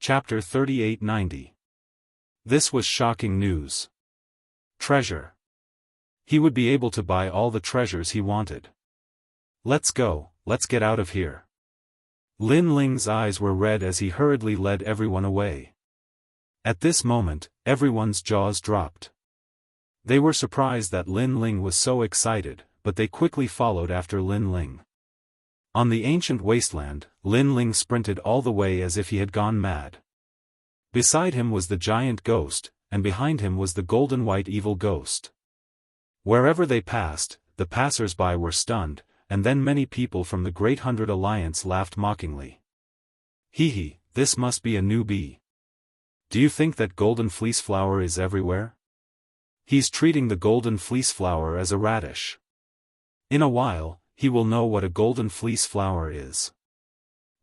Chapter 3890. This was shocking news. Treasure. He would be able to buy all the treasures he wanted. Let's go, let's get out of here. Lin Ling's eyes were red as he hurriedly led everyone away. At this moment, everyone's jaws dropped. They were surprised that Lin Ling was so excited, but they quickly followed after Lin Ling. On the ancient wasteland, Lin Ling sprinted all the way as if he had gone mad. Beside him was the giant ghost, and behind him was the golden-white evil ghost. Wherever they passed, the passers-by were stunned, and then many people from the Great Hundred Alliance laughed mockingly. Hee, this must be a newbie. Do you think that golden fleece flower is everywhere? He's treating the golden fleece flower as a radish. In a while, he will know what a golden fleece flower is.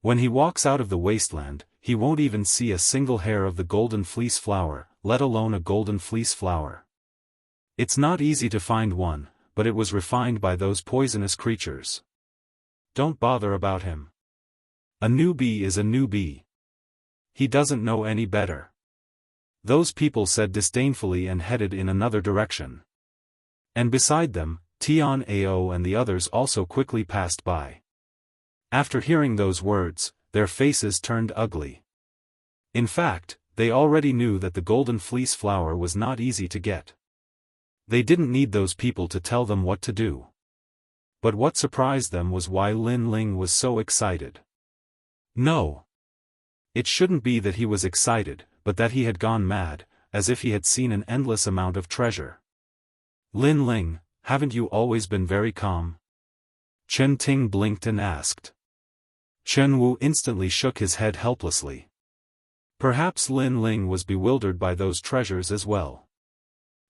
When he walks out of the wasteland, he won't even see a single hair of the golden fleece flower, let alone a golden fleece flower. It's not easy to find one, but it was refined by those poisonous creatures. Don't bother about him. A newbie is a newbie. He doesn't know any better. Those people said disdainfully and headed in another direction. And beside them, Tian Ao and the others also quickly passed by. After hearing those words, their faces turned ugly. In fact, they already knew that the golden fleece flower was not easy to get. They didn't need those people to tell them what to do. But what surprised them was why Lin Ling was so excited. No. It shouldn't be that he was excited, but that he had gone mad, as if he had seen an endless amount of treasure. Lin Ling, haven't you always been very calm? Chen Ting blinked and asked. Chen Wu instantly shook his head helplessly. Perhaps Lin Ling was bewildered by those treasures as well.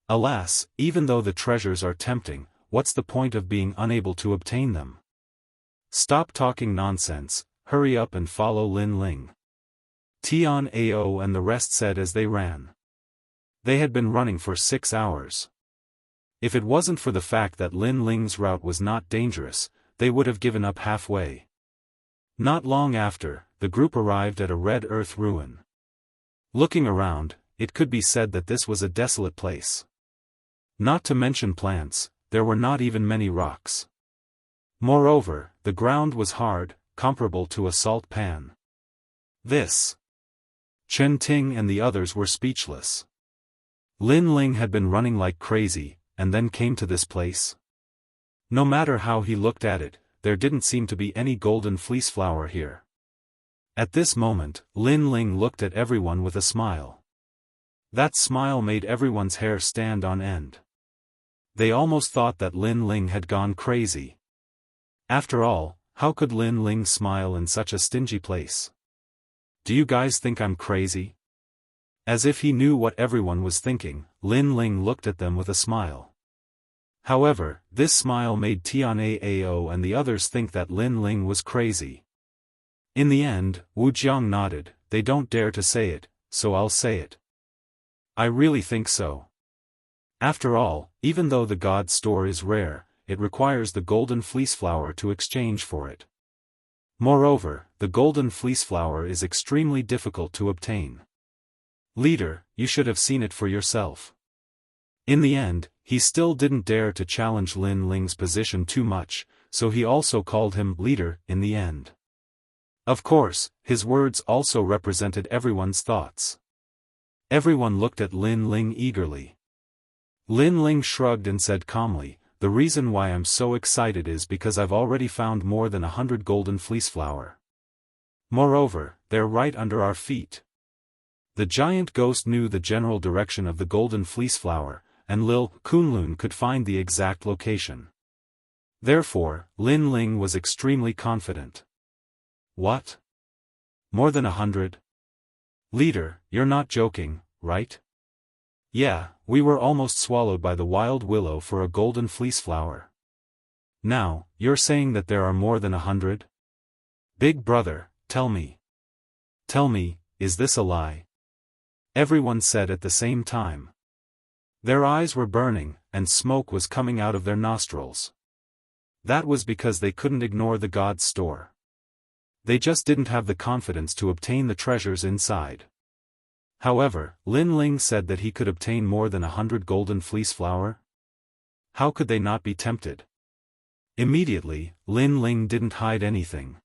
Alas, even though the treasures are tempting, what's the point of being unable to obtain them? Stop talking nonsense, hurry up and follow Lin Ling. Tian Ao and the rest said as they ran. They had been running for 6 hours. If it wasn't for the fact that Lin Ling's route was not dangerous, they would have given up halfway. Not long after, the group arrived at a red earth ruin. Looking around, it could be said that this was a desolate place. Not to mention plants, there were not even many rocks. Moreover, the ground was hard, comparable to a salt pan. This. Chen Ting and the others were speechless. Lin Ling had been running like crazy, and then came to this place. No matter how he looked at it, there didn't seem to be any golden fleece flower here. At this moment, Lin Ling looked at everyone with a smile. That smile made everyone's hair stand on end. They almost thought that Lin Ling had gone crazy. After all, how could Lin Ling smile in such a stingy place? Do you guys think I'm crazy? As if he knew what everyone was thinking, Lin Ling looked at them with a smile. However, this smile made Tian Ao and the others think that Lin Ling was crazy. In the end, Wu Jiang nodded. They don't dare to say it, so I'll say it. I really think so. After all, even though the god store is rare, it requires the golden fleece flower to exchange for it. Moreover, the golden fleece flower is extremely difficult to obtain. Leader, you should have seen it for yourself. In the end, he still didn't dare to challenge Lin Ling's position too much, so he also called him leader in the end. Of course, his words also represented everyone's thoughts. Everyone looked at Lin Ling eagerly. Lin Ling shrugged and said calmly, the reason why I'm so excited is because I've already found more than 100 golden fleece flower. Moreover, they're right under our feet. The giant ghost knew the general direction of the golden fleece flower, and Lil Kunlun could find the exact location. Therefore, Lin Ling was extremely confident. What? More than 100? Leader, you're not joking, right? Yeah, we were almost swallowed by the wild willow for a golden fleece flower. Now, you're saying that there are more than 100? Big brother, tell me. Tell me, is this a lie? Everyone said at the same time. Their eyes were burning, and smoke was coming out of their nostrils. That was because they couldn't ignore the god's store. They just didn't have the confidence to obtain the treasures inside. However, Lin Ling said that he could obtain more than 100 golden fleece flower. How could they not be tempted? Immediately, Lin Ling didn't hide anything.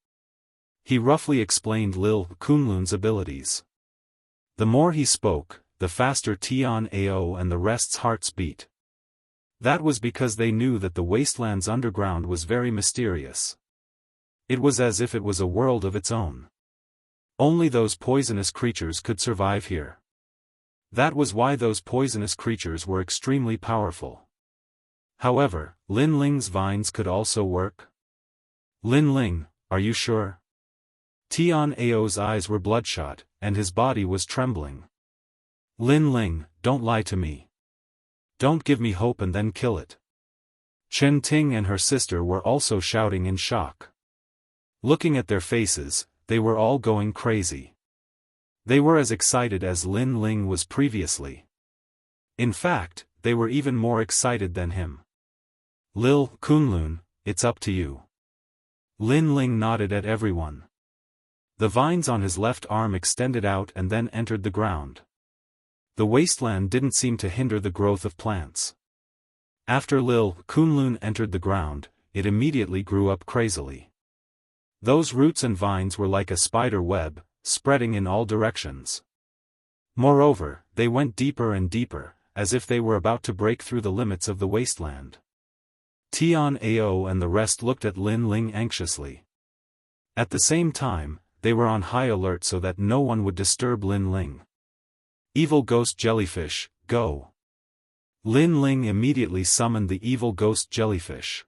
He roughly explained Lil Kunlun's abilities. The more he spoke, the faster Tian Ao and the rest's hearts beat. That was because they knew that the wasteland's underground was very mysterious. It was as if it was a world of its own. Only those poisonous creatures could survive here. That was why those poisonous creatures were extremely powerful. However, Lin Ling's vines could also work. Lin Ling, are you sure? Tian Ao's eyes were bloodshot, and his body was trembling. Lin Ling, don't lie to me. Don't give me hope and then kill it. Chen Ting and her sister were also shouting in shock. Looking at their faces, they were all going crazy. They were as excited as Lin Ling was previously. In fact, they were even more excited than him. Lil Kunlun, it's up to you. Lin Ling nodded at everyone. The vines on his left arm extended out and then entered the ground. The wasteland didn't seem to hinder the growth of plants. After Lil Kunlun entered the ground, it immediately grew up crazily. Those roots and vines were like a spider web, spreading in all directions. Moreover, they went deeper and deeper, as if they were about to break through the limits of the wasteland. Tian Ao and the rest looked at Lin Ling anxiously. At the same time, they were on high alert so that no one would disturb Lin Ling. Evil ghost jellyfish, go! Lin Ling immediately summoned the evil ghost jellyfish.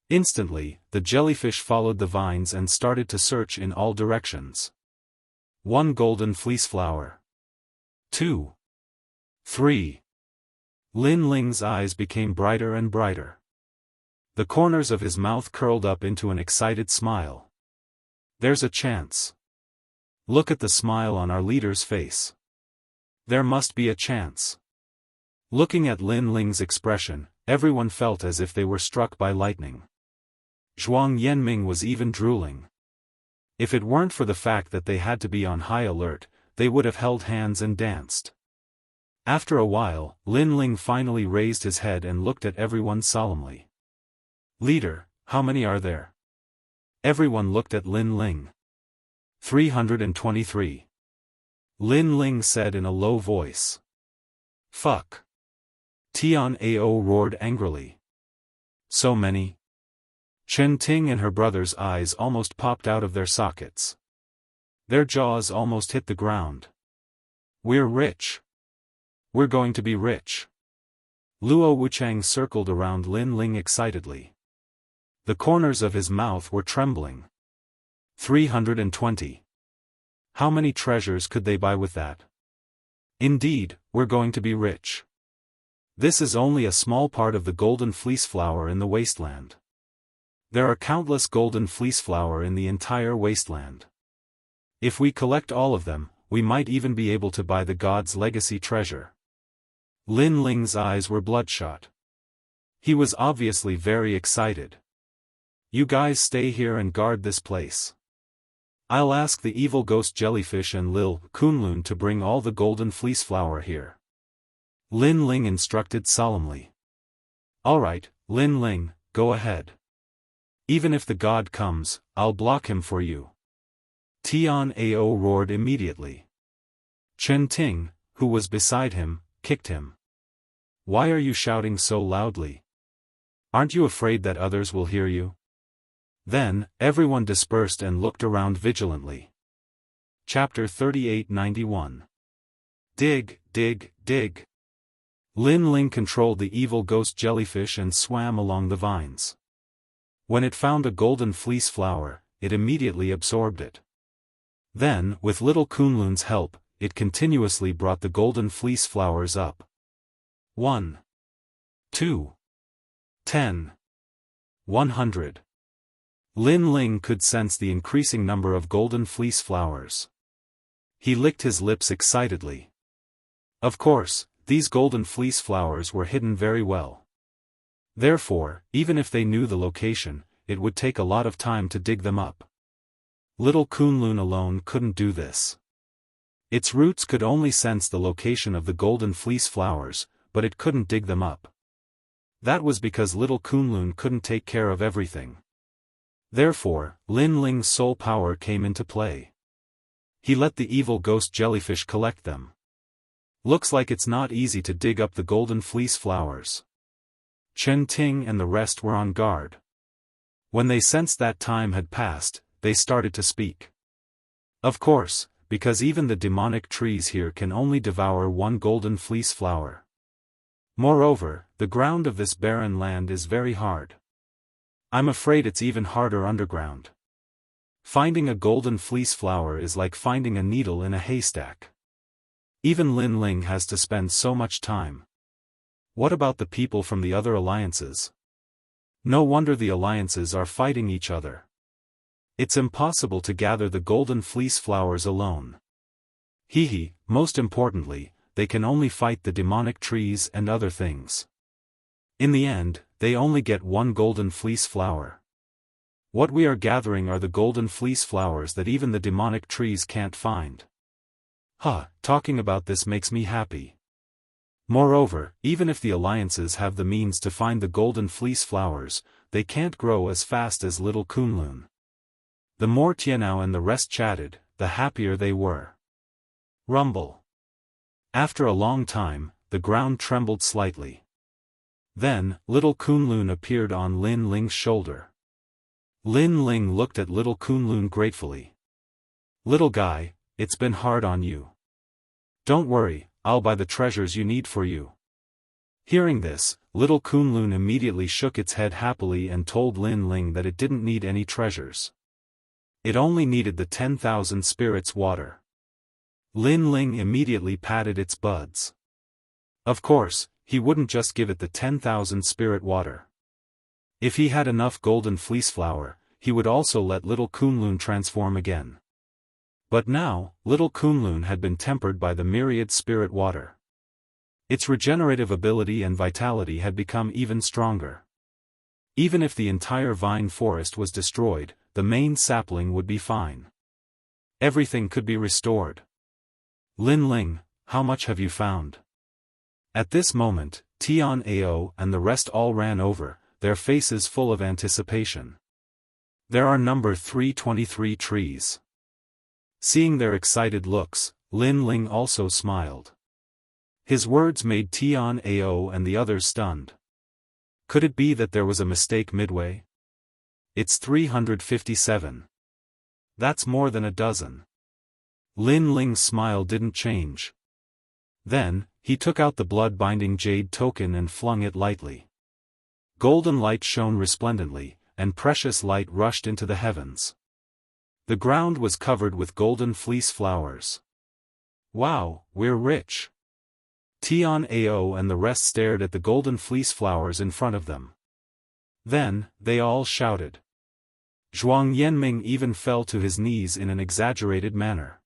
Instantly, the jellyfish followed the vines and started to search in all directions. 1 golden fleece flower. 2. 3. Lin Ling's eyes became brighter and brighter. The corners of his mouth curled up into an excited smile. There's a chance. Look at the smile on our leader's face. There must be a chance. Looking at Lin Ling's expression, everyone felt as if they were struck by lightning. Zhuang Yanming was even drooling. If it weren't for the fact that they had to be on high alert, they would have held hands and danced. After a while, Lin Ling finally raised his head and looked at everyone solemnly. Leader, how many are there? Everyone looked at Lin Ling. 323. Lin Ling said in a low voice. Fuck. Tian Ao roared angrily. So many? Chen Ting and her brother's eyes almost popped out of their sockets. Their jaws almost hit the ground. We're rich. We're going to be rich. Luo Wuchang circled around Lin Ling excitedly. The corners of his mouth were trembling. 320. How many treasures could they buy with that? Indeed, we're going to be rich. This is only a small part of the golden fleece flower in the wasteland. There are countless golden fleece flower in the entire wasteland. If we collect all of them, we might even be able to buy the god's legacy treasure. Lin Ling's eyes were bloodshot. He was obviously very excited. You guys stay here and guard this place. I'll ask the evil ghost jellyfish and Lil Kunlun to bring all the golden fleece flower here. Lin Ling instructed solemnly. Alright, Lin Ling, go ahead. Even if the god comes, I'll block him for you. Tian Ao roared immediately. Chen Ting, who was beside him, kicked him. Why are you shouting so loudly? Aren't you afraid that others will hear you? Then, everyone dispersed and looked around vigilantly. Chapter 3891. Dig, dig, dig. Lin Ling controlled the evil ghost jellyfish and swam along the vines. When it found a golden fleece flower, it immediately absorbed it. Then, with little Kunlun's help, it continuously brought the golden fleece flowers up. 1. 2. 10. 100. Lin Ling could sense the increasing number of golden fleece flowers. He licked his lips excitedly. Of course, these golden fleece flowers were hidden very well. Therefore, even if they knew the location, it would take a lot of time to dig them up. Little Kunlun alone couldn't do this. Its roots could only sense the location of the golden fleece flowers, but it couldn't dig them up. That was because little Kunlun couldn't take care of everything. Therefore, Lin Ling's soul power came into play. He let the evil ghost jellyfish collect them. Looks like it's not easy to dig up the golden fleece flowers. Chen Ting and the rest were on guard. When they sensed that time had passed, they started to speak. Of course, because even the demonic trees here can only devour one golden fleece flower. Moreover, the ground of this barren land is very hard. I'm afraid it's even harder underground. Finding a golden fleece flower is like finding a needle in a haystack. Even Lin Ling has to spend so much time. What about the people from the other alliances? No wonder the alliances are fighting each other. It's impossible to gather the golden fleece flowers alone. Most importantly, they can only fight the demonic trees and other things. In the end, they only get one golden fleece flower. What we are gathering are the golden fleece flowers that even the demonic trees can't find. Talking about this makes me happy. Moreover, even if the alliances have the means to find the golden fleece flowers, they can't grow as fast as little Kunlun. The more Tianao and the rest chatted, the happier they were. Rumble. After a long time, the ground trembled slightly. Then, little Kunlun appeared on Lin Ling's shoulder. Lin Ling looked at little Kunlun gratefully. Little guy, it's been hard on you. Don't worry, I'll buy the treasures you need for you. Hearing this, little Kunlun immediately shook its head happily and told Lin Ling that it didn't need any treasures. It only needed the 10,000 spirits water. Lin Ling immediately patted its buds. Of course, he wouldn't just give it the 10,000 spirit water. If he had enough golden fleece flower, he would also let little Kunlun transform again. But now, little Kunlun had been tempered by the myriad spirit water. Its regenerative ability and vitality had become even stronger. Even if the entire vine forest was destroyed, the main sapling would be fine. Everything could be restored. Lin Ling, how much have you found? At this moment, Tian Ao and the rest all ran over, their faces full of anticipation. There are number 323 trees. Seeing their excited looks, Lin Ling also smiled. His words made Tian Ao and the others stunned. Could it be that there was a mistake midway? It's 357. That's more than a dozen. Lin Ling's smile didn't change. Then, he took out the blood-binding jade token and flung it lightly. Golden light shone resplendently, and precious light rushed into the heavens. The ground was covered with golden fleece flowers. Wow, we're rich! Tian Ao and the rest stared at the golden fleece flowers in front of them. Then, they all shouted. Zhuang Yanming even fell to his knees in an exaggerated manner.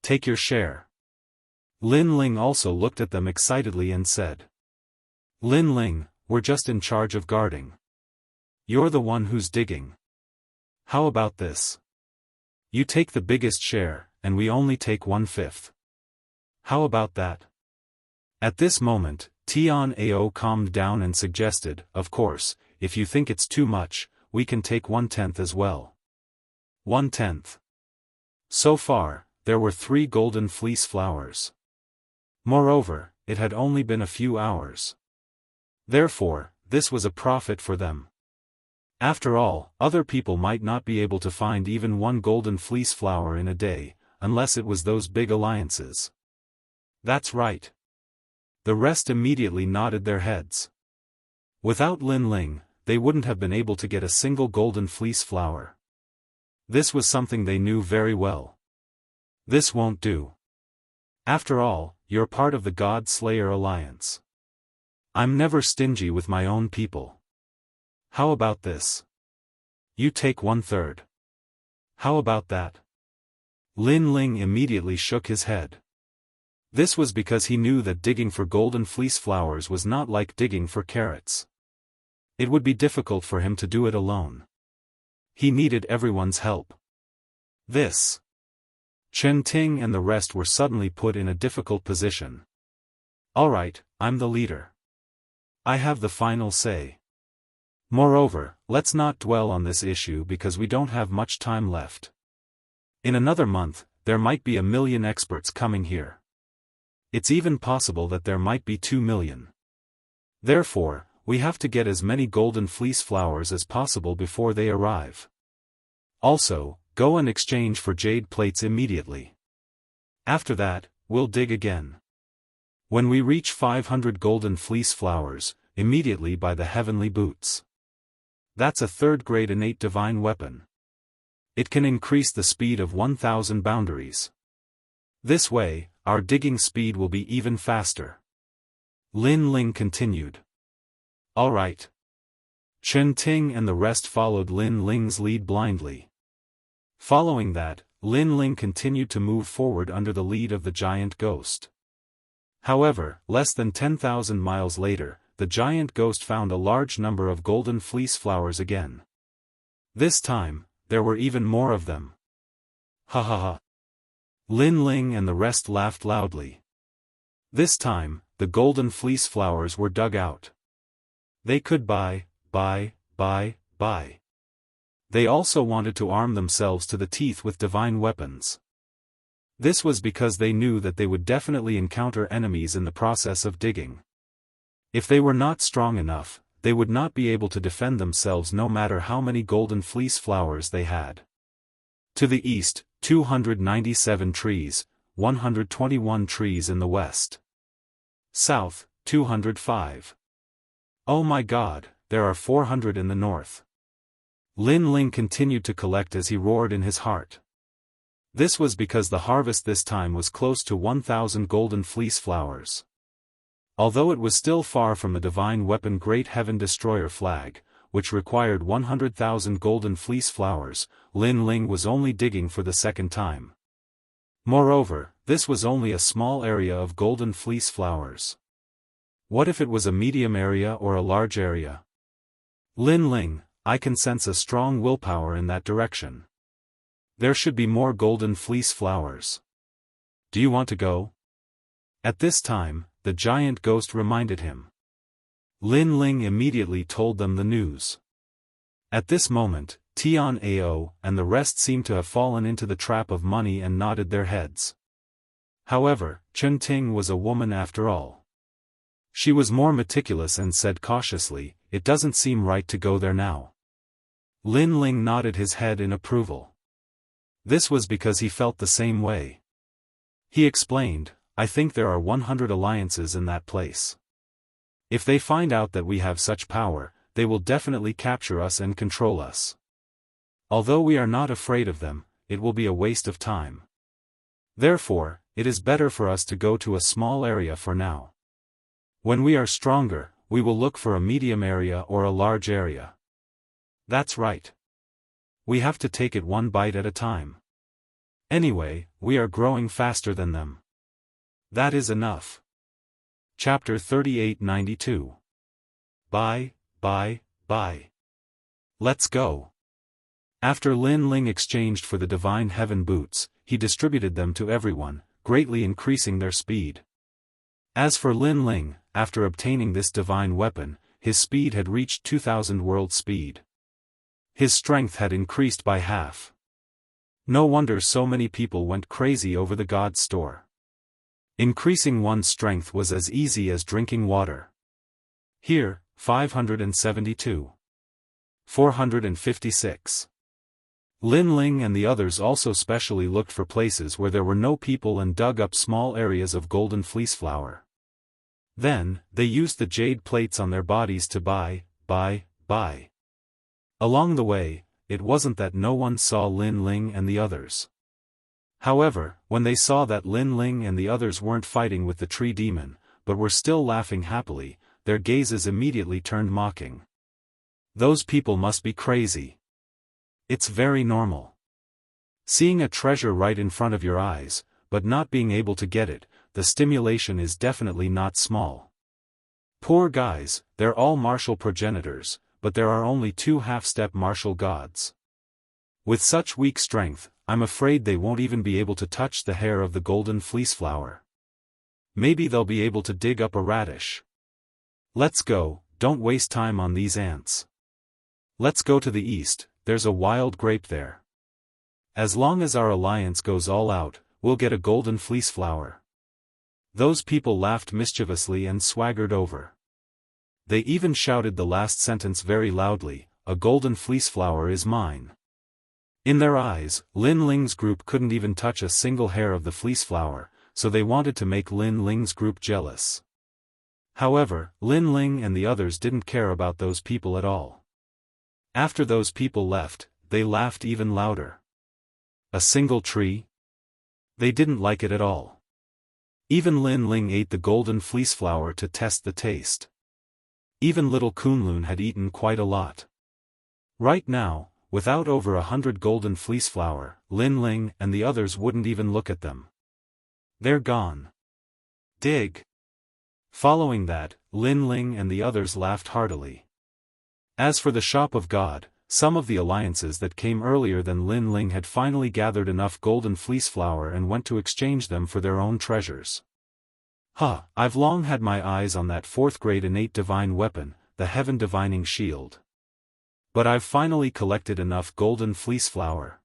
Take your share. Lin Ling also looked at them excitedly and said. Lin Ling, we're just in charge of guarding. You're the one who's digging. How about this? You take the biggest share, and we only take 1/5. How about that? At this moment, Tian Ao calmed down and suggested, of course, if you think it's too much, we can take 1/10 as well. 1/10. So far, there were 3 golden fleece flowers. Moreover, it had only been a few hours. Therefore, this was a profit for them. After all, other people might not be able to find even one golden fleece flower in a day, unless it was those big alliances. That's right. The rest immediately nodded their heads. Without Lin Ling, they wouldn't have been able to get a single golden fleece flower. This was something they knew very well. This won't do. After all, you're part of the God Slayer Alliance. I'm never stingy with my own people. How about this? You take 1/3. How about that? Lin Ling immediately shook his head. This was because he knew that digging for golden fleece flowers was not like digging for carrots. It would be difficult for him to do it alone. He needed everyone's help. This. Chen Ting and the rest were suddenly put in a difficult position. Alright, I'm the leader. I have the final say. Moreover, let's not dwell on this issue because we don't have much time left. In another month, there might be 1 million experts coming here. It's even possible that there might be 2 million. Therefore, we have to get as many golden fleece flowers as possible before they arrive. Also, go and exchange for jade plates immediately. After that, we'll dig again. When we reach 500 golden fleece flowers, immediately buy the heavenly boots. That's a 3rd grade innate divine weapon. It can increase the speed of 1000 boundaries. This way, our digging speed will be even faster. Lin Ling continued. Alright. Chen Ting and the rest followed Lin Ling's lead blindly. Following that, Lin Ling continued to move forward under the lead of the giant ghost. However, less than 10,000 miles later, the giant ghost found a large number of golden fleece flowers again. This time, there were even more of them. Ha ha ha. Lin Ling and the rest laughed loudly. This time, the golden fleece flowers were dug out. They could buy. They also wanted to arm themselves to the teeth with divine weapons. This was because they knew that they would definitely encounter enemies in the process of digging. If they were not strong enough, they would not be able to defend themselves no matter how many golden fleece flowers they had. To the east, 297 trees, 121 trees in the west. South, 205. Oh my God, there are 400 in the north. Lin Ling continued to collect as he roared in his heart. This was because the harvest this time was close to 1,000 golden fleece flowers. Although it was still far from the divine weapon Great Heaven Destroyer flag, which required 100,000 golden fleece flowers, Lin Ling was only digging for the 2nd time. Moreover, this was only a small area of golden fleece flowers. What if it was a medium area or a large area? Lin Ling, I can sense a strong willpower in that direction. There should be more golden fleece flowers. Do you want to go? At this time, the giant ghost reminded him. Lin Ling immediately told them the news. At this moment, Tian Ao and the rest seemed to have fallen into the trap of money and nodded their heads. However, Chen Ting was a woman after all. She was more meticulous and said cautiously, "It doesn't seem right to go there now." Lin Ling nodded his head in approval. This was because he felt the same way. He explained, "I think there are 100 alliances in that place. If they find out that we have such power, they will definitely capture us and control us. Although we are not afraid of them, it will be a waste of time. Therefore, it is better for us to go to a small area for now. When we are stronger, we will look for a medium area or a large area." That's right. We have to take it one bite at a time. Anyway, we are growing faster than them. That is enough. Chapter 3892. Bye. Let's go. After Lin Ling exchanged for the divine heaven boots, he distributed them to everyone, greatly increasing their speed. As for Lin Ling, after obtaining this divine weapon, his speed had reached 2000 world speed. His strength had increased by half. No wonder so many people went crazy over the God's store. Increasing one's strength was as easy as drinking water. Here, 572. 456. Lin Ling and the others also specially looked for places where there were no people and dug up small areas of golden fleece flower. Then, they used the jade plates on their bodies to buy. Along the way, it wasn't that no one saw Lin Ling and the others. However, when they saw that Lin Ling and the others weren't fighting with the tree demon, but were still laughing happily, their gazes immediately turned mocking. Those people must be crazy. It's very normal. Seeing a treasure right in front of your eyes, but not being able to get it, the stimulation is definitely not small. Poor guys, they're all martial progenitors, but there are only 2 half-step martial gods. With such weak strength, I'm afraid they won't even be able to touch the hair of the golden fleece flower. Maybe they'll be able to dig up a radish. Let's go, don't waste time on these ants. Let's go to the east, there's a wild grape there. As long as our alliance goes all out, we'll get a golden fleece flower. Those people laughed mischievously and swaggered over. They even shouted the last sentence very loudly, a golden fleece flower is mine. In their eyes, Lin Ling's group couldn't even touch a single hair of the fleece flower, so they wanted to make Lin Ling's group jealous. However, Lin Ling and the others didn't care about those people at all. After those people left, they laughed even louder. A single tree? They didn't like it at all. Even Lin Ling ate the golden fleece flower to test the taste. Even little Kunlun had eaten quite a lot. Right now, without over 100 golden fleece flower, Lin Ling and the others wouldn't even look at them. They're gone. Dig. Following that, Lin Ling and the others laughed heartily. As for the Shop of God, some of the alliances that came earlier than Lin Ling had finally gathered enough golden fleece flower and went to exchange them for their own treasures. I've long had my eyes on that 4th grade innate divine weapon, the Heaven Divining Shield. But I've finally collected enough golden fleece flower.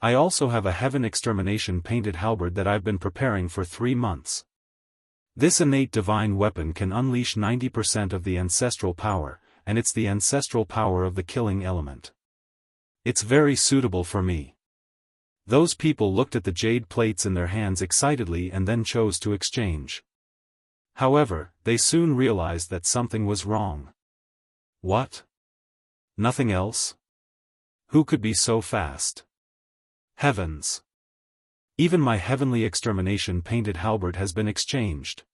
I also have a Heaven Extermination painted halberd that I've been preparing for 3 months. This innate divine weapon can unleash 90% of the ancestral power, and it's the ancestral power of the killing element. It's very suitable for me. Those people looked at the jade plates in their hands excitedly and then chose to exchange. However, they soon realized that something was wrong. What? Nothing else? Who could be so fast? Heavens! Even my heavenly extermination painted halberd has been exchanged.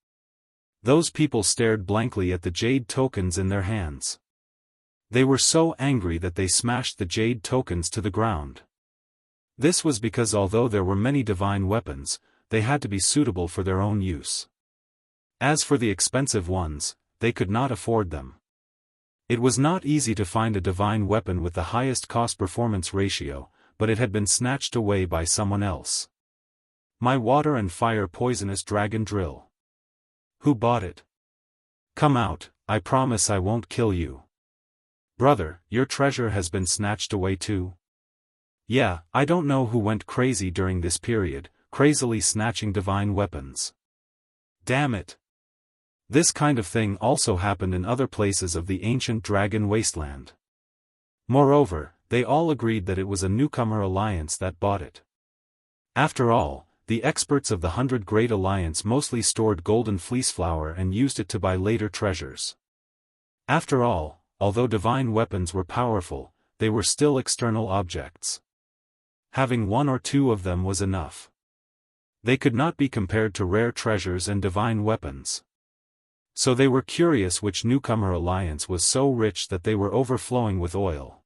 Those people stared blankly at the jade tokens in their hands. They were so angry that they smashed the jade tokens to the ground. This was because although there were many divine weapons, they had to be suitable for their own use. As for the expensive ones, they could not afford them. It was not easy to find a divine weapon with the highest cost-performance ratio, but it had been snatched away by someone else. My water and fire poisonous dragon drill. Who bought it? Come out, I promise I won't kill you. Brother, your treasure has been snatched away too? Yeah, I don't know who went crazy during this period, crazily snatching divine weapons. Damn it. This kind of thing also happened in other places of the ancient dragon wasteland. Moreover, they all agreed that it was a newcomer alliance that bought it. After all, the experts of the 100 Great Alliance mostly stored golden fleece flower and used it to buy later treasures. After all, although divine weapons were powerful, they were still external objects. Having 1 or 2 of them was enough. They could not be compared to rare treasures and divine weapons. So they were curious which newcomer alliance was so rich that they were overflowing with oil.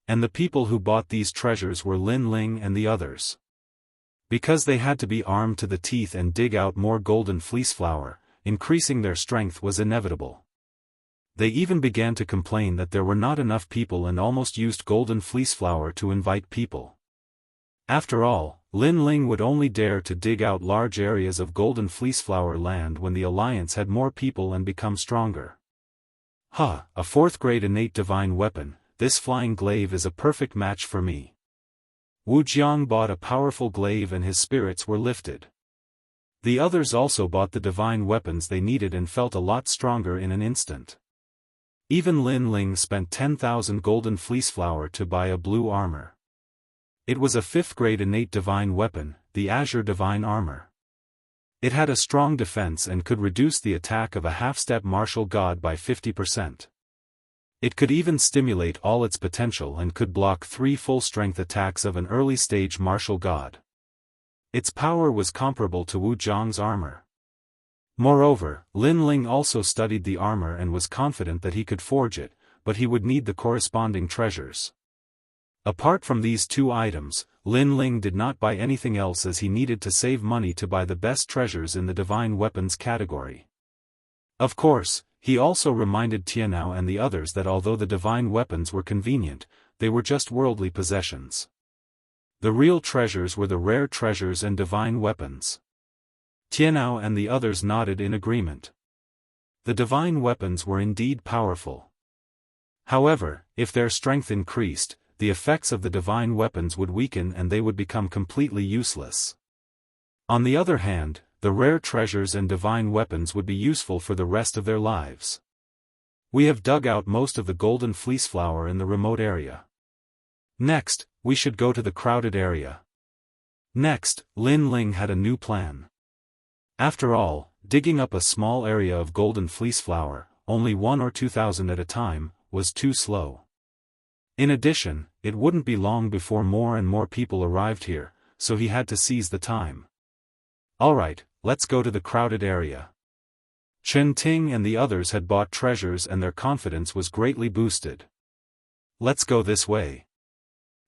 And the people who bought these treasures were Lin Ling and the others. Because they had to be armed to the teeth and dig out more golden fleece flower, increasing their strength was inevitable. They even began to complain that there were not enough people and almost used golden fleece flower to invite people. After all, Lin Ling would only dare to dig out large areas of golden fleece flower land when the alliance had more people and become stronger. A 4th grade innate divine weapon, this flying glaive is a perfect match for me. Wu Jiang bought a powerful glaive and his spirits were lifted. The others also bought the divine weapons they needed and felt a lot stronger in an instant. Even Lin Ling spent 10,000 golden fleece flower to buy a blue armor. It was a 5th grade innate divine weapon, the Azure Divine Armor. It had a strong defense and could reduce the attack of a half-step martial god by 50%. It could even stimulate all its potential and could block 3 full-strength attacks of an early-stage martial god. Its power was comparable to Wu Jiang's armor. Moreover, Lin Ling also studied the armor and was confident that he could forge it, but he would need the corresponding treasures. Apart from these 2 items, Lin Ling did not buy anything else as he needed to save money to buy the best treasures in the divine weapons category. Of course, he also reminded Tianao and the others that although the divine weapons were convenient, they were just worldly possessions. The real treasures were the rare treasures and divine weapons. Tianao and the others nodded in agreement. The divine weapons were indeed powerful. However, if their strength increased, the effects of the divine weapons would weaken and they would become completely useless. On the other hand, the rare treasures and divine weapons would be useful for the rest of their lives. We have dug out most of the golden fleece flower in the remote area. Next, we should go to the crowded area. Next, Lin Ling had a new plan. After all, digging up a small area of golden fleece flower, only 1 or 2,000 at a time, was too slow. In addition, it wouldn't be long before more and more people arrived here, so he had to seize the time. Alright, let's go to the crowded area. Chen Ting and the others had bought treasures and their confidence was greatly boosted. Let's go this way.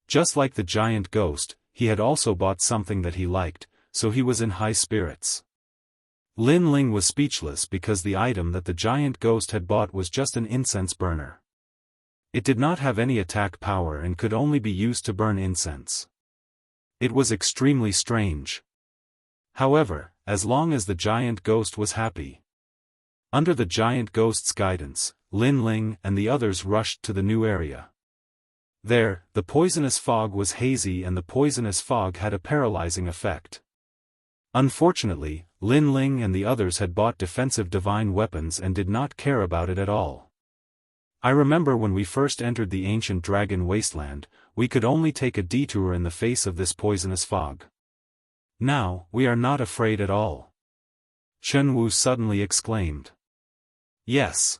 Just like the giant ghost, he had also bought something that he liked, so he was in high spirits. Lin Ling was speechless because the item that the giant ghost had bought was just an incense burner. It did not have any attack power and could only be used to burn incense. It was extremely strange. However, as long as the giant ghost was happy. Under the giant ghost's guidance, Lin Ling and the others rushed to the new area. There, the poisonous fog was hazy and the poisonous fog had a paralyzing effect. Unfortunately, Lin Ling and the others had bought defensive divine weapons and did not care about it at all. I remember when we first entered the ancient dragon wasteland, we could only take a detour in the face of this poisonous fog. Now, we are not afraid at all. Chen Wu suddenly exclaimed. Yes.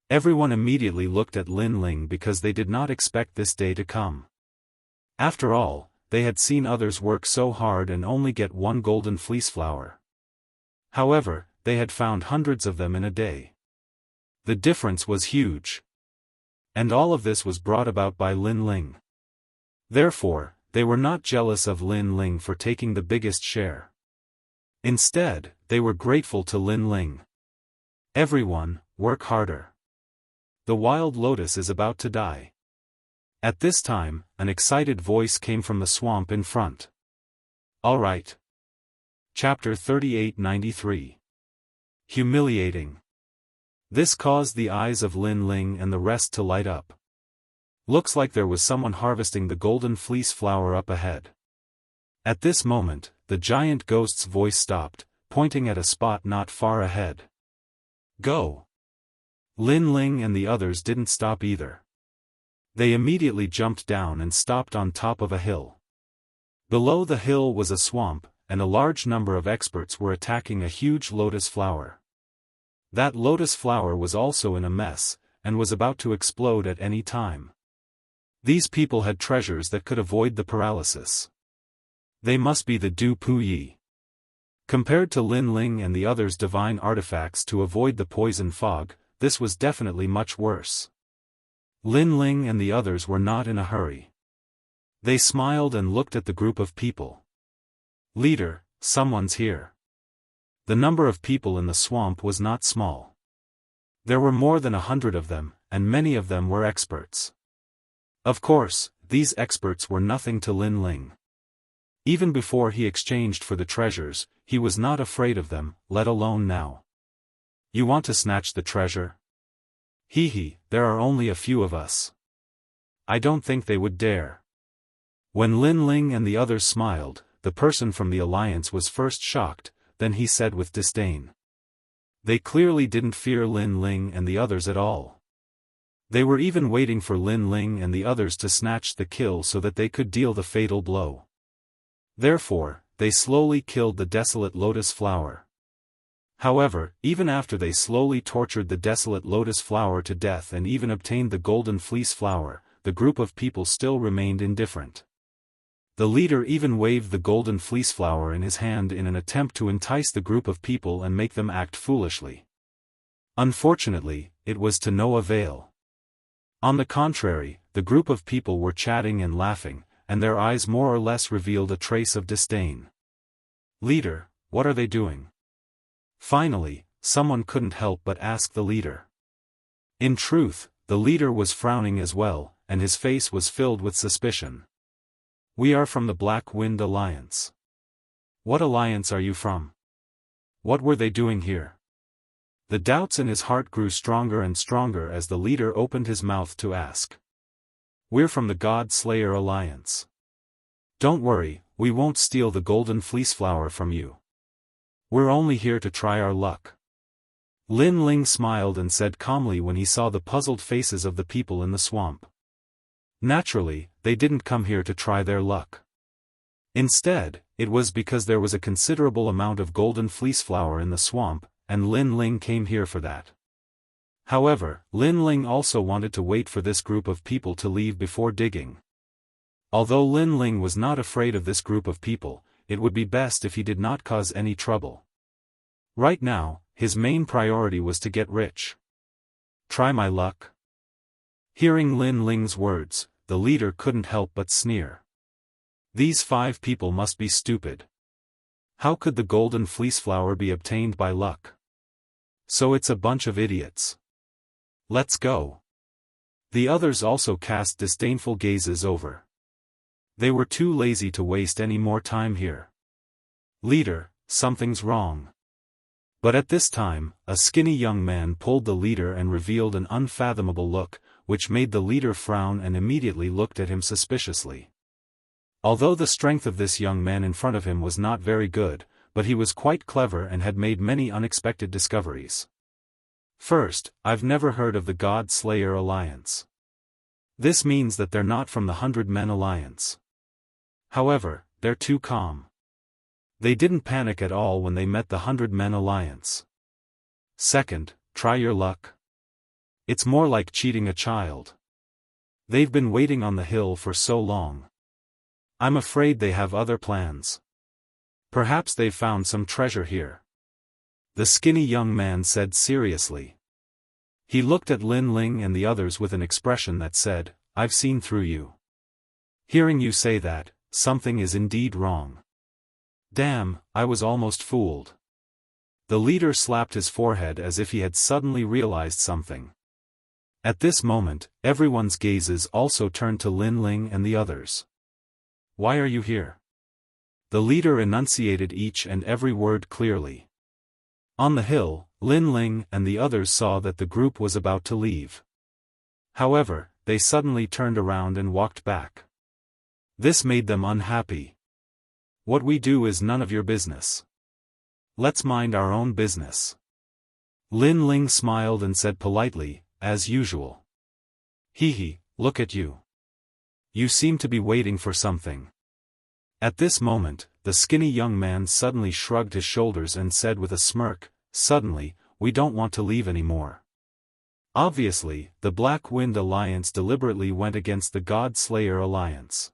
Everyone immediately looked at Lin Ling because they did not expect this day to come. After all, they had seen others work so hard and only get 1 golden fleece flower. However, they had found hundreds of them in a day. The difference was huge. And all of this was brought about by Lin Ling. Therefore, they were not jealous of Lin Ling for taking the biggest share. Instead, they were grateful to Lin Ling. Everyone, work harder. The wild lotus is about to die. At this time, an excited voice came from the swamp in front. All right. Chapter 3893. Humiliating. This caused the eyes of Lin Ling and the rest to light up. Looks like there was someone harvesting the golden fleece flower up ahead. At this moment, the giant ghost's voice stopped, pointing at a spot not far ahead. Go! Lin Ling and the others didn't stop either. They immediately jumped down and stopped on top of a hill. Below the hill was a swamp, and a large number of experts were attacking a huge lotus flower. That lotus flower was also in a mess, and was about to explode at any time. These people had treasures that could avoid the paralysis. They must be the Du Puyi. Compared to Lin Ling and the others' divine artifacts to avoid the poison fog, this was definitely much worse. Lin Ling and the others were not in a hurry. They smiled and looked at the group of people. Leader, someone's here. The number of people in the swamp was not small. There were more than 100 of them, and many of them were experts. Of course, these experts were nothing to Lin Ling. Even before he exchanged for the treasures, he was not afraid of them, let alone now. You want to snatch the treasure? Hee, there are only a few of us. I don't think they would dare. When Lin Ling and the others smiled, the person from the alliance was first shocked, then he said with disdain. They clearly didn't fear Lin Ling and the others at all. They were even waiting for Lin Ling and the others to snatch the kill so that they could deal the fatal blow. Therefore, they slowly killed the desolate lotus flower. However, even after they slowly tortured the desolate lotus flower to death and even obtained the golden fleece flower, the group of people still remained indifferent. The leader even waved the golden fleece flower in his hand in an attempt to entice the group of people and make them act foolishly. Unfortunately, it was to no avail. On the contrary, the group of people were chatting and laughing, and their eyes more or less revealed a trace of disdain. Leader, what are they doing? Finally, someone couldn't help but ask the leader. In truth, the leader was frowning as well, and his face was filled with suspicion. We are from the Black Wind Alliance. What alliance are you from? What were they doing here? The doubts in his heart grew stronger and stronger as the leader opened his mouth to ask. We're from the God Slayer Alliance. Don't worry, we won't steal the golden fleece flower from you. We're only here to try our luck. Lin Ling smiled and said calmly when he saw the puzzled faces of the people in the swamp. Naturally, they didn't come here to try their luck. Instead, it was because there was a considerable amount of golden fleece flower in the swamp, and Lin Ling came here for that. However, Lin Ling also wanted to wait for this group of people to leave before digging. Although Lin Ling was not afraid of this group of people, it would be best if he did not cause any trouble. Right now, his main priority was to get rich. Try my luck? Hearing Lin Ling's words, the leader couldn't help but sneer. These 5 people must be stupid. How could the golden fleece flower be obtained by luck? So it's a bunch of idiots. Let's go. The others also cast disdainful gazes over. They were too lazy to waste any more time here. Leader, something's wrong. But at this time, a skinny young man pulled the leader and revealed an unfathomable look, which made the leader frown and immediately looked at him suspiciously. Although the strength of this young man in front of him was not very good, but he was quite clever and had made many unexpected discoveries. First, I've never heard of the God Slayer Alliance. This means that they're not from the 100 Men Alliance. However, they're too calm. They didn't panic at all when they met the 100 Men Alliance. Second, try your luck. It's more like cheating a child. They've been waiting on the hill for so long. I'm afraid they have other plans. Perhaps they've found some treasure here. The skinny young man said seriously. He looked at Lin Ling and the others with an expression that said, I've seen through you. Hearing you say that, something is indeed wrong. Damn, I was almost fooled. The leader slapped his forehead as if he had suddenly realized something. At this moment, everyone's gazes also turned to Lin Ling and the others. Why are you here? The leader enunciated each and every word clearly. On the hill, Lin Ling and the others saw that the group was about to leave. However, they suddenly turned around and walked back. This made them unhappy. What we do is none of your business. Let's mind our own business. Lin Ling smiled and said politely, as usual. Hee, look at you. You seem to be waiting for something. At this moment, the skinny young man suddenly shrugged his shoulders and said with a smirk, suddenly, we don't want to leave anymore. Obviously, the Black Wind Alliance deliberately went against the God Slayer Alliance.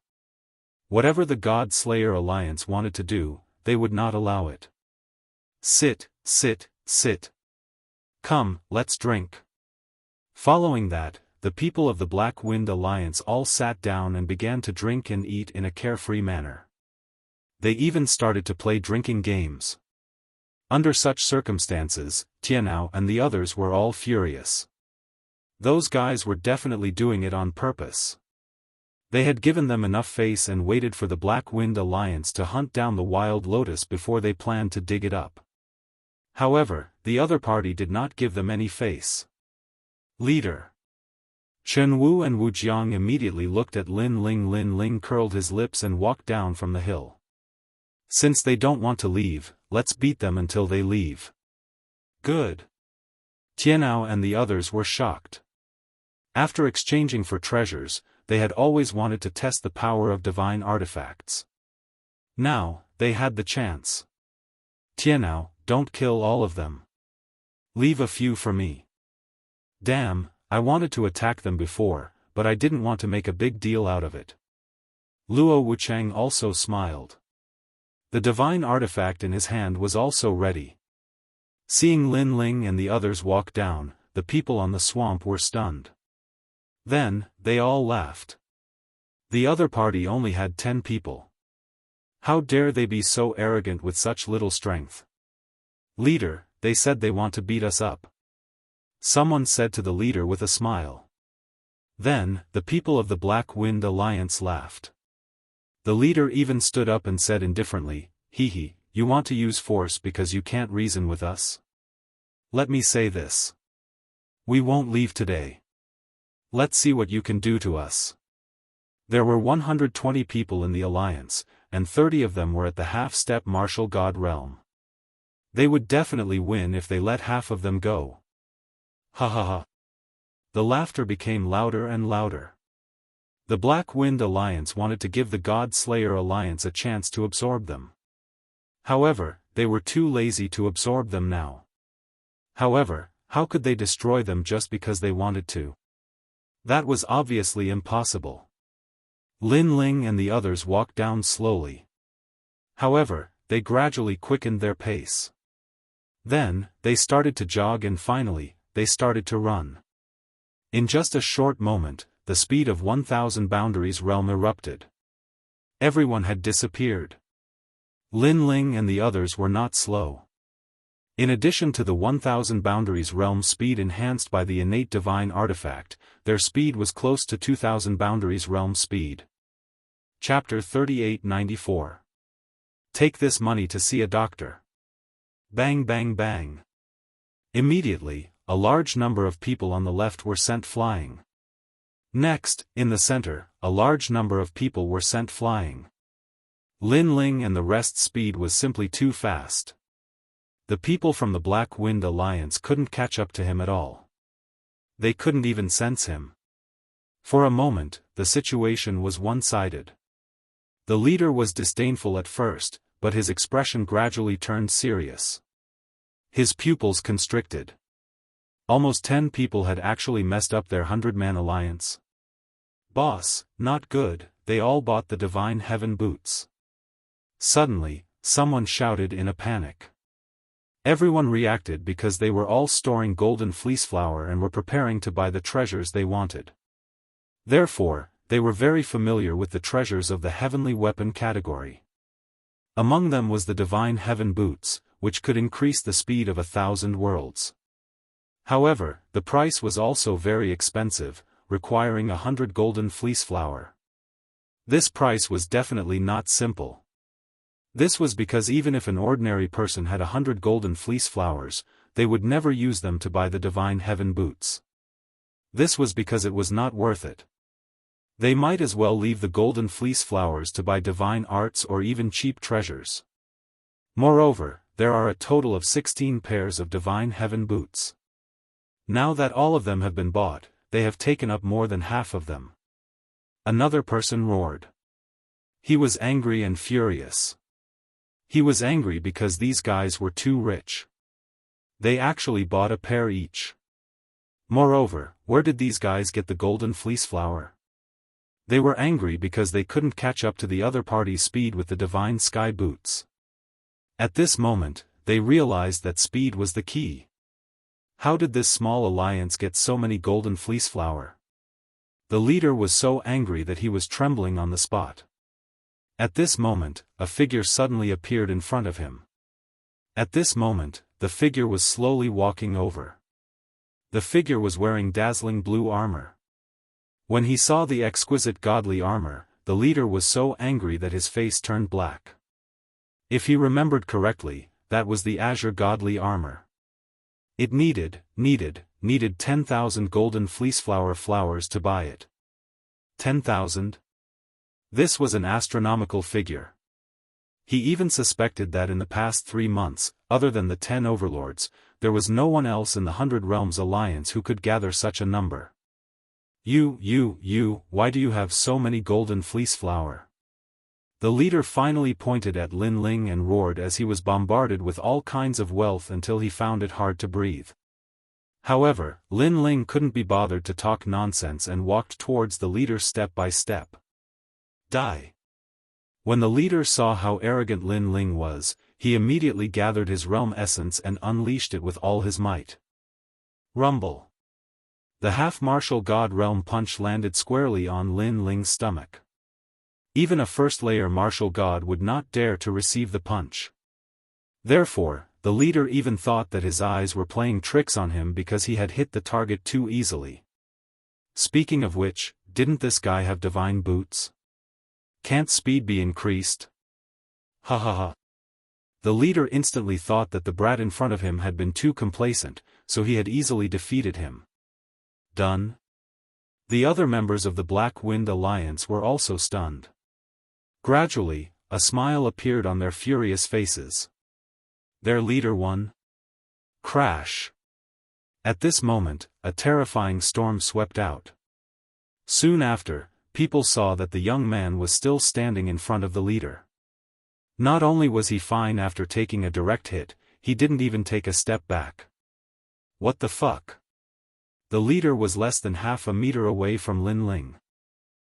Whatever the God Slayer Alliance wanted to do, they would not allow it. Sit, sit, sit. Come, let's drink. Following that, the people of the Black Wind Alliance all sat down and began to drink and eat in a carefree manner. They even started to play drinking games. Under such circumstances, Jianghu and the others were all furious. Those guys were definitely doing it on purpose. They had given them enough face and waited for the Black Wind Alliance to hunt down the wild lotus before they planned to dig it up. However, the other party did not give them any face. Leader. Chen Wu and Wu Jiang immediately looked at Lin Ling. Lin Ling curled his lips and walked down from the hill. Since they don't want to leave, let's beat them until they leave. Good. Jianghu and the others were shocked. After exchanging for treasures, they had always wanted to test the power of divine artifacts. Now, they had the chance. Jianghu, don't kill all of them. Leave a few for me. Damn, I wanted to attack them before, but I didn't want to make a big deal out of it. Luo Wuchang also smiled. The divine artifact in his hand was also ready. Seeing Lin Ling and the others walk down, the people on the swamp were stunned. Then, they all laughed. The other party only had 10 people. How dare they be so arrogant with such little strength? Leader, they said they want to beat us up. Someone said to the leader with a smile. Then, the people of the Black Wind Alliance laughed. The leader even stood up and said indifferently, "Hee, you want to use force because you can't reason with us? Let me say this. We won't leave today. Let's see what you can do to us." There were 120 people in the alliance, and 30 of them were at the half-step martial god realm. They would definitely win if they let half of them go. Ha ha ha. The laughter became louder and louder. The Black Wind Alliance wanted to give the God Slayer Alliance a chance to absorb them. However, they were too lazy to absorb them now. However, how could they destroy them just because they wanted to? That was obviously impossible. Lin Ling and the others walked down slowly. However, they gradually quickened their pace. Then, they started to jog and finally, they started to run. In just a short moment, the speed of 1,000 Boundaries Realm erupted. Everyone had disappeared. Lin Ling and the others were not slow. In addition to the 1,000 Boundaries Realm speed enhanced by the innate divine artifact, their speed was close to 2,000 Boundaries Realm speed. Chapter 3894. Take this money to see a doctor. Bang bang bang. Immediately, a large number of people on the left were sent flying. Next, in the center, a large number of people were sent flying. Lin Ling and the rest's speed was simply too fast. The people from the Black Wind Alliance couldn't catch up to him at all. They couldn't even sense him. For a moment, the situation was one-sided. The leader was disdainful at first, but his expression gradually turned serious. His pupils constricted. Almost 10 people had actually messed up their 100-man alliance. Boss, not good, they all bought the Divine Heaven boots. Suddenly, someone shouted in a panic. Everyone reacted because they were all storing golden fleece flour and were preparing to buy the treasures they wanted. Therefore, they were very familiar with the treasures of the heavenly weapon category. Among them was the Divine Heaven boots, which could increase the speed of 1,000 worlds. However, the price was also very expensive, requiring 100 golden fleece flour. This price was definitely not simple. This was because even if an ordinary person had 100 golden fleece flowers, they would never use them to buy the Divine Heaven boots. This was because it was not worth it. They might as well leave the golden fleece flowers to buy divine arts or even cheap treasures. Moreover, there are a total of 16 pairs of Divine Heaven boots. Now that all of them have been bought, they have taken up more than half of them. Another person roared. He was angry and furious. He was angry because these guys were too rich. They actually bought a pair each. Moreover, where did these guys get the golden fleece flower? They were angry because they couldn't catch up to the other party's speed with the Divine Sky boots. At this moment, they realized that speed was the key. How did this small alliance get so many golden fleece flower? The leader was so angry that he was trembling on the spot. At this moment, a figure suddenly appeared in front of him. At this moment, the figure was slowly walking over. The figure was wearing dazzling blue armor. When he saw the exquisite godly armor, the leader was so angry that his face turned black. If he remembered correctly, that was the azure godly armor. It needed 10,000 golden fleeceflower flowers to buy it. 10,000? This was an astronomical figure. He even suspected that in the past 3 months, other than the 10 overlords, there was no one else in the 100 Realms Alliance who could gather such a number. Why do you have so many golden fleece flower? The leader finally pointed at Lin Ling and roared as he was bombarded with all kinds of wealth until he found it hard to breathe. However, Lin Ling couldn't be bothered to talk nonsense and walked towards the leader step by step. Die. When the leader saw how arrogant Lin Ling was, he immediately gathered his realm essence and unleashed it with all his might. Rumble. The half-martial god realm punch landed squarely on Lin Ling's stomach. Even a first-layer martial god would not dare to receive the punch. Therefore, the leader even thought that his eyes were playing tricks on him because he had hit the target too easily. Speaking of which, didn't this guy have divine boots? Can't speed be increased? Ha ha ha. The leader instantly thought that the brat in front of him had been too complacent, so he had easily defeated him. Done? The other members of the Black Wind Alliance were also stunned. Gradually, a smile appeared on their furious faces. Their leader won? Crash! At this moment, a terrifying storm swept out. Soon after, people saw that the young man was still standing in front of the leader. Not only was he fine after taking a direct hit, he didn't even take a step back. What the fuck? The leader was less than half a meter away from Lin Ling.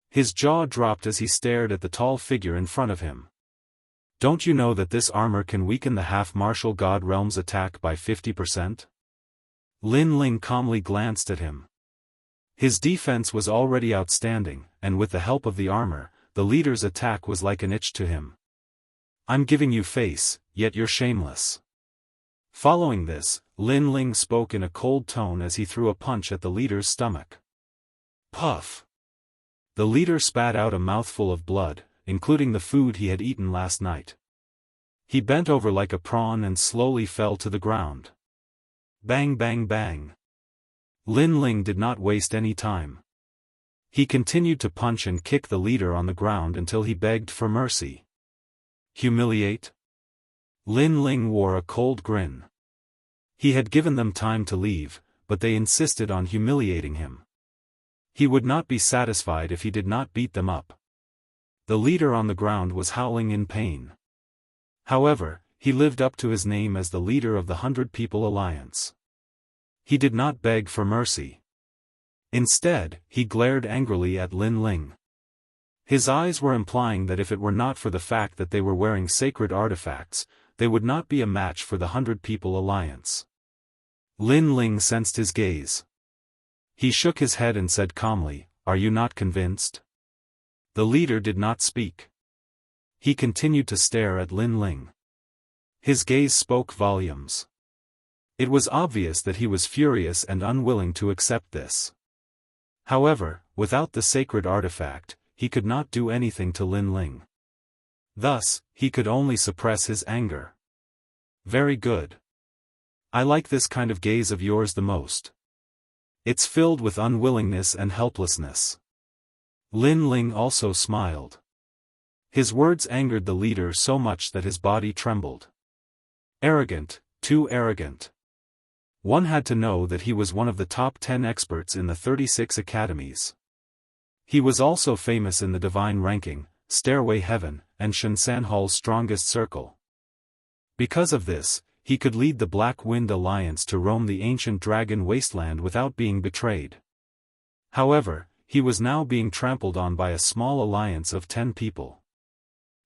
His jaw dropped as he stared at the tall figure in front of him. Don't you know that this armor can weaken the half-martial god realm's attack by 50%? Lin Ling calmly glanced at him. His defense was already outstanding, and with the help of the armor, the leader's attack was like an itch to him. I'm giving you face, yet you're shameless. Following this, Lin Ling spoke in a cold tone as he threw a punch at the leader's stomach. Puff! The leader spat out a mouthful of blood, including the food he had eaten last night. He bent over like a prawn and slowly fell to the ground. Bang bang bang. Lin Ling did not waste any time. He continued to punch and kick the leader on the ground until he begged for mercy. Humiliate? Lin Ling wore a cold grin. He had given them time to leave, but they insisted on humiliating him. He would not be satisfied if he did not beat them up. The leader on the ground was howling in pain. However, he lived up to his name as the leader of the 100 People Alliance. He did not beg for mercy. Instead, he glared angrily at Lin Ling. His eyes were implying that if it were not for the fact that they were wearing sacred artifacts, they would not be a match for the 100 People Alliance. Lin Ling sensed his gaze. He shook his head and said calmly, "Are you not convinced?" The leader did not speak. He continued to stare at Lin Ling. His gaze spoke volumes. It was obvious that he was furious and unwilling to accept this. However, without the sacred artifact, he could not do anything to Lin Ling. Thus, he could only suppress his anger. Very good. I like this kind of gaze of yours the most. It's filled with unwillingness and helplessness. Lin Ling also smiled. His words angered the leader so much that his body trembled. Arrogant, too arrogant. One had to know that he was one of the top 10 experts in the 36 academies. He was also famous in the divine ranking, Stairway Heaven, and Shensan Hall's strongest circle. Because of this, he could lead the Black Wind Alliance to roam the ancient dragon wasteland without being betrayed. However, he was now being trampled on by a small alliance of 10 people.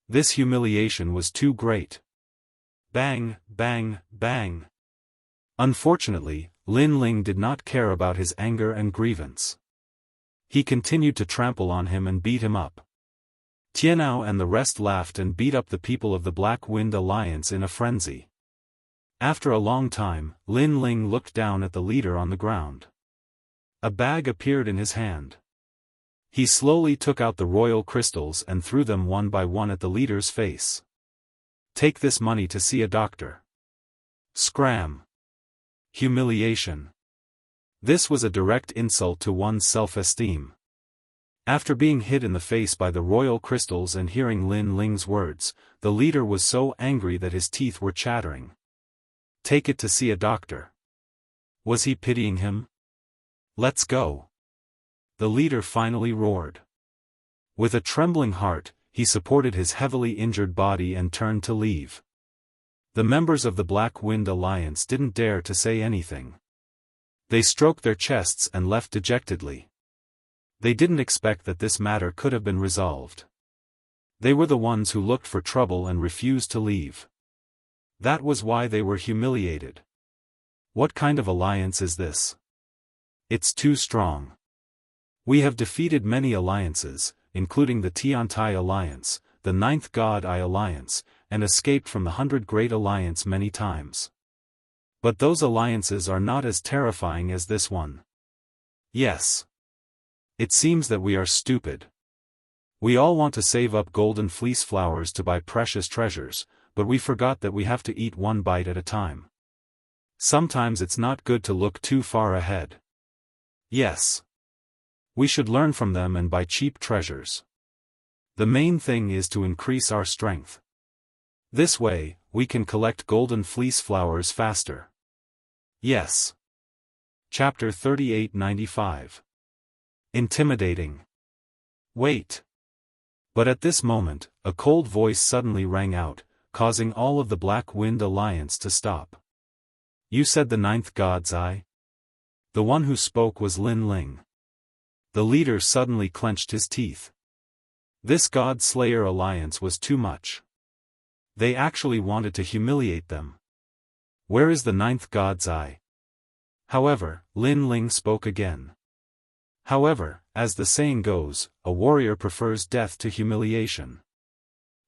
This humiliation was too great. Bang, bang, bang. Unfortunately, Lin Ling did not care about his anger and grievance. He continued to trample on him and beat him up. Tianao and the rest laughed and beat up the people of the Black Wind Alliance in a frenzy. After a long time, Lin Ling looked down at the leader on the ground. A bag appeared in his hand. He slowly took out the royal crystals and threw them one by one at the leader's face. Take this money to see a doctor. Scram. Humiliation. This was a direct insult to one's self-esteem. After being hit in the face by the royal crystals and hearing Lin Ling's words, the leader was so angry that his teeth were chattering. Take it to see a doctor. Was he pitying him? Let's go. The leader finally roared. With a trembling heart, he supported his heavily injured body and turned to leave. The members of the Black Wind Alliance didn't dare to say anything. They stroked their chests and left dejectedly. They didn't expect that this matter could have been resolved. They were the ones who looked for trouble and refused to leave. That was why they were humiliated. What kind of alliance is this? It's too strong. We have defeated many alliances, including the Tiantai Alliance, the Ninth God Eye Alliance, and escaped from the 100 Great Alliance many times. But those alliances are not as terrifying as this one. Yes. It seems that we are stupid. We all want to save up golden fleece flowers to buy precious treasures, but we forgot that we have to eat one bite at a time. Sometimes it's not good to look too far ahead. Yes. We should learn from them and buy cheap treasures. The main thing is to increase our strength. This way, we can collect golden fleece flowers faster. Yes. Chapter 3895. Intimidating. Wait. But at this moment, a cold voice suddenly rang out, causing all of the Black Wind Alliance to stop. You said the ninth god's eye? The one who spoke was Lin Ling. The leader suddenly clenched his teeth. This God Slayer alliance was too much. They actually wanted to humiliate them. Where is the ninth god's eye? However, Lin Ling spoke again. However, as the saying goes, a warrior prefers death to humiliation.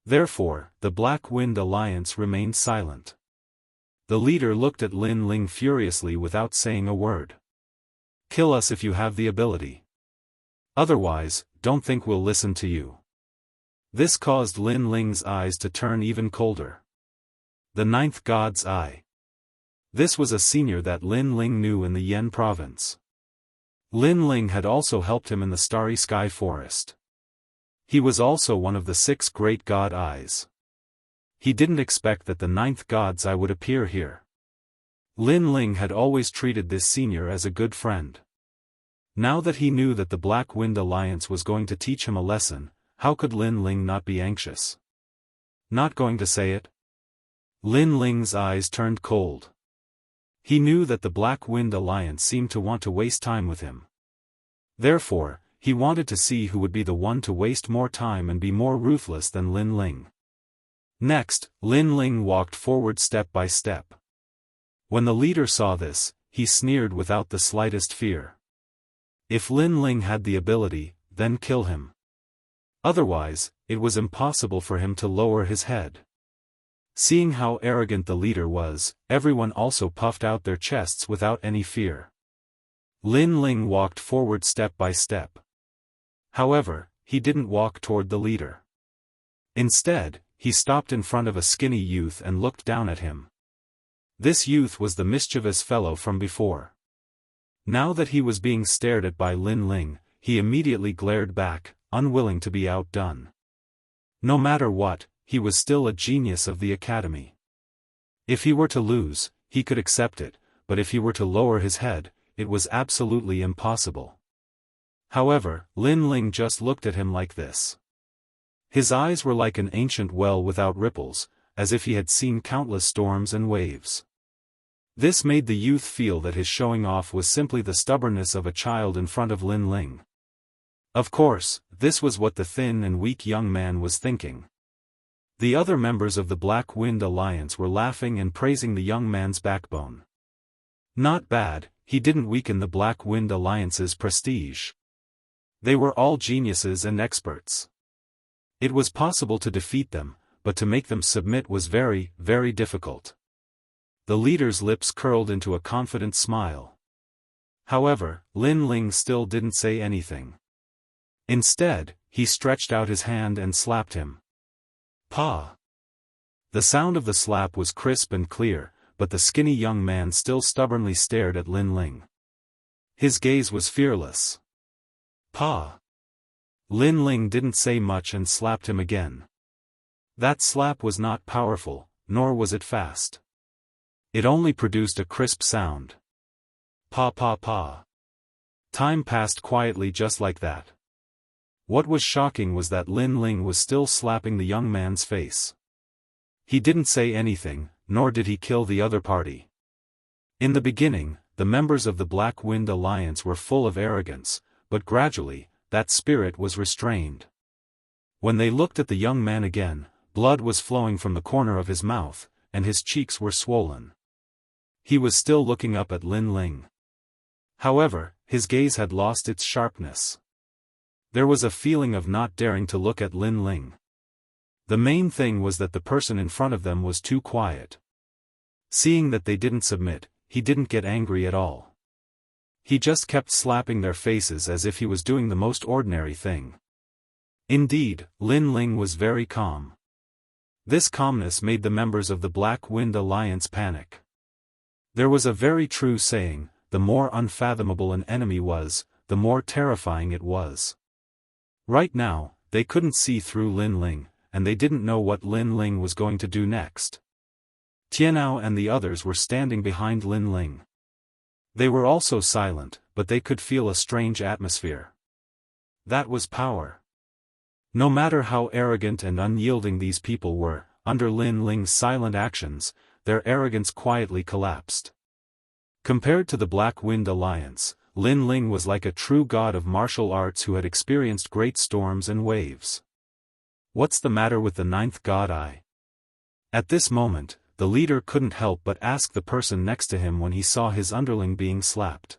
Therefore, the Black Wind Alliance remained silent. The leader looked at Lin Ling furiously without saying a word. Kill us if you have the ability. Otherwise, don't think we'll listen to you. This caused Lin Ling's eyes to turn even colder. The ninth god's eye. This was a senior that Lin Ling knew in the Yen province. Lin Ling had also helped him in the Starry Sky Forest. He was also one of the 6 great god eyes. He didn't expect that the ninth god's eye would appear here. Lin Ling had always treated this senior as a good friend. Now that he knew that the Black Wind Alliance was going to teach him a lesson, how could Lin Ling not be anxious? Not going to say it? Lin Ling's eyes turned cold. He knew that the Black Wind Alliance seemed to want to waste time with him. Therefore, he wanted to see who would be the one to waste more time and be more ruthless than Lin Ling. Next, Lin Ling walked forward step by step. When the leader saw this, he sneered without the slightest fear. If Lin Ling had the ability, then kill him. Otherwise, it was impossible for him to lower his head. Seeing how arrogant the leader was, everyone also puffed out their chests without any fear. Lin Ling walked forward step by step. However, he didn't walk toward the leader. Instead, he stopped in front of a skinny youth and looked down at him. This youth was the mischievous fellow from before. Now that he was being stared at by Lin Ling, he immediately glared back, unwilling to be outdone. No matter what, he was still a genius of the academy. If he were to lose, he could accept it, but if he were to lower his head, it was absolutely impossible. However, Lin Ling just looked at him like this. His eyes were like an ancient well without ripples, as if he had seen countless storms and waves. This made the youth feel that his showing off was simply the stubbornness of a child in front of Lin Ling. Of course, this was what the thin and weak young man was thinking. The other members of the Black Wind Alliance were laughing and praising the young man's backbone. Not bad, he didn't weaken the Black Wind Alliance's prestige. They were all geniuses and experts. It was possible to defeat them, but to make them submit was very, very difficult. The leader's lips curled into a confident smile. However, Lin Ling still didn't say anything. Instead, he stretched out his hand and slapped him. Pa! The sound of the slap was crisp and clear, but the skinny young man still stubbornly stared at Lin Ling. His gaze was fearless. Pa! Lin Ling didn't say much and slapped him again. That slap was not powerful, nor was it fast. It only produced a crisp sound. Pa pa pa. Time passed quietly just like that. What was shocking was that Lin Ling was still slapping the young man's face. He didn't say anything, nor did he kill the other party. In the beginning, the members of the Black Wind Alliance were full of arrogance, but gradually, that spirit was restrained. When they looked at the young man again, blood was flowing from the corner of his mouth, and his cheeks were swollen. He was still looking up at Lin Ling. However, his gaze had lost its sharpness. There was a feeling of not daring to look at Lin Ling. The main thing was that the person in front of them was too quiet. Seeing that they didn't submit, he didn't get angry at all. He just kept slapping their faces as if he was doing the most ordinary thing. Indeed, Lin Ling was very calm. This calmness made the members of the Black Wind Alliance panic. There was a very true saying, the more unfathomable an enemy was, the more terrifying it was. Right now, they couldn't see through Lin Ling, and they didn't know what Lin Ling was going to do next. Tianao and the others were standing behind Lin Ling. They were also silent, but they could feel a strange atmosphere. That was power. No matter how arrogant and unyielding these people were, under Lin Ling's silent actions, their arrogance quietly collapsed. Compared to the Black Wind Alliance, Lin Ling was like a true god of martial arts who had experienced great storms and waves. What's the matter with the ninth god eye? At this moment, the leader couldn't help but ask the person next to him when he saw his underling being slapped.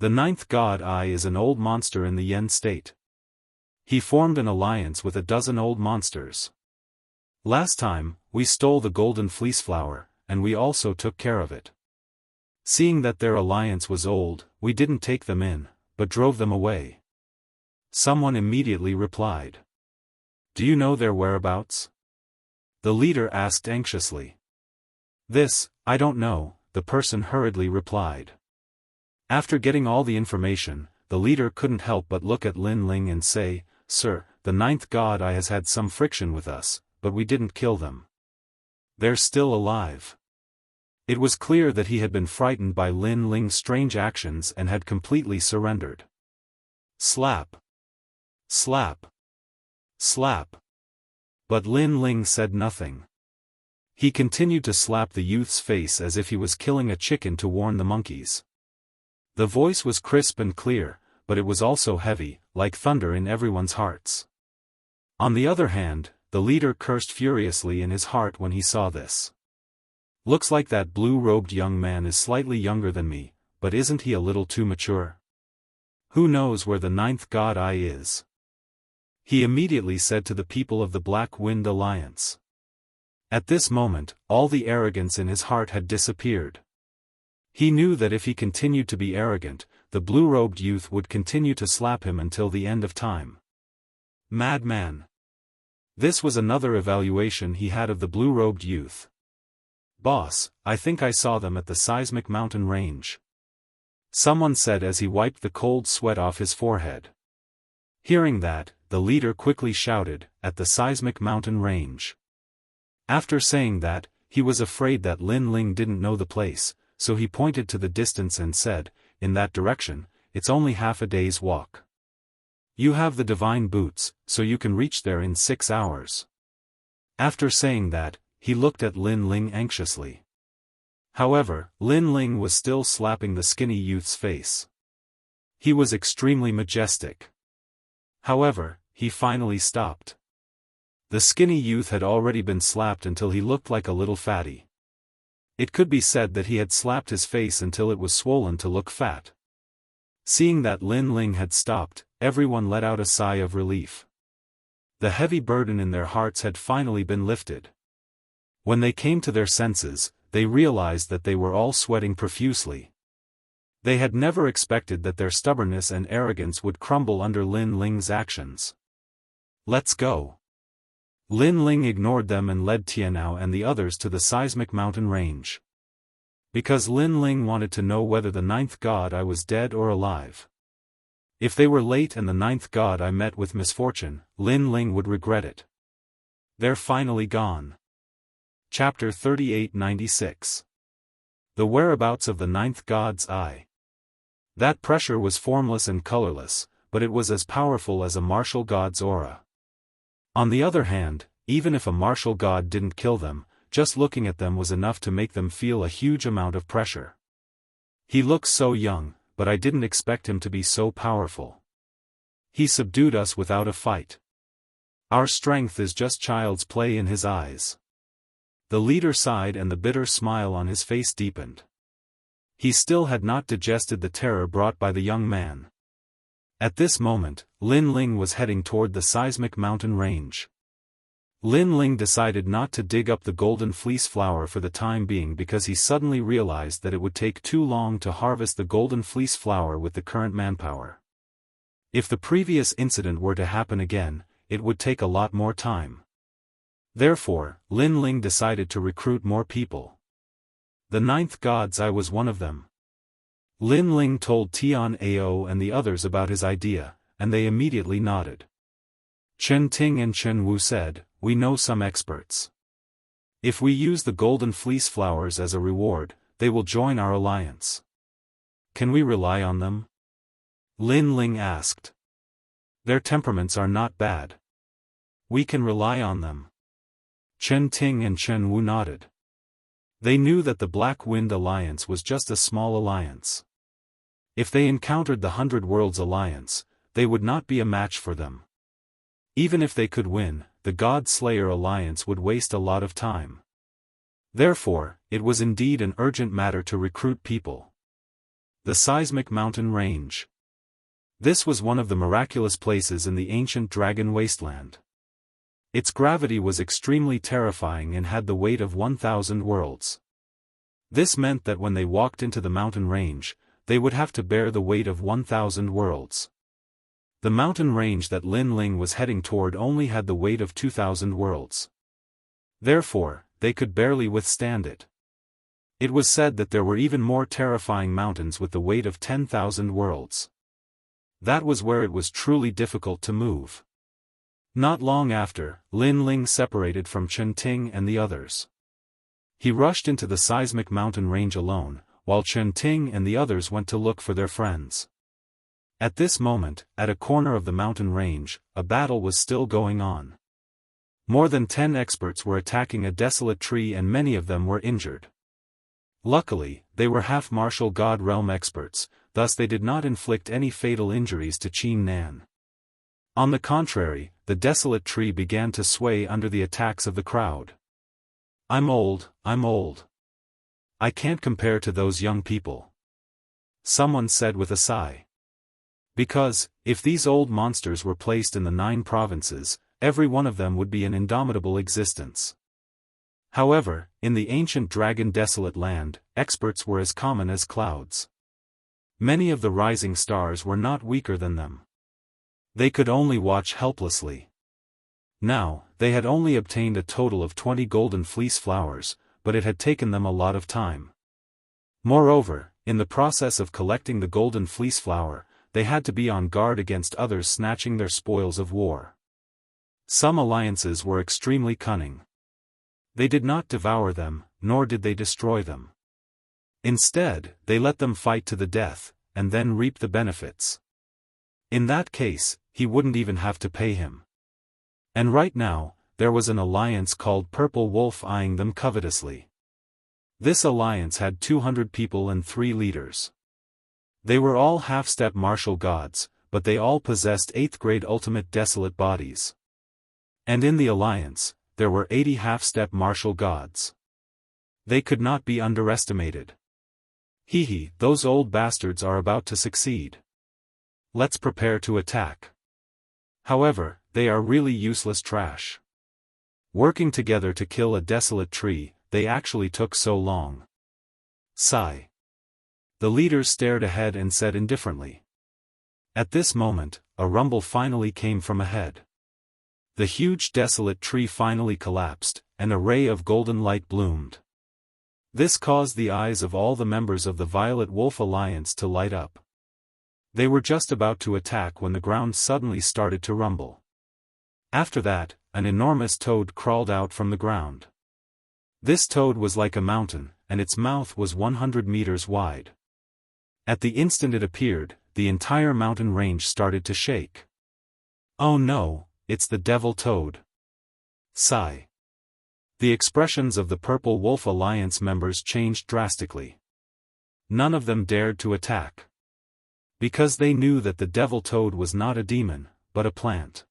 The ninth god eye is an old monster in the Yen state. He formed an alliance with a dozen old monsters. Last time, we stole the golden fleece flower, and we also took care of it. Seeing that their alliance was old, we didn't take them in, but drove them away. Someone immediately replied. Do you know their whereabouts? The leader asked anxiously. This, I don't know, the person hurriedly replied. After getting all the information, the leader couldn't help but look at Lin Ling and say, Sir, the ninth god eye has had some friction with us, but we didn't kill them. They're still alive. It was clear that he had been frightened by Lin Ling's strange actions and had completely surrendered. Slap. Slap. Slap. But Lin Ling said nothing. He continued to slap the youth's face as if he was killing a chicken to warn the monkeys. The voice was crisp and clear, but it was also heavy, like thunder in everyone's hearts. On the other hand, the leader cursed furiously in his heart when he saw this. Looks like that blue-robed young man is slightly younger than me, but isn't he a little too mature? Who knows where the ninth god eye is? He immediately said to the people of the Black Wind Alliance. At this moment, all the arrogance in his heart had disappeared. He knew that if he continued to be arrogant, the blue-robed youth would continue to slap him until the end of time. Madman. This was another evaluation he had of the blue-robed youth. Boss, I think I saw them at the seismic mountain range. Someone said as he wiped the cold sweat off his forehead. Hearing that, the leader quickly shouted, at the seismic mountain range. After saying that, he was afraid that Lin Ling didn't know the place, so he pointed to the distance and said, in that direction, it's only half a day's walk. You have the divine boots, so you can reach there in 6 hours. After saying that, he looked at Lin Ling anxiously. However, Lin Ling was still slapping the skinny youth's face. He was extremely majestic. However, he finally stopped. The skinny youth had already been slapped until he looked like a little fatty. It could be said that he had slapped his face until it was swollen to look fat. Seeing that Lin Ling had stopped, everyone let out a sigh of relief. The heavy burden in their hearts had finally been lifted. When they came to their senses, they realized that they were all sweating profusely. They had never expected that their stubbornness and arrogance would crumble under Lin Ling's actions. Let's go. Lin Ling ignored them and led Tianao and the others to the seismic mountain range. Because Lin Ling wanted to know whether the ninth god eye was dead or alive. If they were late and the ninth god eye met with misfortune, Lin Ling would regret it. They're finally gone. Chapter 3896. The whereabouts of the ninth god's eye. That pressure was formless and colorless, but it was as powerful as a martial god's aura. On the other hand, even if a martial god didn't kill them, just looking at them was enough to make them feel a huge amount of pressure. He looks so young, but I didn't expect him to be so powerful. He subdued us without a fight. Our strength is just child's play in his eyes. The leader sighed and the bitter smile on his face deepened. He still had not digested the terror brought by the young man. At this moment, Lin Ling was heading toward the seismic mountain range. Lin Ling decided not to dig up the golden fleece flower for the time being because he suddenly realized that it would take too long to harvest the golden fleece flower with the current manpower. If the previous incident were to happen again, it would take a lot more time. Therefore, Lin Ling decided to recruit more people. The 9th gods, I was one of them. Lin Ling told Tian Ao and the others about his idea, and they immediately nodded. Chen Ting and Chen Wu said, "We know some experts. If we use the golden fleece flowers as a reward, they will join our alliance. Can we rely on them?" Lin Ling asked. "Their temperaments are not bad. We can rely on them." Chen Ting and Chen Wu nodded. They knew that the Black Wind Alliance was just a small alliance. If they encountered the 100 Worlds Alliance, they would not be a match for them. Even if they could win, the God Slayer Alliance would waste a lot of time. Therefore, it was indeed an urgent matter to recruit people. The Seismic Mountain Range. This was one of the miraculous places in the ancient Dragon Wasteland. Its gravity was extremely terrifying and had the weight of 1,000 worlds. This meant that when they walked into the mountain range, they would have to bear the weight of 1,000 worlds. The mountain range that Lin Ling was heading toward only had the weight of 2,000 worlds. Therefore, they could barely withstand it. It was said that there were even more terrifying mountains with the weight of 10,000 worlds. That was where it was truly difficult to move. Not long after, Lin Ling separated from Chen Ting and the others. He rushed into the seismic mountain range alone, while Chen Ting and the others went to look for their friends. At this moment, at a corner of the mountain range, a battle was still going on. More than 10 experts were attacking a desolate tree and many of them were injured. Luckily, they were half martial god realm experts, thus they did not inflict any fatal injuries to Qin Nan. On the contrary, the desolate tree began to sway under the attacks of the crowd. I'm old. I can't compare to those young people," someone said with a sigh. Because, if these old monsters were placed in the 9 provinces, every one of them would be an indomitable existence. However, in the ancient dragon desolate land, experts were as common as clouds. Many of the rising stars were not weaker than them. They could only watch helplessly. Now, they had only obtained a total of 20 golden fleece flowers, but it had taken them a lot of time. Moreover, in the process of collecting the golden fleece flower, they had to be on guard against others snatching their spoils of war. Some alliances were extremely cunning. They did not devour them, nor did they destroy them. Instead, they let them fight to the death, and then reap the benefits. In that case, he wouldn't even have to pay him. And right now, there was an alliance called Purple Wolf eyeing them covetously. This alliance had 200 people and 3 leaders. They were all half-step martial gods, but they all possessed 8th-grade ultimate desolate bodies. And in the alliance, there were 80 half-step martial gods. They could not be underestimated. Hee, those old bastards are about to succeed. Let's prepare to attack. However, they are really useless trash. Working together to kill a desolate tree, they actually took so long. Sigh. The leaders stared ahead and said indifferently. At this moment, a rumble finally came from ahead. The huge desolate tree finally collapsed, and a ray of golden light bloomed. This caused the eyes of all the members of the Violet Wolf Alliance to light up. They were just about to attack when the ground suddenly started to rumble. After that, an enormous toad crawled out from the ground. This toad was like a mountain, and its mouth was 100 meters wide. At the instant it appeared, the entire mountain range started to shake. Oh no, it's the devil toad. Sigh. The expressions of the Purple Wolf Alliance members changed drastically. None of them dared to attack. Because they knew that the devil toad was not a demon, but a plant.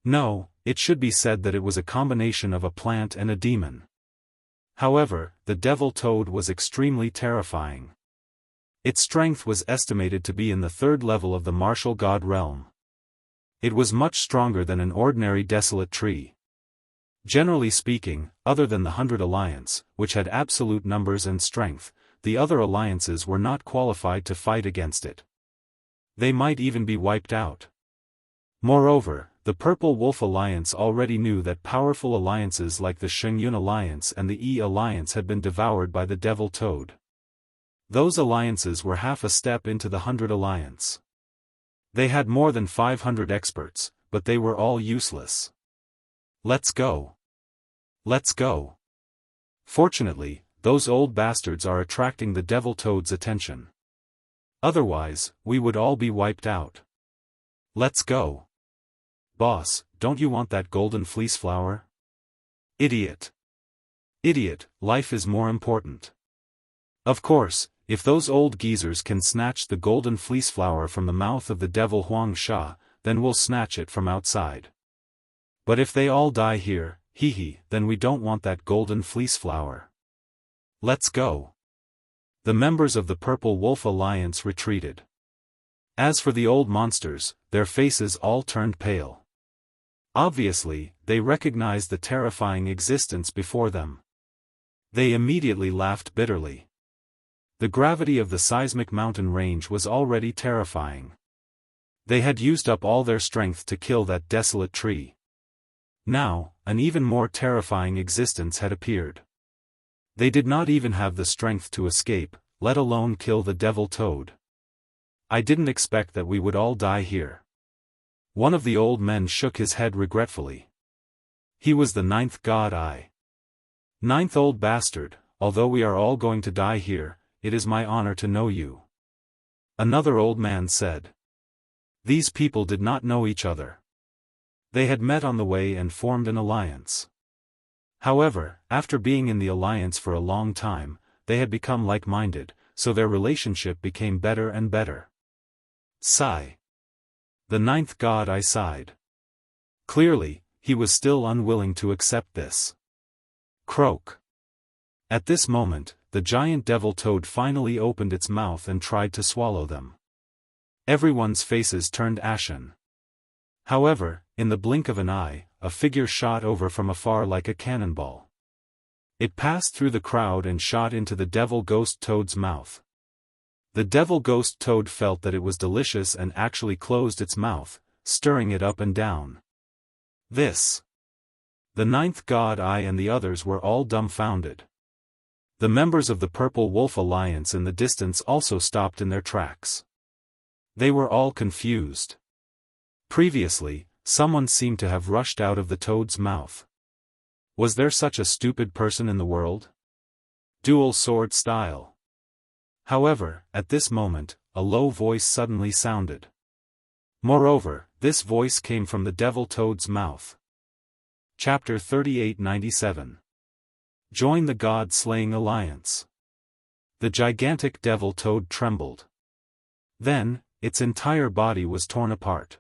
No, it should be said that it was a combination of a plant and a demon. However, the devil toad was extremely terrifying. Its strength was estimated to be in the 3rd level of the martial god realm. It was much stronger than an ordinary desolate tree. Generally speaking, other than the 100 Alliance, which had absolute numbers and strength, the other alliances were not qualified to fight against it. They might even be wiped out. Moreover, the Purple Wolf Alliance already knew that powerful alliances like the Shengyun Alliance and the Yi Alliance had been devoured by the Devil Toad. Those alliances were half a step into the 100 Alliance. They had more than 500 experts, but they were all useless. Let's go. Let's go. Fortunately, those old bastards are attracting the Devil Toad's attention. Otherwise, we would all be wiped out. Let's go. Boss, don't you want that golden fleece flower? Idiot. Idiot, life is more important. Of course, if those old geezers can snatch the golden fleece flower from the mouth of the devil Huang Sha, then we'll snatch it from outside. But if they all die here, hee, then we don't want that golden fleece flower. Let's go. The members of the Purple Wolf Alliance retreated. As for the old monsters, their faces all turned pale. Obviously, they recognized the terrifying existence before them. They immediately laughed bitterly. The gravity of the seismic mountain range was already terrifying. They had used up all their strength to kill that desolate tree. Now, an even more terrifying existence had appeared. They did not even have the strength to escape, let alone kill the Devil Toad. I didn't expect that we would all die here. One of the old men shook his head regretfully. He was the 9th god Eye. 9th old bastard, although we are all going to die here, it is my honor to know you. Another old man said. These people did not know each other. They had met on the way and formed an alliance. However, after being in the alliance for a long time, they had become like-minded, so their relationship became better and better. Sigh. The 9th god Eye sighed. Clearly, he was still unwilling to accept this. Croak. At this moment, the giant devil toad finally opened its mouth and tried to swallow them. Everyone's faces turned ashen. However, in the blink of an eye, a figure shot over from afar like a cannonball. It passed through the crowd and shot into the devil ghost toad's mouth. The devil ghost toad felt that it was delicious and actually closed its mouth, stirring it up and down. This. The 9th god Eye and the others were all dumbfounded. The members of the Purple Wolf Alliance in the distance also stopped in their tracks. They were all confused. Previously, someone seemed to have rushed out of the toad's mouth. Was there such a stupid person in the world? Dual sword style. However, at this moment, a low voice suddenly sounded. Moreover, this voice came from the devil toad's mouth. Chapter 3897. Join the God-slaying alliance. The gigantic devil toad trembled. Then, its entire body was torn apart.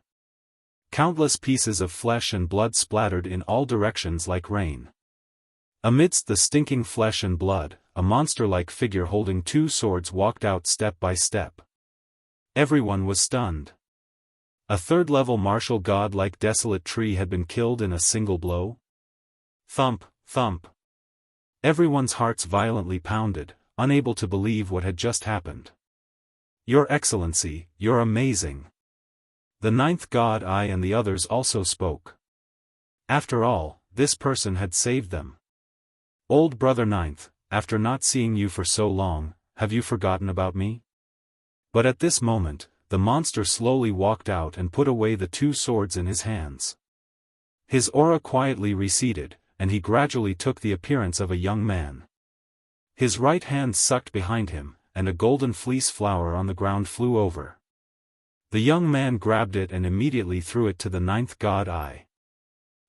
Countless pieces of flesh and blood splattered in all directions like rain. Amidst the stinking flesh and blood, a monster-like figure holding 2 swords walked out step by step. Everyone was stunned. A 3rd-level martial god-like desolate tree had been killed in a single blow. Thump, thump. Everyone's hearts violently pounded, unable to believe what had just happened. Your Excellency, you're amazing. The 9th god Eye and the others also spoke. After all, this person had saved them. Old brother 9th, after not seeing you for so long, have you forgotten about me? But at this moment, the monster slowly walked out and put away the 2 swords in his hands. His aura quietly receded, and he gradually took the appearance of a young man. His right hand sucked behind him, and a golden fleece flower on the ground flew over. The young man grabbed it and immediately threw it to the 9th god Eye.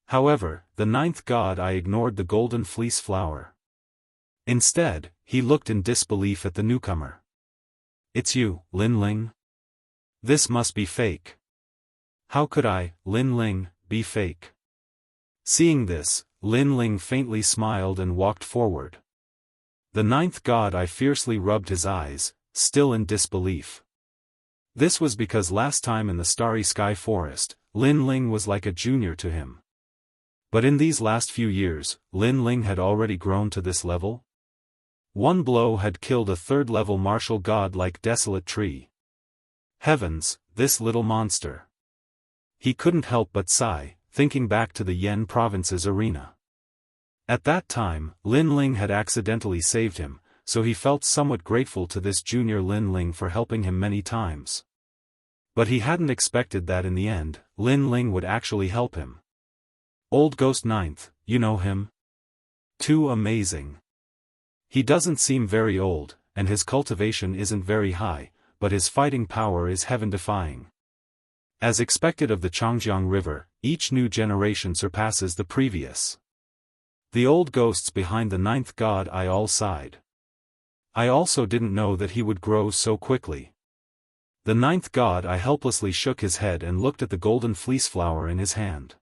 However, the 9th god Eye ignored the golden fleece flower. Instead, he looked in disbelief at the newcomer. It's you, Lin Ling? This must be fake. How could I, Lin Ling, be fake? Seeing this, Lin Ling faintly smiled and walked forward. The 9th god Eye fiercely rubbed his eyes, still in disbelief. This was because last time in the Starry Sky Forest, Lin Ling was like a junior to him. But in these last few years, Lin Ling had already grown to this level? One blow had killed a 3rd-level martial god like desolate tree. Heavens, this little monster. He couldn't help but sigh, thinking back to the Yen province's arena. At that time, Lin Ling had accidentally saved him, so he felt somewhat grateful to this junior Lin Ling for helping him many times. But he hadn't expected that in the end, Lin Ling would actually help him. Old Ghost Ninth, you know him? Too amazing. He doesn't seem very old, and his cultivation isn't very high, but his fighting power is heaven-defying. As expected of the Changjiang River, each new generation surpasses the previous. The old ghosts behind the ninth god I all sighed. I also didn't know that he would grow so quickly. The ninth god I helplessly shook his head and looked at the golden fleece flower in his hand.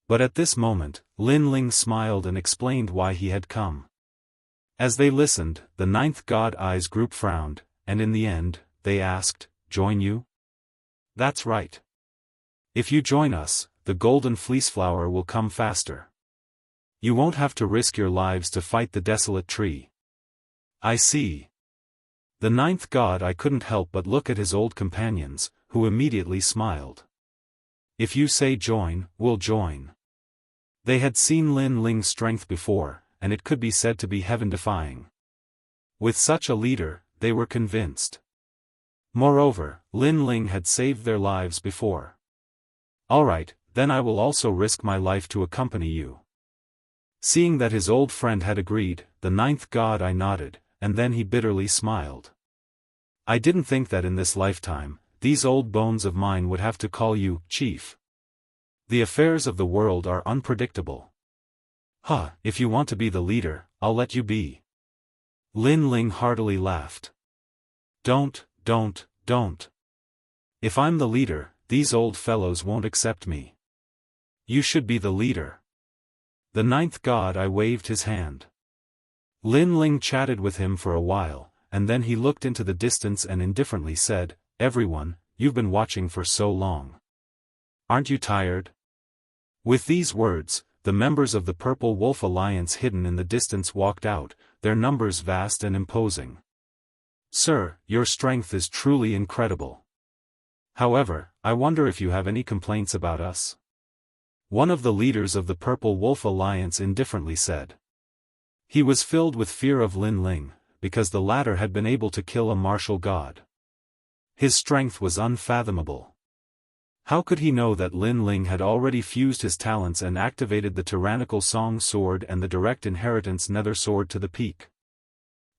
But at this moment, Lin Ling smiled and explained why he had come. As they listened, the ninth god I's group frowned, and in the end, they asked, "Join you?" "That's right. If you join us, the golden fleece flower will come faster. You won't have to risk your lives to fight the desolate tree." "I see." The ninth god I couldn't help but look at his old companions, who immediately smiled. "If you say join, we'll join." They had seen Lin Ling's strength before, and it could be said to be heaven-defying. With such a leader, they were convinced. Moreover, Lin Ling had saved their lives before. "All right, then I will also risk my life to accompany you." Seeing that his old friend had agreed, the ninth god I nodded, and then he bitterly smiled. "I didn't think that in this lifetime, these old bones of mine would have to call you, Chief. The affairs of the world are unpredictable. If you want to be the leader, I'll let you be." Lin Ling heartily laughed. Don't. If I'm the leader, these old fellows won't accept me. You should be the leader." The ninth god I waved his hand. Lin Ling chatted with him for a while, and then he looked into the distance and indifferently said, "Everyone, you've been watching for so long. Aren't you tired?" With these words, the members of the Purple Wolf Alliance hidden in the distance walked out, their numbers vast and imposing. "Sir, your strength is truly incredible. However, I wonder if you have any complaints about us?" One of the leaders of the Purple Wolf Alliance indifferently said. He was filled with fear of Lin Ling, because the latter had been able to kill a martial god. His strength was unfathomable. How could he know that Lin Ling had already fused his talents and activated the tyrannical Song Sword and the Direct Inheritance Nether Sword to the peak?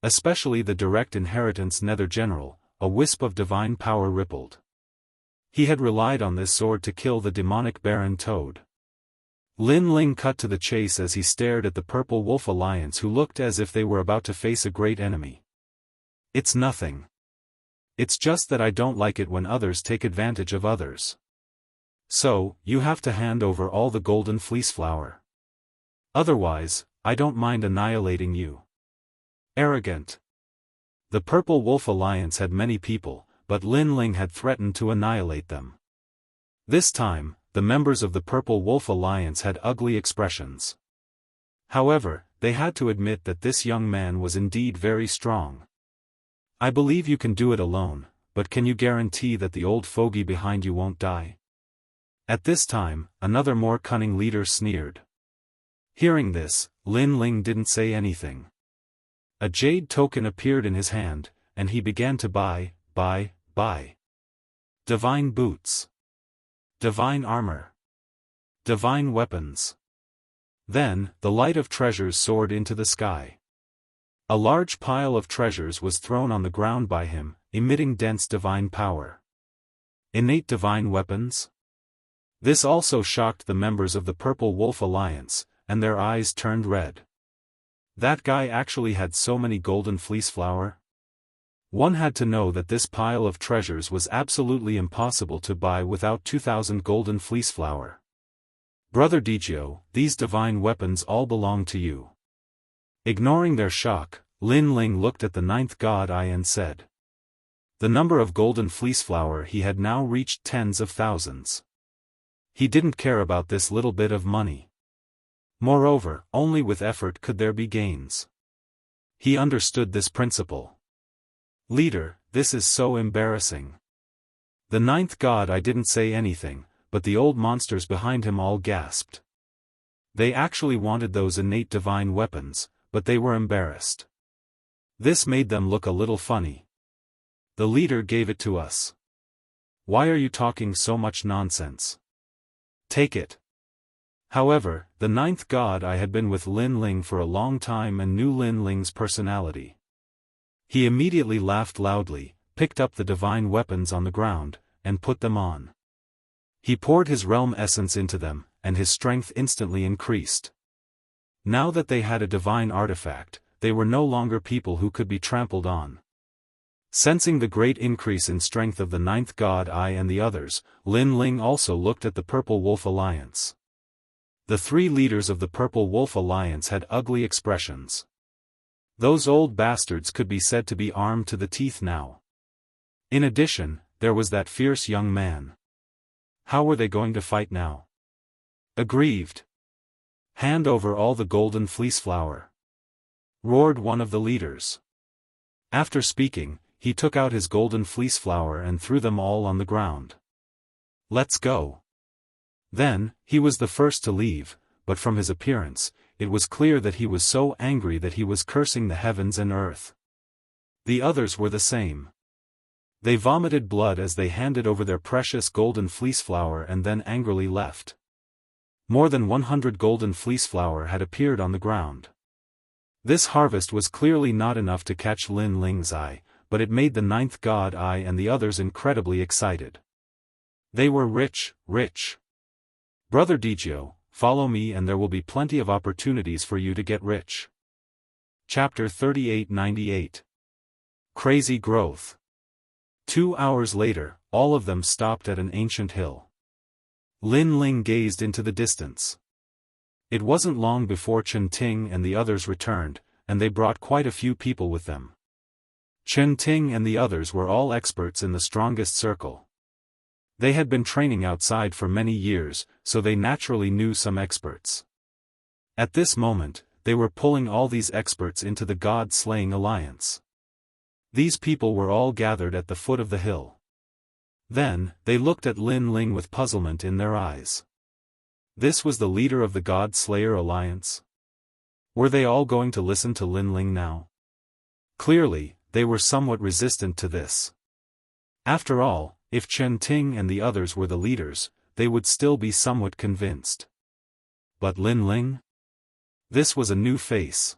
Especially the Direct Inheritance Nether General, a wisp of divine power rippled. He had relied on this sword to kill the demonic Baron Toad. Lin Ling cut to the chase as he stared at the Purple Wolf Alliance, who looked as if they were about to face a great enemy. "It's nothing. It's just that I don't like it when others take advantage of others. So, you have to hand over all the golden fleece flower. Otherwise, I don't mind annihilating you." Arrogant. The Purple Wolf Alliance had many people, but Lin Ling had threatened to annihilate them. This time, the members of the Purple Wolf Alliance had ugly expressions. However, they had to admit that this young man was indeed very strong. "I believe you can do it alone, but can you guarantee that the old fogey behind you won't die?" At this time, another more cunning leader sneered. Hearing this, Lin Ling didn't say anything. A jade token appeared in his hand, and he began to buy. Divine boots. Divine armor. Divine weapons. Then, the light of treasures soared into the sky. A large pile of treasures was thrown on the ground by him, emitting dense divine power. Innate divine weapons? This also shocked the members of the Purple Wolf Alliance, and their eyes turned red. That guy actually had so many golden fleece flower? One had to know that this pile of treasures was absolutely impossible to buy without 2,000 golden fleece flower. "Brother Dijio, these divine weapons all belong to you." Ignoring their shock, Lin Ling looked at the ninth god Eye and said. The number of golden fleece flower he had now reached tens of thousands. He didn't care about this little bit of money. Moreover, only with effort could there be gains. He understood this principle. "Leader, this is so embarrassing. The ninth god I didn't say anything, but the old monsters behind him all gasped. They actually wanted those innate divine weapons, but they were embarrassed. This made them look a little funny. The leader gave it to us. Why are you talking so much nonsense? Take it. However, the ninth god I had been with Lin Ling for a long time and knew Lin Ling's personality. He immediately laughed loudly, picked up the divine weapons on the ground, and put them on. He poured his realm essence into them, and his strength instantly increased. Now that they had a divine artifact, they were no longer people who could be trampled on. Sensing the great increase in strength of the ninth god I and the others, Lin Ling also looked at the Purple Wolf Alliance. The three leaders of the Purple Wolf Alliance had ugly expressions. Those old bastards could be said to be armed to the teeth now. In addition, there was that fierce young man. How were they going to fight now? Aggrieved. Hand over all the golden fleece flower, roared one of the leaders. After speaking, he took out his golden fleece flower and threw them all on the ground. Let's go. Then, he was the first to leave, but from his appearance, it was clear that he was so angry that he was cursing the heavens and earth. The others were the same. They vomited blood as they handed over their precious golden fleece flower and then angrily left. More than 100 golden fleece flower had appeared on the ground. This harvest was clearly not enough to catch Lin Ling's eye, but it made the ninth god I and the others incredibly excited. They were rich, rich. Brother Dijio, follow me and there will be plenty of opportunities for you to get rich. Chapter 3898. Crazy Growth. 2 hours later, all of them stopped at an ancient hill. Lin Ling gazed into the distance. It wasn't long before Chen Ting and the others returned, and they brought quite a few people with them. Chen Ting and the others were all experts in the strongest circle. They had been training outside for many years, so they naturally knew some experts. At this moment, they were pulling all these experts into the god-slaying alliance. These people were all gathered at the foot of the hill. Then, they looked at Lin Ling with puzzlement in their eyes. This was the leader of the God-Slayer Alliance? Were they all going to listen to Lin Ling now? Clearly, they were somewhat resistant to this. After all, if Chen Ting and the others were the leaders, they would still be somewhat convinced. But Lin Ling? This was a new face.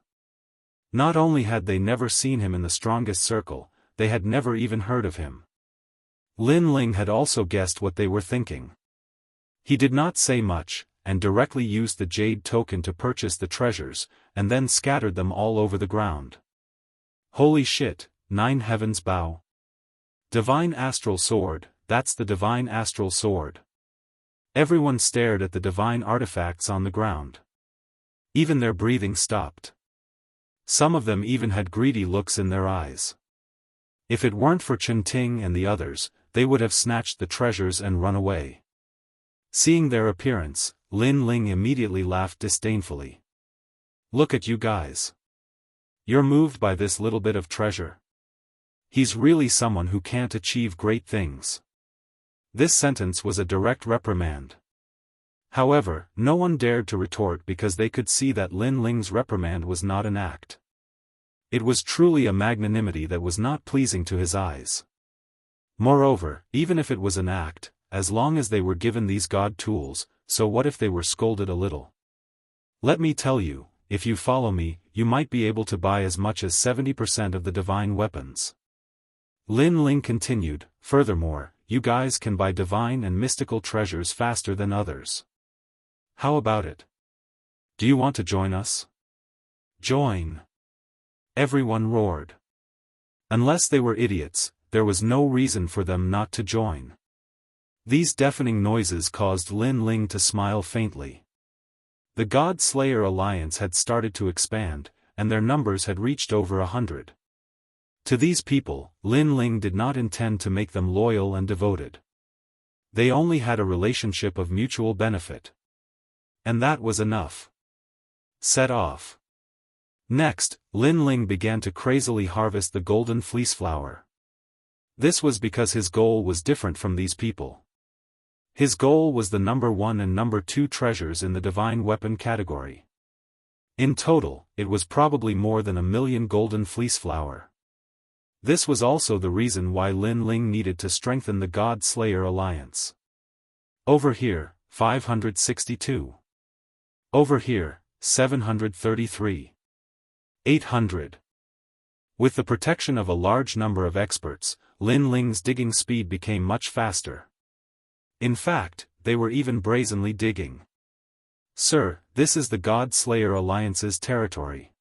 Not only had they never seen him in the strongest circle, they had never even heard of him. Lin Ling had also guessed what they were thinking. He did not say much, and directly used the jade token to purchase the treasures, and then scattered them all over the ground. Holy shit, 9 heavens bow. Divine Astral Sword, that's the Divine Astral Sword. Everyone stared at the divine artifacts on the ground. Even their breathing stopped. Some of them even had greedy looks in their eyes. If it weren't for Chen Ting and the others, they would have snatched the treasures and run away. Seeing their appearance, Lin Ling immediately laughed disdainfully. Look at you guys. You're moved by this little bit of treasure. He's really someone who can't achieve great things. This sentence was a direct reprimand. However, no one dared to retort because they could see that Lin Ling's reprimand was not an act. It was truly a magnanimity that was not pleasing to his eyes. Moreover, even if it was an act, as long as they were given these god tools, so what if they were scolded a little? Let me tell you, if you follow me, you might be able to buy as much as 70% of the divine weapons. Lin Ling continued, furthermore, you guys can buy divine and mystical treasures faster than others. How about it? Do you want to join us? Join! Everyone roared. Unless they were idiots, there was no reason for them not to join. These deafening noises caused Lin Ling to smile faintly. The God-Slayer Alliance had started to expand, and their numbers had reached over 100. To these people, Lin Ling did not intend to make them loyal and devoted. They only had a relationship of mutual benefit. And that was enough. Set off. Next, Lin Ling began to crazily harvest the golden fleece flower. This was because his goal was different from these people. His goal was the number 1 and number 2 treasures in the divine weapon category. In total, it was probably more than 1,000,000 golden fleece flower. This was also the reason why Lin Ling needed to strengthen the God Slayer alliance. Over here, 562. Over here, 733. 800. With the protection of a large number of experts, Lin Ling's digging speed became much faster. In fact, they were even brazenly digging. Sir, this is the God Slayer Alliance's territory.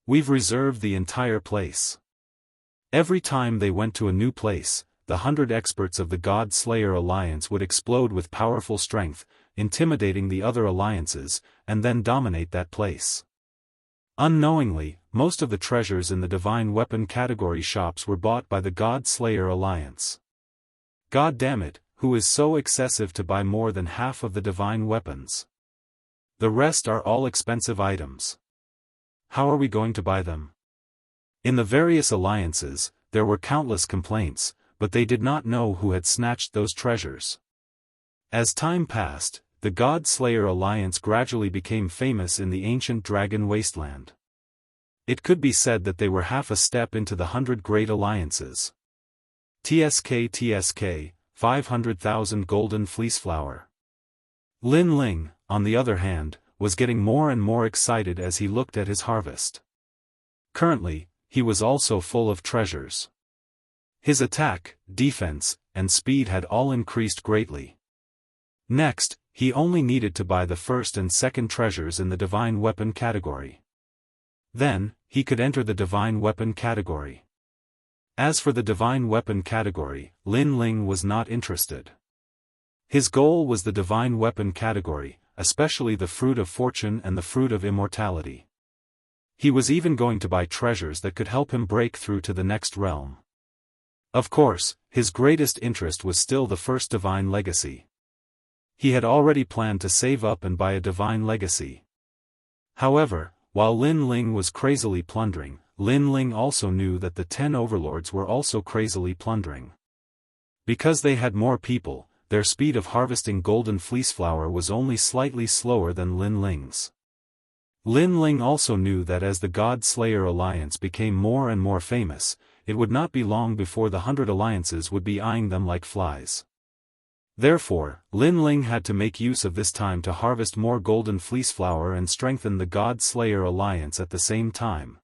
We've reserved the entire place. Every time they went to a new place, the 100 experts of the God Slayer Alliance would explode with powerful strength, intimidating the other alliances, and then dominate that place. Unknowingly, most of the treasures in the divine weapon category shops were bought by the God Slayer Alliance. God damn it, who is so excessive to buy more than half of the divine weapons? The rest are all expensive items. How are we going to buy them? In the various alliances, there were countless complaints, but they did not know who had snatched those treasures. As time passed, the God Slayer Alliance gradually became famous in the ancient dragon wasteland. It could be said that they were half a step into the 100 great alliances. TSK 500,000 golden fleece flower. Lin Ling, on the other hand, was getting more and more excited as he looked at his harvest. Currently, he was also full of treasures. His attack, defense, and speed had all increased greatly. Next, he only needed to buy the first and second treasures in the divine weapon category. Then, he could enter the divine weapon category. As for the divine weapon category, Lin Ling was not interested. His goal was the divine weapon category, especially the fruit of fortune and the fruit of immortality. He was even going to buy treasures that could help him break through to the next realm. Of course, his greatest interest was still the first divine legacy. He had already planned to save up and buy a divine legacy. However, while Lin Ling was crazily plundering, Lin Ling also knew that the 10 overlords were also crazily plundering. Because they had more people, their speed of harvesting golden fleece flower was only slightly slower than Lin Ling's. Lin Ling also knew that as the God Slayer Alliance became more and more famous, it would not be long before the 100 alliances would be eyeing them like flies. Therefore, Lin Ling had to make use of this time to harvest more golden fleece flower and strengthen the God Slayer Alliance at the same time.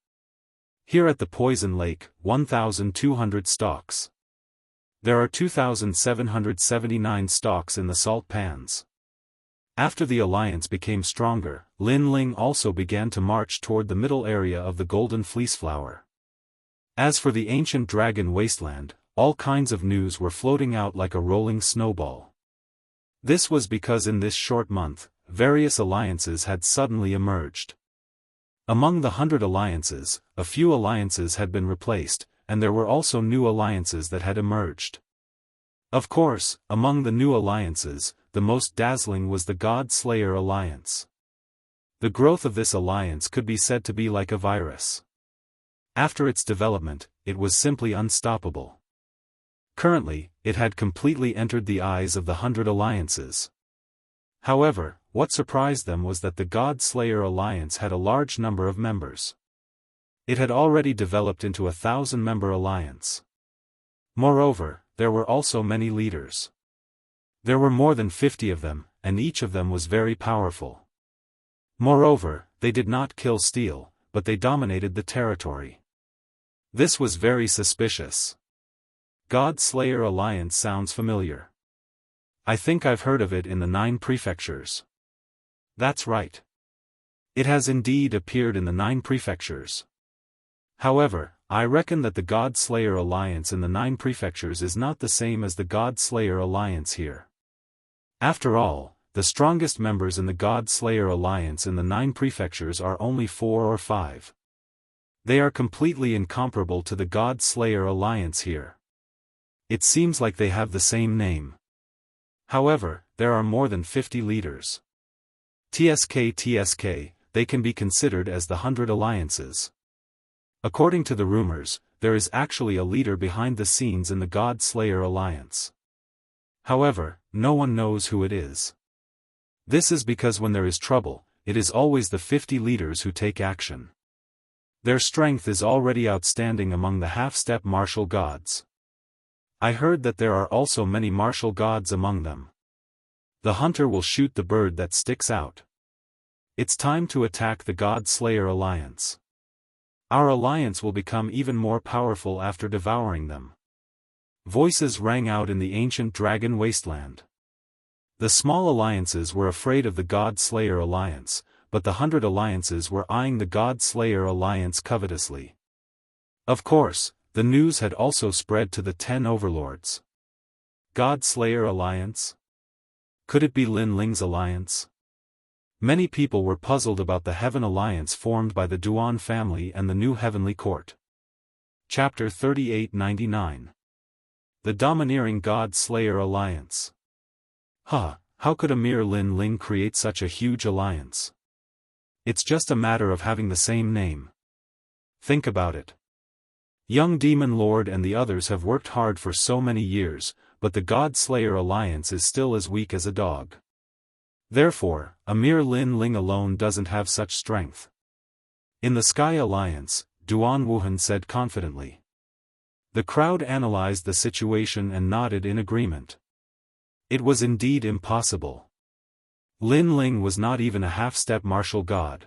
Here at the Poison Lake, 1,200 stalks. There are 2,779 stalks in the salt pans. After the alliance became stronger, Lin Ling also began to march toward the middle area of the golden fleece flower. As for the ancient dragon wasteland, all kinds of news were floating out like a rolling snowball. This was because in this short month, various alliances had suddenly emerged. Among the 100 alliances, a few alliances had been replaced, and there were also new alliances that had emerged. Of course, among the new alliances, the most dazzling was the God Slayer Alliance. The growth of this alliance could be said to be like a virus. After its development, it was simply unstoppable. Currently, it had completely entered the eyes of the 100 alliances. However, what surprised them was that the God Slayer Alliance had a large number of members. It had already developed into a 1,000-member alliance. Moreover, there were also many leaders. There were more than 50 of them, and each of them was very powerful. Moreover, they did not kill steal, but they dominated the territory. This was very suspicious. God Slayer Alliance sounds familiar. I think I've heard of it in the 9 prefectures. That's right. It has indeed appeared in the 9 prefectures. However, I reckon that the God Slayer Alliance in the 9 prefectures is not the same as the God Slayer Alliance here. After all, the strongest members in the God Slayer Alliance in the 9 prefectures are only 4 or 5. They are completely incomparable to the God Slayer Alliance here. It seems like they have the same name. However, there are more than 50 leaders. TSK, they can be considered as the 100 alliances. According to the rumors, there is actually a leader behind the scenes in the God Slayer Alliance. However, no one knows who it is. This is because when there is trouble, it is always the 50 leaders who take action. Their strength is already outstanding among the half-step martial gods. I heard that there are also many martial gods among them. The hunter will shoot the bird that sticks out. It's time to attack the God Slayer Alliance. Our alliance will become even more powerful after devouring them. Voices rang out in the ancient dragon wasteland. The small alliances were afraid of the God Slayer Alliance, but the 100 alliances were eyeing the God Slayer Alliance covetously. Of course, the news had also spread to the 10 overlords. God Slayer Alliance? Could it be Lin Ling's alliance? Many people were puzzled about the Heaven Alliance formed by the Duan family and the new Heavenly Court. Chapter 3899. The Domineering God Slayer Alliance. How could a mere Lin Ling create such a huge alliance? It's just a matter of having the same name. Think about it. Young Demon Lord and the others have worked hard for so many years, but the God Slayer Alliance is still as weak as a dog. Therefore, a mere Lin Ling alone doesn't have such strength. In the Sky Alliance, Duan Wuhan said confidently. The crowd analyzed the situation and nodded in agreement. It was indeed impossible. Lin Ling was not even a half-step martial god.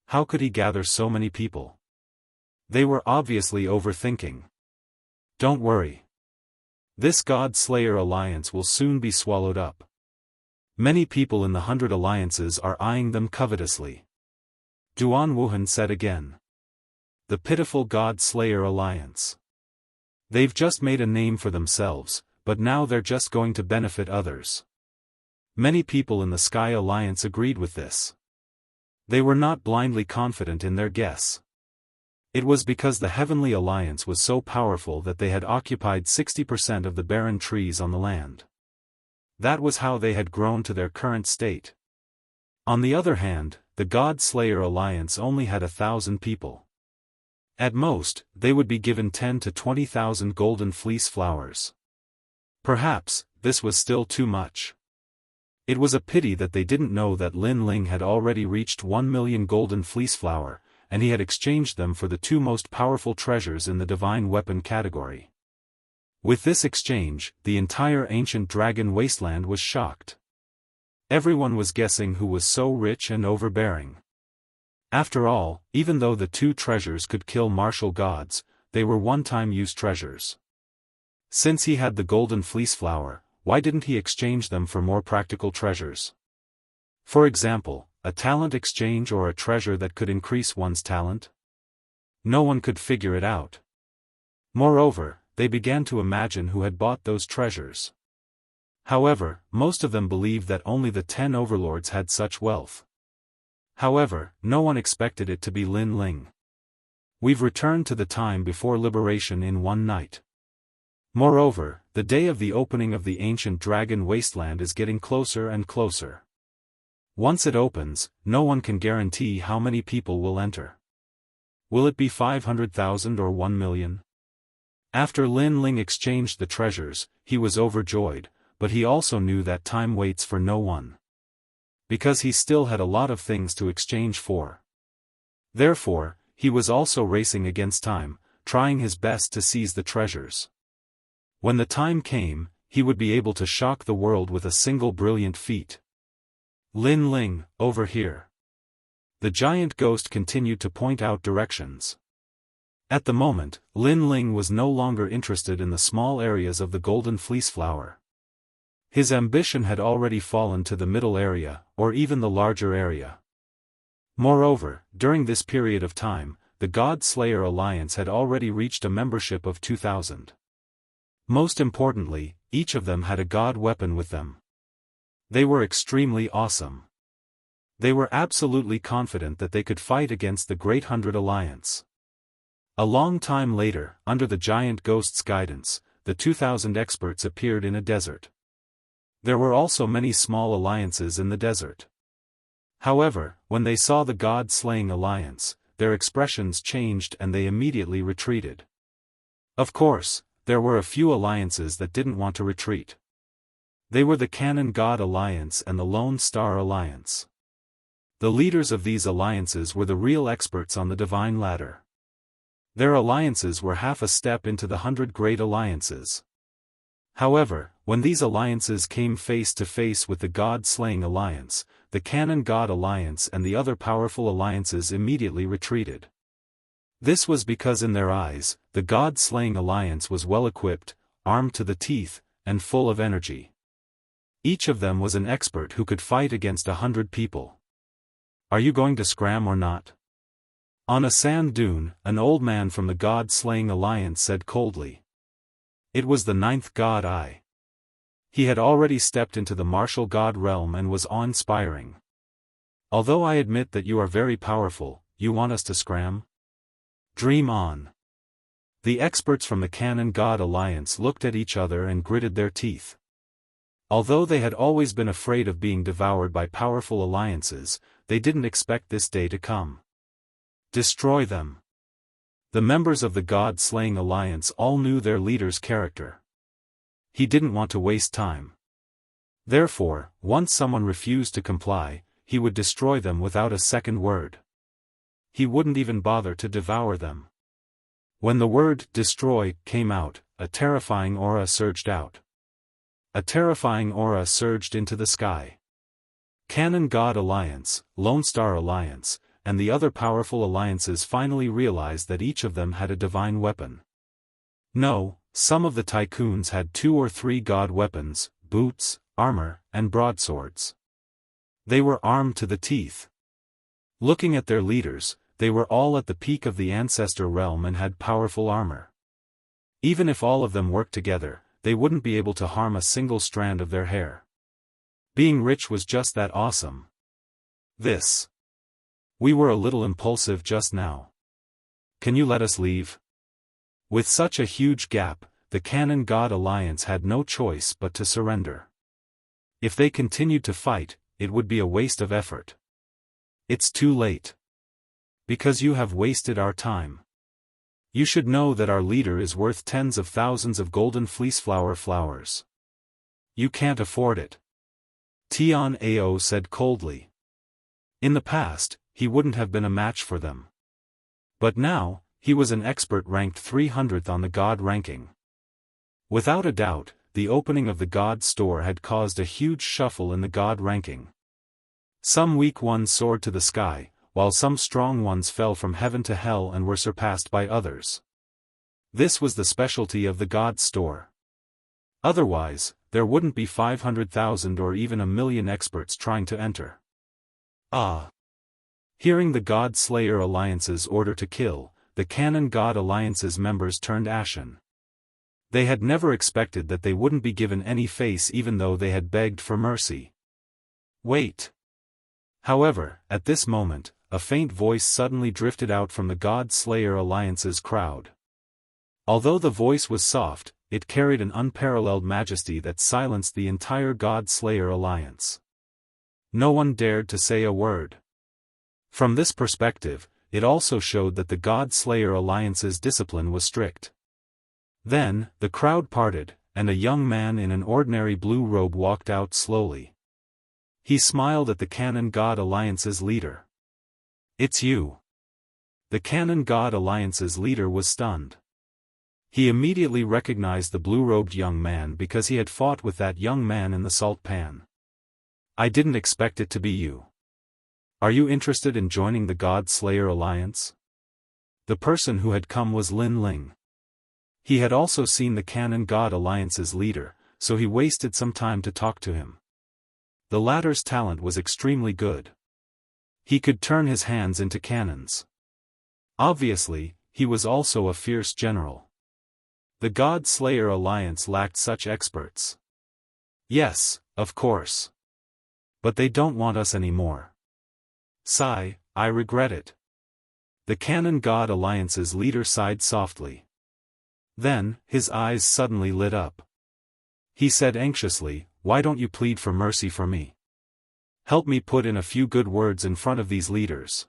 How could he gather so many people? They were obviously overthinking. Don't worry. This God Slayer Alliance will soon be swallowed up. Many people in the 100 alliances are eyeing them covetously. Duan Wuhan said again. The pitiful God Slayer Alliance. They've just made a name for themselves, but now they're just going to benefit others. Many people in the Sky Alliance agreed with this. They were not blindly confident in their guess. It was because the Heavenly Alliance was so powerful that they had occupied 60% of the barren trees on the land. That was how they had grown to their current state. On the other hand, the God Slayer Alliance only had 1,000 people. At most, they would be given 10 to 20,000 golden fleece flowers. Perhaps, this was still too much. It was a pity that they didn't know that Lin Ling had already reached 1 million golden fleece flower, and he had exchanged them for the 2 most powerful treasures in the divine weapon category. With this exchange, the entire ancient dragon wasteland was shocked. Everyone was guessing who was so rich and overbearing. After all, even though the 2 treasures could kill martial gods, they were one-time use treasures. Since he had the golden fleece flower, why didn't he exchange them for more practical treasures? For example, a talent exchange or a treasure that could increase one's talent? No one could figure it out. Moreover, they began to imagine who had bought those treasures. However, most of them believed that only the 10 overlords had such wealth. However, no one expected it to be Lin Ling. We've returned to the time before liberation in one night. Moreover, the day of the opening of the ancient dragon wasteland is getting closer and closer. Once it opens, no one can guarantee how many people will enter. Will it be 500,000 or 1 million? After Lin Ling exchanged the treasures, he was overjoyed, but he also knew that time waits for no one. Because he still had a lot of things to exchange for. Therefore, he was also racing against time, trying his best to seize the treasures. When the time came, he would be able to shock the world with a single brilliant feat. Lin Ling, over here. The giant ghost continued to point out directions. At the moment, Lin Ling was no longer interested in the small areas of the golden fleece flower. His ambition had already fallen to the middle area, or even the larger area. Moreover, during this period of time, the God Slayer Alliance had already reached a membership of 2,000. Most importantly, each of them had a god weapon with them. They were extremely awesome. They were absolutely confident that they could fight against the Great 100 Alliance. A long time later, under the giant ghost's guidance, the 2,000 experts appeared in a desert. There were also many small alliances in the desert. However, when they saw the God-slaying alliance, their expressions changed and they immediately retreated. Of course, there were a few alliances that didn't want to retreat. They were the Cannon God Alliance and the Lone Star Alliance. The leaders of these alliances were the real experts on the divine ladder. Their alliances were half a step into the 100 great alliances. However, when these alliances came face to face with the God-slaying alliance, the Cannon God Alliance and the other powerful alliances immediately retreated. This was because in their eyes, the God-slaying alliance was well-equipped, armed to the teeth, and full of energy. Each of them was an expert who could fight against 100 people. Are you going to scram or not? On a sand dune, an old man from the God-slaying alliance said coldly. It was the 9th god. He had already stepped into the martial god realm and was awe-inspiring. Although I admit that you are very powerful, you want us to scram? Dream on. The experts from the Cannon God Alliance looked at each other and gritted their teeth. Although they had always been afraid of being devoured by powerful alliances, they didn't expect this day to come. Destroy them. The members of the God-slaying alliance all knew their leader's character. He didn't want to waste time. Therefore, once someone refused to comply, he would destroy them without a second word. He wouldn't even bother to devour them. When the word destroy came out, a terrifying aura surged out. A terrifying aura surged into the sky. Cannon God Alliance, Lone Star Alliance, and the other powerful alliances finally realized that each of them had a divine weapon. No, some of the tycoons had 2 or 3 god weapons, boots, armor, and broadswords. They were armed to the teeth. Looking at their leaders, they were all at the peak of the ancestor realm and had powerful armor. Even if all of them worked together, they wouldn't be able to harm a single strand of their hair. Being rich was just that awesome. We were a little impulsive just now. Can you let us leave? With such a huge gap, the Cannon God Alliance had no choice but to surrender. If they continued to fight, it would be a waste of effort. It's too late. Because you have wasted our time. You should know that our leader is worth tens of thousands of golden fleeceflower flowers. You can't afford it. Tian Ao said coldly. In the past, he wouldn't have been a match for them. But now, he was an expert ranked 300th on the God ranking. Without a doubt, the opening of the God store had caused a huge shuffle in the God ranking. Some weak ones soared to the sky, while some strong ones fell from heaven to hell and were surpassed by others. This was the specialty of the God store. Otherwise, there wouldn't be 500,000 or even 1,000,000 experts trying to enter. Hearing the God Slayer Alliance's order to kill, the Cannon God Alliance's members turned ashen. They had never expected that they wouldn't be given any face even though they had begged for mercy. Wait. However, at this moment, a faint voice suddenly drifted out from the God Slayer Alliance's crowd. Although the voice was soft, it carried an unparalleled majesty that silenced the entire God Slayer Alliance. No one dared to say a word. From this perspective, it also showed that the God Slayer Alliance's discipline was strict. Then, the crowd parted, and a young man in an ordinary blue robe walked out slowly. He smiled at the Cannon God Alliance's leader. It's you. The Cannon God Alliance's leader was stunned. He immediately recognized the blue-robed young man because he had fought with that young man in the salt pan. I didn't expect it to be you. Are you interested in joining the God Slayer Alliance? The person who had come was Lin Ling. He had also seen the Cannon God Alliance's leader, so he wasted some time to talk to him. The latter's talent was extremely good. He could turn his hands into cannons. Obviously, he was also a fierce general. The God Slayer Alliance lacked such experts. Yes, of course. But they don't want us anymore. Sigh, I regret it. The Cannon God Alliance's leader sighed softly. Then, his eyes suddenly lit up. He said anxiously, why don't you plead for mercy for me? Help me put in a few good words in front of these leaders.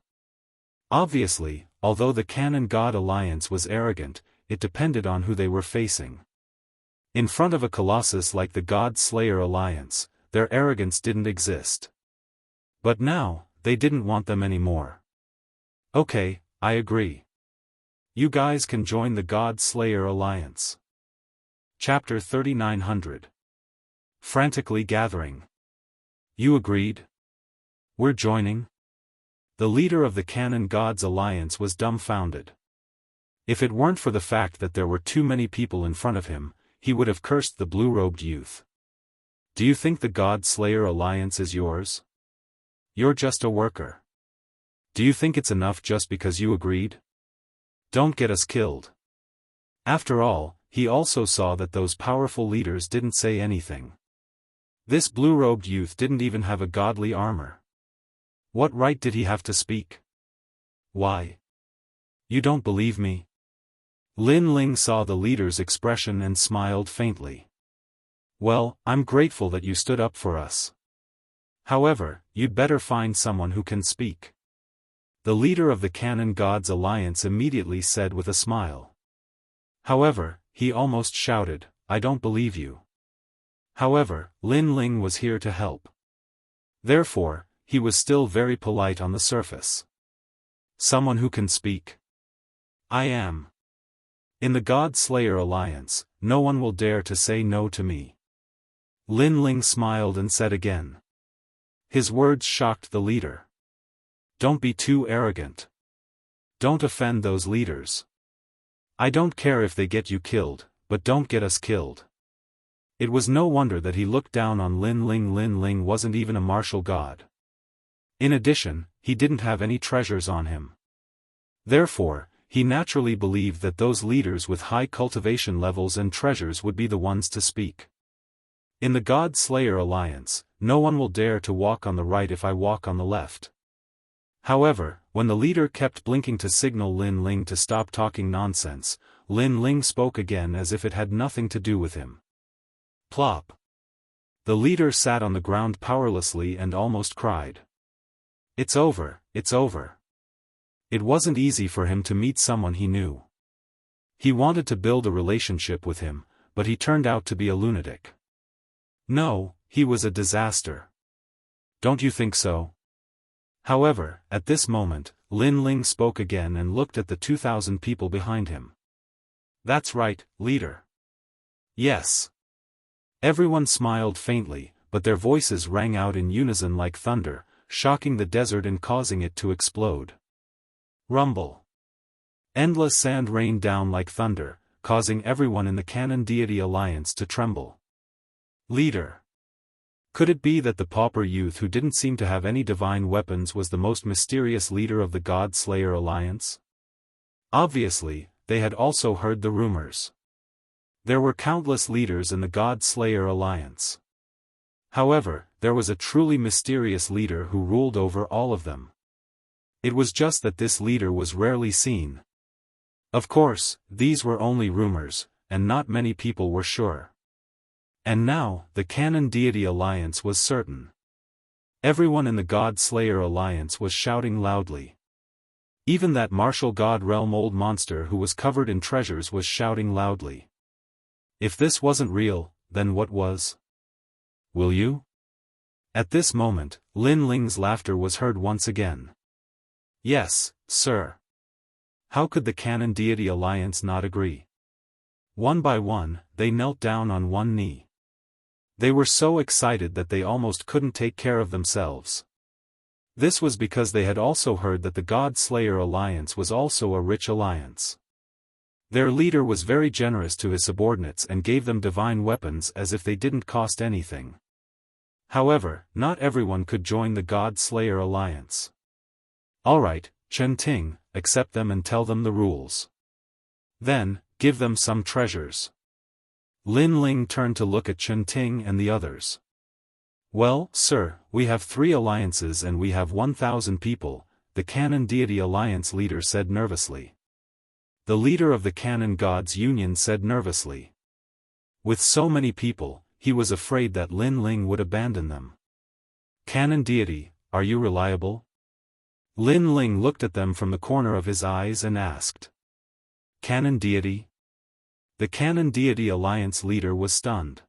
Obviously, although the Cannon God Alliance was arrogant, it depended on who they were facing. In front of a colossus like the God Slayer Alliance, their arrogance didn't exist. But now, they didn't want them anymore. Okay, I agree. You guys can join the God Slayer Alliance. Chapter 3900. Frantically gathering. You agreed? We're joining? The leader of the Canon Gods Alliance was dumbfounded. If it weren't for the fact that there were too many people in front of him, he would have cursed the blue-robed youth. Do you think the God Slayer Alliance is yours? You're just a worker. Do you think it's enough just because you agreed? Don't get us killed. After all, he also saw that those powerful leaders didn't say anything. This blue-robed youth didn't even have a godly armor. What right did he have to speak? Why? You don't believe me? Lin Ling saw the leader's expression and smiled faintly. Well, I'm grateful that you stood up for us. However, you'd better find someone who can speak. The leader of the Canon Gods Alliance immediately said with a smile. However, he almost shouted, I don't believe you. However, Lin Ling was here to help. Therefore, he was still very polite on the surface. Someone who can speak. I am. In the God Slayer Alliance, no one will dare to say no to me. Lin Ling smiled and said again. His words shocked the leader. Don't be too arrogant. Don't offend those leaders. I don't care if they get you killed, but don't get us killed. It was no wonder that he looked down on Lin Ling. Lin Ling wasn't even a martial god. In addition, he didn't have any treasures on him. Therefore, he naturally believed that those leaders with high cultivation levels and treasures would be the ones to speak. In the God Slayer Alliance, no one will dare to walk on the right if I walk on the left. However, when the leader kept blinking to signal Lin Ling to stop talking nonsense, Lin Ling spoke again as if it had nothing to do with him. Plop. The leader sat on the ground powerlessly and almost cried. It's over, it's over. It wasn't easy for him to meet someone he knew. He wanted to build a relationship with him, but he turned out to be a lunatic. No, he was a disaster. Don't you think so? However, at this moment, Lin Ling spoke again and looked at the 2,000 people behind him. That's right, leader. Yes. Everyone smiled faintly, but their voices rang out in unison like thunder, shocking the desert and causing it to explode. Rumble. Endless sand rained down like thunder, causing everyone in the Canon Deity Alliance to tremble. Leader. Could it be that the pauper youth who didn't seem to have any divine weapons was the most mysterious leader of the God Slayer Alliance? Obviously, they had also heard the rumors. There were countless leaders in the God Slayer Alliance. However, there was a truly mysterious leader who ruled over all of them. It was just that this leader was rarely seen. Of course, these were only rumors, and not many people were sure. And now, the Canon Deity Alliance was certain. Everyone in the God Slayer Alliance was shouting loudly. Even that martial god realm old monster who was covered in treasures was shouting loudly. If this wasn't real, then what was? Will you? At this moment, Lin Ling's laughter was heard once again. Yes, sir. How could the Canon Deity Alliance not agree? One by one, they knelt down on one knee. They were so excited that they almost couldn't take care of themselves. This was because they had also heard that the God Slayer Alliance was also a rich alliance. Their leader was very generous to his subordinates and gave them divine weapons as if they didn't cost anything. However, not everyone could join the God Slayer Alliance. Alright, Chen Ting, accept them and tell them the rules. Then, give them some treasures. Lin Ling turned to look at Chen Ting and the others. Well, sir, we have 3 alliances and we have 1,000 people, the Canon Deity Alliance leader said nervously. The leader of the Canon Gods Union said nervously. With so many people, he was afraid that Lin Ling would abandon them. Canon Deity, are you reliable? Lin Ling looked at them from the corner of his eyes and asked. Canon Deity? The Canon Deity Alliance leader was stunned.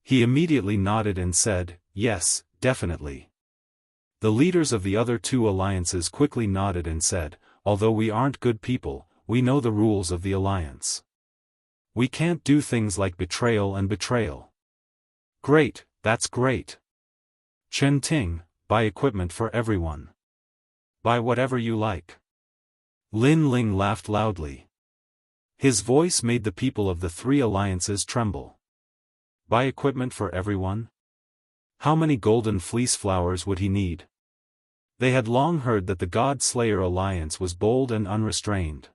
He immediately nodded and said, "Yes, definitely." The leaders of the other two alliances quickly nodded and said, "Although we aren't good people, we know the rules of the alliance. We can't do things like betrayal and betrayal." "Great, that's great. Chen Ting, buy equipment for everyone. Buy whatever you like." Lin Ling laughed loudly. His voice made the people of the three alliances tremble. Buy equipment for everyone? How many golden fleece flowers would he need? They had long heard that the God Slayer alliance was bold and unrestrained.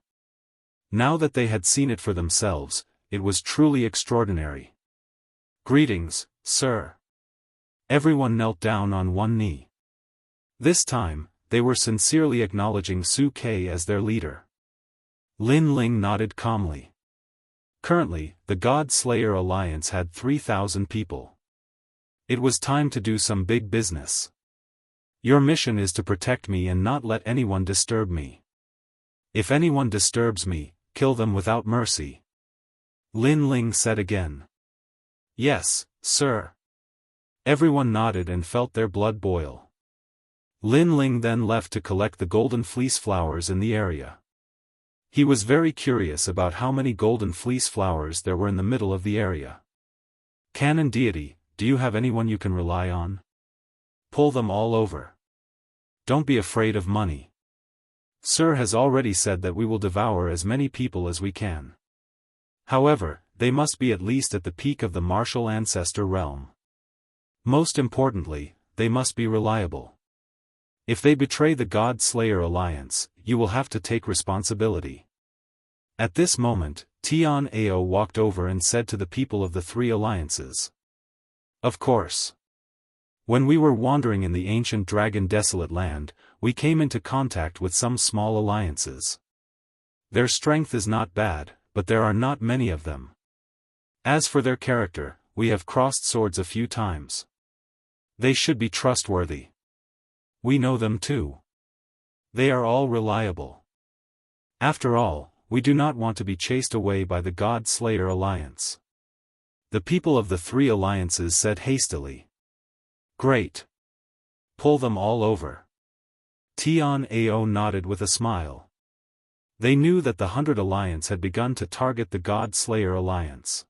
Now that they had seen it for themselves, it was truly extraordinary. "Greetings, sir." Everyone knelt down on one knee. This time, they were sincerely acknowledging Su Ke as their leader. Lin Ling nodded calmly. Currently, the God Slayer alliance had 3,000 people. It was time to do some big business. "Your mission is to protect me and not let anyone disturb me. If anyone disturbs me, kill them without mercy." Lin Ling said again. "Yes, sir." Everyone nodded and felt their blood boil. Lin Ling then left to collect the golden fleece flowers in the area. He was very curious about how many golden fleece flowers there were in the middle of the area. "Canon Deity, do you have anyone you can rely on? Pull them all over. Don't be afraid of money. Sir has already said that we will devour as many people as we can. However, they must be at least at the peak of the martial ancestor realm. Most importantly, they must be reliable. If they betray the God Slayer alliance, you will have to take responsibility." At this moment, Tian Ao walked over and said to the people of the three alliances. "Of course. When we were wandering in the ancient dragon desolate land, we came into contact with some small alliances. Their strength is not bad, but there are not many of them. As for their character, we have crossed swords a few times. They should be trustworthy. We know them too. They are all reliable. After all, we do not want to be chased away by the God Slayer alliance." The people of the three alliances said hastily. "Great. Pull them all over." Tian Ao nodded with a smile. They knew that the 100 Alliance had begun to target the God Slayer alliance.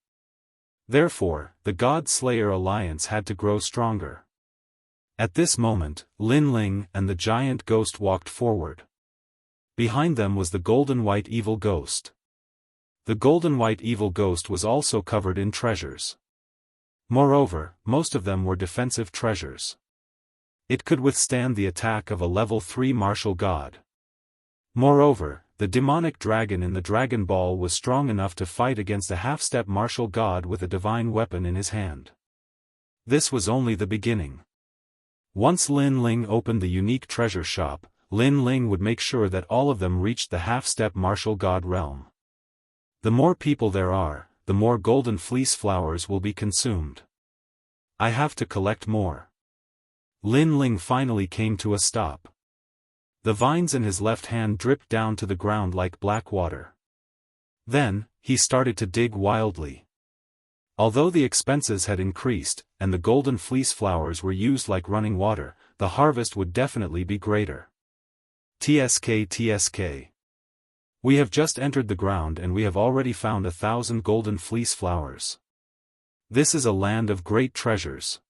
Therefore, the God Slayer alliance had to grow stronger. At this moment, Lin Ling and the giant ghost walked forward. Behind them was the golden white evil ghost. The golden white evil ghost was also covered in treasures. Moreover, most of them were defensive treasures. It could withstand the attack of a level 3 martial god. Moreover, the demonic dragon in the Dragon Ball was strong enough to fight against a half-step martial god with a divine weapon in his hand. This was only the beginning. Once Lin Ling opened the unique treasure shop, Lin Ling would make sure that all of them reached the half-step martial god realm. The more people there are, the more golden fleece flowers will be consumed. I have to collect more. Lin Ling finally came to a stop. The vines in his left hand dripped down to the ground like black water. Then, he started to dig wildly. Although the expenses had increased, and the golden fleece flowers were used like running water, the harvest would definitely be greater. TSK. We have just entered the ground and we have already found 1,000 golden fleece flowers. This is a land of great treasures.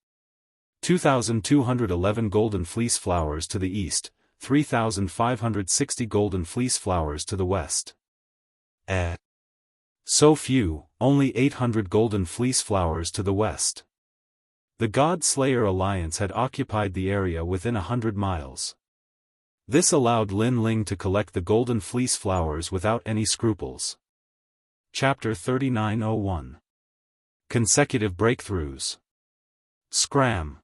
2,211 golden fleece flowers to the east, 3,560 golden fleece flowers to the west. So few, only 800 golden fleece flowers to the west. The God Slayer alliance had occupied the area within 100 miles. This allowed Lin Ling to collect the golden fleece flowers without any scruples. Chapter 3901. Consecutive Breakthroughs. Scram.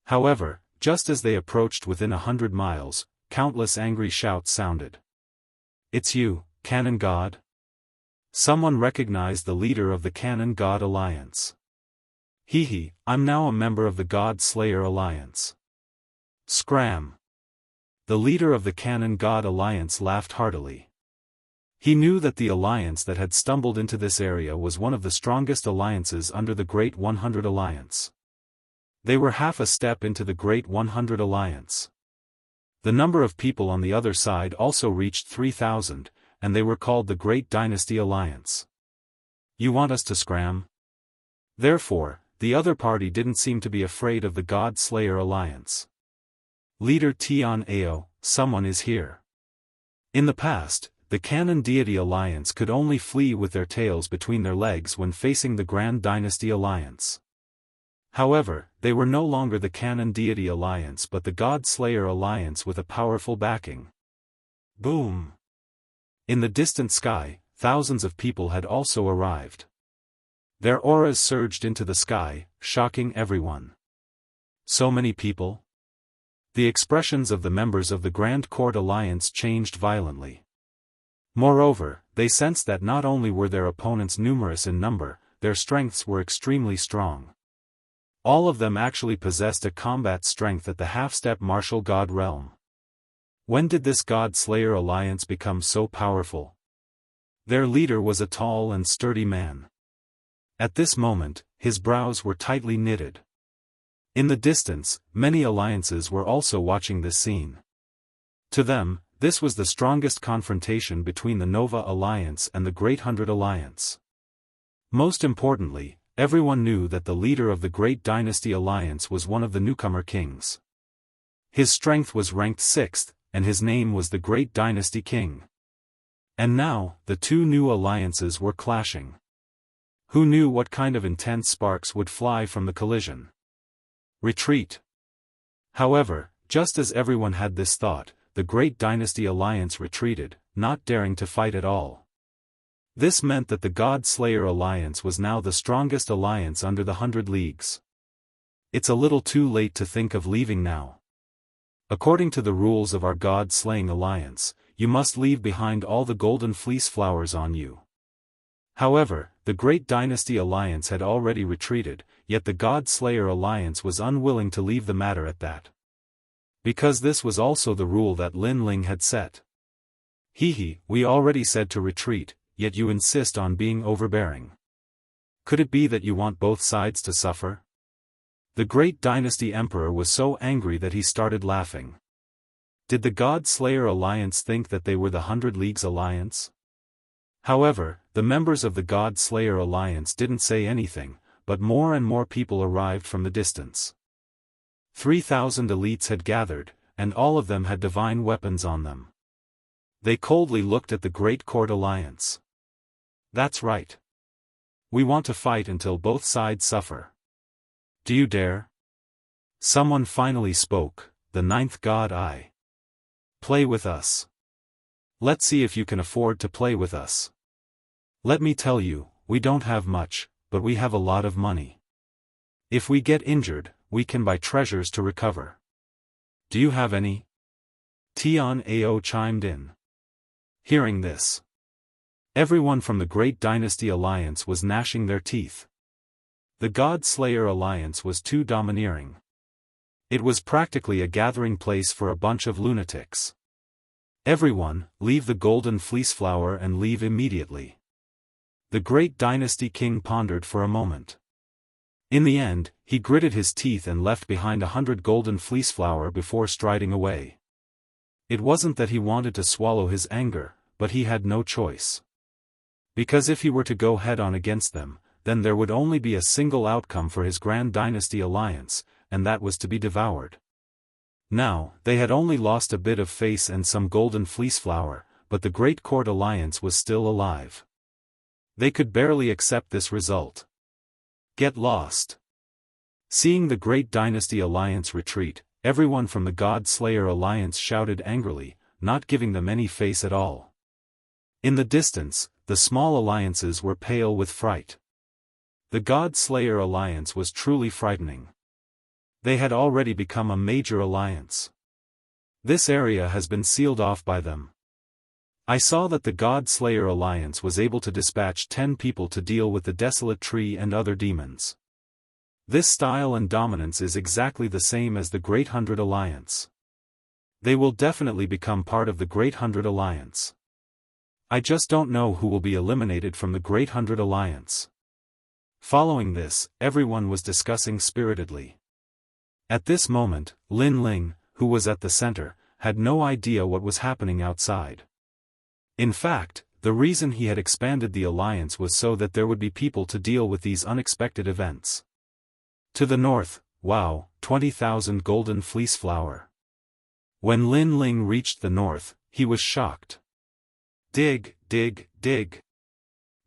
However, just as they approached within 100 miles, countless angry shouts sounded. "It's you, Canon God?" Someone recognized the leader of the Canon God Alliance. "Hee, I'm now a member of the God Slayer Alliance." Scram. The leader of the Canon God Alliance laughed heartily. He knew that the alliance that had stumbled into this area was one of the strongest alliances under the Great 100 Alliance. They were half a step into the Great 100 Alliance. The number of people on the other side also reached 3,000, and they were called the Great Dynasty Alliance. You want us to scram? Therefore, the other party didn't seem to be afraid of the God Slayer Alliance. Leader Tian Ao, someone is here. In the past, the Canon Deity Alliance could only flee with their tails between their legs when facing the Grand Dynasty Alliance. However, they were no longer the Canon Deity Alliance but the God Slayer Alliance with a powerful backing. Boom! In the distant sky, thousands of people had also arrived. Their auras surged into the sky, shocking everyone. So many people? The expressions of the members of the Grand Court Alliance changed violently. Moreover, they sensed that not only were their opponents numerous in number, their strengths were extremely strong. All of them actually possessed a combat strength at the half-step martial god realm. When did this God Slayer Alliance become so powerful? Their leader was a tall and sturdy man. At this moment, his brows were tightly knitted. In the distance, many alliances were also watching this scene. To them, this was the strongest confrontation between the Nova Alliance and the Great 100 Alliance. Most importantly, everyone knew that the leader of the Great Dynasty Alliance was one of the newcomer kings. His strength was ranked 6th, and his name was the Great Dynasty King. And now, the two new alliances were clashing. Who knew what kind of intense sparks would fly from the collision? Retreat. However, just as everyone had this thought, the Great Dynasty Alliance retreated, not daring to fight at all. This meant that the God Slayer Alliance was now the strongest alliance under the 100 Leagues. It's a little too late to think of leaving now. According to the rules of our God-slaying alliance, you must leave behind all the golden fleece flowers on you. However, the Great Dynasty Alliance had already retreated, yet the God Slayer Alliance was unwilling to leave the matter at that. Because this was also the rule that Lin Ling had set. We already said to retreat, yet you insist on being overbearing. Could it be that you want both sides to suffer? The Great Dynasty Emperor was so angry that he started laughing. Did the God Slayer Alliance think that they were the 100 Leagues Alliance? However, the members of the God Slayer Alliance didn't say anything, but more and more people arrived from the distance. 3,000 elites had gathered, and all of them had divine weapons on them. They coldly looked at the Great Court Alliance. That's right. We want to fight until both sides suffer. Do you dare? Someone finally spoke, the 9th god I. Play with us. Let's see if you can afford to play with us. Let me tell you, we don't have much, but we have a lot of money. If we get injured, we can buy treasures to recover. Do you have any? Tian Ao chimed in. Hearing this, everyone from the Great Dynasty Alliance was gnashing their teeth. The God Slayer Alliance was too domineering. It was practically a gathering place for a bunch of lunatics. Everyone, leave the golden fleece flower and leave immediately. The Great Dynasty King pondered for a moment. In the end, he gritted his teeth and left behind 100 golden fleece flower before striding away. It wasn't that he wanted to swallow his anger, but he had no choice. Because if he were to go head-on against them, then there would only be a single outcome for his Grand Dynasty Alliance, and that was to be devoured. Now, they had only lost a bit of face and some golden fleece flower, but the Great Court Alliance was still alive. They could barely accept this result. Get lost. Seeing the Great Dynasty Alliance retreat, everyone from the God Slayer Alliance shouted angrily, not giving them any face at all. In the distance, the small alliances were pale with fright. The God Slayer Alliance was truly frightening. They had already become a major alliance. This area has been sealed off by them. I saw that the God Slayer Alliance was able to dispatch 10 people to deal with the Desolate Tree and other demons. This style and dominance is exactly the same as the Great 100 Alliance. They will definitely become part of the Great 100 Alliance. I just don't know who will be eliminated from the Great Hundred Alliance. Following this, everyone was discussing spiritedly. At this moment, Lin Ling, who was at the center, had no idea what was happening outside. In fact, the reason he had expanded the alliance was so that there would be people to deal with these unexpected events. To the north, wow, 20,000 golden fleece flower. When Lin Ling reached the north, he was shocked. Dig, dig, dig.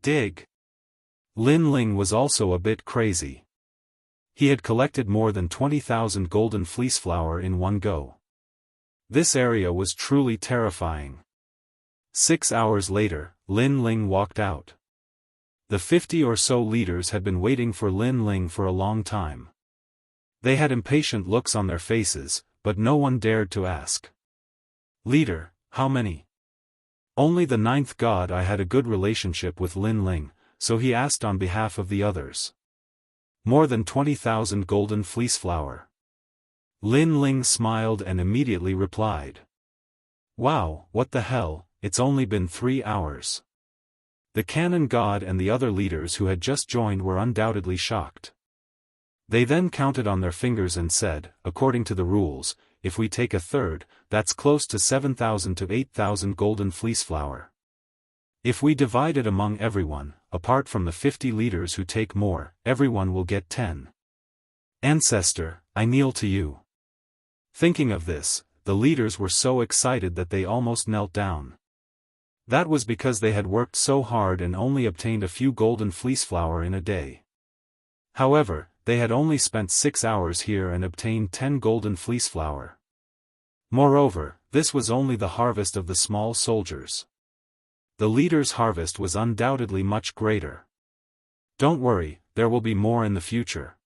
Dig. Lin Ling was also a bit crazy. He had collected more than 20,000 golden fleece flower in one go. This area was truly terrifying. 6 hours later, Lin Ling walked out. The 50 or so leaders had been waiting for Lin Ling for a long time. They had impatient looks on their faces, but no one dared to ask. Leader, how many? Only the 9th god. I had a good relationship with Lin Ling, so he asked on behalf of the others. More than 20,000 golden fleece flower. Lin Ling smiled and immediately replied. Wow, what the hell, it's only been 3 hours. The Canon God and the other leaders who had just joined were undoubtedly shocked. They then counted on their fingers and said, according to the rules, if we take a third, that's close to 7,000 to 8,000 golden fleece flower. If we divide it among everyone, apart from the 50 leaders who take more, everyone will get 10. Ancestor, I kneel to you. Thinking of this, the leaders were so excited that they almost knelt down. That was because they had worked so hard and only obtained a few golden fleece flower in a day. However, they had only spent 6 hours here and obtained 10 golden fleece flower. Moreover, this was only the harvest of the small soldiers. The leader's harvest was undoubtedly much greater. Don't worry, there will be more in the future.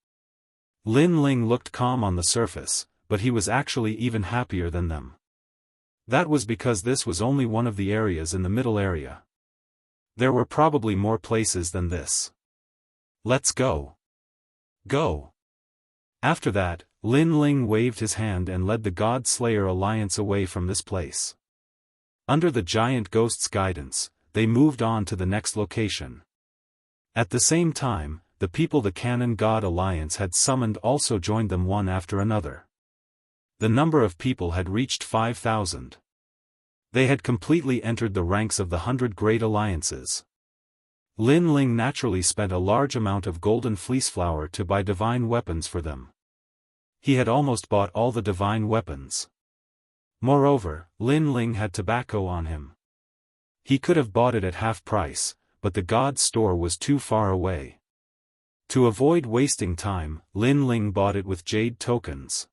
Lin Ling looked calm on the surface, but he was actually even happier than them. That was because this was only one of the areas in the middle area. There were probably more places than this. Let's go. Go. After that, Lin Ling waved his hand and led the God Slayer Alliance away from this place. Under the giant ghost's guidance, they moved on to the next location. At the same time, the people the Canon God Alliance had summoned also joined them one after another. The number of people had reached 5,000. They had completely entered the ranks of the 100 great alliances. Lin Ling naturally spent a large amount of golden fleece flower to buy divine weapons for them. He had almost bought all the divine weapons. Moreover, Lin Ling had tobacco on him. He could have bought it at half price, but the god's store was too far away. To avoid wasting time, Lin Ling bought it with jade tokens.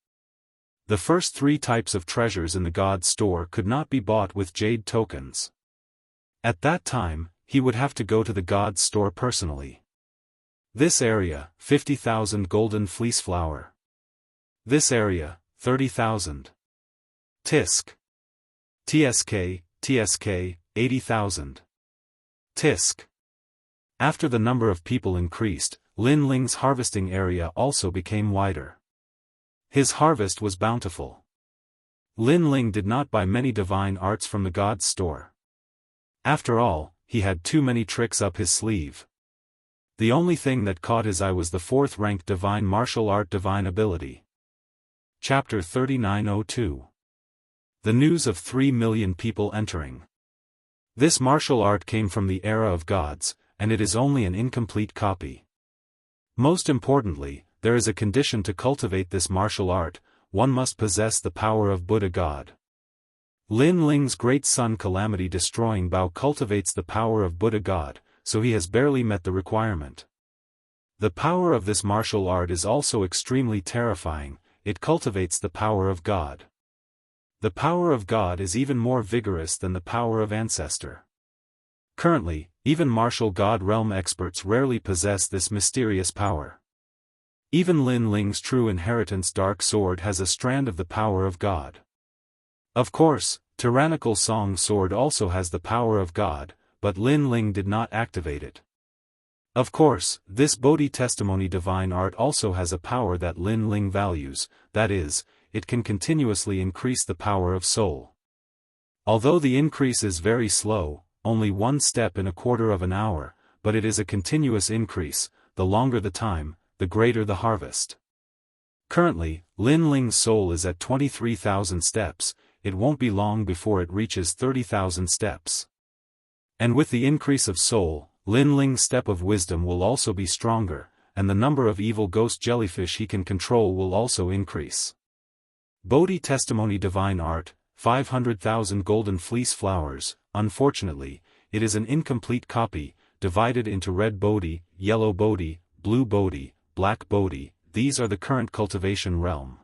The first 3 types of treasures in the god's store could not be bought with jade tokens. At that time, he would have to go to the god's store personally. This area, 50,000 golden fleece flower. This area, 30,000. Tisk. TSK, 80,000. Tisk. After the number of people increased, Lin Ling's harvesting area also became wider. His harvest was bountiful. Lin Ling did not buy many divine arts from the god's store. After all, he had too many tricks up his sleeve. The only thing that caught his eye was the 4th-ranked divine martial art divine ability. Chapter 3902. The news of 3 million people entering. This martial art came from the era of gods, and it is only an incomplete copy. Most importantly, there is a condition to cultivate this martial art: one must possess the power of Buddha God. Lin Ling's great son Calamity Destroying Bao cultivates the power of Buddha God, so he has barely met the requirement. The power of this martial art is also extremely terrifying. It cultivates the power of God. The power of God is even more vigorous than the power of Ancestor. Currently, even martial God realm experts rarely possess this mysterious power. Even Lin Ling's true inheritance Dark Sword has a strand of the power of God. Of course, Tyrannical Song Sword also has the power of God, but Lin Ling did not activate it. Of course, this Bodhi Testimony divine art also has a power that Lin Ling values, that is, it can continuously increase the power of soul. Although the increase is very slow, only 1 step in a quarter of an hour, but it is a continuous increase. The longer the time, the greater the harvest. Currently, Lin Ling's soul is at 23,000 steps, it won't be long before it reaches 30,000 steps. And with the increase of soul, Lin Ling's step of wisdom will also be stronger, and the number of evil ghost jellyfish he can control will also increase. Bodhi Testimony Divine Art, 500,000 Golden Fleece Flowers. Unfortunately, it is an incomplete copy, divided into red Bodhi, yellow Bodhi, blue Bodhi, black Bodhi. These are the current cultivation realm.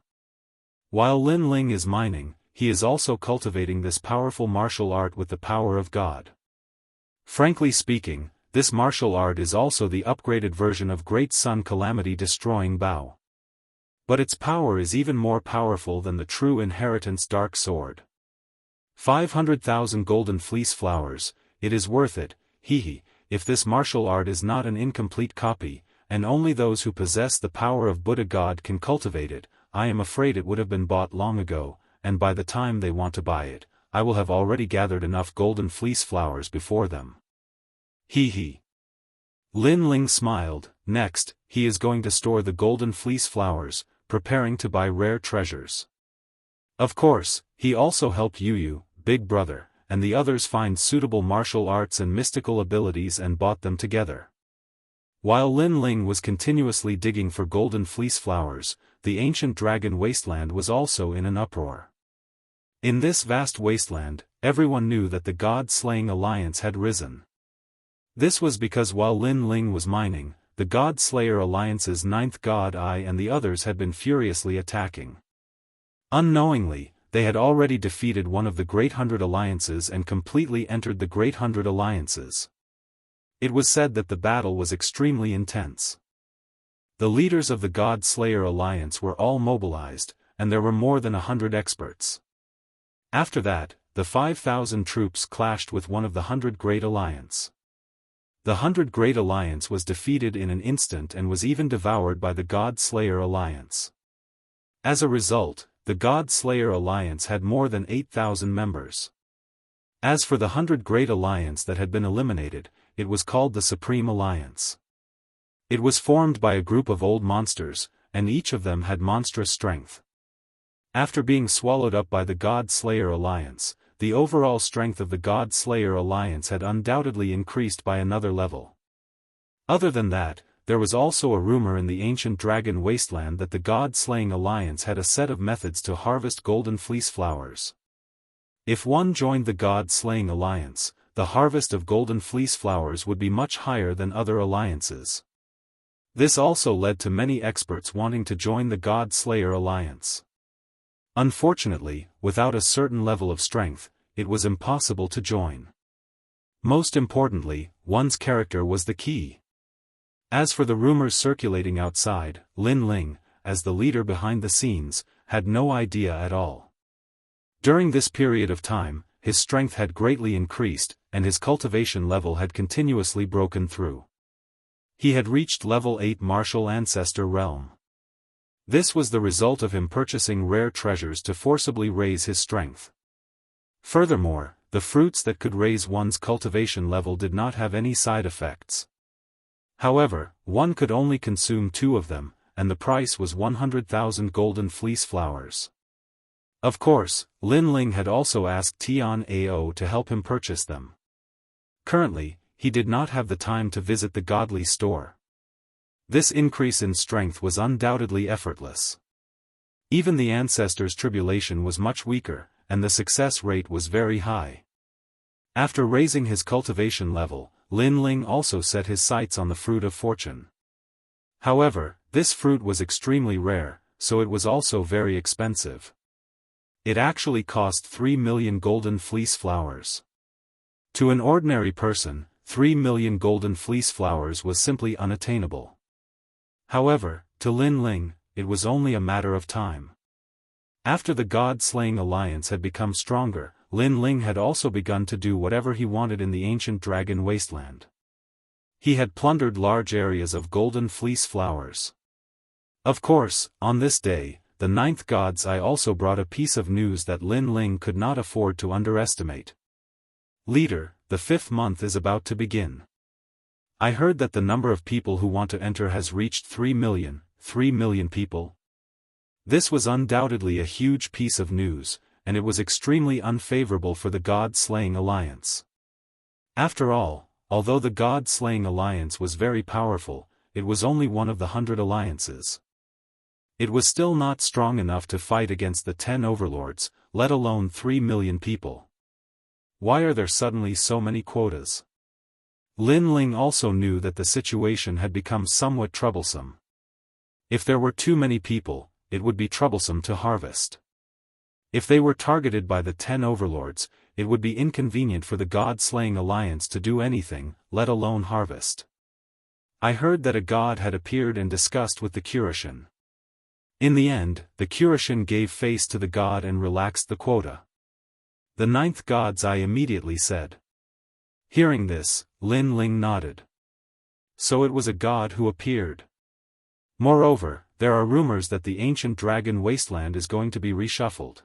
While Lin Ling is mining, he is also cultivating this powerful martial art with the power of God. Frankly speaking, this martial art is also the upgraded version of Great Sun Calamity Destroying Bao. But its power is even more powerful than the true Inheritance Dark Sword. 500,000 Golden Fleece Flowers, it is worth it, hehe, if this martial art is not an incomplete copy, and only those who possess the power of Buddha God can cultivate it. I am afraid it would have been bought long ago, and by the time they want to buy it, I will have already gathered enough golden fleece flowers before them. He. Lin Ling smiled. Next, he is going to store the golden fleece flowers, preparing to buy rare treasures. Of course, he also helped Yu, Big Brother, and the others find suitable martial arts and mystical abilities and bought them together. While Lin Ling was continuously digging for golden fleece flowers, the ancient dragon wasteland was also in an uproar. In this vast wasteland, everyone knew that the God-slaying alliance had risen. This was because while Lin Ling was mining, the God-Slayer Alliance's 9th God Eye and the others had been furiously attacking. Unknowingly, they had already defeated one of the Great 100 Alliances and completely entered the Great 100 Alliances. It was said that the battle was extremely intense. The leaders of the God-Slayer Alliance were all mobilized, and there were more than 100 experts. After that, the 5,000 troops clashed with one of the 100 Great Alliance. The 100 Great Alliance was defeated in an instant and was even devoured by the God-Slayer Alliance. As a result, the God-Slayer Alliance had more than 8,000 members. As for the 100 Great Alliance that had been eliminated, it was called the Supreme Alliance. It was formed by a group of old monsters, and each of them had monstrous strength. After being swallowed up by the God-Slayer Alliance, the overall strength of the God-Slayer Alliance had undoubtedly increased by another level. Other than that, there was also a rumor in the ancient dragon wasteland that the God-Slaying Alliance had a set of methods to harvest golden fleece flowers. If one joined the God-Slaying Alliance, the harvest of golden fleece flowers would be much higher than other alliances. This also led to many experts wanting to join the God-Slayer Alliance. Unfortunately, without a certain level of strength, it was impossible to join. Most importantly, one's character was the key. As for the rumors circulating outside, Lin Ling, as the leader behind the scenes, had no idea at all. During this period of time, his strength had greatly increased, and his cultivation level had continuously broken through. He had reached level 8 Martial Ancestor Realm. This was the result of him purchasing rare treasures to forcibly raise his strength. Furthermore, the fruits that could raise one's cultivation level did not have any side effects. However, one could only consume 2 of them, and the price was 100,000 golden fleece flowers. Of course, Lin Ling had also asked Tian Ao to help him purchase them. Currently, he did not have the time to visit the godly store. This increase in strength was undoubtedly effortless. Even the ancestors' tribulation was much weaker, and the success rate was very high. After raising his cultivation level, Lin Ling also set his sights on the fruit of fortune. However, this fruit was extremely rare, so it was also very expensive. It actually cost 3 million golden fleece flowers. To an ordinary person, 3 million golden fleece flowers was simply unattainable. However, to Lin Ling, it was only a matter of time. After the God-Slaying Alliance had become stronger, Lin Ling had also begun to do whatever he wanted in the ancient dragon wasteland. He had plundered large areas of golden fleece flowers. Of course, on this day, the 9th God's Eye also brought a piece of news that Lin Ling could not afford to underestimate. Leader, the 5th month is about to begin. I heard that the number of people who want to enter has reached 3 million people. This was undoubtedly a huge piece of news, and it was extremely unfavorable for the God-slaying alliance. After all, although the God-slaying alliance was very powerful, it was only one of the 100 alliances. It was still not strong enough to fight against the 10 overlords, let alone 3 million people. Why are there suddenly so many quotas? Lin Ling also knew that the situation had become somewhat troublesome. If there were too many people, it would be troublesome to harvest. If they were targeted by the 10 overlords, it would be inconvenient for the God-slaying alliance to do anything, let alone harvest. I heard that a god had appeared and discussed with the Kurishin. In the end, the Kurishin gave face to the god and relaxed the quota. The 9th god's eye immediately said. Hearing this, Lin Ling nodded. So it was a god who appeared. Moreover, there are rumors that the ancient dragon wasteland is going to be reshuffled.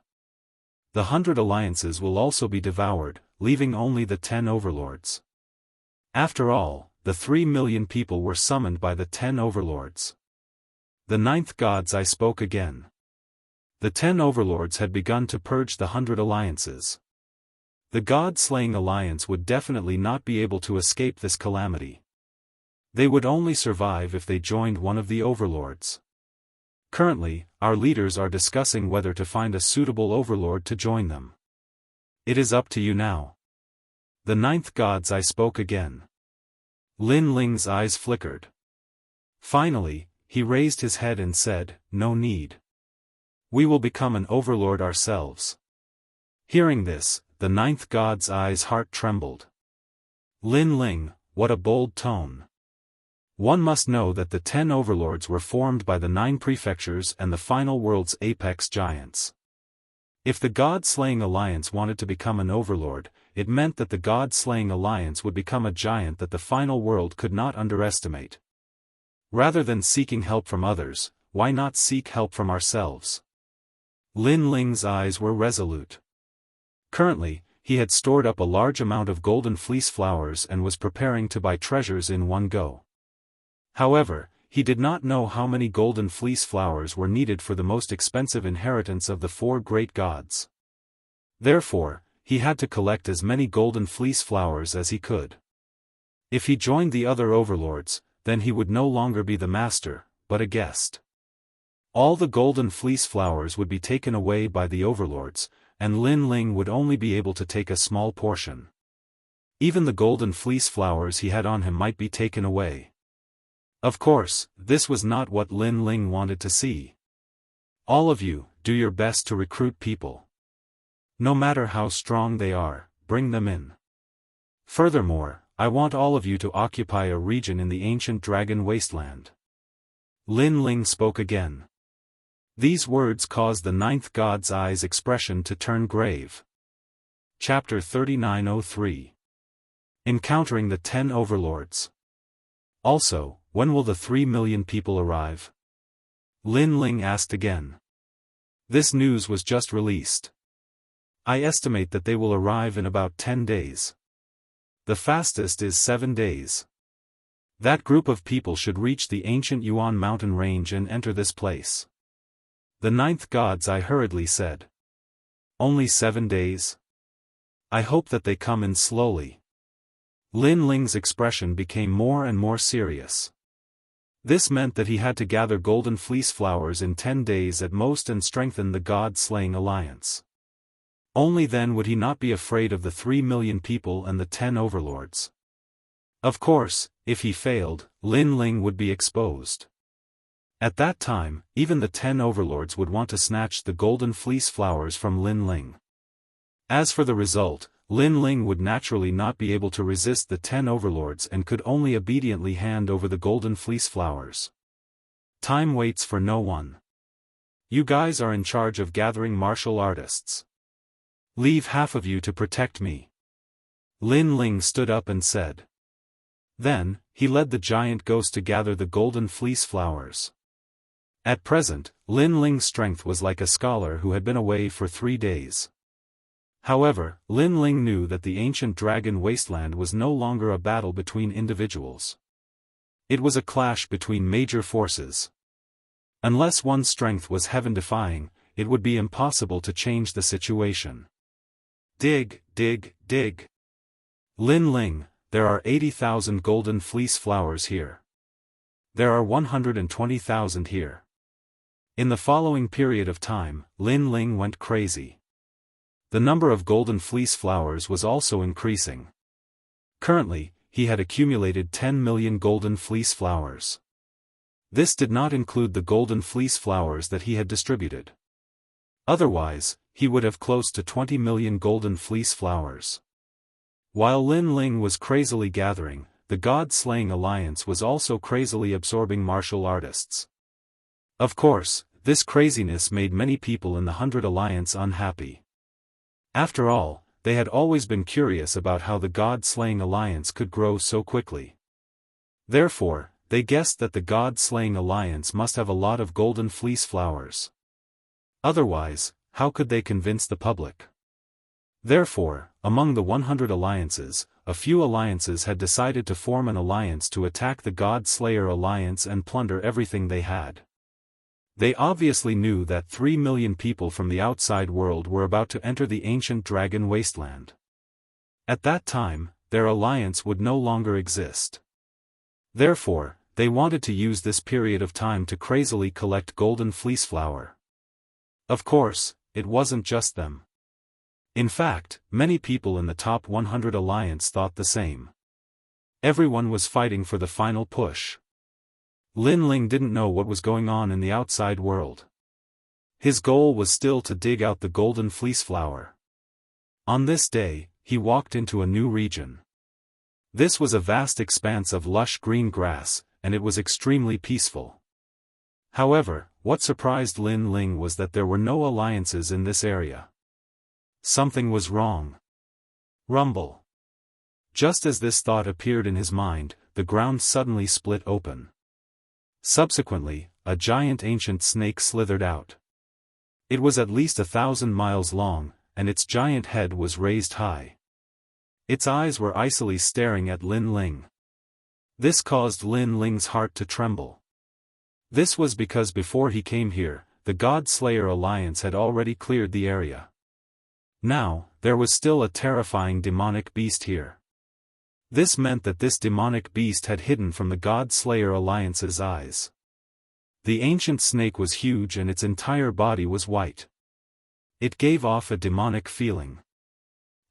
The 100 alliances will also be devoured, leaving only the 10 overlords. After all, the 3 million people were summoned by the 10 overlords. The 9th god's eye spoke again. The 10 overlords had begun to purge the 100 alliances. The God-slaying alliance would definitely not be able to escape this calamity. They would only survive if they joined one of the overlords. Currently, our leaders are discussing whether to find a suitable overlord to join them. It is up to you now. The 9th god's eye spoke again. Lin Ling's eyes flickered. Finally, he raised his head and said, "No need. We will become an overlord ourselves." Hearing this, the 9th god's eye's heart trembled. Lin Ling, what a bold tone. One must know that the 10 overlords were formed by the 9 prefectures and the final world's apex giants. If the God-slaying alliance wanted to become an overlord, it meant that the God-slaying alliance would become a giant that the final world could not underestimate. Rather than seeking help from others, why not seek help from ourselves? Lin Ling's eyes were resolute. Currently, he had stored up a large amount of golden fleece flowers and was preparing to buy treasures in one go. However, he did not know how many golden fleece flowers were needed for the most expensive inheritance of the 4 great gods. Therefore, he had to collect as many golden fleece flowers as he could. If he joined the other overlords, then he would no longer be the master, but a guest. All the golden fleece flowers would be taken away by the overlords, and Lin Ling would only be able to take a small portion. Even the golden fleece flowers he had on him might be taken away. Of course, this was not what Lin Ling wanted to see. All of you, do your best to recruit people. No matter how strong they are, bring them in. Furthermore, I want all of you to occupy a region in the ancient dragon wasteland. Lin Ling spoke again. These words caused the 9th god's eye's expression to turn grave. Chapter 3903. Encountering the 10 overlords. Also, when will the 3 million people arrive? Lin Ling asked again. This news was just released. I estimate that they will arrive in about 10 days. The fastest is 7 days. That group of people should reach the ancient Yuan mountain range and enter this place. The 9th god's eye hurriedly said. Only 7 days? I hope that they come in slowly. Lin Ling's expression became more and more serious. This meant that he had to gather golden fleece flowers in 10 days at most and strengthen the God-slaying alliance. Only then would he not be afraid of the 3 million people and the 10 overlords. Of course, if he failed, Lin Ling would be exposed. At that time, even the 10 overlords would want to snatch the golden fleece flowers from Lin Ling. As for the result, Lin Ling would naturally not be able to resist the 10 overlords and could only obediently hand over the golden fleece flowers. Time waits for no one. You guys are in charge of gathering martial artists. Leave half of you to protect me. Lin Ling stood up and said. Then, he led the giant ghost to gather the golden fleece flowers. At present, Lin Ling's strength was like a scholar who had been away for 3 days. However, Lin Ling knew that the ancient dragon wasteland was no longer a battle between individuals. It was a clash between major forces. Unless one's strength was heaven-defying, it would be impossible to change the situation. Dig, dig, dig. Lin Ling, there are 80,000 golden fleece flowers here. There are 120,000 here. In the following period of time, Lin Ling went crazy. The number of golden fleece flowers was also increasing. Currently, he had accumulated 10 million golden fleece flowers. This did not include the golden fleece flowers that he had distributed. Otherwise, he would have close to 20 million golden fleece flowers. While Lin Ling was crazily gathering, the God-slaying alliance was also crazily absorbing martial artists. Of course, this craziness made many people in the 100 Alliance unhappy. After all, they had always been curious about how the God-slaying alliance could grow so quickly. Therefore, they guessed that the God-slaying alliance must have a lot of golden fleece flowers. Otherwise, how could they convince the public? Therefore, among the 100 alliances, a few alliances had decided to form an alliance to attack the God-Slayer alliance and plunder everything they had. They obviously knew that 3 million people from the outside world were about to enter the ancient dragon wasteland. At that time, their alliance would no longer exist. Therefore, they wanted to use this period of time to crazily collect golden fleece flower. Of course, it wasn't just them. In fact, many people in the top 100 alliance thought the same. Everyone was fighting for the final push. Lin Ling didn't know what was going on in the outside world. His goal was still to dig out the golden fleece flower. On this day, he walked into a new region. This was a vast expanse of lush green grass, and it was extremely peaceful. However, what surprised Lin Ling was that there were no alliances in this area. Something was wrong. Rumble. Just as this thought appeared in his mind, the ground suddenly split open. Subsequently, a giant ancient snake slithered out. It was at least 1,000 miles long, and its giant head was raised high. Its eyes were icily staring at Lin Ling. This caused Lin Ling's heart to tremble. This was because before he came here, the God-Slayer alliance had already cleared the area. Now, there was still a terrifying demonic beast here. This meant that this demonic beast had hidden from the God-Slayer alliance's eyes. The ancient snake was huge and its entire body was white. It gave off a demonic feeling.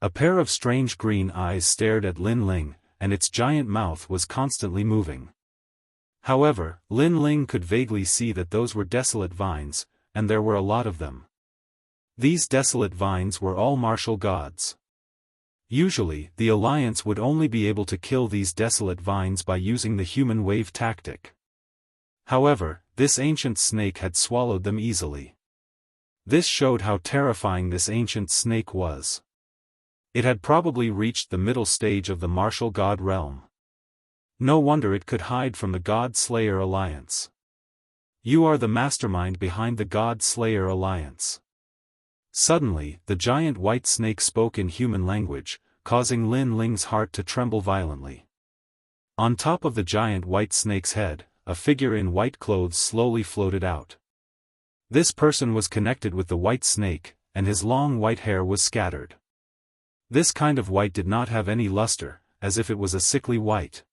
A pair of strange green eyes stared at Lin Ling, and its giant mouth was constantly moving. However, Lin Ling could vaguely see that those were desolate vines, and there were a lot of them. These desolate vines were all martial gods. Usually, the alliance would only be able to kill these desolate vines by using the human wave tactic. However, this ancient snake had swallowed them easily. This showed how terrifying this ancient snake was. It had probably reached the middle stage of the martial god realm. No wonder it could hide from the God-Slayer alliance. You are the mastermind behind the God-Slayer alliance. Suddenly, the giant white snake spoke in human language, causing Lin Ling's heart to tremble violently. On top of the giant white snake's head, a figure in white clothes slowly floated out. This person was connected with the white snake, and his long white hair was scattered. This kind of white did not have any luster, as if it was a sickly white.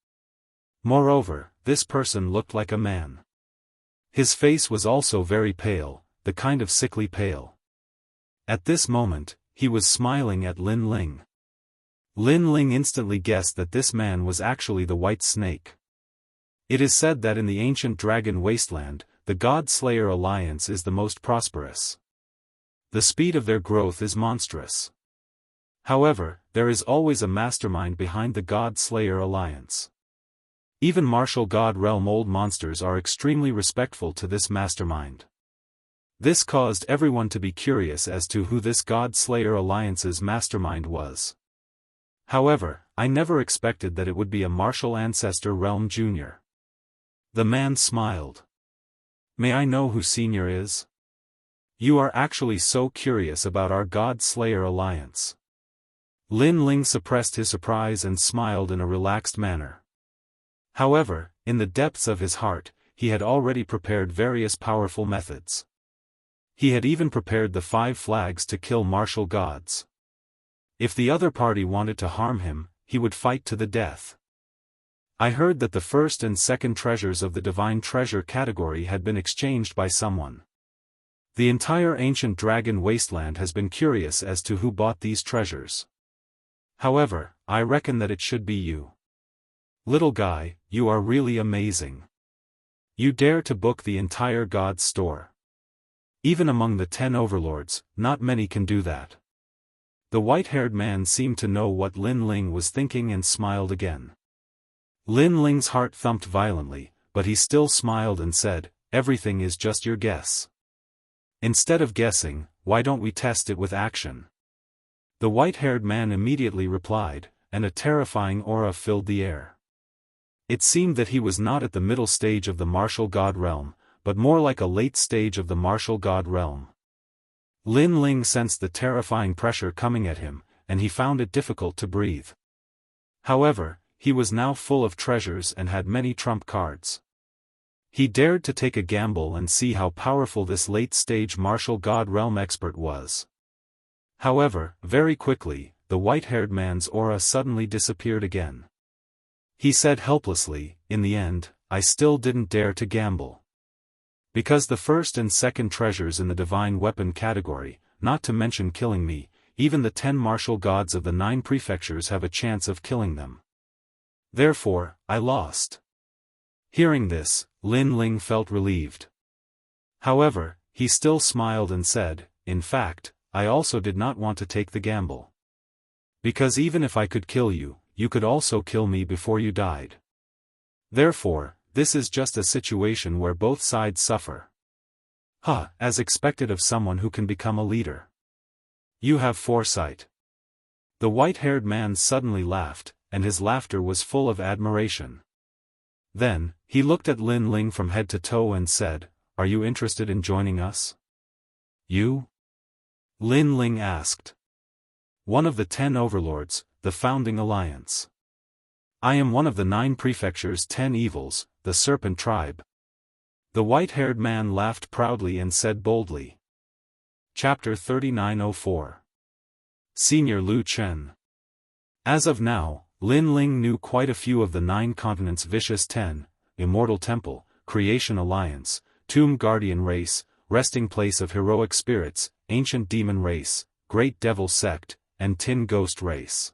Moreover, this person looked like a man. His face was also very pale, the kind of sickly pale. At this moment, he was smiling at Lin Ling. Lin Ling instantly guessed that this man was actually the white snake. It is said that in the ancient dragon wasteland, the God-Slayer alliance is the most prosperous. The speed of their growth is monstrous. However, there is always a mastermind behind the God-Slayer alliance. Even martial god realm old monsters are extremely respectful to this mastermind. This caused everyone to be curious as to who this God-Slayer alliance's mastermind was. However, I never expected that it would be a martial ancestor realm junior. The man smiled. May I know who senior is? You are actually so curious about our God Slayer alliance. Lin Ling suppressed his surprise and smiled in a relaxed manner. However, in the depths of his heart, he had already prepared various powerful methods. He had even prepared the 5 flags to kill martial gods. If the other party wanted to harm him, he would fight to the death. I heard that the first and second treasures of the divine treasure category had been exchanged by someone. The entire ancient dragon wasteland has been curious as to who bought these treasures. However, I reckon that it should be you. Little guy, you are really amazing. You dare to book the entire God's store. Even among the 10 overlords, not many can do that. The white-haired man seemed to know what Lin Ling was thinking and smiled again. Lin Ling's heart thumped violently, but he still smiled and said, "Everything is just your guess. Instead of guessing, why don't we test it with action?" The white-haired man immediately replied, and a terrifying aura filled the air. It seemed that he was not at the middle stage of the martial god realm, but more like a late stage of the martial god realm. Lin Ling sensed the terrifying pressure coming at him, and he found it difficult to breathe. However, he was now full of treasures and had many trump cards. He dared to take a gamble and see how powerful this late-stage martial god realm expert was. However, very quickly, the white-haired man's aura suddenly disappeared again. He said helplessly, "In the end, I still didn't dare to gamble. Because the first and second treasures in the divine weapon category, not to mention killing me, even the 10 martial gods of the 9 prefectures have a chance of killing them. Therefore, I lost." Hearing this, Lin Ling felt relieved. However, he still smiled and said, "In fact, I also did not want to take the gamble. Because even if I could kill you, you could also kill me before you died. Therefore, this is just a situation where both sides suffer." As expected of someone who can become a leader. You have foresight. The white-haired man suddenly laughed, and his laughter was full of admiration. Then, he looked at Lin Ling from head to toe and said, "Are you interested in joining us?" "You?" Lin Ling asked. "One of the 10 overlords, the founding alliance. I am one of the 9 prefectures' 10 evils, the serpent tribe." The white-haired man laughed proudly and said boldly. Chapter 3904. Senior Lu Chen. As of now, Lin Ling knew quite a few of the 9 continents' vicious 10, Immortal Temple, Creation Alliance, Tomb Guardian Race, Resting Place of Heroic Spirits, Ancient Demon Race, Great Devil Sect, and Tin Ghost Race.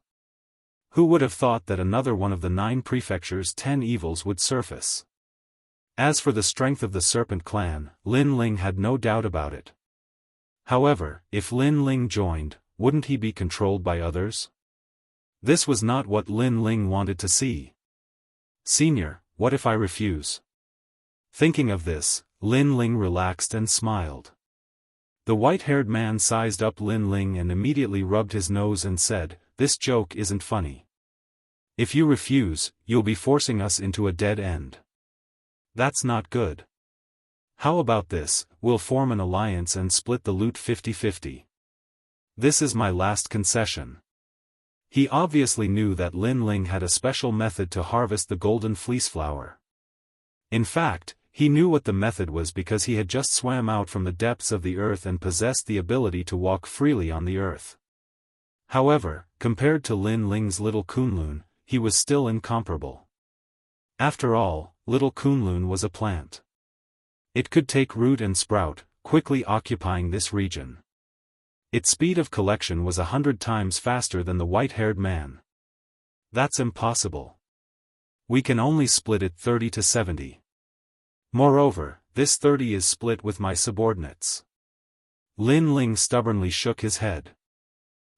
Who would have thought that another one of the 9 prefectures' 10 evils would surface? As for the strength of the Serpent Clan, Lin Ling had no doubt about it. However, if Lin Ling joined, wouldn't he be controlled by others? This was not what Lin Ling wanted to see. "Senior, what if I refuse?" Thinking of this, Lin Ling relaxed and smiled. The white-haired man sized up Lin Ling and immediately rubbed his nose and said, "This joke isn't funny. If you refuse, you'll be forcing us into a dead end. That's not good. How about this, we'll form an alliance and split the loot 50-50. This is my last concession." He obviously knew that Lin Ling had a special method to harvest the golden fleece flower. In fact, he knew what the method was because he had just swam out from the depths of the earth and possessed the ability to walk freely on the earth. However, compared to Lin Ling's little Kunlun, he was still incomparable. After all, little Kunlun was a plant. It could take root and sprout, quickly occupying this region. Its speed of collection was 100 times faster than the white-haired man. That's impossible. We can only split it 30-70. Moreover, this 30 is split with my subordinates. Lin Ling stubbornly shook his head.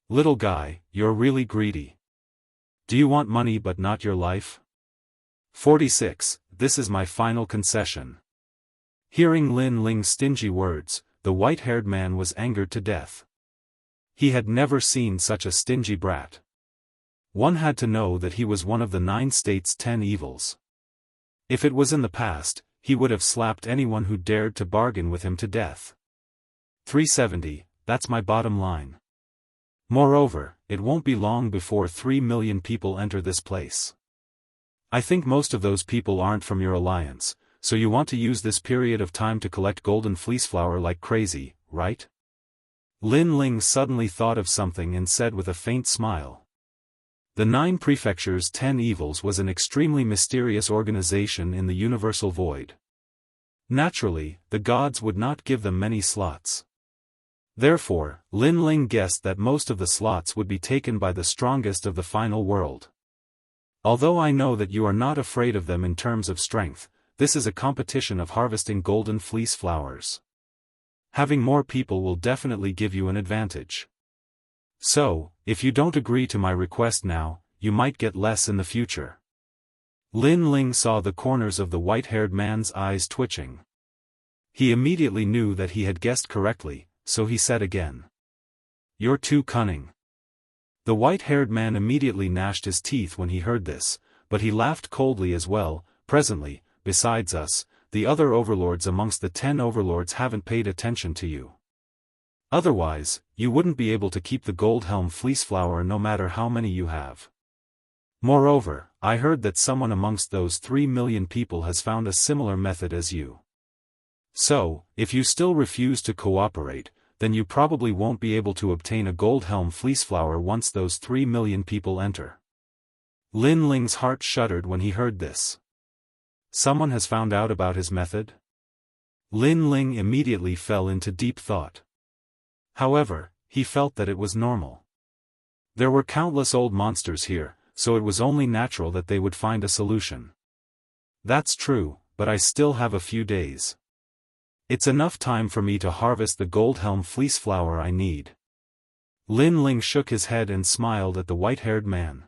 "Little guy, you're really greedy. Do you want money but not your life?" 46. This is my final concession. Hearing Lin Ling's stingy words, the white-haired man was angered to death. He had never seen such a stingy brat. One had to know that he was one of the 9 states' 10 evils. If it was in the past, he would have slapped anyone who dared to bargain with him to death. 370, that's my bottom line. Moreover, it won't be long before 3 million people enter this place. I think most of those people aren't from your alliance, so you want to use this period of time to collect golden fleeceflower like crazy, right? Lin Ling suddenly thought of something and said with a faint smile. The 9 Prefectures 10 Evils was an extremely mysterious organization in the universal void. Naturally, the gods would not give them many slots. Therefore, Lin Ling guessed that most of the slots would be taken by the strongest of the final world. Although I know that you are not afraid of them in terms of strength, this is a competition of harvesting golden fleece flowers. Having more people will definitely give you an advantage. So, if you don't agree to my request now, you might get less in the future. Lin Ling saw the corners of the white-haired man's eyes twitching. He immediately knew that he had guessed correctly, so he said again. You're too cunning. The white-haired man immediately gnashed his teeth when he heard this, but he laughed coldly as well. Presently, besides us, the other overlords amongst the 10 overlords haven't paid attention to you. Otherwise, you wouldn't be able to keep the Goldhelm fleeceflower no matter how many you have. Moreover, I heard that someone amongst those 3 million people has found a similar method as you. So, if you still refuse to cooperate, then you probably won't be able to obtain a Goldhelm fleeceflower once those 3 million people enter. Lin Ling's heart shuddered when he heard this. Someone has found out about his method? Lin Ling immediately fell into deep thought. However, he felt that it was normal. There were countless old monsters here, so it was only natural that they would find a solution. That's true, but I still have a few days. It's enough time for me to harvest the Goldhelm fleeceflower I need. Lin Ling shook his head and smiled at the white-haired man.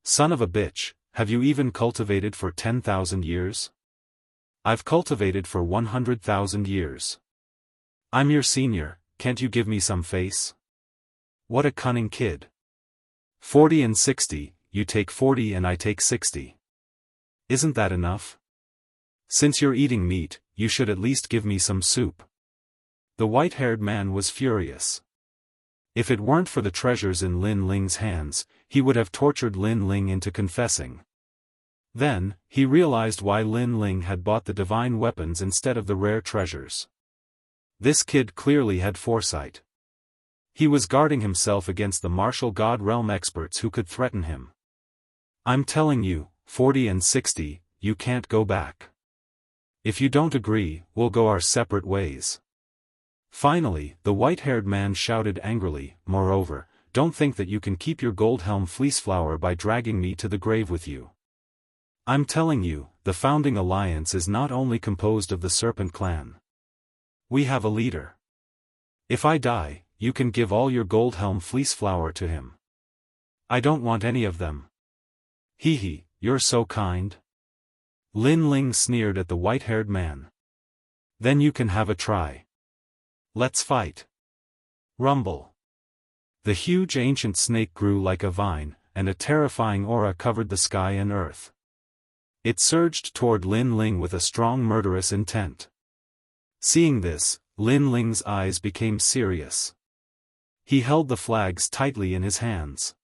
Son of a bitch, have you even cultivated for 10,000 years? I've cultivated for 100,000 years. I'm your senior, can't you give me some face? What a cunning kid. 40 and 60, you take 40 and I take 60. Isn't that enough? Since you're eating meat, you should at least give me some soup. The white-haired man was furious. If it weren't for the treasures in Lin Ling's hands, he would have tortured Lin Ling into confessing. Then, he realized why Lin Ling had bought the divine weapons instead of the rare treasures. This kid clearly had foresight. He was guarding himself against the martial god realm experts who could threaten him. I'm telling you, 40 and 60, you can't go back. If you don't agree, we'll go our separate ways. Finally, the white-haired man shouted angrily, moreover, don't think that you can keep your Goldhelm fleeceflower by dragging me to the grave with you. I'm telling you, the founding alliance is not only composed of the Serpent clan. We have a leader. If I die, you can give all your Goldhelm fleeceflower to him. I don't want any of them. Hee hee, you're so kind. Lin Ling sneered at the white-haired man. Then you can have a try. Let's fight. Rumble. The huge ancient snake grew like a vine, and a terrifying aura covered the sky and earth. It surged toward Lin Ling with a strong murderous intent. Seeing this, Lin Ling's eyes became serious. He held the flags tightly in his hands.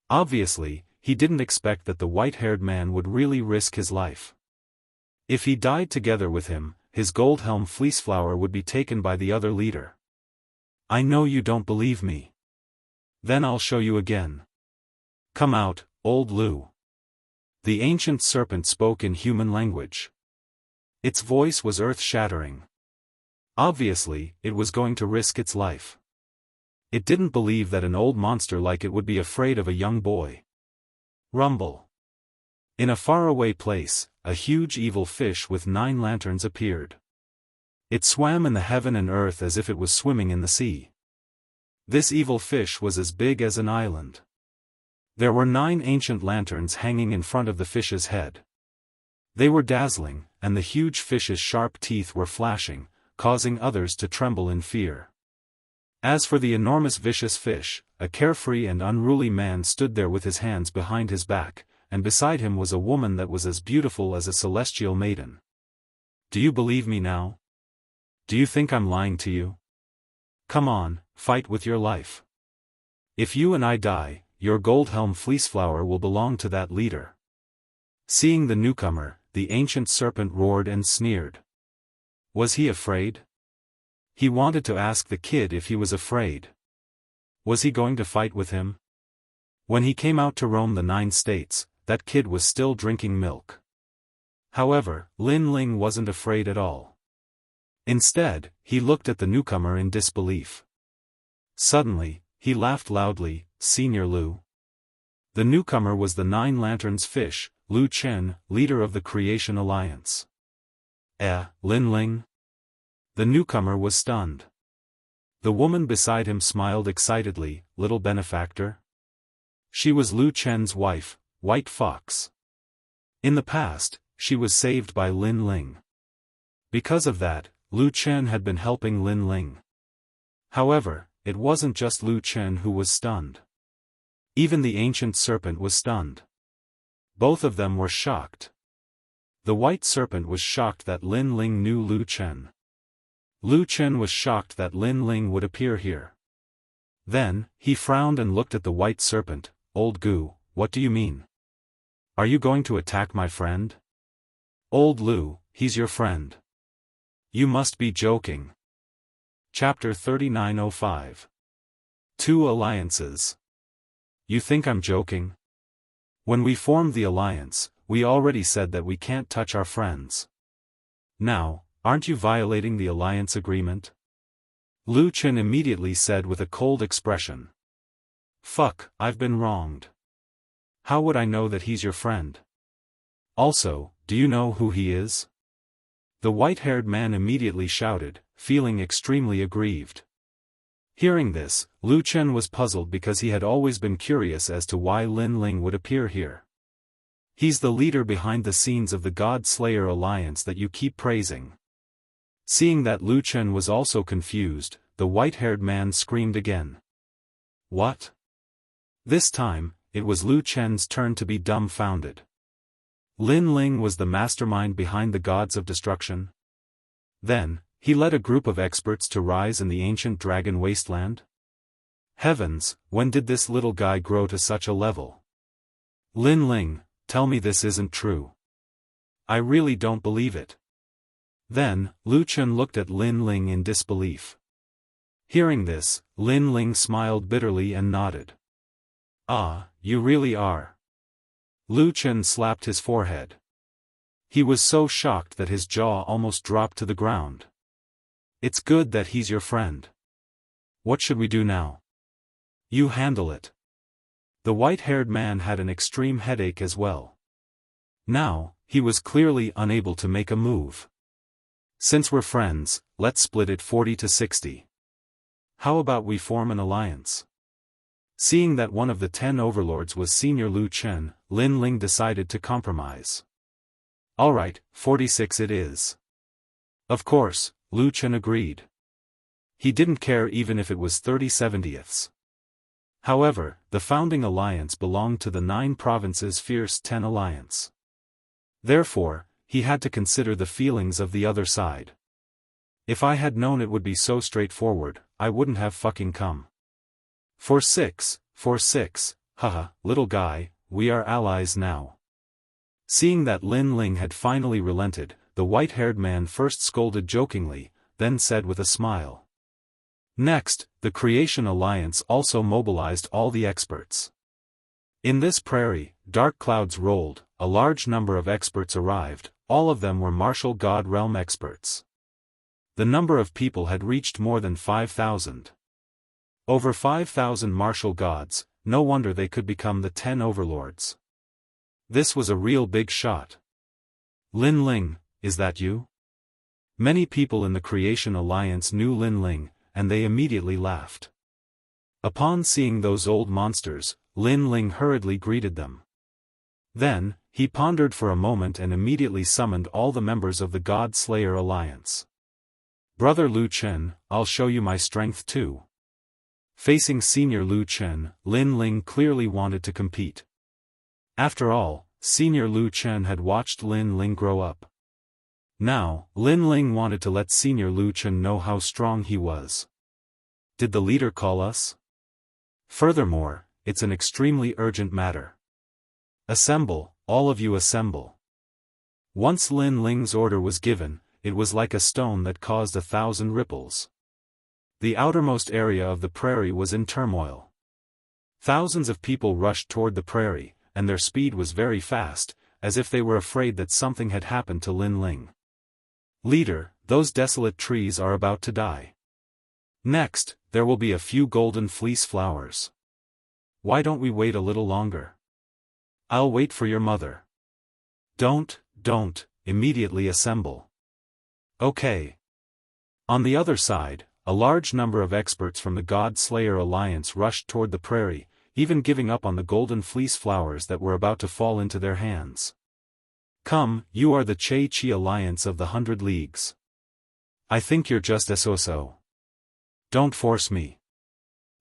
Obviously, he didn't expect that the white-haired man would really risk his life. If he died together with him, his Goldhelm fleeceflower would be taken by the other leader. I know you don't believe me. Then I'll show you again. Come out, old Lu. The ancient serpent spoke in human language. Its voice was earth-shattering. Obviously, it was going to risk its life. It didn't believe that an old monster like it would be afraid of a young boy. Rumble. In a faraway place, a huge evil fish with 9 lanterns appeared. It swam in the heaven and earth as if it was swimming in the sea. This evil fish was as big as an island. There were 9 ancient lanterns hanging in front of the fish's head. They were dazzling, and the huge fish's sharp teeth were flashing, causing others to tremble in fear. As for the enormous vicious fish, a carefree and unruly man stood there with his hands behind his back, and beside him was a woman that was as beautiful as a celestial maiden. Do you believe me now? Do you think I'm lying to you? Come on, fight with your life. If you and I die, your Goldhelm Fleeceflower will belong to that leader. Seeing the newcomer, the ancient serpent roared and sneered. Was he afraid? He wanted to ask the kid if he was afraid. Was he going to fight with him? When he came out to roam the 9 states, that kid was still drinking milk. However, Lin Ling wasn't afraid at all. Instead, he looked at the newcomer in disbelief. Suddenly, he laughed loudly. Senior Lu. The newcomer was the 9 Lanterns Fish, Lu Chen, leader of the Creation Alliance. Lin Ling? The newcomer was stunned. The woman beside him smiled excitedly. Little benefactor? She was Lu Chen's wife, White Fox. In the past, she was saved by Lin Ling. Because of that, Lu Chen had been helping Lin Ling. However, it wasn't just Lu Chen who was stunned. Even the ancient serpent was stunned. Both of them were shocked. The white serpent was shocked that Lin Ling knew Lu Chen. Lu Chen was shocked that Lin Ling would appear here. Then, he frowned and looked at the white serpent. Old Gu, what do you mean? Are you going to attack my friend? Old Lu, he's your friend. You must be joking. Chapter 3905. 2 Alliances. You think I'm joking? When we formed the alliance, we already said that we can't touch our friends. Now, aren't you violating the alliance agreement? Lu Chen immediately said with a cold expression. Fuck, I've been wronged. How would I know that he's your friend? Also, do you know who he is? The white-haired man immediately shouted, feeling extremely aggrieved. Hearing this, Lu Chen was puzzled because he had always been curious as to why Lin Ling would appear here. He's the leader behind the scenes of the God Slayer Alliance that you keep praising. Seeing that Lu Chen was also confused, the white-haired man screamed again. What? This time, it was Lu Chen's turn to be dumbfounded. Lin Ling was the mastermind behind the gods of destruction? Then, he led a group of experts to rise in the ancient dragon wasteland? Heavens, when did this little guy grow to such a level? Lin Ling, tell me this isn't true. I really don't believe it. Then, Lu Chen looked at Lin Ling in disbelief. Hearing this, Lin Ling smiled bitterly and nodded. Ah, you really are. Lu Chen slapped his forehead. He was so shocked that his jaw almost dropped to the ground. It's good that he's your friend. What should we do now? You handle it. The white-haired man had an extreme headache as well. Now, he was clearly unable to make a move. Since we're friends, let's split it 40-60. How about we form an alliance? Seeing that one of the 10 overlords was Senior Lu Chen, Lin Ling decided to compromise. Alright, 46 it is. Of course, Lu Chen agreed. He didn't care even if it was 30/70ths. However, the founding alliance belonged to the 9 provinces Fierce 10 Alliance. Therefore, he had to consider the feelings of the other side. If I had known it would be so straightforward, I wouldn't have fucking come. For 6, haha, little guy, we are allies now. Seeing that Lin Ling had finally relented, the white-haired man first scolded jokingly, then said with a smile. Next, the Creation Alliance also mobilized all the experts. In this prairie, dark clouds rolled, a large number of experts arrived, all of them were martial god realm experts. The number of people had reached more than 5,000. Over 5,000 martial gods, no wonder they could become the 10 overlords. This was a real big shot. Lin Ling, is that you? Many people in the Creation Alliance knew Lin Ling, and they immediately laughed. Upon seeing those old monsters, Lin Ling hurriedly greeted them. Then, he pondered for a moment and immediately summoned all the members of the God Slayer Alliance. Brother Lu Chen, I'll show you my strength too. Facing Senior Lu Chen, Lin Ling clearly wanted to compete. After all, Senior Lu Chen had watched Lin Ling grow up. Now, Lin Ling wanted to let Senior Lu Chen know how strong he was. Did the leader call us? Furthermore, it's an extremely urgent matter. Assemble, all of you assemble. Once Lin Ling's order was given, it was like a stone that caused 1,000 ripples. The outermost area of the prairie was in turmoil. Thousands of people rushed toward the prairie, and their speed was very fast, as if they were afraid that something had happened to Lin Ling. Leader, those desolate trees are about to die. Next, there will be a few golden fleece flowers. Why don't we wait a little longer? I'll wait for your mother. Don't, immediately assemble. Okay. On the other side, a large number of experts from the God Slayer Alliance rushed toward the prairie, even giving up on the golden fleece flowers that were about to fall into their hands. Come, you are the Che-Chi Alliance of the 100 Leagues. I think you're just so. Don't force me.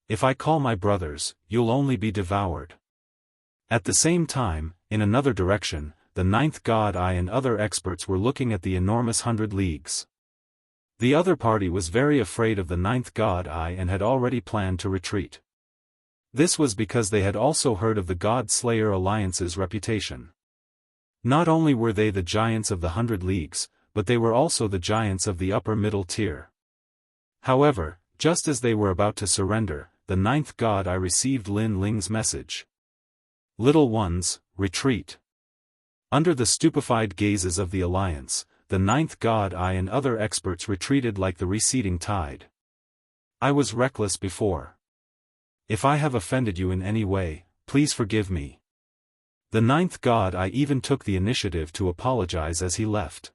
If I call my brothers, you'll only be devoured. At the same time, in another direction, the 9th God Eye and other experts were looking at the enormous 100 Leagues. The other party was very afraid of the 9th God Eye and had already planned to retreat. This was because they had also heard of the God Slayer Alliance's reputation. Not only were they the giants of the 100 Leagues, but they were also the giants of the upper middle tier. However, just as they were about to surrender, the 9th God Eye received Lin Ling's message. Little ones, retreat. Under the stupefied gazes of the Alliance, the 9th God Eye and other experts retreated like the receding tide. I was reckless before. If I have offended you in any way, please forgive me. The 9th God Eye even took the initiative to apologize as he left.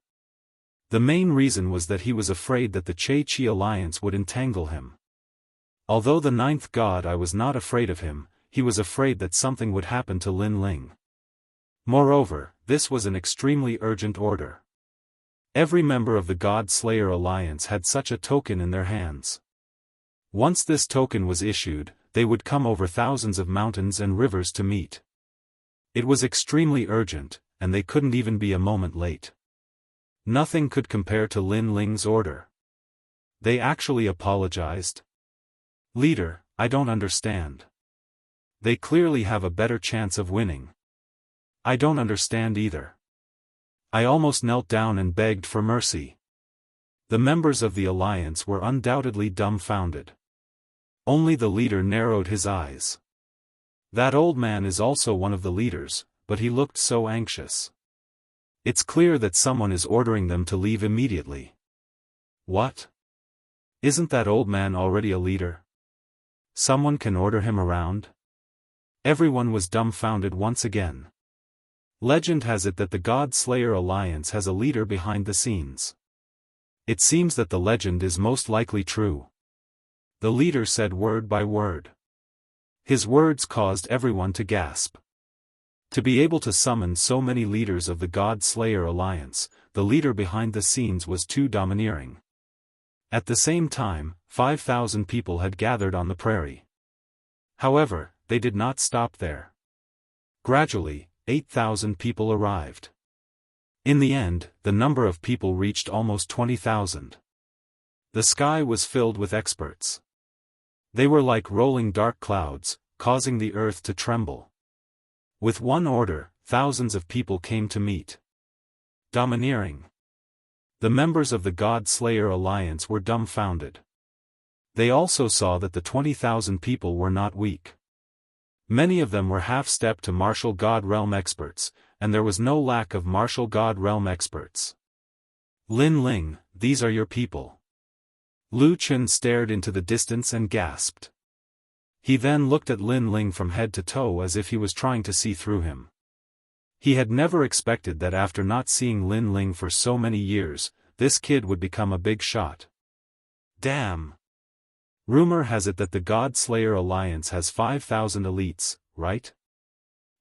The main reason was that he was afraid that the Che-Chi Alliance would entangle him. Although the 9th God Eye was not afraid of him, he was afraid that something would happen to Lin Ling. Moreover, this was an extremely urgent order. Every member of the God Slayer Alliance had such a token in their hands. Once this token was issued, they would come over thousands of mountains and rivers to meet. It was extremely urgent, and they couldn't even be a moment late. Nothing could compare to Lin Ling's order. They actually apologized. Leader, I don't understand. They clearly have a better chance of winning. I don't understand either. I almost knelt down and begged for mercy. The members of the Alliance were undoubtedly dumbfounded. Only the leader narrowed his eyes. That old man is also one of the leaders, but he looked so anxious. It's clear that someone is ordering them to leave immediately. What? Isn't that old man already a leader? Someone can order him around? Everyone was dumbfounded once again. Legend has it that the God Slayer Alliance has a leader behind the scenes. It seems that the legend is most likely true. The leader said word by word. His words caused everyone to gasp. To be able to summon so many leaders of the God Slayer Alliance, the leader behind the scenes was too domineering. At the same time, 5,000 people had gathered on the prairie. However, they did not stop there. Gradually, 8,000 people arrived. In the end, the number of people reached almost 20,000. The sky was filled with experts. They were like rolling dark clouds, causing the earth to tremble. With one order, thousands of people came to meet. Domineering. The members of the God Slayer Alliance were dumbfounded. They also saw that the 20,000 people were not weak. Many of them were half-step to martial God Realm experts, and there was no lack of martial God Realm experts. Lin Ling, these are your people. Lu Chun stared into the distance and gasped. He then looked at Lin Ling from head to toe as if he was trying to see through him. He had never expected that after not seeing Lin Ling for so many years, this kid would become a big shot. Damn! Rumor has it that the God Slayer Alliance has 5,000 elites, right?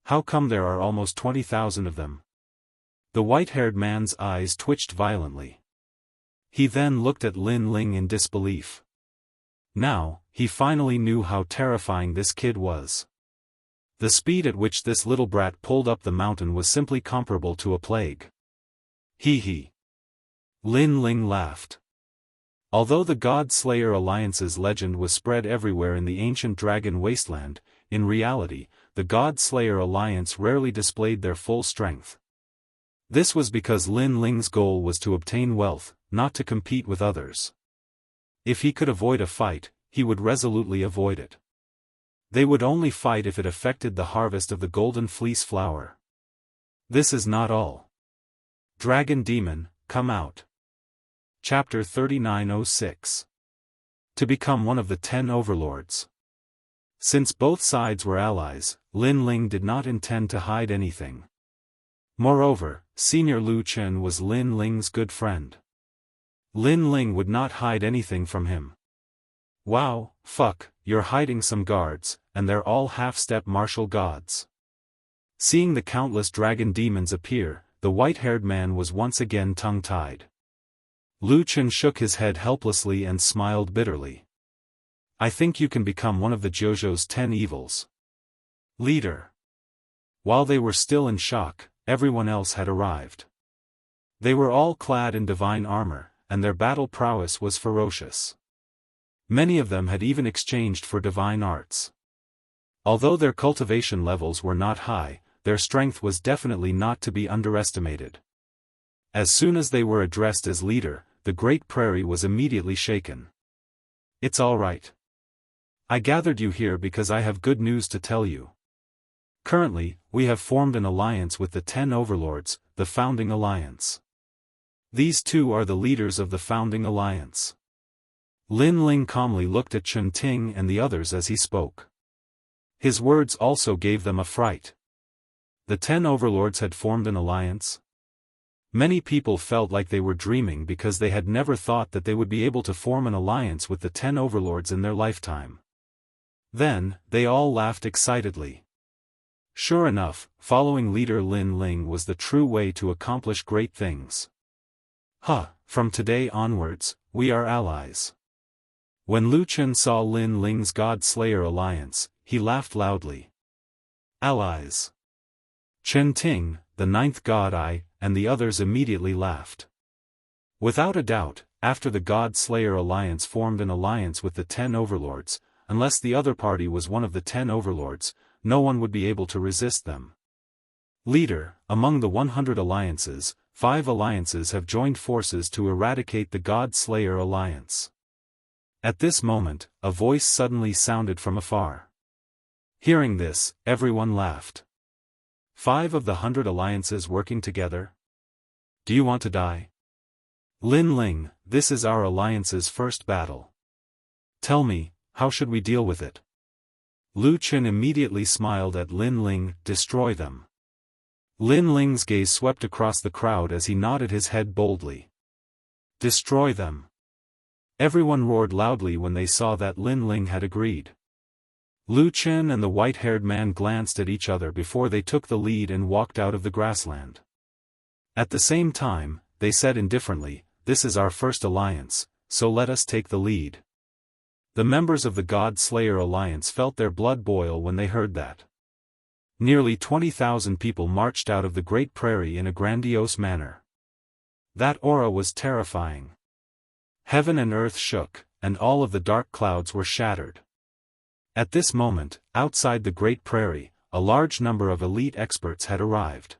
How come there are almost 20,000 of them? The white-haired man's eyes twitched violently. He then looked at Lin Ling in disbelief. Now, he finally knew how terrifying this kid was. The speed at which this little brat pulled up the mountain was simply comparable to a plague. Hee hee. Lin Ling laughed. Although the God-Slayer Alliance's legend was spread everywhere in the ancient dragon wasteland, in reality, the God-Slayer Alliance rarely displayed their full strength. This was because Lin Ling's goal was to obtain wealth, not to compete with others. If he could avoid a fight, he would resolutely avoid it. They would only fight if it affected the harvest of the golden fleece flower. This is not all. Dragon Demon, come out. Chapter 3906. To become one of the 10 overlords. Since both sides were allies, Lin Ling did not intend to hide anything. Moreover, Senior Lu Chen was Lin Ling's good friend. Lin Ling would not hide anything from him. Wow, fuck, you're hiding some guards, and they're all half-step martial gods. Seeing the countless dragon demons appear, the white-haired man was once again tongue-tied. Lu Chen shook his head helplessly and smiled bitterly. I think you can become one of the JoJo's 10 evils. Leader. While they were still in shock, everyone else had arrived. They were all clad in divine armor, and their battle prowess was ferocious. Many of them had even exchanged for divine arts. Although their cultivation levels were not high, their strength was definitely not to be underestimated. As soon as they were addressed as leader, the Great Prairie was immediately shaken. It's all right. I gathered you here because I have good news to tell you. Currently, we have formed an alliance with the 10 overlords, the Founding Alliance. These two are the leaders of the Founding Alliance. Lin Ling calmly looked at Chen Ting and the others as he spoke. His words also gave them a fright. The 10 overlords had formed an alliance? Many people felt like they were dreaming because they had never thought that they would be able to form an alliance with the 10 overlords in their lifetime. Then, they all laughed excitedly. Sure enough, following leader Lin Ling was the true way to accomplish great things. From today onwards, we are allies. When Lu Chen saw Lin Ling's God-Slayer alliance, he laughed loudly. Allies. Chen Ting, the 9th God-Eye, and the others immediately laughed. Without a doubt, after the God-Slayer Alliance formed an alliance with the 10 overlords, unless the other party was one of the 10 overlords, no one would be able to resist them. Leader, among the 100 alliances, 5 alliances have joined forces to eradicate the God-Slayer Alliance. At this moment, a voice suddenly sounded from afar. Hearing this, everyone laughed. 5 of the 100 alliances working together? Do you want to die? Lin Ling, this is our alliance's first battle. Tell me, how should we deal with it? Lu Chen immediately smiled at Lin Ling, destroy them. Lin Ling's gaze swept across the crowd as he nodded his head boldly. Destroy them. Everyone roared loudly when they saw that Lin Ling had agreed. Lu Chen and the white-haired man glanced at each other before they took the lead and walked out of the grassland. At the same time, they said indifferently, this is our first alliance, so let us take the lead. The members of the God-Slayer Alliance felt their blood boil when they heard that. Nearly 20,000 people marched out of the Great Prairie in a grandiose manner. That aura was terrifying. Heaven and earth shook, and all of the dark clouds were shattered. At this moment, outside the Great Prairie, a large number of elite experts had arrived.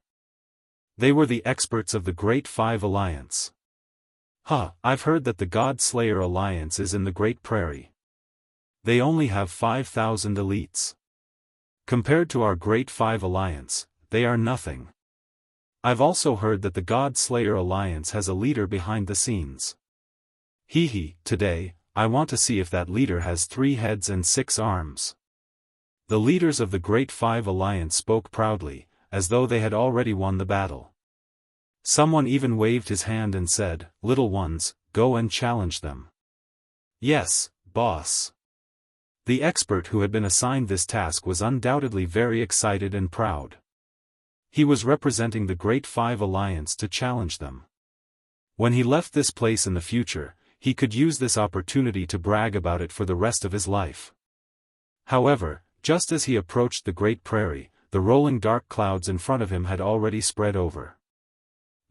They were the experts of the Great Five Alliance. I've heard that the God-Slayer Alliance is in the Great Prairie. They only have 5,000 elites. Compared to our Great Five Alliance, they are nothing. I've also heard that the God-Slayer Alliance has a leader behind the scenes. Today, I want to see if that leader has 3 heads and 6 arms. The leaders of the Great Five Alliance spoke proudly, as though they had already won the battle. Someone even waved his hand and said, "Little ones, go and challenge them." Yes, boss. The expert who had been assigned this task was undoubtedly very excited and proud. He was representing the Great Five Alliance to challenge them. When he left this place in the future, he could use this opportunity to brag about it for the rest of his life. However, just as he approached the Great Prairie, the rolling dark clouds in front of him had already spread over.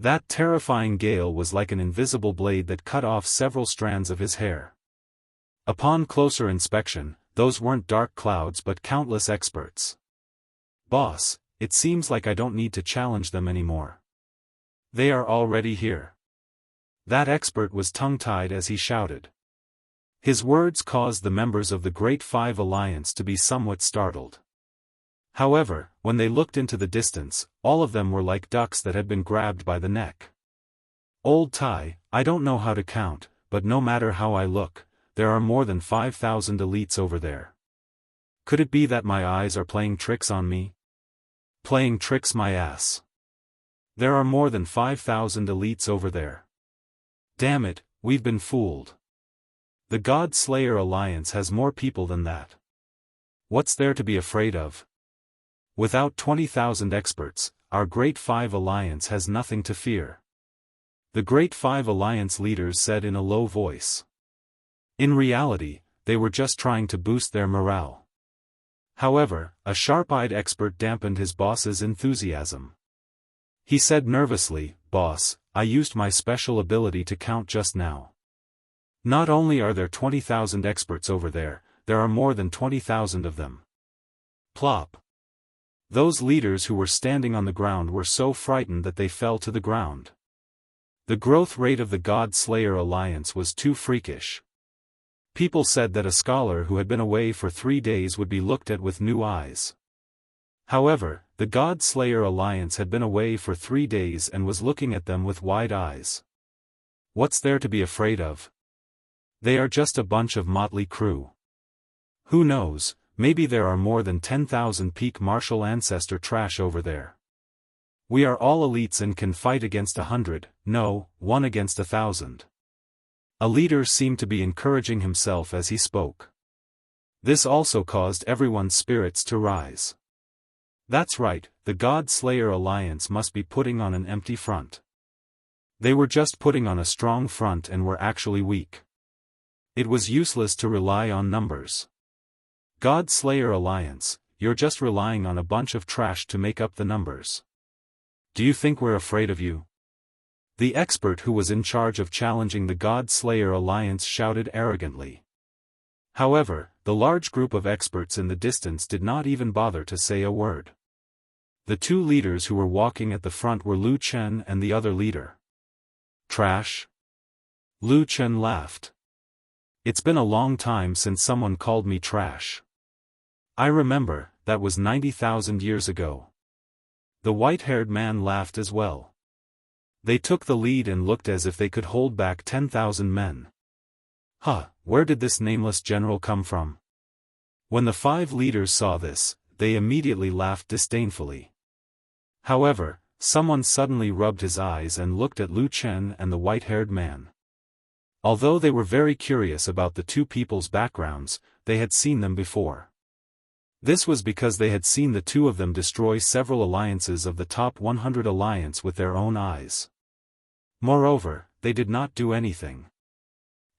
That terrifying gale was like an invisible blade that cut off several strands of his hair. Upon closer inspection, those weren't dark clouds but countless experts. Boss, it seems like I don't need to challenge them anymore. They are already here. That expert was tongue-tied as he shouted. His words caused the members of the Great Five Alliance to be somewhat startled. However, when they looked into the distance, all of them were like ducks that had been grabbed by the neck. Old Tai, I don't know how to count, but no matter how I look, there are more than 5,000 elites over there. Could it be that my eyes are playing tricks on me? Playing tricks my ass. There are more than 5,000 elites over there. Damn it, we've been fooled. The God Slayer Alliance has more people than that. What's there to be afraid of? Without 20,000 experts, our Great Five Alliance has nothing to fear. The Great Five Alliance leaders said in a low voice. In reality, they were just trying to boost their morale. However, a sharp-eyed expert dampened his boss's enthusiasm. He said nervously, "Boss, I used my special ability to count just now. Not only are there 20,000 experts over there are more than 20,000 of them." Plop. Those leaders who were standing on the ground were so frightened that they fell to the ground. The growth rate of the God Slayer Alliance was too freakish. People said that a scholar who had been away for 3 days would be looked at with new eyes. However, the God Slayer Alliance had been away for 3 days and was looking at them with wide eyes. What's there to be afraid of? They are just a bunch of motley crew. Who knows, maybe there are more than 10,000 peak martial ancestor trash over there. We are all elites and can fight against 100, no, 1 against 1,000. A leader seemed to be encouraging himself as he spoke. This also caused everyone's spirits to rise. That's right, the God Slayer Alliance must be putting on an empty front. They were just putting on a strong front and were actually weak. It was useless to rely on numbers. God Slayer Alliance, you're just relying on a bunch of trash to make up the numbers. Do you think we're afraid of you? The expert who was in charge of challenging the God Slayer Alliance shouted arrogantly. However, the large group of experts in the distance did not even bother to say a word. The 2 leaders who were walking at the front were Lu Chen and the other leader. Trash? Lu Chen laughed. It's been a long time since someone called me trash. I remember, that was 90,000 years ago. The white-haired man laughed as well. They took the lead and looked as if they could hold back 10,000 men. Where did this nameless general come from? When the 5 leaders saw this, they immediately laughed disdainfully. However, someone suddenly rubbed his eyes and looked at Lu Chen and the white-haired man. Although they were very curious about the 2 people's backgrounds, they had seen them before. This was because they had seen the 2 of them destroy several alliances of the top 100 alliance with their own eyes. Moreover, they did not do anything.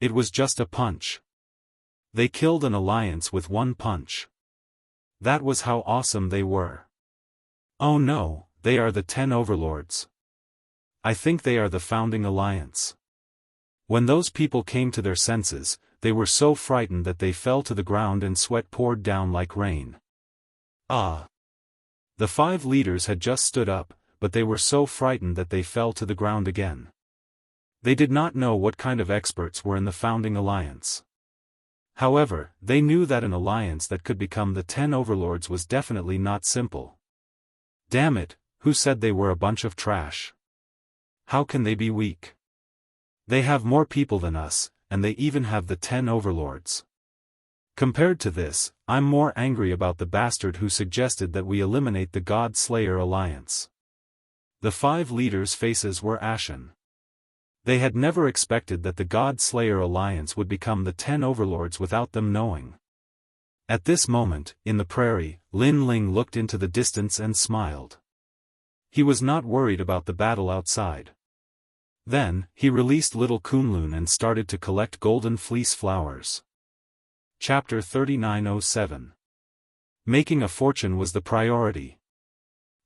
It was just a punch. They killed an alliance with 1 punch. That was how awesome they were. Oh no, they are the 10 overlords. I think they are the founding alliance. When those people came to their senses, they were so frightened that they fell to the ground and sweat poured down like rain. The 5 leaders had just stood up, but they were so frightened that they fell to the ground again. They did not know what kind of experts were in the founding alliance. However, they knew that an alliance that could become the 10 overlords was definitely not simple. Damn it, who said they were a bunch of trash? How can they be weak? They have more people than us, and they even have the 10 overlords. Compared to this, I'm more angry about the bastard who suggested that we eliminate the God Slayer Alliance. The 5 leaders' faces were ashen. They had never expected that the God Slayer Alliance would become the 10 overlords without them knowing. At this moment, in the prairie, Lin Ling looked into the distance and smiled. He was not worried about the battle outside. Then, he released little Kunlun and started to collect golden fleece flowers. Chapter 3907. Making a fortune was the priority.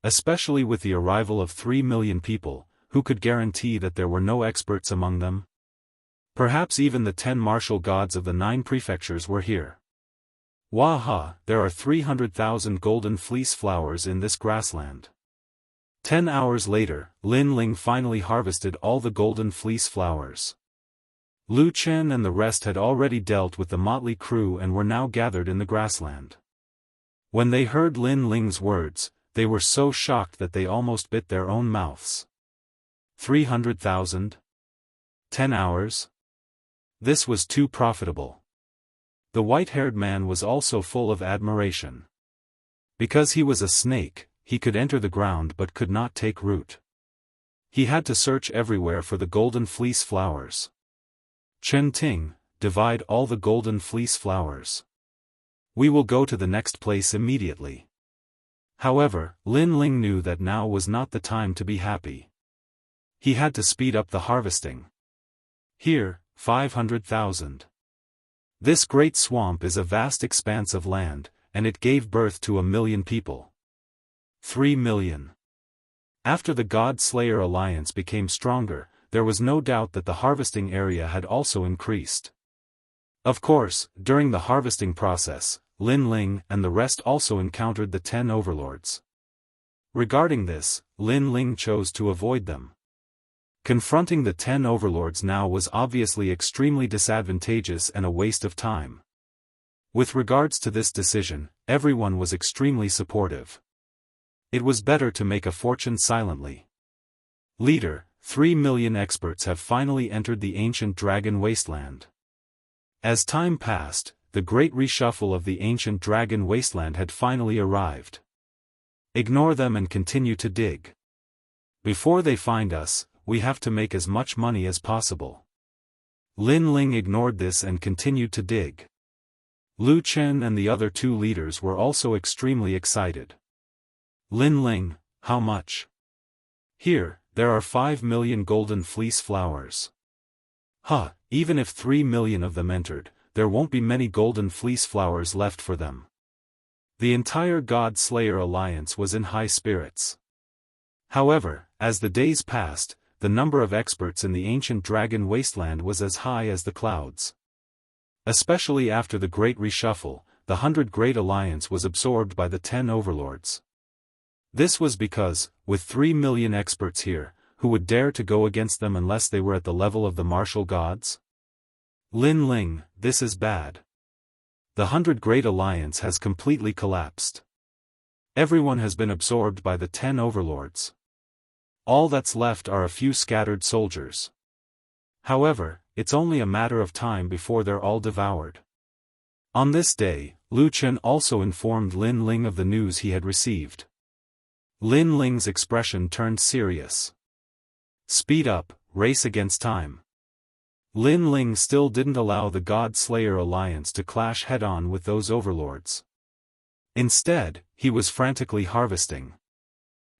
Especially with the arrival of 3 million people, who could guarantee that there were no experts among them? Perhaps even the 10 martial gods of the 9 prefectures were here. Waha, there are 300,000 golden fleece flowers in this grassland. 10 hours later, Lin Ling finally harvested all the golden fleece flowers. Lu Chen and the rest had already dealt with the motley crew and were now gathered in the grassland. When they heard Lin Ling's words, they were so shocked that they almost bit their own mouths. 300,000? 10 hours? This was too profitable. The white-haired man was also full of admiration. Because he was a snake, he could enter the ground but could not take root. He had to search everywhere for the golden fleece flowers. Chen Ting, divide all the golden fleece flowers. We will go to the next place immediately. However, Lin Ling knew that now was not the time to be happy. He had to speed up the harvesting. Here, 500,000. This great swamp is a vast expanse of land, and it gave birth to 1 million people. 3 million. After the God-Slayer alliance became stronger, there was no doubt that the harvesting area had also increased. Of course, during the harvesting process, Lin Ling and the rest also encountered the 10 overlords. Regarding this, Lin Ling chose to avoid them. Confronting the 10 overlords now was obviously extremely disadvantageous and a waste of time. With regards to this decision, everyone was extremely supportive. It was better to make a fortune silently. Leader, 3 million experts have finally entered the ancient dragon wasteland. As time passed, the great reshuffle of the ancient dragon wasteland had finally arrived. Ignore them and continue to dig. Before they find us, we have to make as much money as possible. Lin Ling ignored this and continued to dig. Lu Chen and the other 2 leaders were also extremely excited. Lin Ling, how much? Here, there are 5 million golden fleece flowers. Even if 3 million of them entered, there won't be many golden fleece flowers left for them. The entire God-Slayer alliance was in high spirits. However, as the days passed, the number of experts in the ancient dragon wasteland was as high as the clouds. Especially after the Great Reshuffle, the 100 Great Alliance was absorbed by the 10 overlords. This was because, with 3 million experts here, who would dare to go against them unless they were at the level of the martial gods? Lin Ling, this is bad. The 100 Great Alliance has completely collapsed. Everyone has been absorbed by the 10 overlords. All that's left are a few scattered soldiers. However, it's only a matter of time before they're all devoured. On this day, Lu Chen also informed Lin Ling of the news he had received. Lin Ling's expression turned serious. Speed up, race against time. Lin Ling still didn't allow the God-Slayer alliance to clash head-on with those overlords. Instead, he was frantically harvesting.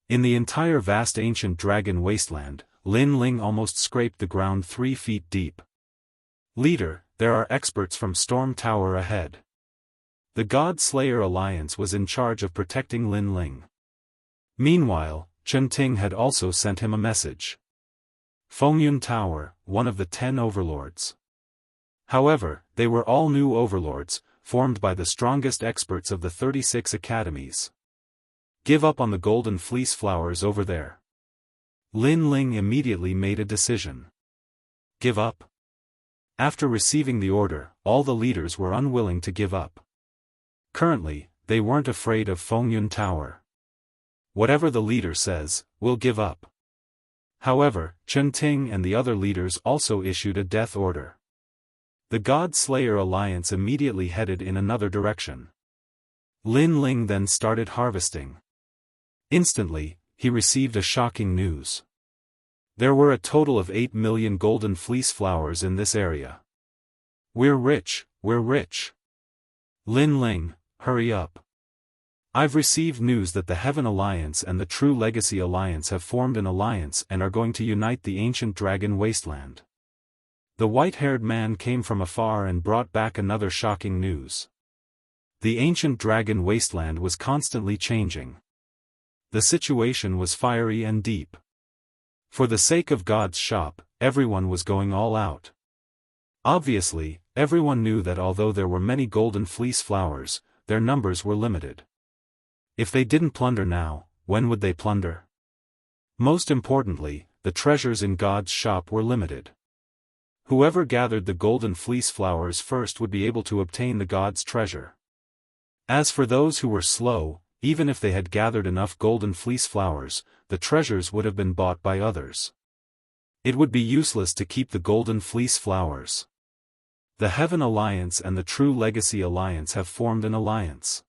In the entire vast ancient dragon wasteland, Lin Ling almost scraped the ground 3 feet deep. Leader, there are experts from Storm Tower ahead. The God-Slayer alliance was in charge of protecting Lin Ling. Meanwhile, Chen Ting had also sent him a message. Fengyun Tower, one of the 10 overlords. However, they were all new overlords, formed by the strongest experts of the 36 academies. Give up on the golden fleece flowers over there. Lin Ling immediately made a decision. Give up? After receiving the order, all the leaders were unwilling to give up. Currently, they weren't afraid of Fengyun Tower. Whatever the leader says, we'll give up. However, Chen Ting and the other leaders also issued a death order. The God-Slayer alliance immediately headed in another direction. Lin Ling then started harvesting. Instantly, he received a shocking news. There were a total of 8 million golden fleece flowers in this area. We're rich, we're rich. Lin Ling, hurry up. I've received news that the Heaven Alliance and the True Legacy Alliance have formed an alliance and are going to unite the ancient dragon wasteland. The white-haired man came from afar and brought back another shocking news. The ancient dragon wasteland was constantly changing. The situation was fiery and deep. For the sake of God's shop, everyone was going all out. Obviously, everyone knew that although there were many golden fleece flowers, their numbers were limited. If they didn't plunder now, when would they plunder? Most importantly, the treasures in God's shop were limited. Whoever gathered the golden fleece flowers first would be able to obtain the God's treasure. As for those who were slow, even if they had gathered enough golden fleece flowers, the treasures would have been bought by others. It would be useless to keep the golden fleece flowers. The Heaven Alliance and the True Legacy Alliance have formed an alliance.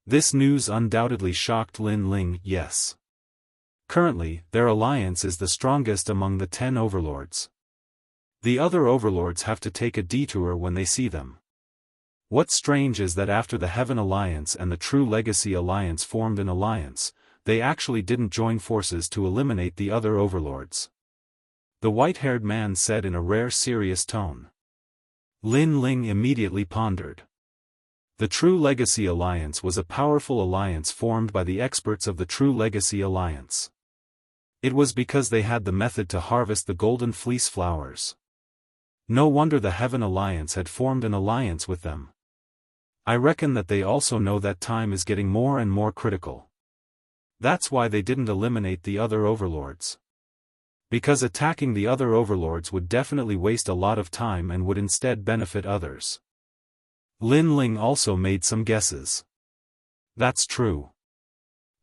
This news undoubtedly shocked Lin Ling, yes. Currently, their alliance is the strongest among the 10 overlords. The other overlords have to take a detour when they see them. What's strange is that after the Heaven Alliance and the True Legacy Alliance formed an alliance, they actually didn't join forces to eliminate the other overlords. The white-haired man said in a rare serious tone. Lin Ling immediately pondered. The True Legacy Alliance was a powerful alliance formed by the experts of the True Legacy Alliance. It was because they had the method to harvest the golden fleece flowers. No wonder the Heaven Alliance had formed an alliance with them. I reckon that they also know that time is getting more and more critical. That's why they didn't eliminate the other overlords. Because attacking the other overlords would definitely waste a lot of time and would instead benefit others. Lin Ling also made some guesses. That's true.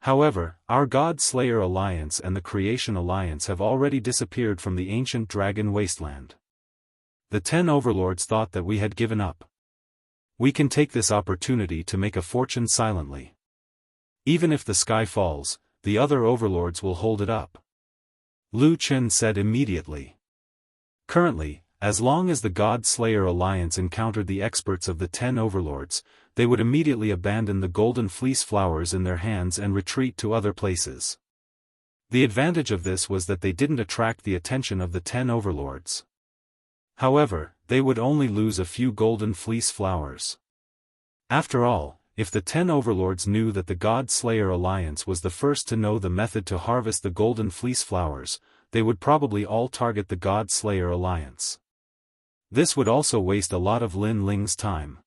However, our God Slayer Alliance and the Creation Alliance have already disappeared from the ancient dragon wasteland. The 10 overlords thought that we had given up. We can take this opportunity to make a fortune silently. Even if the sky falls, the other overlords will hold it up. Lu Chen said immediately. Currently, as long as the God Slayer Alliance encountered the experts of the 10 overlords, they would immediately abandon the golden fleece flowers in their hands and retreat to other places. The advantage of this was that they didn't attract the attention of the 10 overlords. However, they would only lose a few golden fleece flowers. After all, if the 10 overlords knew that the God Slayer Alliance was the first to know the method to harvest the golden fleece flowers, they would probably all target the God Slayer Alliance. This would also waste a lot of Lin Ling's time.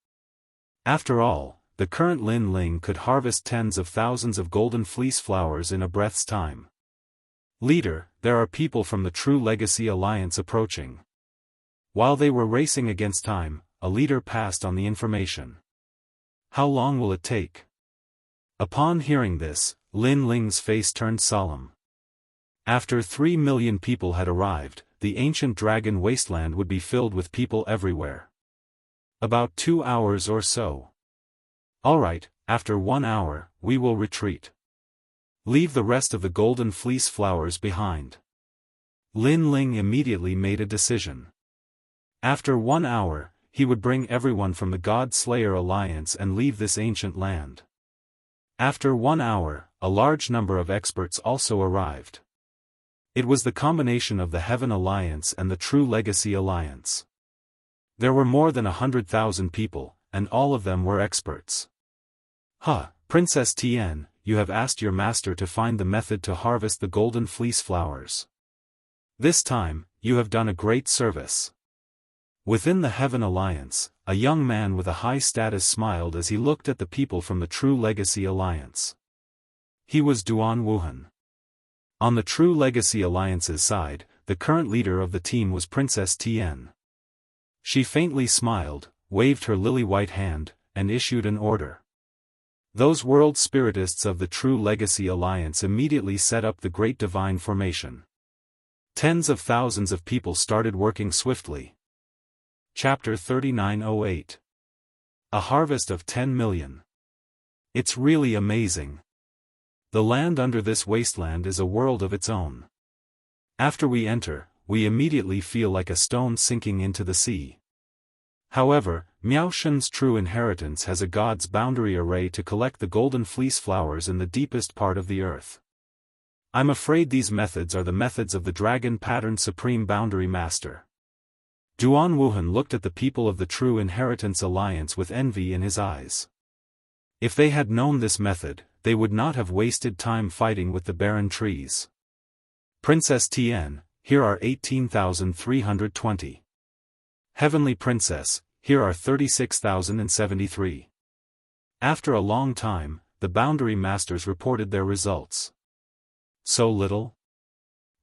After all, the current Lin Ling could harvest tens of thousands of golden fleece flowers in a breath's time. Leader, there are people from the True Legacy Alliance approaching. While they were racing against time, a leader passed on the information. How long will it take? Upon hearing this, Lin Ling's face turned solemn. After 3 million people had arrived, the ancient dragon wasteland would be filled with people everywhere. About 2 hours or so. Alright, after 1 hour, we will retreat. Leave the rest of the golden fleece flowers behind. Lin Ling immediately made a decision. After 1 hour, he would bring everyone from the God Slayer Alliance and leave this ancient land. After 1 hour, a large number of experts also arrived. It was the combination of the Heaven Alliance and the True Legacy Alliance. There were more than 100,000 people, and all of them were experts. Princess Tian, you have asked your master to find the method to harvest the golden fleece flowers. This time, you have done a great service. Within the Heaven Alliance, a young man with a high status smiled as he looked at the people from the True Legacy Alliance. He was Duan Wuhan. On the True Legacy Alliance's side, the current leader of the team was Princess Tian. She faintly smiled, waved her lily-white hand, and issued an order. Those world spiritists of the True Legacy Alliance immediately set up the Great Divine Formation. Tens of thousands of people started working swiftly. Chapter 3908. A harvest of 10 million. It's really amazing. The land under this wasteland is a world of its own. After we enter, we immediately feel like a stone sinking into the sea. However, Miao Shen's true inheritance has a god's boundary array to collect the golden fleece flowers in the deepest part of the earth. I'm afraid these methods are the methods of the dragon-patterned Supreme Boundary Master. Duan Wuhan looked at the people of the True Inheritance Alliance with envy in his eyes. If they had known this method, they would not have wasted time fighting with the barren trees. Princess Tian, here are 18,320. Heavenly Princess, here are 36,073. After a long time, the boundary masters reported their results. So little?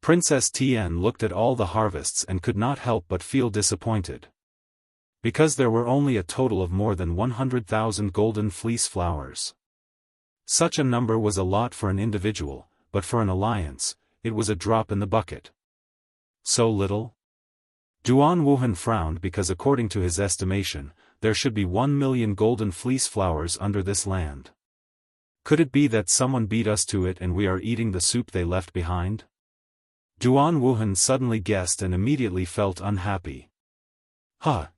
Princess Tian looked at all the harvests and could not help but feel disappointed. Because there were only a total of more than 100,000 golden fleece flowers. Such a number was a lot for an individual, but for an alliance, it was a drop in the bucket. So little? Duan Wuhan frowned because according to his estimation, there should be 1 million golden fleece flowers under this land. Could it be that someone beat us to it and we are eating the soup they left behind? Duan Wuhan suddenly guessed and immediately felt unhappy.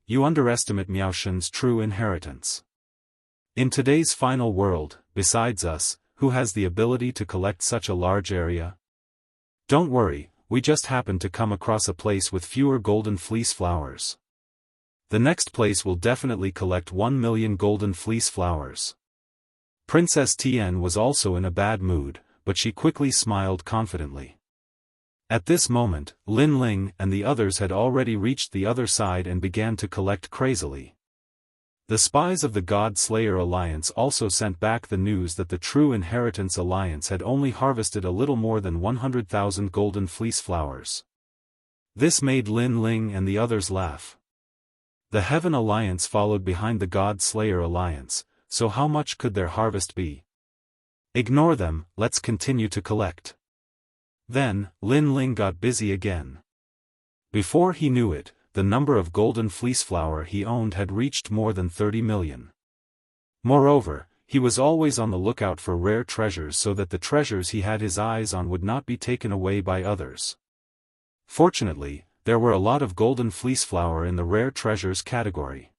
You underestimate Miaoshen's true inheritance. In today's final world, besides us, who has the ability to collect such a large area? Don't worry, we just happened to come across a place with fewer golden fleece flowers. The next place will definitely collect 1 million golden fleece flowers. Princess Tian was also in a bad mood, but she quickly smiled confidently. At this moment, Lin Ling and the others had already reached the other side and began to collect crazily. The spies of the God Slayer Alliance also sent back the news that the True Inheritance Alliance had only harvested a little more than 100,000 golden fleece flowers. This made Lin Ling and the others laugh. The Heaven Alliance followed behind the God Slayer Alliance, so how much could their harvest be? Ignore them, let's continue to collect. Then, Lin Ling got busy again. Before he knew it, the number of golden fleece flower he owned had reached more than 30 million. Moreover, he was always on the lookout for rare treasures so that the treasures he had his eyes on would not be taken away by others. Fortunately, there were a lot of golden fleece flower in the rare treasures category.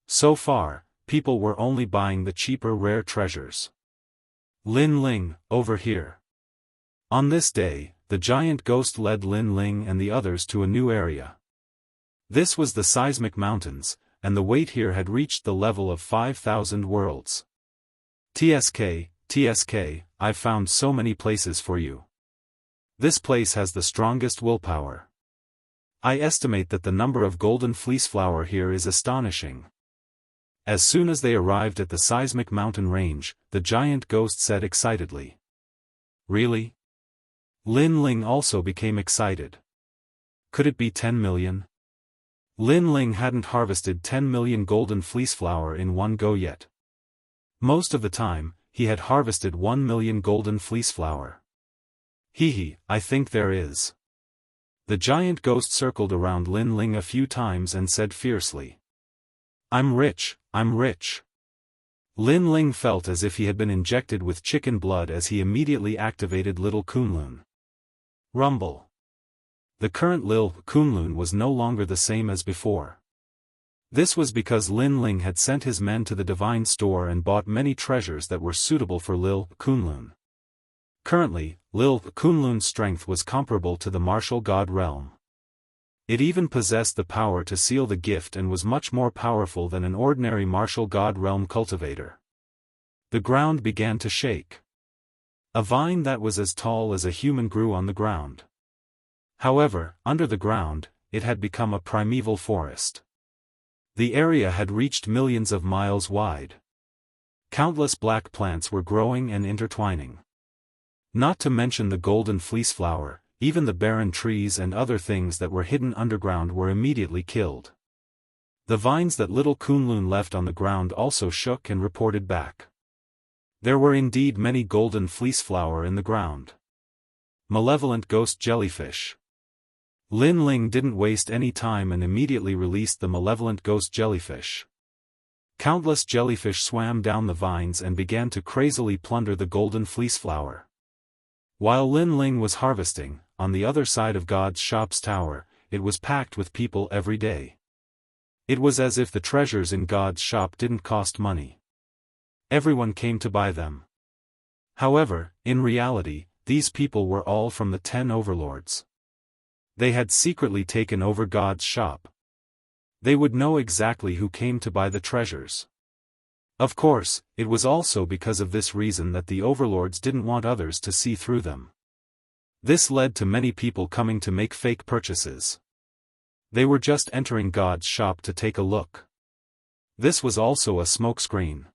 So far, people were only buying the cheaper rare treasures. Lin Ling, over here. On this day, the giant ghost led Lin Ling and the others to a new area. This was the Seismic Mountains, and the weight here had reached the level of 5,000 worlds. TSK, I've found so many places for you. This place has the strongest willpower. I estimate that the number of golden fleece flower here is astonishing. As soon as they arrived at the Seismic Mountain range, the giant ghost said excitedly. Really? Lin Ling also became excited. Could it be 10 million? Lin Ling hadn't harvested 10 million golden fleece flower in one go yet. Most of the time, he had harvested 1 million golden fleece flower. I think there is. The giant ghost circled around Lin Ling a few times and said fiercely. I'm rich. Lin Ling felt as if he had been injected with chicken blood as he immediately activated Little Kunlun. Rumble. The current Lil Kunlun was no longer the same as before. This was because Lin Ling had sent his men to the divine store and bought many treasures that were suitable for Lil Kunlun. Currently, Lil Kunlun's strength was comparable to the martial god realm. It even possessed the power to seal the gift and was much more powerful than an ordinary martial god realm cultivator. The ground began to shake. A vine that was as tall as a human grew on the ground. However, under the ground, it had become a primeval forest. The area had reached millions of miles wide. Countless black plants were growing and intertwining. Not to mention the golden fleece flower, even the barren trees and other things that were hidden underground were immediately killed. The vines that Little Kunlun left on the ground also shook and reported back. There were indeed many golden fleece flower in the ground. Malevolent ghost jellyfish. Lin Ling didn't waste any time and immediately released the malevolent ghost jellyfish. Countless jellyfish swam down the vines and began to crazily plunder the golden fleece flower. While Lin Ling was harvesting, on the other side of God's shop's tower, it was packed with people every day. It was as if the treasures in God's shop didn't cost money. Everyone came to buy them. However, in reality, these people were all from the 10 overlords. They had secretly taken over God's shop. They would know exactly who came to buy the treasures. Of course, it was also because of this reason that the overlords didn't want others to see through them. This led to many people coming to make fake purchases. They were just entering God's shop to take a look. This was also a smokescreen.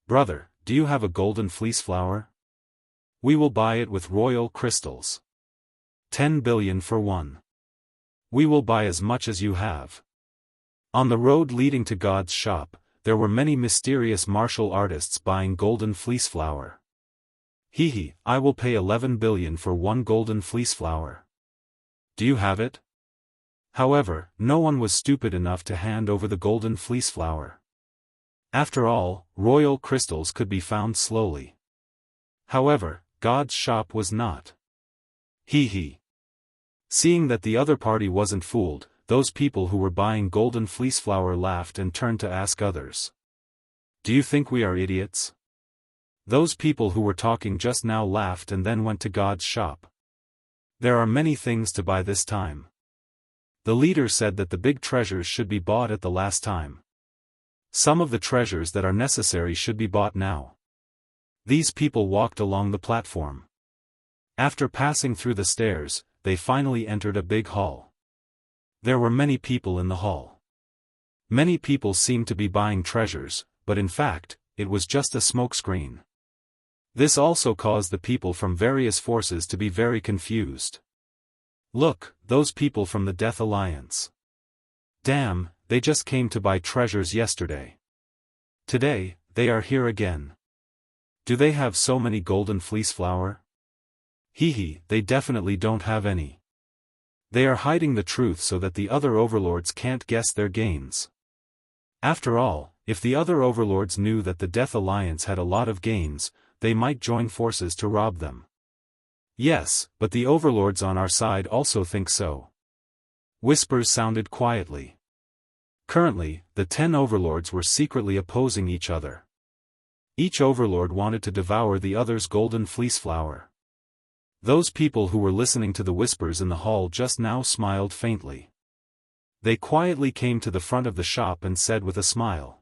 Brother, do you have a golden fleece flower? We will buy it with royal crystals. 10 billion for one. We will buy as much as you have. On the road leading to God's shop, there were many mysterious martial artists buying golden fleece flower. Hehe, I will pay 11 billion for one golden fleece flower. Do you have it? However, no one was stupid enough to hand over the golden fleece flower. After all, royal crystals could be found slowly. However, God's shop was not. Hehe. Seeing that the other party wasn't fooled, those people who were buying golden fleece flower laughed and turned to ask others. Do you think we are idiots? Those people who were talking just now laughed and then went to God's shop. There are many things to buy this time. The leader said that the big treasures should be bought at the last time. Some of the treasures that are necessary should be bought now. These people walked along the platform. After passing through the stairs, they finally entered a big hall. There were many people in the hall. Many people seemed to be buying treasures, but in fact, it was just a smokescreen. This also caused the people from various forces to be very confused. Look, those people from the Death Alliance. Damn, they just came to buy treasures yesterday. Today, they are here again. Do they have so many golden fleece flower? Hehe, they definitely don't have any. They are hiding the truth so that the other overlords can't guess their gains. After all, if the other overlords knew that the Death Alliance had a lot of gains, they might join forces to rob them. Yes, but the overlords on our side also think so. Whispers sounded quietly. Currently, the 10 overlords were secretly opposing each other. Each overlord wanted to devour the other's golden fleece flower. Those people who were listening to the whispers in the hall just now smiled faintly. They quietly came to the front of the shop and said with a smile.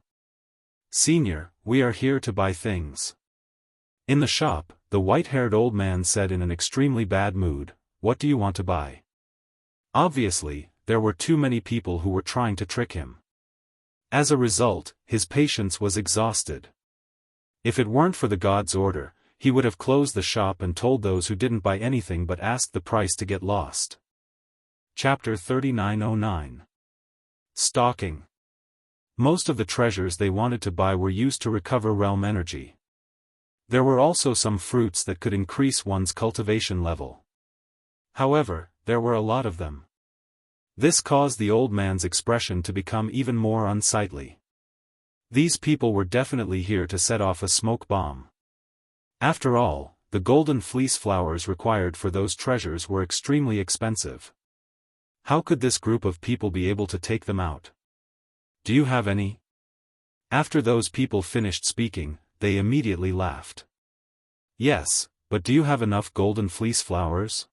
Senior, we are here to buy things. In the shop, the white-haired old man said in an extremely bad mood, what do you want to buy? Obviously, there were too many people who were trying to trick him. As a result, his patience was exhausted. If it weren't for the god's order, he would have closed the shop and told those who didn't buy anything but asked the price to get lost. Chapter 3909. Stalking. Most of the treasures they wanted to buy were used to recover realm energy. There were also some fruits that could increase one's cultivation level. However, there were a lot of them. This caused the old man's expression to become even more unsightly. These people were definitely here to set off a smoke bomb. After all, the golden fleece flowers required for those treasures were extremely expensive. How could this group of people be able to take them out? Do you have any? After those people finished speaking, they immediately laughed. Yes, but do you have enough golden fleece flowers?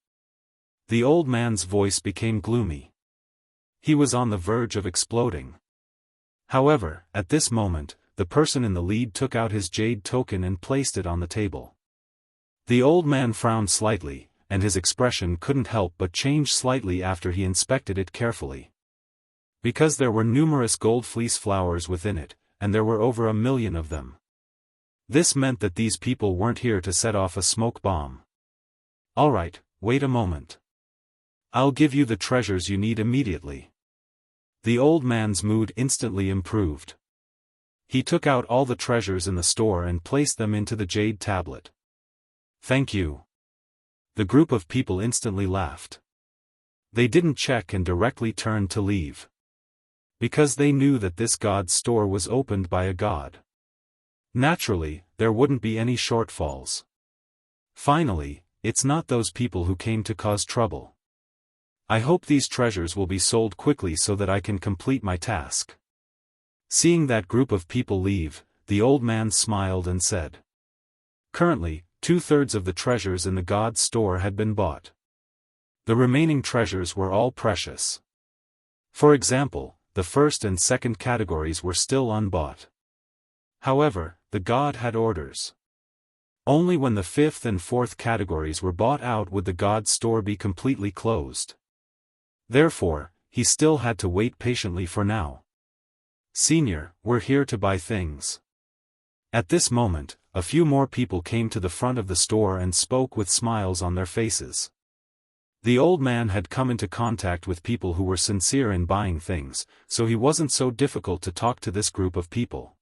The old man's voice became gloomy. He was on the verge of exploding. However, at this moment, the person in the lead took out his jade token and placed it on the table. The old man frowned slightly, and his expression couldn't help but change slightly after he inspected it carefully. Because there were numerous gold fleece flowers within it, and there were over 1 million of them. This meant that these people weren't here to set off a smoke bomb. Alright, wait a moment. I'll give you the treasures you need immediately. The old man's mood instantly improved. He took out all the treasures in the store and placed them into the jade tablet. Thank you. The group of people instantly laughed. They didn't check and directly turned to leave. Because they knew that this god's store was opened by a god. Naturally, there wouldn't be any shortfalls. Finally, it's not those people who came to cause trouble. I hope these treasures will be sold quickly so that I can complete my task. Seeing that group of people leave, the old man smiled and said. Currently, 2/3 of the treasures in the god's store had been bought. The remaining treasures were all precious. For example, the first and second categories were still unbought. However, the god had orders. Only when the 5th and 4th categories were bought out would the god's store be completely closed. Therefore, he still had to wait patiently for now. Senior, we're here to buy things. At this moment, a few more people came to the front of the store and spoke with smiles on their faces. The old man had come into contact with people who were sincere in buying things, so he wasn't so difficult to talk to this group of people.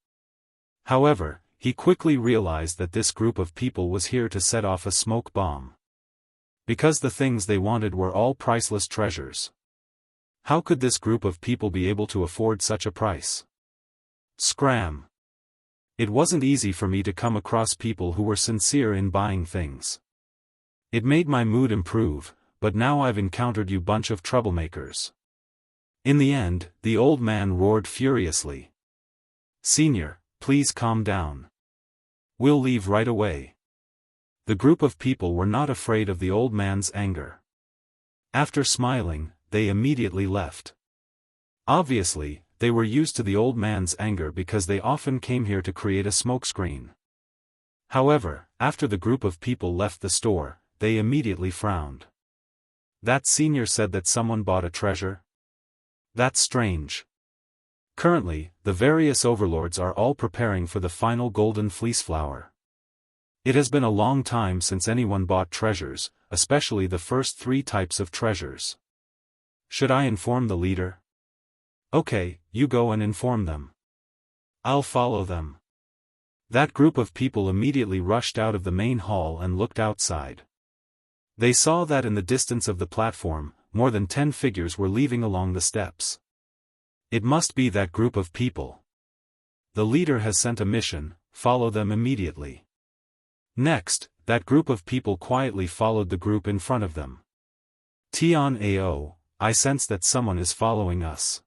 However, he quickly realized that this group of people was here to set off a smoke bomb. Because the things they wanted were all priceless treasures. How could this group of people be able to afford such a price? Scram! It wasn't easy for me to come across people who were sincere in buying things. It made my mood improve, but now I've encountered you bunch of troublemakers. In the end, the old man roared furiously. Senior, please calm down. We'll leave right away. The group of people were not afraid of the old man's anger. After smiling, they immediately left. Obviously, they were used to the old man's anger because they often came here to create a smokescreen. However, after the group of people left the store, they immediately frowned. That senior said that someone bought a treasure? That's strange. Currently, the various overlords are all preparing for the final golden fleece flower. It has been a long time since anyone bought treasures, especially the first 3 types of treasures. Should I inform the leader? Okay, you go and inform them. I'll follow them. That group of people immediately rushed out of the main hall and looked outside. They saw that in the distance of the platform, more than 10 figures were leaving along the steps. It must be that group of people. The leader has sent a mission, follow them immediately. Next, that group of people quietly followed the group in front of them. Tian-ao, I sense that someone is following us.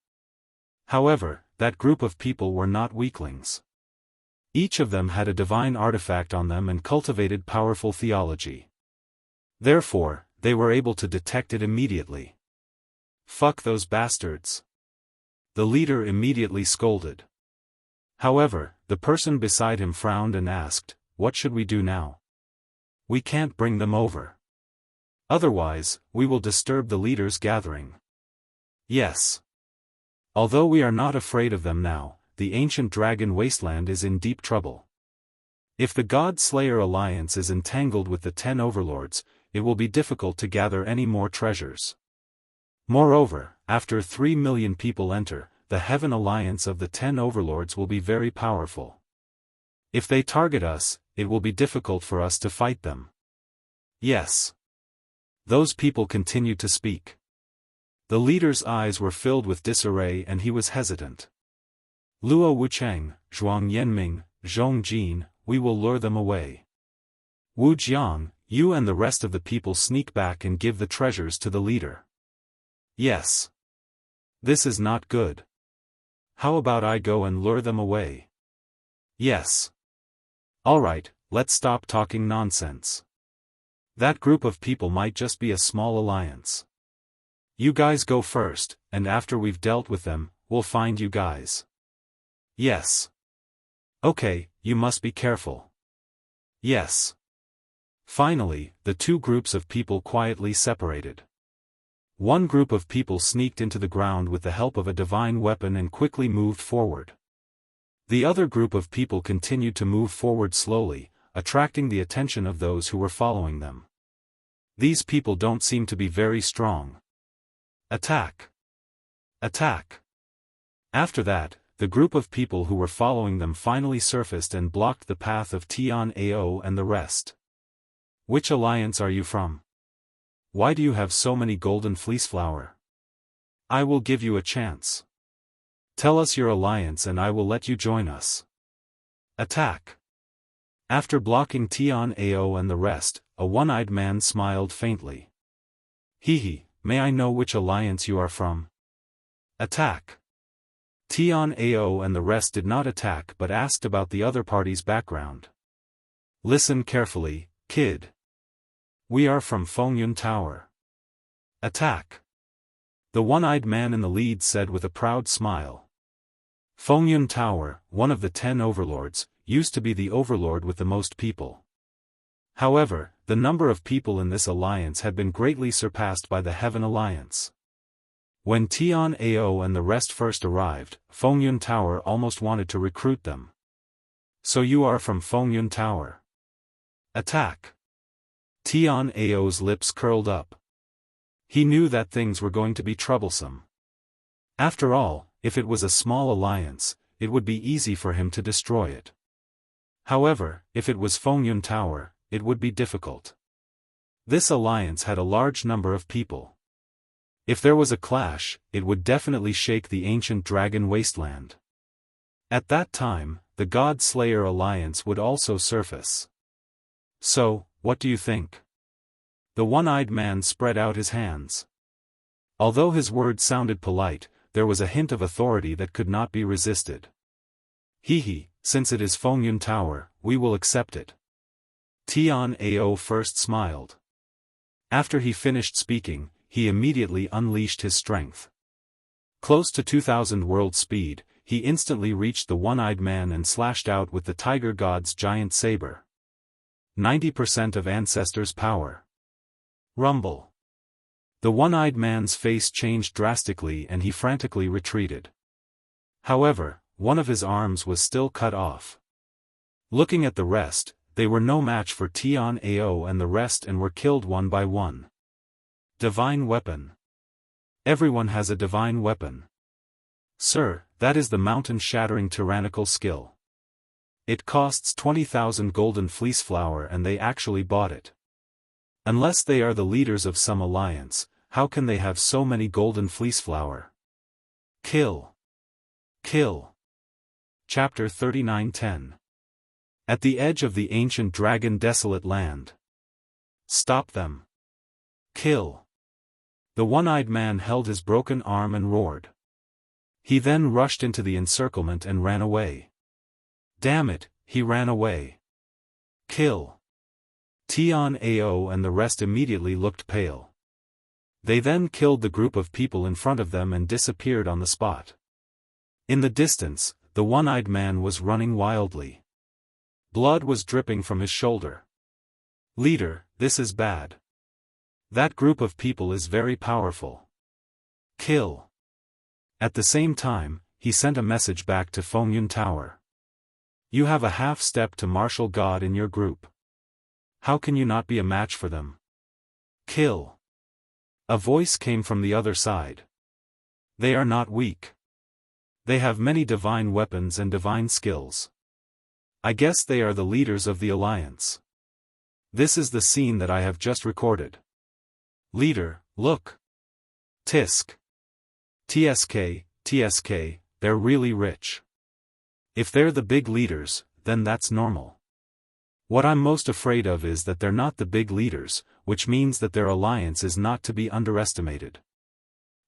However, that group of people were not weaklings. Each of them had a divine artifact on them and cultivated powerful theology. Therefore, they were able to detect it immediately. Fuck those bastards. The leader immediately scolded. However, the person beside him frowned and asked, what should we do now? We can't bring them over. Otherwise, we will disturb the leader's gathering. Yes. Although we are not afraid of them now, the ancient dragon wasteland is in deep trouble. If the God Slayer alliance is entangled with the 10 overlords, it will be difficult to gather any more treasures. Moreover, after 3 million people enter, the Heaven Alliance of the 10 overlords will be very powerful. If they target us, it will be difficult for us to fight them. Yes. Those people continued to speak. The leader's eyes were filled with disarray and he was hesitant. Luo Wucheng, Zhuang Yanming, Zhong Jin, we will lure them away. Wu Jiang, you and the rest of the people sneak back and give the treasures to the leader. Yes. This is not good. How about I go and lure them away? Yes. Alright, let's stop talking nonsense. That group of people might just be a small alliance. You guys go first, and after we've dealt with them, we'll find you guys. Yes. Okay, you must be careful. Yes. Finally, the 2 groups of people quietly separated. One group of people sneaked into the ground with the help of a divine weapon and quickly moved forward. The other group of people continued to move forward slowly, attracting the attention of those who were following them. These people don't seem to be very strong. Attack! Attack! After that, the group of people who were following them finally surfaced and blocked the path of Tian-ao and the rest. Which alliance are you from? Why do you have so many golden fleece flower? I will give you a chance. Tell us your alliance and I will let you join us. Attack! After blocking Tian-ao and the rest, a one-eyed man smiled faintly. Hee, may I know which alliance you are from? Attack! Tian-ao and the rest did not attack but asked about the other party's background. Listen carefully, kid. We are from Fengyun Tower. Attack! The one-eyed man in the lead said with a proud smile. Fengyun Tower, one of the 10 overlords, used to be the overlord with the most people. However, the number of people in this alliance had been greatly surpassed by the Heaven Alliance. When Tian Ao and the rest first arrived, Fengyun Tower almost wanted to recruit them. So you are from Fengyun Tower? Attack! Tian Ao's lips curled up. He knew that things were going to be troublesome. After all, if it was a small alliance, it would be easy for him to destroy it. However, if it was Fengyun Tower, it would be difficult. This alliance had a large number of people. If there was a clash, it would definitely shake the ancient dragon wasteland. At that time, the God Slayer alliance would also surface. So, what do you think? The one-eyed man spread out his hands. Although his words sounded polite, there was a hint of authority that could not be resisted. Hehe, since it is Fengyun Tower, we will accept it. Tian Ao first smiled. After he finished speaking, he immediately unleashed his strength. Close to 2000 world speed, he instantly reached the one-eyed man and slashed out with the tiger god's giant saber. 90% of ancestors' power. Rumble. The one-eyed man's face changed drastically and he frantically retreated. However, one of his arms was still cut off. Looking at the rest, they were no match for Tian Ao and the rest and were killed one by one. Divine weapon. Everyone has a divine weapon. Sir, that is the mountain-shattering tyrannical skill. It costs 20,000 golden fleece flower and they actually bought it. Unless they are the leaders of some alliance, how can they have so many golden fleece flower? Kill. Kill. Chapter 39:10. At the edge of the ancient dragon desolate land. Stop them. Kill. The one-eyed man held his broken arm and roared. He then rushed into the encirclement and ran away. Damn it, he ran away. Kill. Tian Ao and the rest immediately looked pale. They then killed the group of people in front of them and disappeared on the spot. In the distance, the one-eyed man was running wildly. Blood was dripping from his shoulder. Leader, this is bad. That group of people is very powerful. Kill. At the same time, he sent a message back to Fengyun Tower. You have a half-step to martial god in your group. How can you not be a match for them? Kill. A voice came from the other side. They are not weak. They have many divine weapons and divine skills. I guess they are the leaders of the alliance. This is the scene that I have just recorded. Leader, look. Tisk. TSK, they're really rich. If they're the big leaders, then that's normal. What I'm most afraid of is that they're not the big leaders, which means that their alliance is not to be underestimated.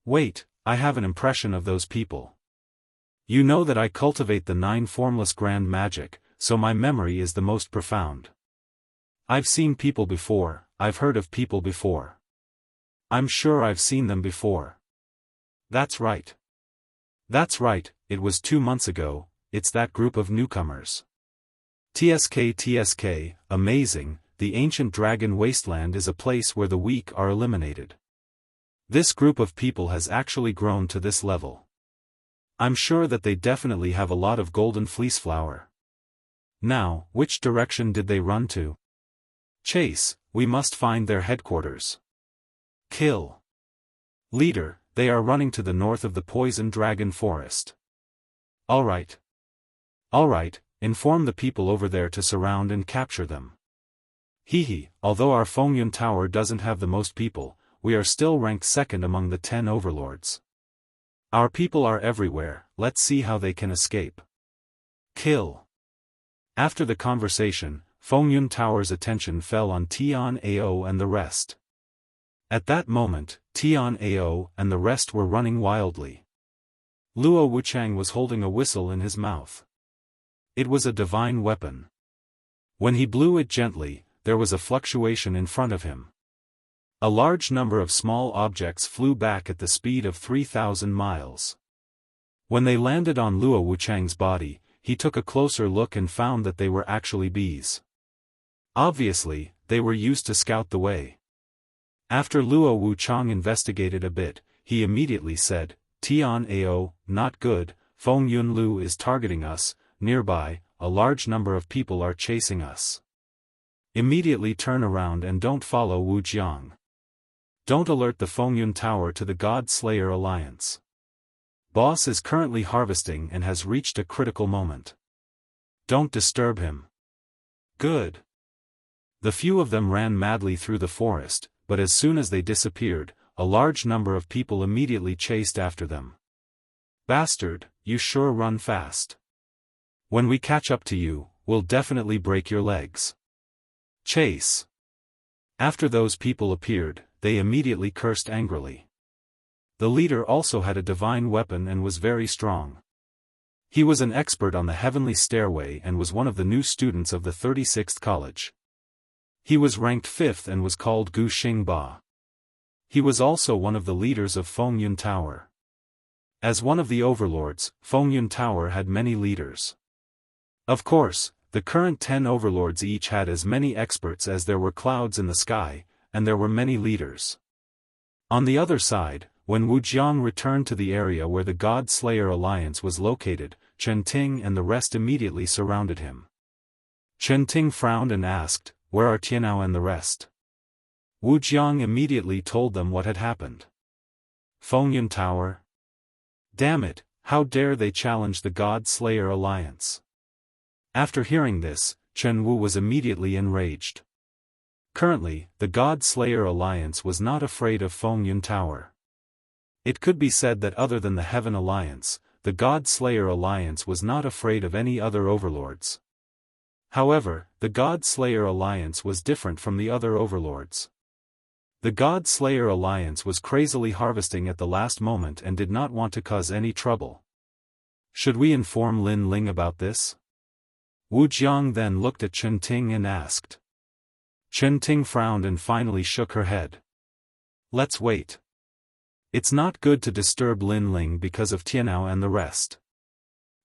Wait, I have an impression of those people. You know that I cultivate the 9 formless grand magic, so my memory is the most profound. I've seen people before, I've heard of people before. I'm sure I've seen them before. That's right. That's right, it was 2 months ago, it's that group of newcomers. TSK, amazing, the ancient dragon wasteland is a place where the weak are eliminated. This group of people has actually grown to this level. I'm sure that they definitely have a lot of golden fleece flower. Now, which direction did they run to? Chase, we must find their headquarters. Kill. Leader, they are running to the north of the poison dragon forest. Alright. Alright, inform the people over there to surround and capture them. Hehe, although our Fengyun Tower doesn't have the most people, we are still ranked second among the 10 overlords. Our people are everywhere, let's see how they can escape. Kill. After the conversation, Fengyun Tower's attention fell on Tian Ao and the rest. At that moment, Tian Ao and the rest were running wildly. Luo Wuchang was holding a whistle in his mouth. It was a divine weapon. When he blew it gently, there was a fluctuation in front of him. A large number of small objects flew back at the speed of 3,000 miles. When they landed on Luo Wuchang's body, he took a closer look and found that they were actually bees. Obviously, they were used to scout the way. After Luo Wuchang investigated a bit, he immediately said, Tian Ao, not good, Feng Yunlu is targeting us, nearby, a large number of people are chasing us. Immediately turn around and don't follow Wu Jiang. Don't alert the Fengyun Tower to the God Slayer Alliance. Boss is currently harvesting and has reached a critical moment. Don't disturb him. Good. The few of them ran madly through the forest, but as soon as they disappeared, a large number of people immediately chased after them. Bastard, you sure run fast. When we catch up to you, we'll definitely break your legs. Chase. After those people appeared, they immediately cursed angrily. The leader also had a divine weapon and was very strong. He was an expert on the heavenly stairway and was one of the new students of the 36th college. He was ranked 5th and was called Gu Xingba. He was also one of the leaders of Fengyun Tower. As one of the overlords, Fengyun Tower had many leaders. Of course, the current 10 overlords each had as many experts as there were clouds in the sky, and there were many leaders. On the other side, when Wu Jiang returned to the area where the God Slayer Alliance was located, Chen Ting and the rest immediately surrounded him. Chen Ting frowned and asked, "Where are Tianao and the rest?" Wu Jiang immediately told them what had happened. Fengyun Tower? Damn it, how dare they challenge the God Slayer Alliance? After hearing this, Chen Wu was immediately enraged. Currently, the God Slayer Alliance was not afraid of Fengyun Tower. It could be said that other than the Heaven Alliance, the God Slayer Alliance was not afraid of any other overlords. However, the God Slayer Alliance was different from the other overlords. The God Slayer Alliance was crazily harvesting at the last moment and did not want to cause any trouble. Should we inform Lin Ling about this? Wu Jiang then looked at Chen Ting and asked. Chen Ting frowned and finally shook her head. Let's wait. It's not good to disturb Lin Ling because of Tianao and the rest.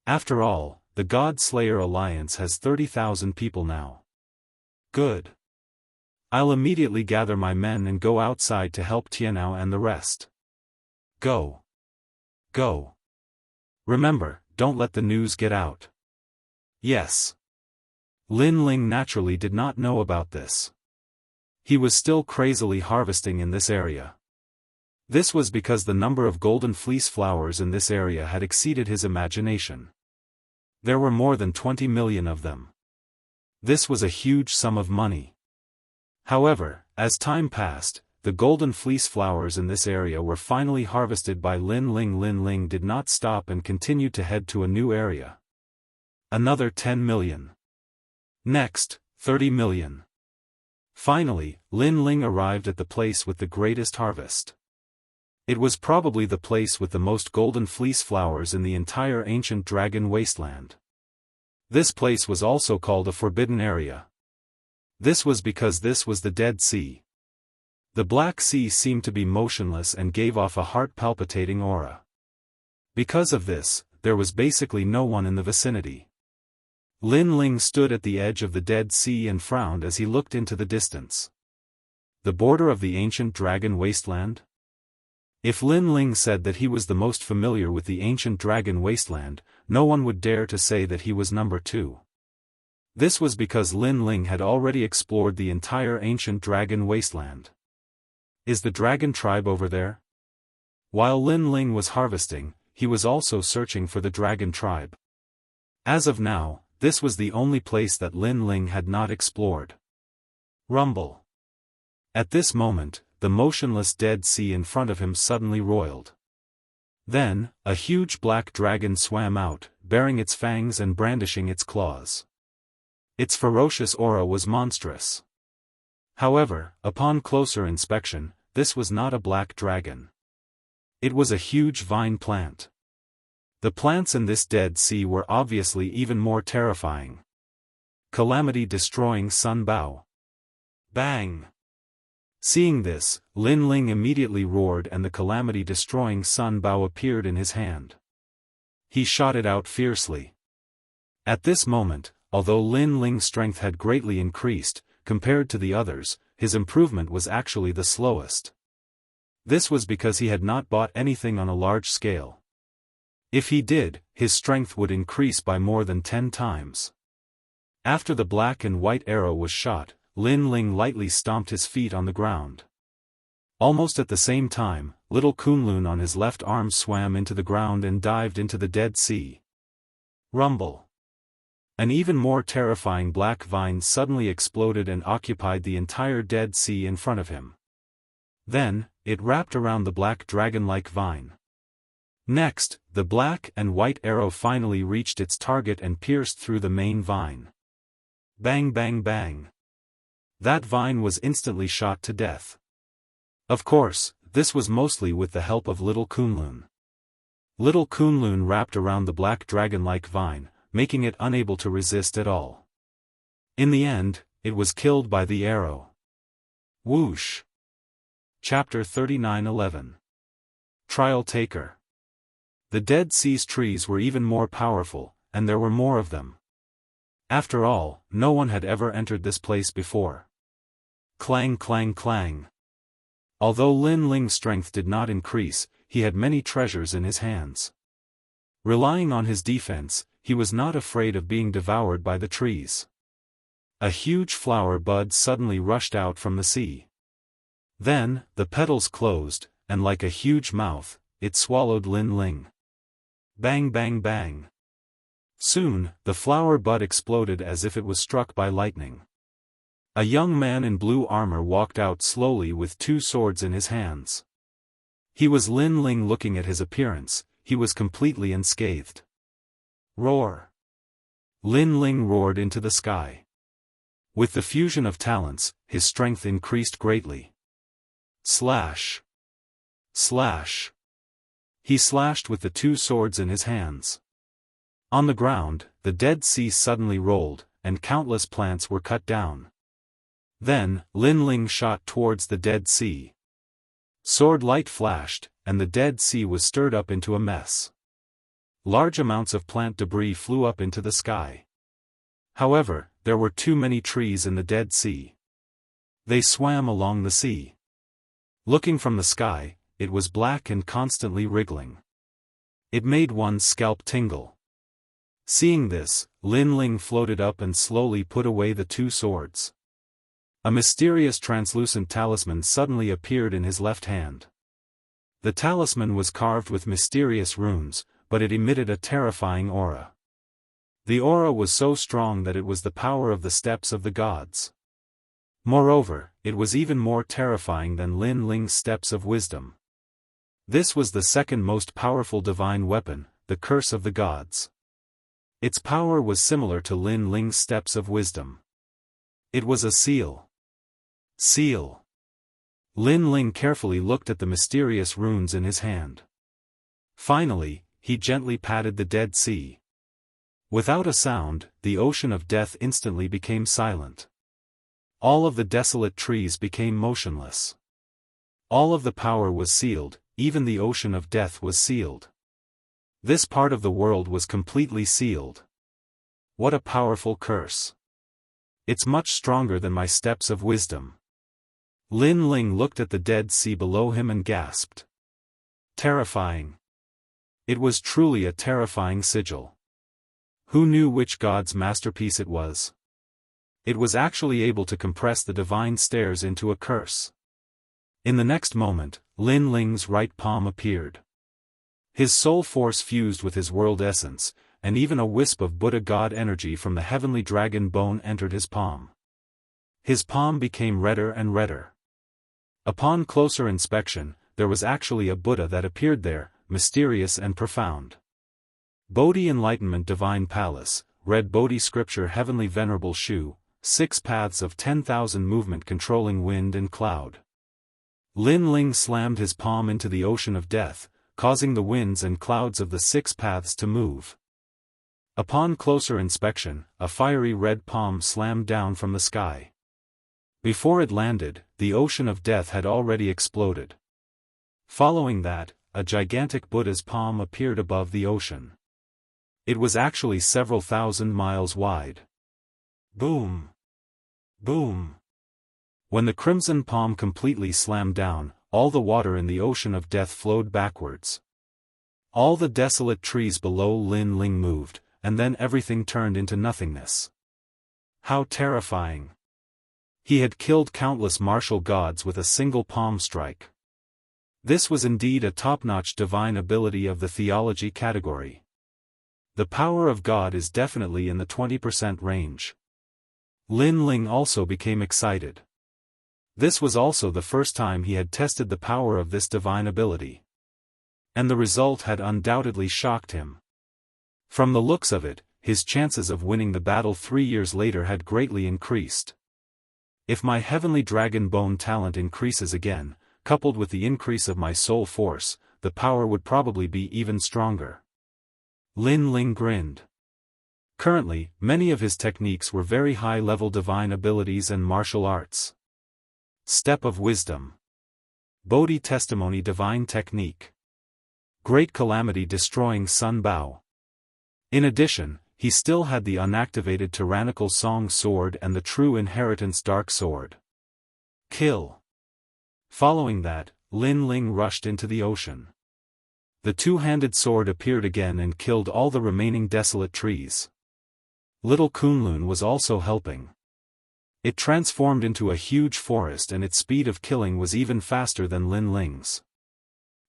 After all, the God Slayer Alliance has 30,000 people now. Good. I'll immediately gather my men and go outside to help Tianao and the rest. Go. Go. Remember, don't let the news get out. Yes. Lin Ling naturally did not know about this. He was still crazily harvesting in this area. This was because the number of golden fleece flowers in this area had exceeded his imagination. There were more than 20 million of them. This was a huge sum of money. However, as time passed, the golden fleece flowers in this area were finally harvested by Lin Ling. Lin Ling did not stop and continued to head to a new area. Another 10 million. Next, 30 million. Finally, Lin Ling arrived at the place with the greatest harvest. It was probably the place with the most golden fleece flowers in the entire ancient dragon wasteland. This place was also called a forbidden area. This was because this was the Dead Sea. The Black Sea seemed to be motionless and gave off a heart-palpitating aura. Because of this, there was basically no one in the vicinity. Lin Ling stood at the edge of the Dead Sea and frowned as he looked into the distance. The border of the ancient dragon wasteland? If Lin Ling said that he was the most familiar with the ancient dragon wasteland, no one would dare to say that he was number 2. This was because Lin Ling had already explored the entire ancient dragon wasteland. Is the dragon tribe over there? While Lin Ling was harvesting, he was also searching for the dragon tribe. As of now, this was the only place that Lin Ling had not explored. Rumble. At this moment, the motionless Dead Sea in front of him suddenly roiled. Then, a huge black dragon swam out, baring its fangs and brandishing its claws. Its ferocious aura was monstrous. However, upon closer inspection, this was not a black dragon. It was a huge vine plant. The plants in this Dead Sea were obviously even more terrifying. Calamity-destroying Sun Bao. Bang! Seeing this, Lin Ling immediately roared and the calamity-destroying Sun Bao appeared in his hand. He shot it out fiercely. At this moment, although Lin Ling's strength had greatly increased, compared to the others, his improvement was actually the slowest. This was because he had not bought anything on a large scale. If he did, his strength would increase by more than 10 times. After the black and white arrow was shot, Lin Ling lightly stomped his feet on the ground. Almost at the same time, little Kunlun on his left arm swam into the ground and dived into the Dead Sea. Rumble. An even more terrifying black vine suddenly exploded and occupied the entire Dead Sea in front of him. Then, it wrapped around the black dragon-like vine. Next, the black and white arrow finally reached its target and pierced through the main vine. Bang bang bang. That vine was instantly shot to death. Of course, this was mostly with the help of little Kunlun. Little Kunlun wrapped around the black dragon-like vine, making it unable to resist at all. In the end, it was killed by the arrow. Whoosh. Chapter 39:11. Trial Taker. The Dead Sea's trees were even more powerful, and there were more of them. After all, no one had ever entered this place before. Clang clang clang. Although Lin Ling's strength did not increase, he had many treasures in his hands. Relying on his defense, he was not afraid of being devoured by the trees. A huge flower bud suddenly rushed out from the sea. Then, the petals closed, and like a huge mouth, it swallowed Lin Ling. Bang bang bang. Soon, the flower bud exploded as if it was struck by lightning. A young man in blue armor walked out slowly with 2 swords in his hands. He was Lin Ling. Looking at his appearance, he was completely unscathed. Roar. Lin Ling roared into the sky. With the fusion of talents, his strength increased greatly. Slash. Slash. He slashed with the 2 swords in his hands. On the ground, the Dead Sea suddenly rolled, and countless plants were cut down. Then, Lin Ling shot towards the Dead Sea. Sword light flashed, and the Dead Sea was stirred up into a mess. Large amounts of plant debris flew up into the sky. However, there were too many trees in the Dead Sea. They swam along the sea. Looking from the sky, it was black and constantly wriggling. It made one's scalp tingle. Seeing this, Lin Ling floated up and slowly put away the 2 swords. A mysterious translucent talisman suddenly appeared in his left hand. The talisman was carved with mysterious runes, but it emitted a terrifying aura. The aura was so strong that it was the power of the steps of the gods. Moreover, it was even more terrifying than Lin Ling's steps of wisdom. This was the second most powerful divine weapon, the Curse of the Gods. Its power was similar to Lin Ling's steps of wisdom. It was a seal. Seal. Lin Ling carefully looked at the mysterious runes in his hand. Finally, he gently patted the Dead Sea. Without a sound, the ocean of death instantly became silent. All of the desolate trees became motionless. All of the power was sealed, even the ocean of death was sealed. This part of the world was completely sealed. What a powerful curse. It's much stronger than my steps of wisdom. Lin Ling looked at the Dead Sea below him and gasped. Terrifying. It was truly a terrifying sigil. Who knew which god's masterpiece it was? It was actually able to compress the divine stairs into a curse. In the next moment, Lin Ling's right palm appeared. His soul force fused with his world essence, and even a wisp of Buddha god energy from the heavenly dragon bone entered his palm. His palm became redder and redder. Upon closer inspection, there was actually a Buddha that appeared there, mysterious and profound. Bodhi Enlightenment Divine Palace, Red Bodhi Scripture Heavenly Venerable Shu, 6 Paths of 10,000 Movement Controlling Wind and Cloud. Lin Ling slammed his palm into the ocean of death, causing the winds and clouds of the 6 paths to move. Upon closer inspection, a fiery red palm slammed down from the sky. Before it landed, the ocean of death had already exploded. Following that, a gigantic Buddha's palm appeared above the ocean. It was actually several thousand miles wide. Boom! Boom! When the crimson palm completely slammed down, all the water in the ocean of death flowed backwards. All the desolate trees below Lin Ling moved, and then everything turned into nothingness. How terrifying! He had killed countless martial gods with a single palm strike. This was indeed a top-notch divine ability of the theology category. The power of God is definitely in the 20% range. Lin Ling also became excited. This was also the first time he had tested the power of this divine ability. And the result had undoubtedly shocked him. From the looks of it, his chances of winning the battle 3 years later had greatly increased. If my heavenly dragon bone talent increases again, coupled with the increase of my soul force, the power would probably be even stronger. Lin Ling grinned. Currently, many of his techniques were very high-level divine abilities and martial arts. Step of Wisdom. Bodhi Testimony Divine Technique. Great Calamity Destroying Sun Bao. In addition, he still had the unactivated Tyrannical Song Sword and the True Inheritance Dark Sword. Kill. Following that, Lin Ling rushed into the ocean. The two-handed sword appeared again and killed all the remaining desolate trees. Little Kunlun was also helping. It transformed into a huge forest and its speed of killing was even faster than Lin Ling's.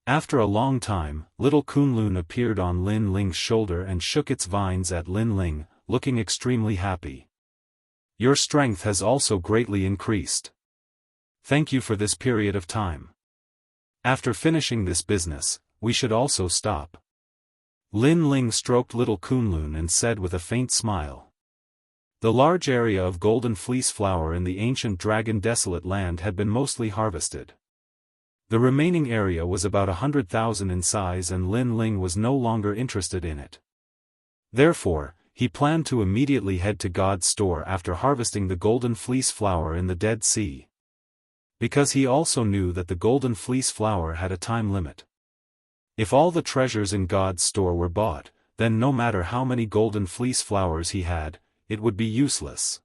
After a long time, little Kunlun appeared on Lin Ling's shoulder and shook its vines at Lin Ling, looking extremely happy. Your strength has also greatly increased. Thank you for this period of time. After finishing this business, we should also stop. Lin Ling stroked little Kunlun and said with a faint smile. The large area of golden fleece flower in the ancient dragon desolate land had been mostly harvested. The remaining area was about 100,000 in size and Lin Ling was no longer interested in it. Therefore, he planned to immediately head to God's store after harvesting the golden fleece flower in the Dead Sea. Because he also knew that the golden fleece flower had a time limit. If all the treasures in God's store were bought, then no matter how many golden fleece flowers he had, it would be useless.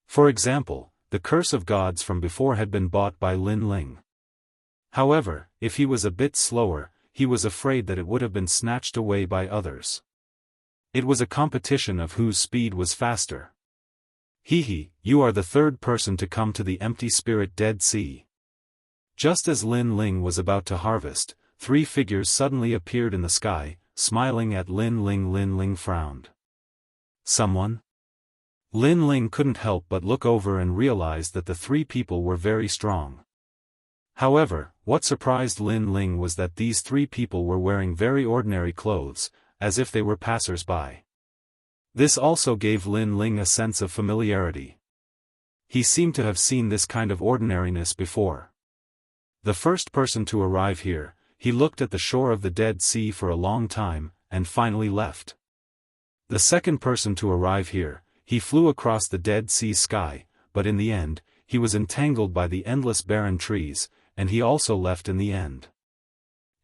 For example, the curse of gods from before had been bought by Lin Ling. However, if he was a bit slower, he was afraid that it would have been snatched away by others. It was a competition of whose speed was faster. Hehe, you are the third person to come to the empty spirit Dead Sea. Just as Lin Ling was about to harvest, 3 figures suddenly appeared in the sky, smiling at Lin Ling. Lin Ling frowned. Someone? Lin Ling couldn't help but look over and realized that the 3 people were very strong. However, what surprised Lin Ling was that these 3 people were wearing very ordinary clothes, as if they were passers-by. This also gave Lin Ling a sense of familiarity. He seemed to have seen this kind of ordinariness before. The first person to arrive here, he looked at the shore of the Dead Sea for a long time, and finally left. The second person to arrive here, he flew across the Dead Sea sky, but in the end, he was entangled by the endless barren trees, and he also left in the end.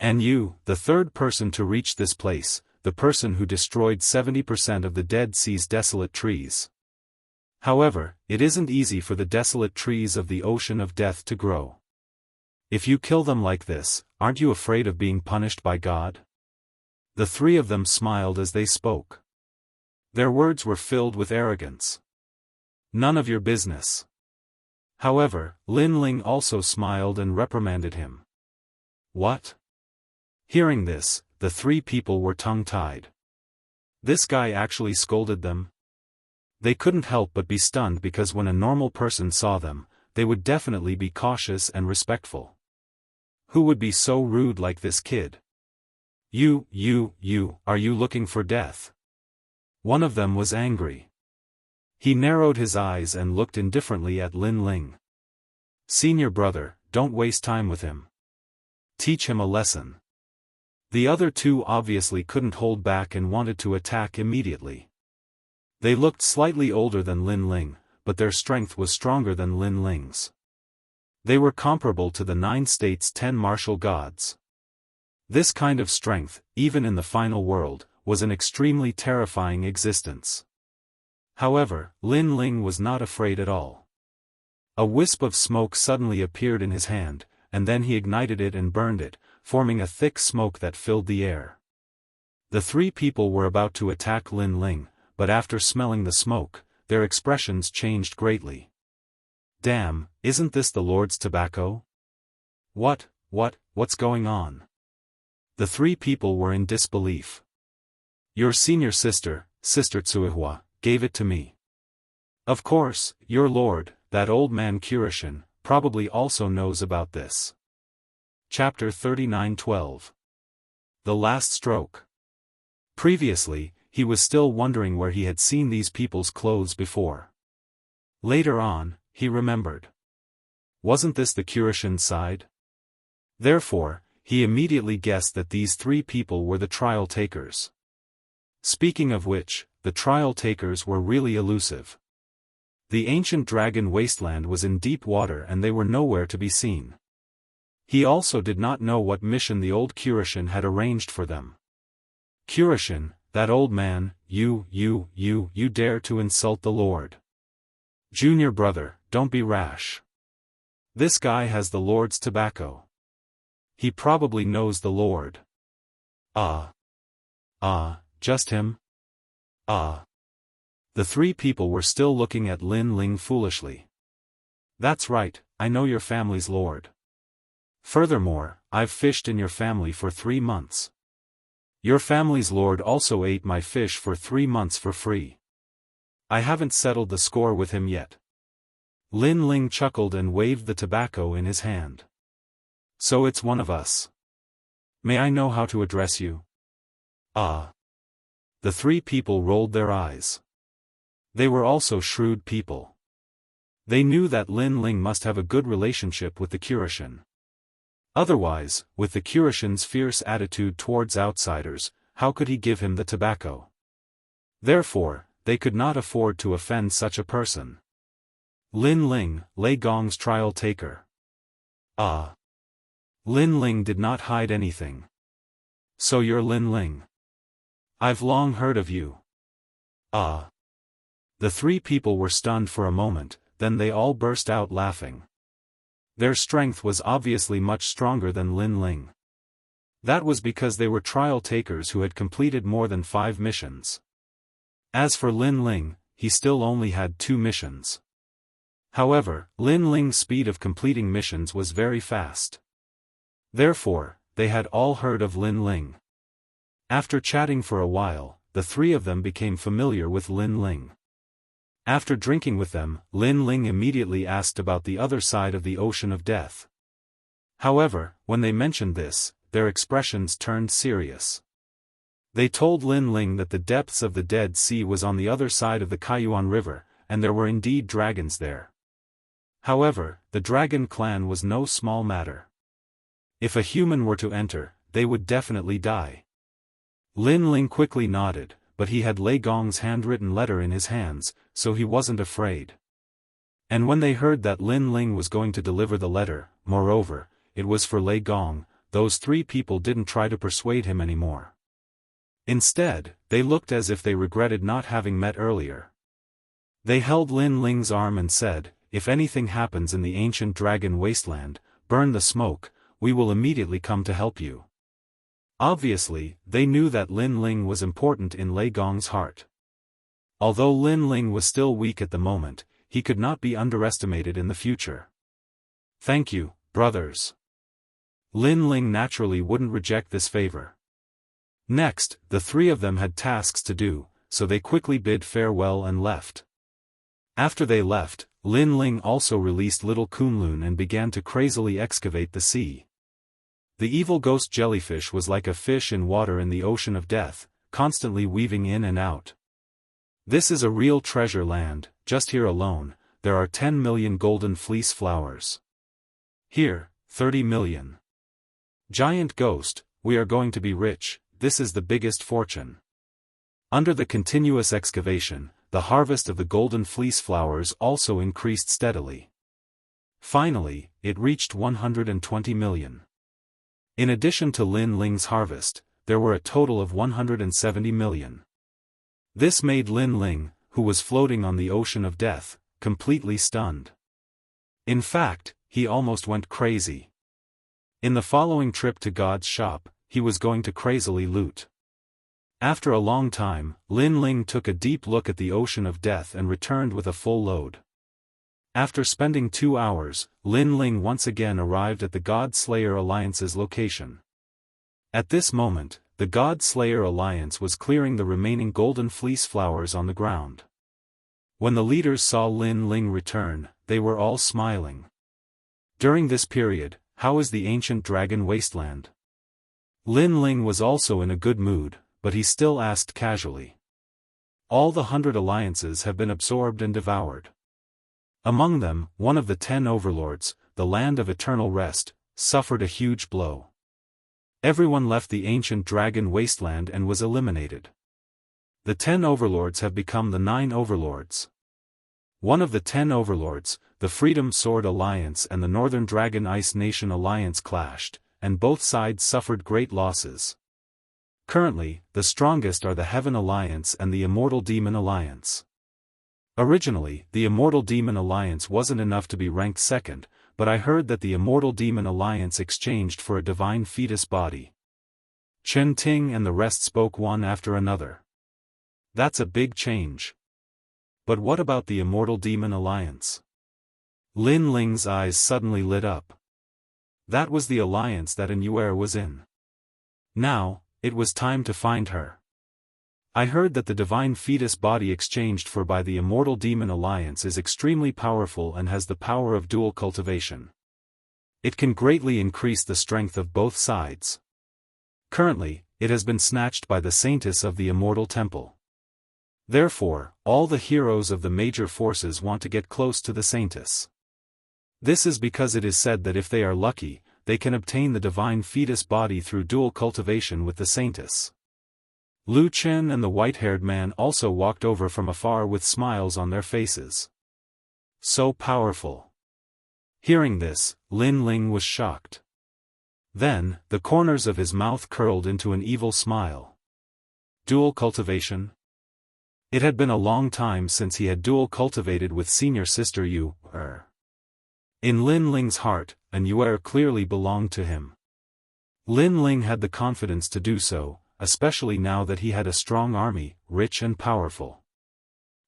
And you, the third person to reach this place, the person who destroyed 70% of the Dead Sea's desolate trees. However, it isn't easy for the desolate trees of the ocean of death to grow. If you kill them like this, aren't you afraid of being punished by God? The 3 of them smiled as they spoke. Their words were filled with arrogance. None of your business. However, Lin Ling also smiled and reprimanded him. What? Hearing this, the 3 people were tongue-tied. This guy actually scolded them? They couldn't help but be stunned because when a normal person saw them, they would definitely be cautious and respectful. Who would be so rude like this kid? You, are you looking for death? One of them was angry. He narrowed his eyes and looked indifferently at Lin Ling. Senior brother, don't waste time with him. Teach him a lesson. The other 2 obviously couldn't hold back and wanted to attack immediately. They looked slightly older than Lin Ling, but their strength was stronger than Lin Ling's. They were comparable to the 9 states' 10 martial gods. This kind of strength, even in the final world, was an extremely terrifying existence. However, Lin Ling was not afraid at all. A wisp of smoke suddenly appeared in his hand, and then he ignited it and burned it, forming a thick smoke that filled the air. The three people were about to attack Lin Ling, but after smelling the smoke, their expressions changed greatly. Damn, isn't this the Lord's tobacco? What's going on? The three people were in disbelief. Your senior sister, Sister Tsuihua, gave it to me. Of course, your lord, that old man Kurishin, probably also knows about this. Chapter 39:12. The Last Stroke. Previously, he was still wondering where he had seen these people's clothes before. Later on, he remembered. Wasn't this the Kurishin side? Therefore, he immediately guessed that these three people were the trial takers. Speaking of which, the trial takers were really elusive. The ancient dragon wasteland was in deep water and they were nowhere to be seen. He also did not know what mission the old Kurishin had arranged for them. Kurishin, that old man, you dare to insult the Lord. Junior brother, don't be rash. This guy has the Lord's tobacco. He probably knows the Lord. Just him? The three people were still looking at Lin Ling foolishly. That's right, I know your family's lord. Furthermore, I've fished in your family for 3 months. Your family's lord also ate my fish for 3 months for free. I haven't settled the score with him yet. Lin Ling chuckled and waved the tobacco in his hand. So it's one of us. May I know how to address you? The three people rolled their eyes. They were also shrewd people. They knew that Lin Ling must have a good relationship with the Kurishin. Otherwise, with the Kurishin's fierce attitude towards outsiders, how could he give him the tobacco? Therefore, they could not afford to offend such a person. Lin Ling, Lei Gong's trial taker. Lin Ling did not hide anything. So you're Lin Ling. I've long heard of you. The three people were stunned for a moment, then they all burst out laughing. Their strength was obviously much stronger than Lin Ling. That was because they were trial takers who had completed more than 5 missions. As for Lin Ling, he still only had 2 missions. However, Lin Ling's speed of completing missions was very fast. Therefore, they had all heard of Lin Ling. After chatting for a while, the three of them became familiar with Lin Ling. After drinking with them, Lin Ling immediately asked about the other side of the ocean of death. However, when they mentioned this, their expressions turned serious. They told Lin Ling that the depths of the Dead Sea was on the other side of the Kaiyuan River, and there were indeed dragons there. However, the dragon clan was no small matter. If a human were to enter, they would definitely die. Lin Ling quickly nodded, but he had Lei Gong's handwritten letter in his hands, so he wasn't afraid. And when they heard that Lin Ling was going to deliver the letter, moreover, it was for Lei Gong, those three people didn't try to persuade him anymore. Instead, they looked as if they regretted not having met earlier. They held Lin Ling's arm and said, if anything happens in the ancient dragon wasteland, burn the smoke, we will immediately come to help you. Obviously, they knew that Lin Ling was important in Lei Gong's heart. Although Lin Ling was still weak at the moment, he could not be underestimated in the future. Thank you, brothers. Lin Ling naturally wouldn't reject this favor. Next, the three of them had tasks to do, so they quickly bid farewell and left. After they left, Lin Ling also released little Kunlun and began to crazily excavate the sea. The evil ghost jellyfish was like a fish in water in the ocean of death, constantly weaving in and out. This is a real treasure land. Just here alone, there are 10 million golden fleece flowers. Here, 30 million. Giant ghost, we are going to be rich, this is the biggest fortune. Under the continuous excavation, the harvest of the golden fleece flowers also increased steadily. Finally, it reached 120 million. In addition to Lin Ling's harvest, there were a total of 170 million. This made Lin Ling, who was floating on the ocean of death, completely stunned. In fact, he almost went crazy. In the following trip to God's shop, he was going to crazily loot. After a long time, Lin Ling took a deep look at the ocean of death and returned with a full load. After spending 2 hours, Lin Ling once again arrived at the God Slayer Alliance's location. At this moment, the God Slayer Alliance was clearing the remaining golden fleece flowers on the ground. When the leaders saw Lin Ling return, they were all smiling. During this period, how is the ancient dragon wasteland? Lin Ling was also in a good mood, but he still asked casually. All the 100 alliances have been absorbed and devoured. Among them, one of the 10 overlords, the land of eternal rest, suffered a huge blow. Everyone left the ancient dragon wasteland and was eliminated. The 10 overlords have become the 9 overlords. One of the 10 overlords, the Freedom Sword Alliance and the Northern Dragon Ice Nation Alliance clashed, and both sides suffered great losses. Currently, the strongest are the Heaven Alliance and the Immortal Demon Alliance. Originally, the Immortal Demon Alliance wasn't enough to be ranked second, but I heard that the Immortal Demon Alliance exchanged for a divine fetus body. Chen Ting and the rest spoke one after another. That's a big change. But what about the Immortal Demon Alliance? Lin Ling's eyes suddenly lit up. That was the alliance that Inuer was in. Now, it was time to find her. I heard that the divine fetus body exchanged for by the Immortal Demon Alliance is extremely powerful and has the power of dual cultivation. It can greatly increase the strength of both sides. Currently, it has been snatched by the Saintess of the Immortal Temple. Therefore, all the heroes of the major forces want to get close to the Saintess. This is because it is said that if they are lucky, they can obtain the divine fetus body through dual cultivation with the Saintess. Lu Chen and the white-haired man also walked over from afar with smiles on their faces. So powerful. Hearing this, Lin Ling was shocked. Then, the corners of his mouth curled into an evil smile. Dual cultivation? It had been a long time since he had dual cultivated with senior sister Yu. In Lin Ling's heart, an Yuer clearly belonged to him. Lin Ling had the confidence to do so, especially now that he had a strong army, rich and powerful.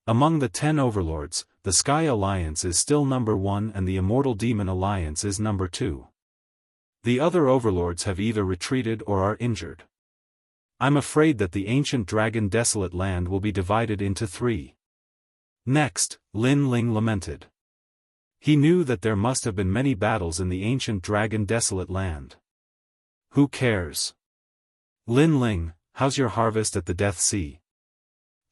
Among the 10 overlords, the Sky Alliance is still number 1 and the Immortal Demon Alliance is number 2. The other overlords have either retreated or are injured. I'm afraid that the ancient dragon desolate land will be divided into 3. Next, Lin Ling lamented. He knew that there must have been many battles in the ancient dragon desolate land. Who cares? Lin Ling, how's your harvest at the Death Sea?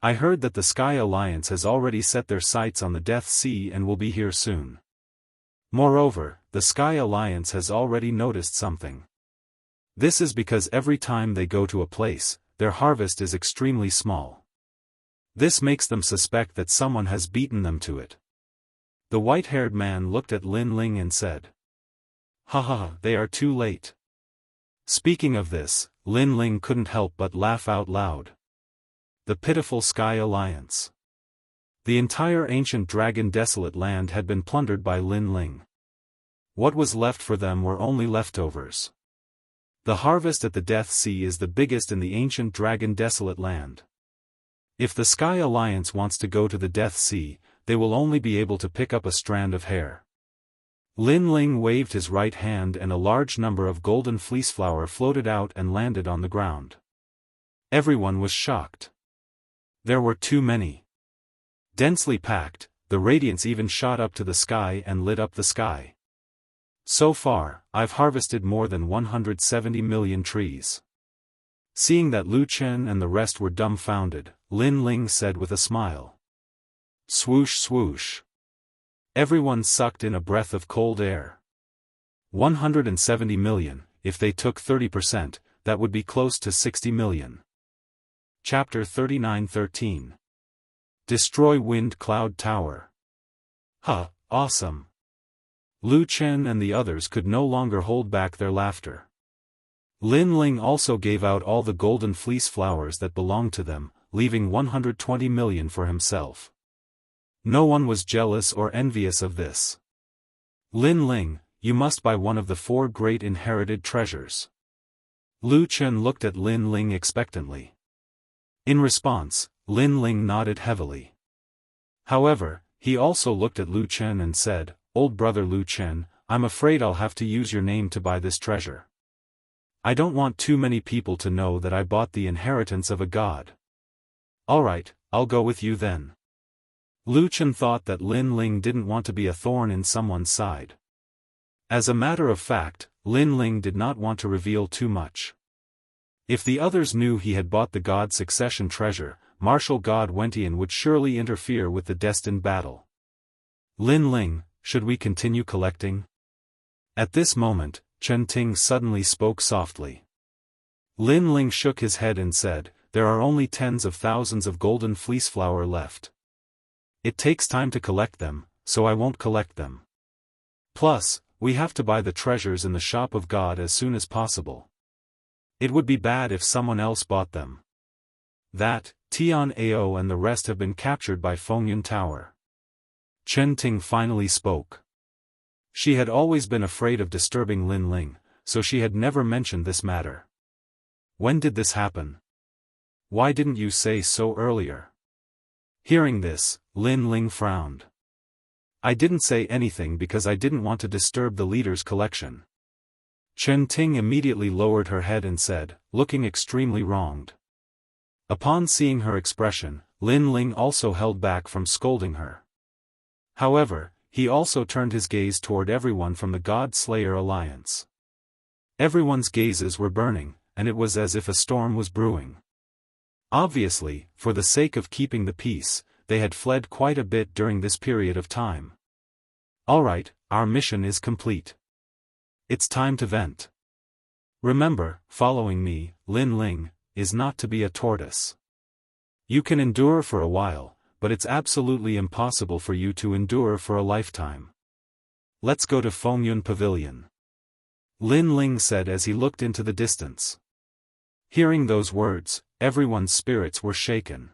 I heard that the Sky Alliance has already set their sights on the Death Sea and will be here soon. Moreover, the Sky Alliance has already noticed something. This is because every time they go to a place, their harvest is extremely small. This makes them suspect that someone has beaten them to it. The white-haired man looked at Lin Ling and said, "Haha, they are too late." Speaking of this, Lin Ling couldn't help but laugh out loud. The pitiful Sky Alliance. The entire ancient dragon desolate land had been plundered by Lin Ling. What was left for them were only leftovers. The harvest at the Death Sea is the biggest in the ancient dragon desolate land. If the Sky Alliance wants to go to the Death Sea, they will only be able to pick up a strand of hair. Lin Ling waved his right hand and a large number of golden fleeceflower floated out and landed on the ground. Everyone was shocked. There were too many. Densely packed, the radiance even shot up to the sky and lit up the sky. So far, I've harvested more than 170 million trees. Seeing that Lu Chen and the rest were dumbfounded, Lin Ling said with a smile. Swoosh swoosh. Everyone sucked in a breath of cold air. 170 million, if they took 30%, that would be close to 60 million. Chapter 39:13. Destroy Wind Cloud Tower. Huh, awesome. Lu Chen and the others could no longer hold back their laughter. Lin Ling also gave out all the golden fleece flowers that belonged to them, leaving 120 million for himself. No one was jealous or envious of this. Lin Ling, you must buy one of the 4 great inherited treasures. Lu Chen looked at Lin Ling expectantly. In response, Lin Ling nodded heavily. However, he also looked at Lu Chen and said, "Old brother Lu Chen, I'm afraid I'll have to use your name to buy this treasure. I don't want too many people to know that I bought the inheritance of a god." "Alright, I'll go with you then." Lu Chen thought that Lin Ling didn't want to be a thorn in someone's side. As a matter of fact, Lin Ling did not want to reveal too much. If the others knew he had bought the god succession treasure, martial god Wentian would surely interfere with the destined battle. "Lin Ling, should we continue collecting?" At this moment, Chen Ting suddenly spoke softly. Lin Ling shook his head and said, "There are only tens of thousands of golden fleece flower left. It takes time to collect them, so I won't collect them. Plus, we have to buy the treasures in the shop of God as soon as possible. It would be bad if someone else bought them. That, Tian Ao and the rest have been captured by Fengyun Tower." Chen Ting finally spoke. She had always been afraid of disturbing Lin Ling, so she had never mentioned this matter. "When did this happen? Why didn't you say so earlier?" Hearing this, Lin Ling frowned. "I didn't say anything because I didn't want to disturb the leader's collection." Chen Ting immediately lowered her head and said, looking extremely wronged. Upon seeing her expression, Lin Ling also held back from scolding her. However, he also turned his gaze toward everyone from the God Slayer Alliance. Everyone's gazes were burning, and it was as if a storm was brewing. Obviously, for the sake of keeping the peace, they had fled quite a bit during this period of time. "Alright, our mission is complete. It's time to vent. Remember, following me, Lin Ling, is not to be a tortoise. You can endure for a while, but it's absolutely impossible for you to endure for a lifetime. Let's go to Fengyun Pavilion," Lin Ling said as he looked into the distance. Hearing those words, everyone's spirits were shaken.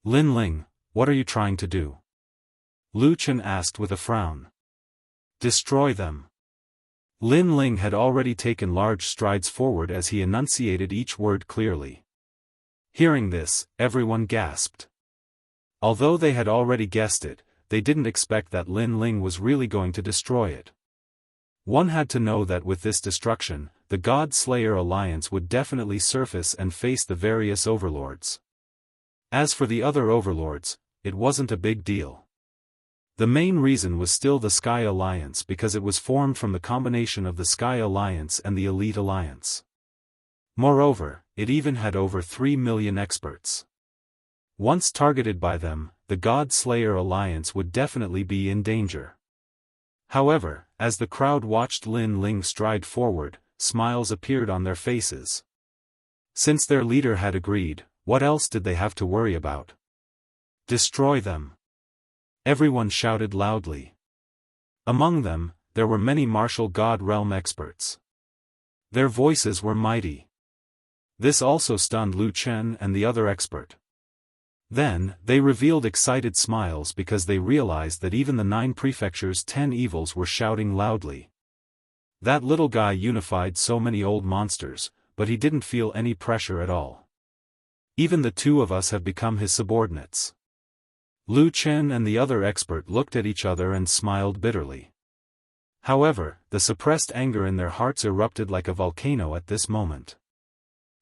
"Lin Ling, what are you trying to do?" Lu Chen asked with a frown. "Destroy them." Lin Ling had already taken large strides forward as he enunciated each word clearly. Hearing this, everyone gasped. Although they had already guessed it, they didn't expect that Lin Ling was really going to destroy it. One had to know that with this destruction, the God Slayer Alliance would definitely surface and face the various overlords. As for the other overlords, it wasn't a big deal. The main reason was still the Sky Alliance because it was formed from the combination of the Sky Alliance and the Elite Alliance. Moreover, it even had over 3 million experts. Once targeted by them, the God Slayer Alliance would definitely be in danger. However, as the crowd watched Lin Ling stride forward, smiles appeared on their faces. Since their leader had agreed, what else did they have to worry about? "Destroy them!" Everyone shouted loudly. Among them, there were many martial god realm experts. Their voices were mighty. This also stunned Lu Chen and the other expert. Then, they revealed excited smiles because they realized that even the 9 prefectures' 10 evils were shouting loudly. That little guy unified so many old monsters, but he didn't feel any pressure at all. Even the 2 of us have become his subordinates. Lu Chen and the other expert looked at each other and smiled bitterly. However, the suppressed anger in their hearts erupted like a volcano at this moment.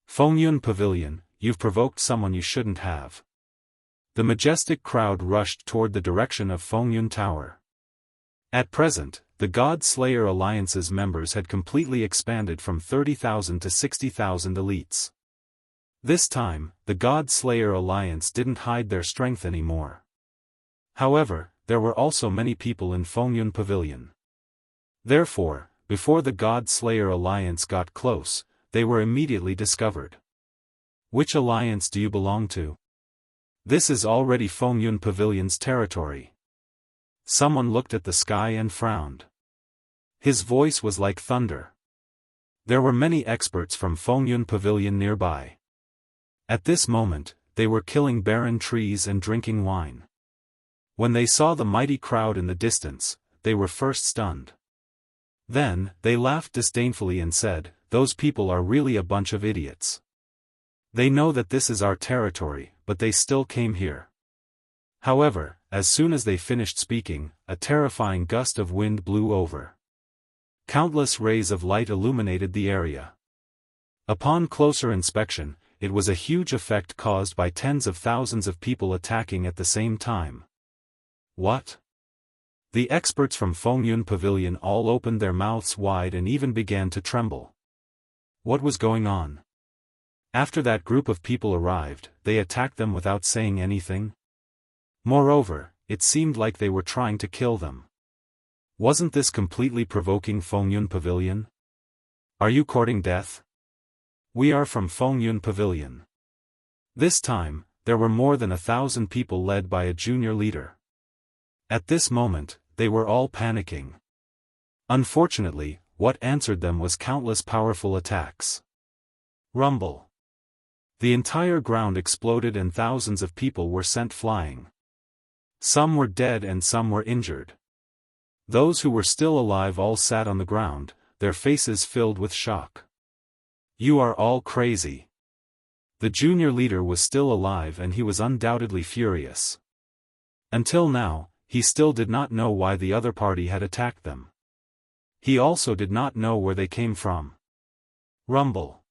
"Fengyun Pavilion, you've provoked someone you shouldn't have." The majestic crowd rushed toward the direction of Fengyun Tower. At present, the God Slayer Alliance's members had completely expanded from 30,000 to 60,000 elites. This time, the God Slayer Alliance didn't hide their strength anymore. However, there were also many people in Fengyun Pavilion. Therefore, before the God Slayer Alliance got close, they were immediately discovered. "Which alliance do you belong to? This is already Fengyun Pavilion's territory." Someone looked at the sky and frowned. His voice was like thunder. There were many experts from Fengyun Pavilion nearby. At this moment, they were killing barren trees and drinking wine. When they saw the mighty crowd in the distance, they were first stunned. Then, they laughed disdainfully and said, "Those people are really a bunch of idiots. They know that this is our territory, but they still came here." However, as soon as they finished speaking, a terrifying gust of wind blew over. Countless rays of light illuminated the area. Upon closer inspection, it was a huge effect caused by tens of thousands of people attacking at the same time. What? The experts from Fengyun Pavilion all opened their mouths wide and even began to tremble. What was going on? After that group of people arrived, they attacked them without saying anything? Moreover, it seemed like they were trying to kill them. Wasn't this completely provoking Fengyun Pavilion? Are you courting death? We are from Fengyun Pavilion. This time, there were more than 1,000 people led by a junior leader. At this moment, they were all panicking. Unfortunately, what answered them was countless powerful attacks. Rumble. The entire ground exploded and thousands of people were sent flying. Some were dead and some were injured. Those who were still alive all sat on the ground, their faces filled with shock. You are all crazy. The junior leader was still alive and he was undoubtedly furious. Until now, he still did not know why the other party had attacked them. He also did not know where they came from. Rumble.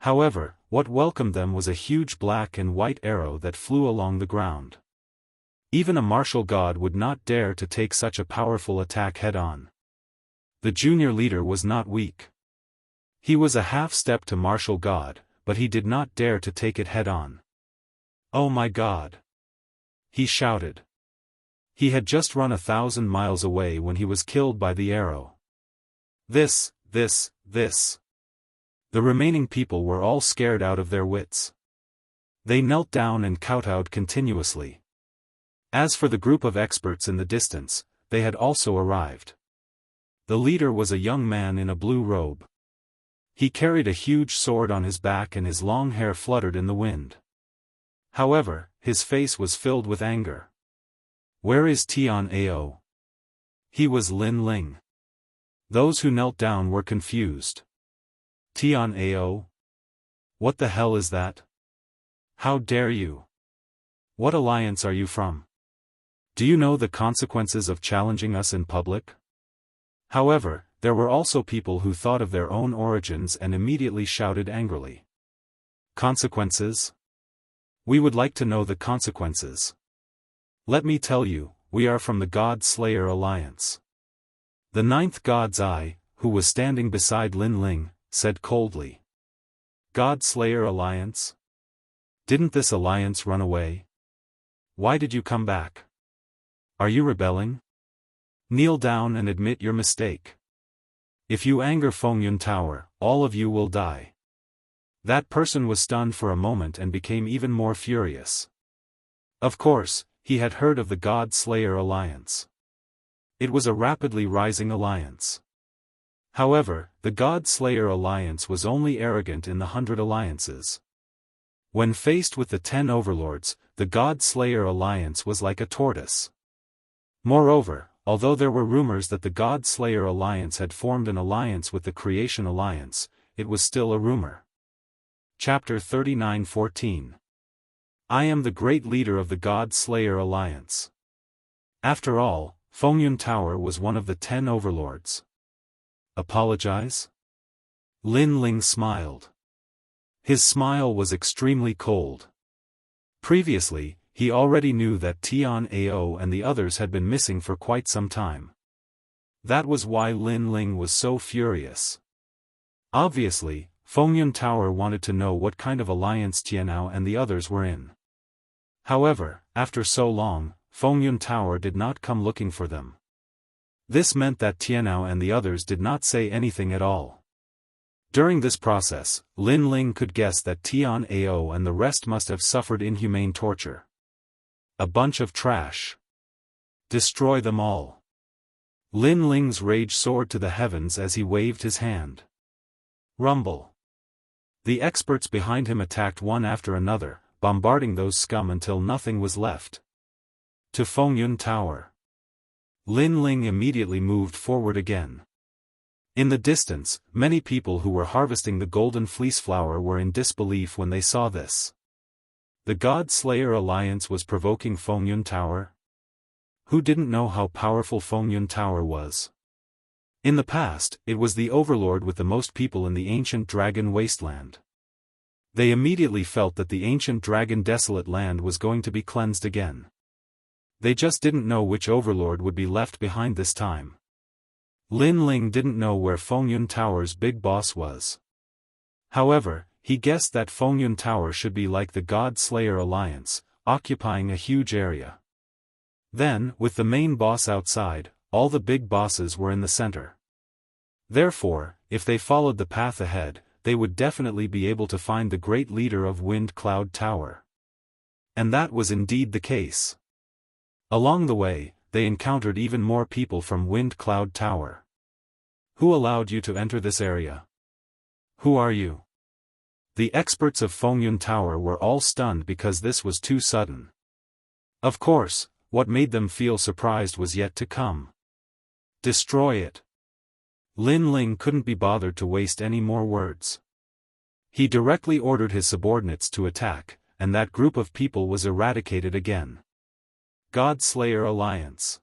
However, what welcomed them was a huge black and white arrow that flew along the ground. Even a martial god would not dare to take such a powerful attack head-on. The junior leader was not weak. He was a half-step to martial god, but he did not dare to take it head-on. "Oh my God!" he shouted. He had just run 1,000 miles away when he was killed by the arrow. This. The remaining people were all scared out of their wits. They knelt down and kowtowed continuously. As for the group of experts in the distance, they had also arrived. The leader was a young man in a blue robe. He carried a huge sword on his back and his long hair fluttered in the wind. However, his face was filled with anger. "Where is Tian Ao?" He was Lin Ling. Those who knelt down were confused. "Tian Ao? What the hell is that? How dare you? What alliance are you from? Do you know the consequences of challenging us in public?" However, there were also people who thought of their own origins and immediately shouted angrily. "Consequences? We would like to know the consequences. Let me tell you, we are from the God Slayer Alliance." The 9th God's Eye, who was standing beside Lin Ling, said coldly. "God Slayer Alliance? Didn't this alliance run away? Why did you come back? Are you rebelling? Kneel down and admit your mistake. If you anger Fengyun Tower, all of you will die." That person was stunned for a moment and became even more furious. Of course, he had heard of the God Slayer Alliance. It was a rapidly rising alliance. However, the God Slayer Alliance was only arrogant in the 100 alliances. When faced with the 10 overlords, the God Slayer Alliance was like a tortoise. Moreover, although there were rumors that the God Slayer Alliance had formed an alliance with the Creation Alliance, it was still a rumor. Chapter 39:14. I am the great leader of the God Slayer Alliance. After all, Fengyun Tower was one of the 10 overlords. Apologize? Lin Ling smiled. His smile was extremely cold. Previously, he already knew that Tian Ao and the others had been missing for quite some time. That was why Lin Ling was so furious. Obviously, Fengyun Tower wanted to know what kind of alliance Tianao and the others were in. However, after so long, Fengyun Tower did not come looking for them. This meant that Tianao and the others did not say anything at all. During this process, Lin Ling could guess that Tian Ao and the rest must have suffered inhumane torture. A bunch of trash. Destroy them all. Lin Ling's rage soared to the heavens as he waved his hand. Rumble. The experts behind him attacked one after another, bombarding those scum until nothing was left. To Fengyun Tower. Lin Ling immediately moved forward again. In the distance, many people who were harvesting the golden fleece flower were in disbelief when they saw this. The God Slayer Alliance was provoking Fengyun Tower? Who didn't know how powerful Fengyun Tower was? In the past, it was the overlord with the most people in the ancient dragon wasteland. They immediately felt that the ancient dragon desolate land was going to be cleansed again. They just didn't know which overlord would be left behind this time. Lin Ling didn't know where Fengyun Tower's big boss was. However, he guessed that Fengyun Tower should be like the God Slayer Alliance, occupying a huge area. Then, with the main boss outside, all the big bosses were in the center. Therefore, if they followed the path ahead, they would definitely be able to find the great leader of Wind Cloud Tower. And that was indeed the case. Along the way, they encountered even more people from Wind Cloud Tower. Who allowed you to enter this area? Who are you? The experts of Fengyun Tower were all stunned because this was too sudden. Of course, what made them feel surprised was yet to come. Destroy it. Lin Ling couldn't be bothered to waste any more words. He directly ordered his subordinates to attack, and that group of people was eradicated again. God Slayer Alliance.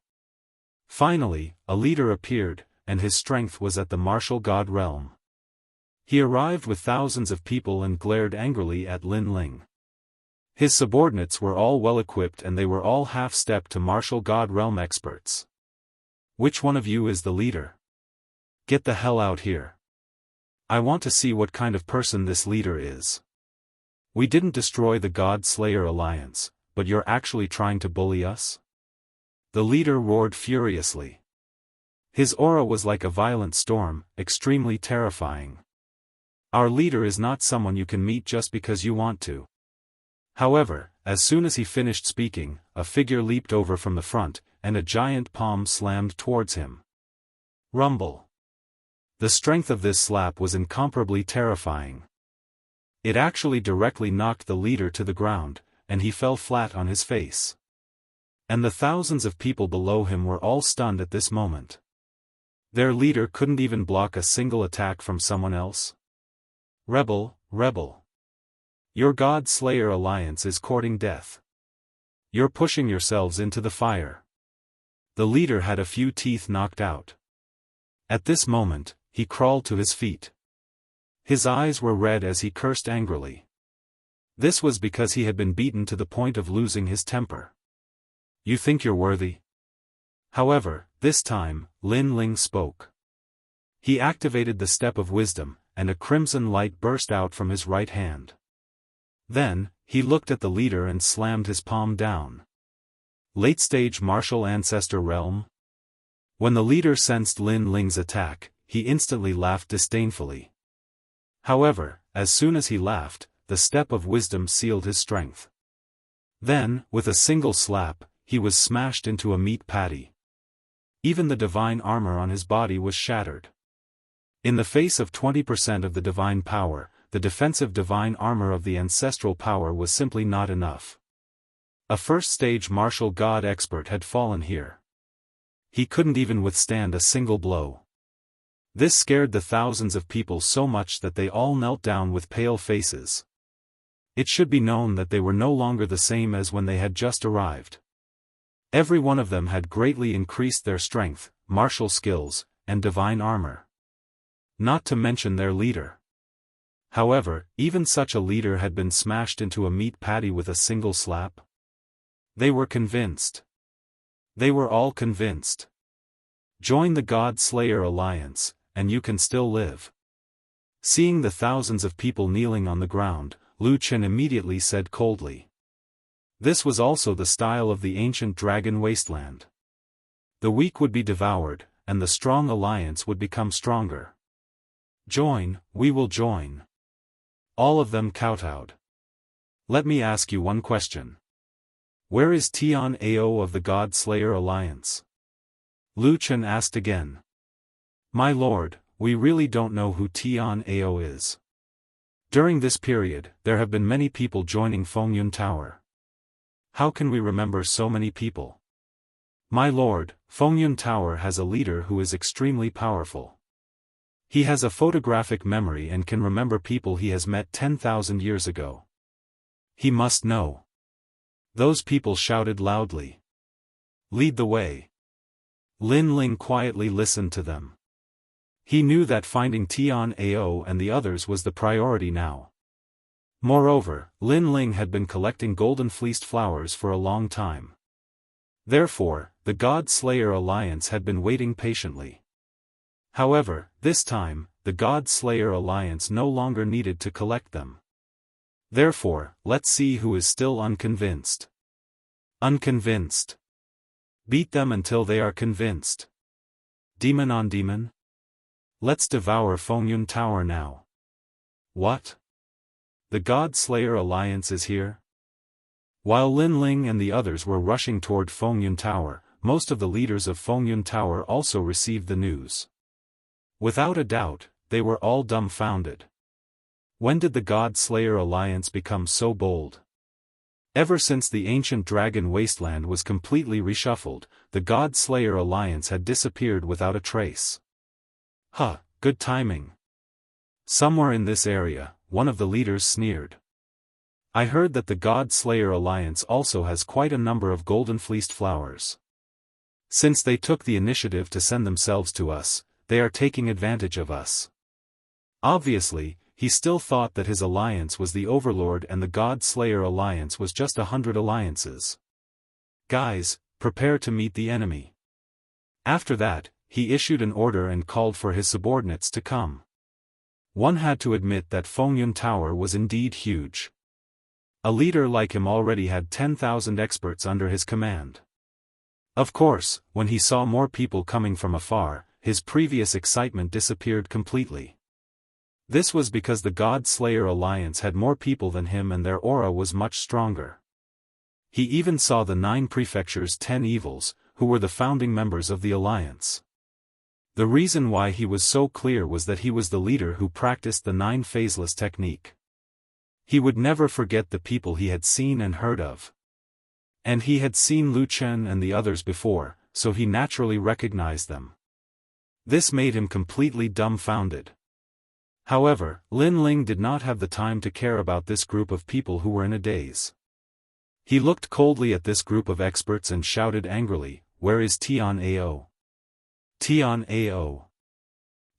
Finally, a leader appeared, and his strength was at the martial god realm. He arrived with thousands of people and glared angrily at Lin Ling. His subordinates were all well-equipped and they were all half-step to martial god realm experts. Which one of you is the leader? Get the hell out here. I want to see what kind of person this leader is. We didn't destroy the God Slayer Alliance, but you're actually trying to bully us? The leader roared furiously. His aura was like a violent storm, extremely terrifying. Our leader is not someone you can meet just because you want to. However, as soon as he finished speaking, a figure leaped over from the front, and a giant palm slammed towards him. Rumble. The strength of this slap was incomparably terrifying. It actually directly knocked the leader to the ground, and he fell flat on his face. And the thousands of people below him were all stunned at this moment. Their leader couldn't even block a single attack from someone else. Rebel, rebel. Your God Slayer Alliance is courting death. You're pushing yourselves into the fire. The leader had a few teeth knocked out. At this moment, he crawled to his feet. His eyes were red as he cursed angrily. This was because he had been beaten to the point of losing his temper. You think you're worthy? However, this time, Lin Ling spoke. He activated the Step of Wisdom, and a crimson light burst out from his right hand. Then, he looked at the leader and slammed his palm down. Late-stage martial ancestor realm? When the leader sensed Lin Ling's attack, he instantly laughed disdainfully. However, as soon as he laughed, the Step of Wisdom sealed his strength. Then, with a single slap, he was smashed into a meat patty. Even the divine armor on his body was shattered. In the face of 20% of the divine power, the defensive divine armor of the ancestral power was simply not enough. A first-stage martial god expert had fallen here. He couldn't even withstand a single blow. This scared the thousands of people so much that they all knelt down with pale faces. It should be known that they were no longer the same as when they had just arrived. Every one of them had greatly increased their strength, martial skills, and divine armor. Not to mention their leader. However, even such a leader had been smashed into a meat patty with a single slap. They were convinced. They were all convinced. Join the God Slayer Alliance, and you can still live. Seeing the thousands of people kneeling on the ground, Lu Chen immediately said coldly. This was also the style of the ancient dragon wasteland. The weak would be devoured, and the strong alliance would become stronger. Join, we will join. All of them kowtowed. Let me ask you one question. Where is Tian Ao of the God Slayer Alliance? Lu Chen asked again. My lord, we really don't know who Tian Ao is. During this period, there have been many people joining Fengyun Tower. How can we remember so many people? My lord, Fengyun Tower has a leader who is extremely powerful. He has a photographic memory and can remember people he has met 10,000 years ago. He must know. Those people shouted loudly. Lead the way. Lin Ling quietly listened to them. He knew that finding Tian Ao and the others was the priority now. Moreover, Lin Ling had been collecting golden fleeced flowers for a long time. Therefore, the God Slayer Alliance had been waiting patiently. However, this time, the God Slayer Alliance no longer needed to collect them. Therefore, let's see who is still unconvinced. Unconvinced. Beat them until they are convinced. Demon on demon? Let's devour Fengyun Tower now. What? The God Slayer Alliance is here? While Lin Ling and the others were rushing toward Fengyun Tower, most of the leaders of Fengyun Tower also received the news. Without a doubt, they were all dumbfounded. When did the God Slayer Alliance become so bold? Ever since the ancient dragon wasteland was completely reshuffled, the God Slayer Alliance had disappeared without a trace. Huh, good timing. Somewhere in this area, one of the leaders sneered. I heard that the God Slayer Alliance also has quite a number of golden fleeced flowers. Since they took the initiative to send themselves to us, they are taking advantage of us. Obviously, he still thought that his alliance was the Overlord and the God Slayer Alliance was just 100 alliances. Guys, prepare to meet the enemy. After that, he issued an order and called for his subordinates to come. One had to admit that Fengyun Tower was indeed huge. A leader like him already had 10,000 experts under his command. Of course, when he saw more people coming from afar, his previous excitement disappeared completely. This was because the God Slayer Alliance had more people than him and their aura was much stronger. He even saw the 9 prefectures' 10 evils, who were the founding members of the alliance. The reason why he was so clear was that he was the leader who practiced the 9 phaseless technique. He would never forget the people he had seen and heard of. And he had seen Lu Chen and the others before, so he naturally recognized them. This made him completely dumbfounded. However, Lin Ling did not have the time to care about this group of people who were in a daze. He looked coldly at this group of experts and shouted angrily, "Where is Tian Ao? Tian Ao."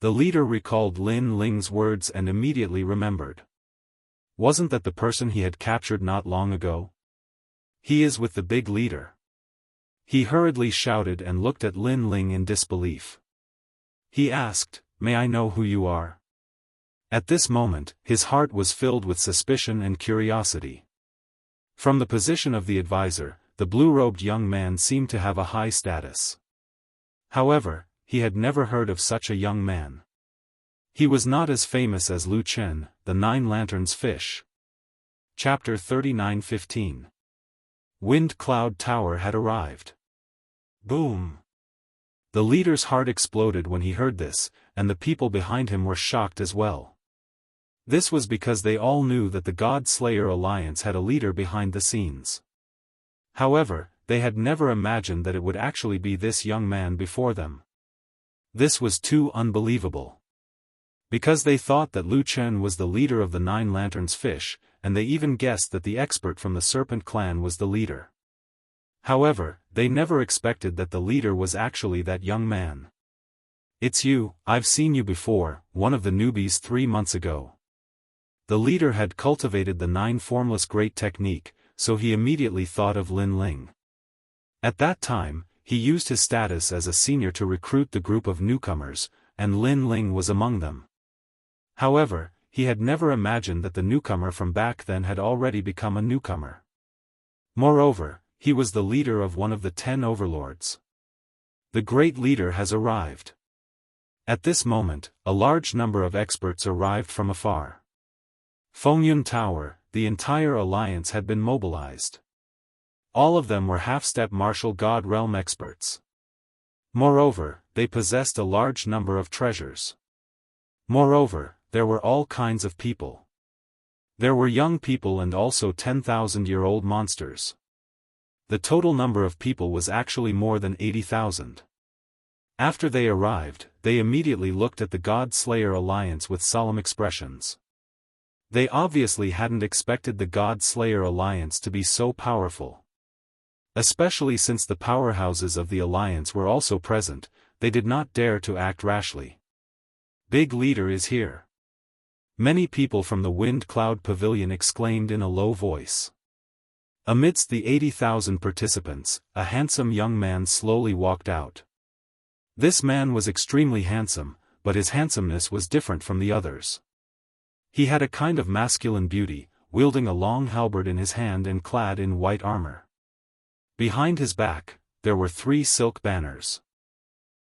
The leader recalled Lin Ling's words and immediately remembered. Wasn't that the person he had captured not long ago? He is with the big leader. He hurriedly shouted and looked at Lin Ling in disbelief. He asked, "May I know who you are?" At this moment, his heart was filled with suspicion and curiosity. From the position of the advisor, the blue-robed young man seemed to have a high status. However, he had never heard of such a young man. He was not as famous as Lu Chen, the 9 lanterns fish. Chapter 39:15. Wind Cloud Tower had arrived. Boom! The leader's heart exploded when he heard this, and the people behind him were shocked as well. This was because they all knew that the God Slayer Alliance had a leader behind the scenes. However, they had never imagined that it would actually be this young man before them. This was too unbelievable. Because they thought that Lu Chen was the leader of the 9 lanterns fish, and they even guessed that the expert from the Serpent clan was the leader. However, they never expected that the leader was actually that young man. "It's you, I've seen you before," one of the newbies 3 months ago. The leader had cultivated the 9 formless great technique, so he immediately thought of Lin Ling. At that time, he used his status as a senior to recruit the group of newcomers, and Lin Ling was among them. However, he had never imagined that the newcomer from back then had already become a newcomer. Moreover, he was the leader of one of the 10 overlords. The great leader has arrived. At this moment, a large number of experts arrived from afar. Fengyun Tower, the entire alliance had been mobilized. All of them were half-step martial god realm experts. Moreover, they possessed a large number of treasures. Moreover, there were all kinds of people. There were young people and also 10,000-year-old monsters. The total number of people was actually more than 80,000. After they arrived, they immediately looked at the God Slayer Alliance with solemn expressions. They obviously hadn't expected the God Slayer Alliance to be so powerful. Especially since the powerhouses of the Alliance were also present, they did not dare to act rashly. Big leader is here. Many people from the Wind Cloud Pavilion exclaimed in a low voice. Amidst the 80,000 participants, a handsome young man slowly walked out. This man was extremely handsome, but his handsomeness was different from the others. He had a kind of masculine beauty, wielding a long halberd in his hand and clad in white armor. Behind his back, there were 3 silk banners.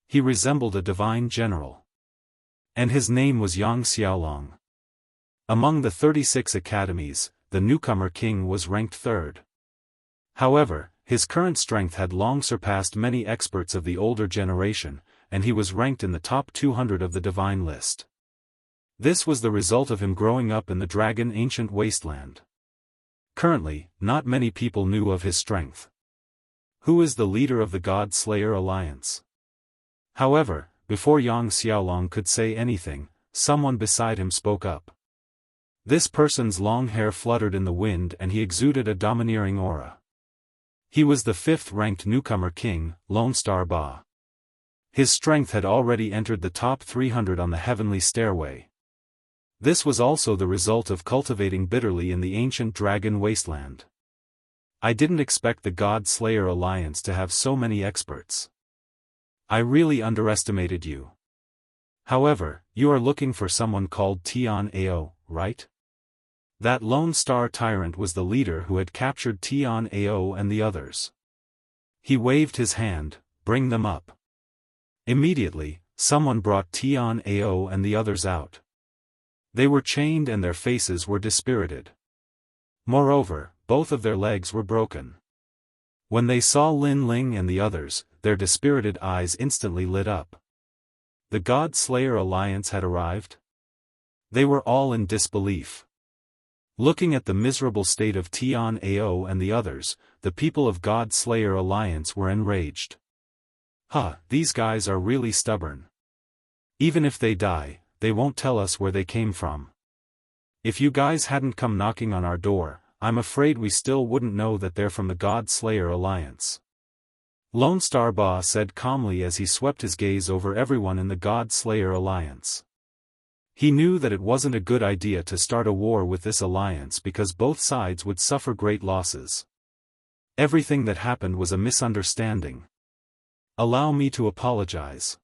He resembled a divine general. And his name was Yang Xiaolong. Among the 36 academies, the newcomer king was ranked 3rd. However, his current strength had long surpassed many experts of the older generation, and he was ranked in the top 200 of the divine list. This was the result of him growing up in the Dragon Ancient Wasteland. Currently, not many people knew of his strength. Who is the leader of the God Slayer Alliance? However, before Yang Xiaolong could say anything, someone beside him spoke up. This person's long hair fluttered in the wind and he exuded a domineering aura. He was the 5th-ranked newcomer king, Lone Star Ba. His strength had already entered the top 300 on the heavenly stairway. This was also the result of cultivating bitterly in the ancient dragon wasteland. I didn't expect the God Slayer Alliance to have so many experts. I really underestimated you. However, you are looking for someone called Tian Ao, right? That Lone Star tyrant was the leader who had captured Tian Ao and the others. He waved his hand, bring them up. Immediately, someone brought Tian Ao and the others out. They were chained and their faces were dispirited. Moreover, both of their legs were broken. When they saw Lin Ling and the others, their dispirited eyes instantly lit up. The God Slayer Alliance had arrived? They were all in disbelief. Looking at the miserable state of Tian Ao and the others, the people of God Slayer Alliance were enraged. These guys are really stubborn. Even if they die, they won't tell us where they came from. If you guys hadn't come knocking on our door, I'm afraid we still wouldn't know that they're from the God Slayer Alliance. Lone Star Ba said calmly as he swept his gaze over everyone in the God Slayer Alliance. He knew that it wasn't a good idea to start a war with this alliance because both sides would suffer great losses. Everything that happened was a misunderstanding. Allow me to apologize.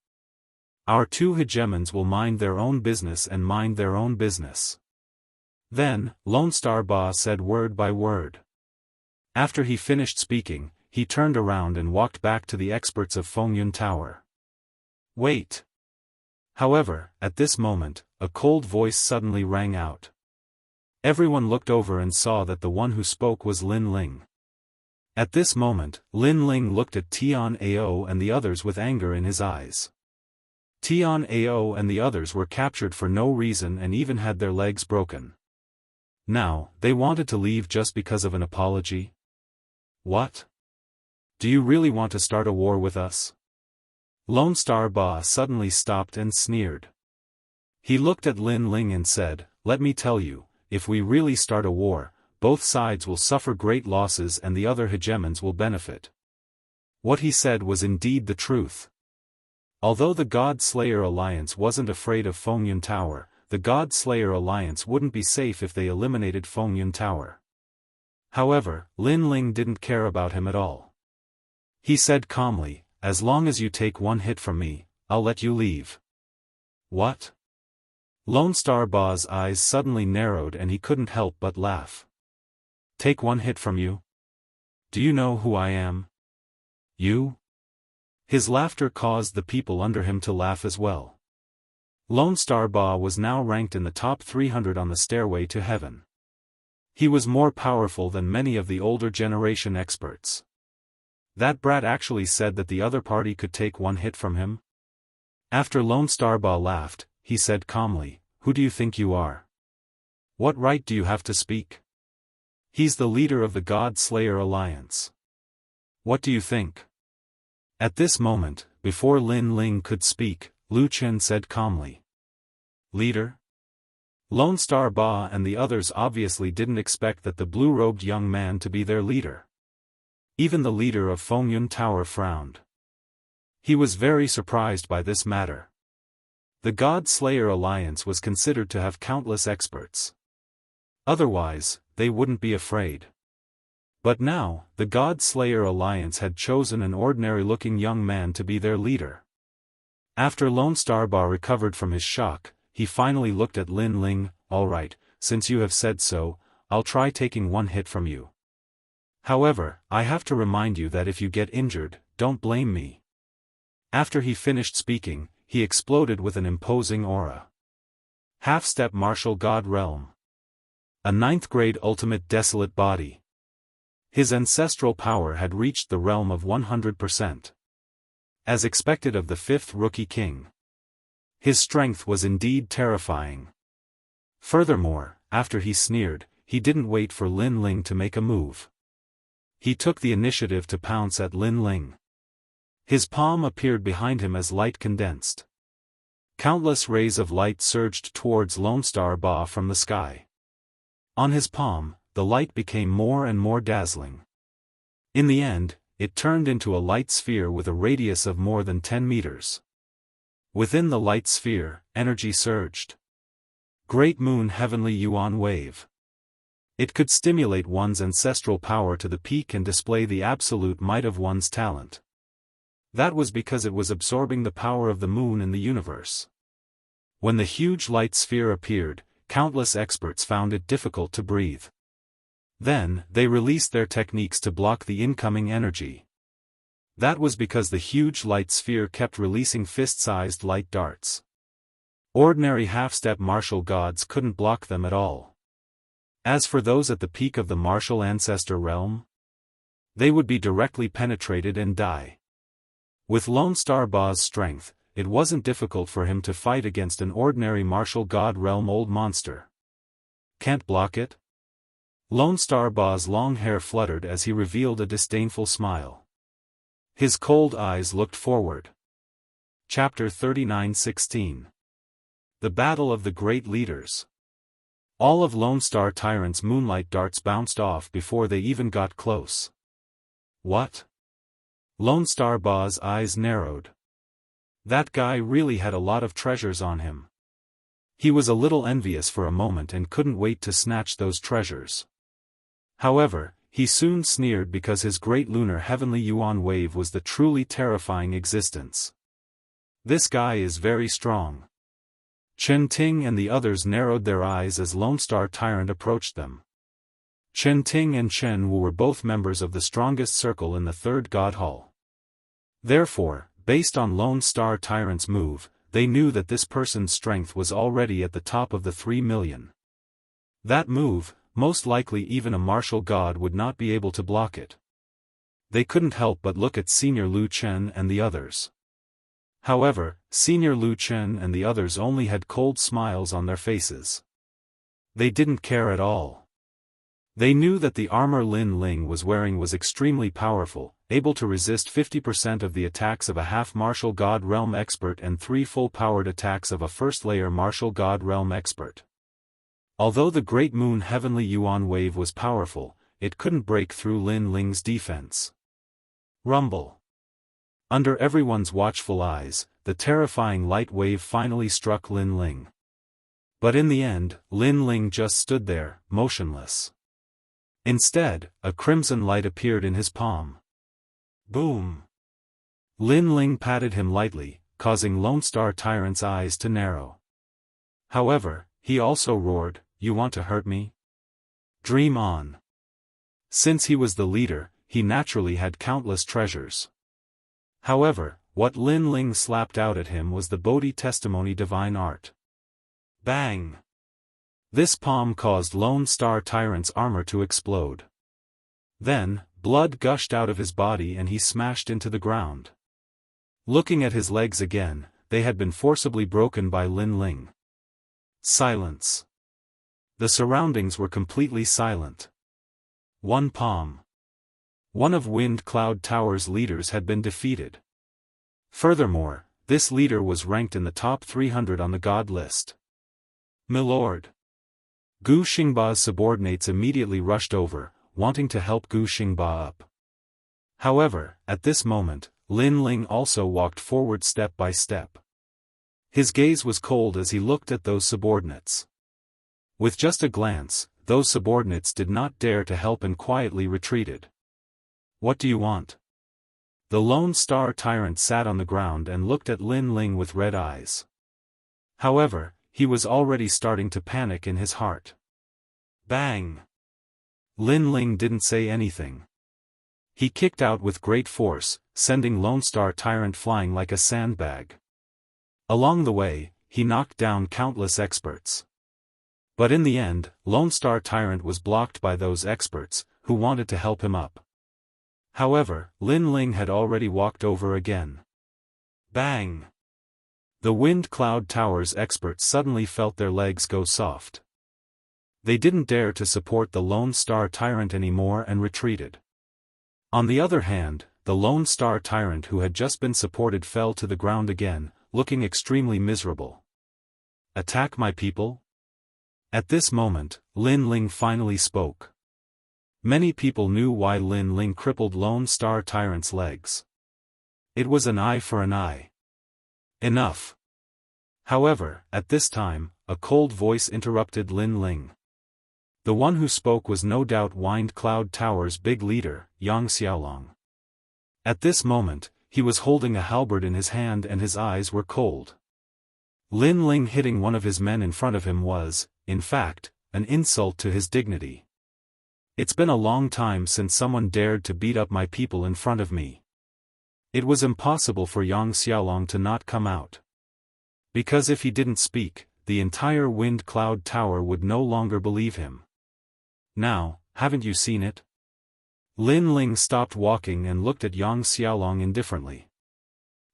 Our 2 hegemons will mind their own business and mind their own business. Then, Lone Star Ba said word by word. After he finished speaking, he turned around and walked back to the experts of Fengyun Tower. Wait. However, at this moment, a cold voice suddenly rang out. Everyone looked over and saw that the one who spoke was Lin Ling. At this moment, Lin Ling looked at Tian Ao and the others with anger in his eyes. Tian Ao and the others were captured for no reason and even had their legs broken. Now, they wanted to leave just because of an apology? What? Do you really want to start a war with us? Lone Star Ba suddenly stopped and sneered. He looked at Lin Ling and said, let me tell you, if we really start a war, both sides will suffer great losses and the other hegemons will benefit. What he said was indeed the truth. Although the God Slayer Alliance wasn't afraid of Fengyun Tower, the God Slayer Alliance wouldn't be safe if they eliminated Fengyun Tower. However, Lin Ling didn't care about him at all. He said calmly, as long as you take 1 hit from me, I'll let you leave. What? Lone Star Ba's eyes suddenly narrowed and he couldn't help but laugh. Take 1 hit from you? Do you know who I am? You? His laughter caused the people under him to laugh as well. Lone Star Ba was now ranked in the top 300 on the stairway to heaven. He was more powerful than many of the older generation experts. That brat actually said that the other party could take 1 hit from him? After Lone Star Ba laughed, he said calmly, who do you think you are? What right do you have to speak? He's the leader of the God Slayer Alliance. What do you think? At this moment, before Lin Ling could speak, Lu Chen said calmly. Leader? Lone Star Ba and the others obviously didn't expect that the blue-robed young man to be their leader. Even the leader of Fengyun Tower frowned. He was very surprised by this matter. The God Slayer Alliance was considered to have countless experts. Otherwise, they wouldn't be afraid. But now, the God Slayer Alliance had chosen an ordinary-looking young man to be their leader. After Lone Star Ba recovered from his shock, he finally looked at Lin Ling. All right, since you have said so, I'll try taking one hit from you. However, I have to remind you that if you get injured, don't blame me. After he finished speaking, he exploded with an imposing aura. Half-step martial god realm. A 9th-grade ultimate desolate body. His ancestral power had reached the realm of 100%. As expected of the 5th rookie king. His strength was indeed terrifying. Furthermore, after he sneered, he didn't wait for Lin Ling to make a move. He took the initiative to pounce at Lin Ling. His palm appeared behind him as light condensed. Countless rays of light surged towards Lone Star Ba from the sky. On his palm, the light became more and more dazzling. In the end, it turned into a light sphere with a radius of more than 10 meters. Within the light sphere, energy surged. Great Moon Heavenly Yuan Wave. It could stimulate one's ancestral power to the peak and display the absolute might of one's talent. That was because it was absorbing the power of the moon in the universe. When the huge light sphere appeared, countless experts found it difficult to breathe. Then, they released their techniques to block the incoming energy. That was because the huge light sphere kept releasing fist-sized light darts. Ordinary half-step martial gods couldn't block them at all. As for those at the peak of the martial ancestor realm, they would be directly penetrated and die. With Lone Star Ba's strength, it wasn't difficult for him to fight against an ordinary martial god realm old monster. Can't block it? Lone Star Ba's long hair fluttered as he revealed a disdainful smile. His cold eyes looked forward. Chapter 39:16. The Battle of the Great Leaders. All of Lone Star Tyrant's moonlight darts bounced off before they even got close. What? Lone Star Ba's eyes narrowed. That guy really had a lot of treasures on him. He was a little envious for a moment and couldn't wait to snatch those treasures. However, he soon sneered because his great lunar heavenly yuan wave was the truly terrifying existence. This guy is very strong. Chen Ting and the others narrowed their eyes as Lone Star Tyrant approached them. Chen Ting and Chen Wu were both members of the strongest circle in the 3rd God Hall. Therefore, based on Lone Star Tyrant's move, they knew that this person's strength was already at the top of the 3 million. That move, most likely even a martial god would not be able to block it. They couldn't help but look at Senior Lu Chen and the others. However, Senior Lu Chen and the others only had cold smiles on their faces. They didn't care at all. They knew that the armor Lin Ling was wearing was extremely powerful, able to resist 50% of the attacks of a half-martial god realm expert and 3 full-powered attacks of a first-layer martial god realm expert. Although the Great Moon Heavenly Yuan Wave was powerful, it couldn't break through Lin Ling's defense. Rumble. Under everyone's watchful eyes, the terrifying light wave finally struck Lin Ling. But in the end, Lin Ling just stood there, motionless. Instead, a crimson light appeared in his palm. Boom! Lin Ling patted him lightly, causing Lone Star Tyrant's eyes to narrow. However, he also roared, "You want to hurt me? Dream on." Since he was the leader, he naturally had countless treasures. However, what Lin Ling slapped out at him was the Bodhi Testimony Divine Art. Bang! This palm caused Lone Star Tyrant's armor to explode. Then, blood gushed out of his body and he smashed into the ground. Looking at his legs again, they had been forcibly broken by Lin Ling. Silence. The surroundings were completely silent. One palm. One of Wind Cloud Tower's leaders had been defeated. Furthermore, this leader was ranked in the top 300 on the god list. "Milord." Gu Xingba's subordinates immediately rushed over, wanting to help Gu Xingba up. However, at this moment, Lin Ling also walked forward step by step. His gaze was cold as he looked at those subordinates. With just a glance, those subordinates did not dare to help and quietly retreated. "What do you want?" The Lone Star Tyrant sat on the ground and looked at Lin Ling with red eyes. However, he was already starting to panic in his heart. Bang! Lin Ling didn't say anything. He kicked out with great force, sending Lone Star Tyrant flying like a sandbag. Along the way, he knocked down countless experts. But in the end, Lone Star Tyrant was blocked by those experts, who wanted to help him up. However, Lin Ling had already walked over again. Bang! The Wind Cloud Tower's experts suddenly felt their legs go soft. They didn't dare to support the Lone Star Tyrant anymore and retreated. On the other hand, the Lone Star Tyrant who had just been supported fell to the ground again, looking extremely miserable. "Attack my people?" At this moment, Lin Ling finally spoke. Many people knew why Lin Ling crippled Lone Star Tyrant's legs. It was an eye for an eye. Enough. However, at this time, a cold voice interrupted Lin Ling. The one who spoke was no doubt Wind Cloud Tower's big leader, Yang Xiaolong. At this moment, he was holding a halberd in his hand and his eyes were cold. Lin Ling hitting one of his men in front of him was, in fact, an insult to his dignity. "It's been a long time since someone dared to beat up my people in front of me." It was impossible for Yang Xiaolong to not come out. Because if he didn't speak, the entire Wind Cloud Tower would no longer believe him. "Now, haven't you seen it?" Lin Ling stopped walking and looked at Yang Xiaolong indifferently.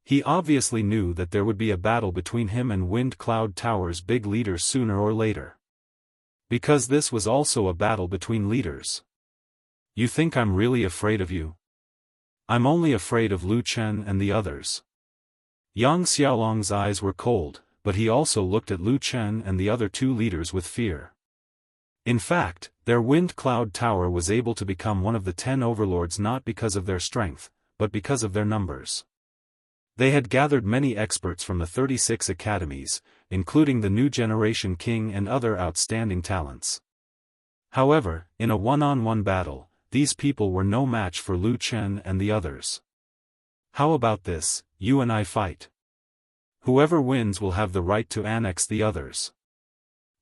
He obviously knew that there would be a battle between him and Wind Cloud Tower's big leader sooner or later. Because this was also a battle between leaders. "You think I'm really afraid of you?" "I'm only afraid of Lu Chen and the others." Yang Xiaolong's eyes were cold, but he also looked at Lu Chen and the other two leaders with fear. In fact, their Wind Cloud Tower was able to become one of the 10 overlords not because of their strength, but because of their numbers. They had gathered many experts from the 36 academies, including the new generation king and other outstanding talents. However, in a one-on-one battle, these people were no match for Lu Chen and the others. "How about this, you and I fight? Whoever wins will have the right to annex the others."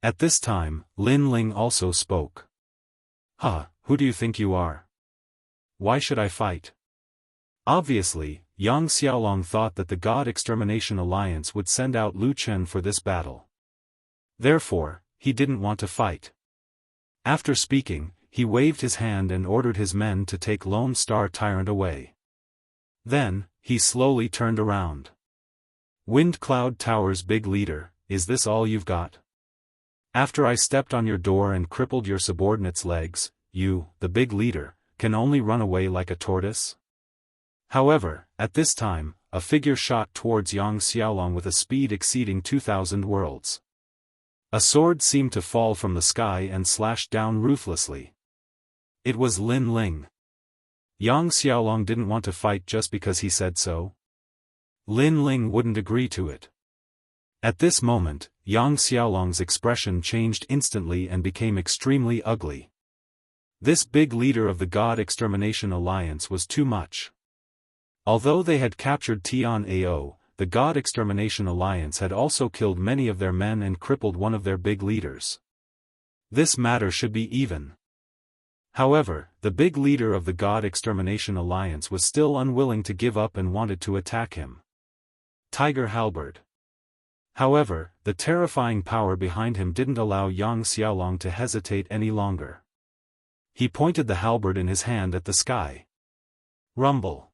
At this time, Lin Ling also spoke. "Huh, who do you think you are? Why should I fight?" Obviously, Yang Xiaolong thought that the God Extermination Alliance would send out Lu Chen for this battle. Therefore, he didn't want to fight. After speaking, he waved his hand and ordered his men to take Lone Star Tyrant away. Then, he slowly turned around. "Wind Cloud Tower's big leader, is this all you've got? After I stepped on your door and crippled your subordinates' legs, you, the big leader, can only run away like a tortoise?" However, at this time, a figure shot towards Yang Xiaolong with a speed exceeding 2,000 worlds. A sword seemed to fall from the sky and slashed down ruthlessly. It was Lin Ling. Yang Xiaolong didn't want to fight just because he said so. Lin Ling wouldn't agree to it. At this moment, Yang Xiaolong's expression changed instantly and became extremely ugly. This big leader of the God Extermination Alliance was too much. Although they had captured Tian Ao, the God Extermination Alliance had also killed many of their men and crippled one of their big leaders. This matter should be even. However, the big leader of the God Extermination Alliance was still unwilling to give up and wanted to attack him. Tiger Halberd. However, the terrifying power behind him didn't allow Yang Xiaolong to hesitate any longer. He pointed the halberd in his hand at the sky. Rumble.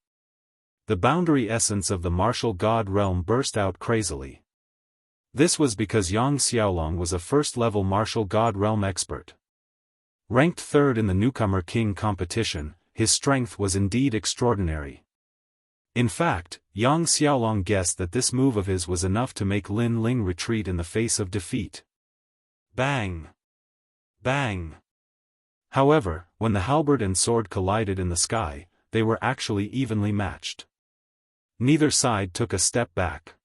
The boundary essence of the martial god realm burst out crazily. This was because Yang Xiaolong was a first-level martial god realm expert. Ranked third in the newcomer king competition, his strength was indeed extraordinary. In fact, Yang Xiaolong guessed that this move of his was enough to make Lin Ling retreat in the face of defeat. Bang! Bang! However, when the halberd and sword collided in the sky, they were actually evenly matched. Neither side took a step back.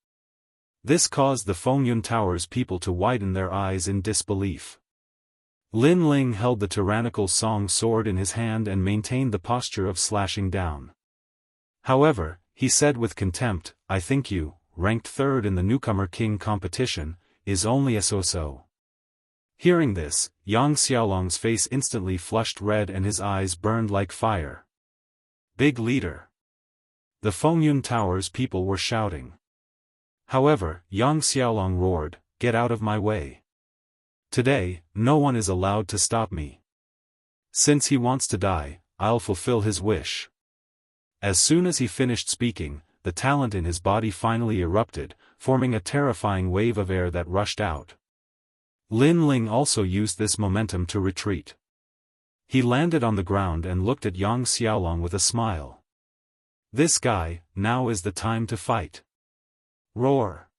This caused the Fengyun Tower's people to widen their eyes in disbelief. Lin Ling held the tyrannical song sword in his hand and maintained the posture of slashing down. However, he said with contempt, "I think you, ranked third in the newcomer king competition, is only a so-so." Hearing this, Yang Xiaolong's face instantly flushed red and his eyes burned like fire. Big leader! The Fengyun Tower's people were shouting. However, Yang Xiaolong roared, "Get out of my way. Today, no one is allowed to stop me. Since he wants to die, I'll fulfill his wish." As soon as he finished speaking, the talent in his body finally erupted, forming a terrifying wave of air that rushed out. Lin Ling also used this momentum to retreat. He landed on the ground and looked at Yang Xiaolong with a smile. "This guy, now is the time to fight." Roar!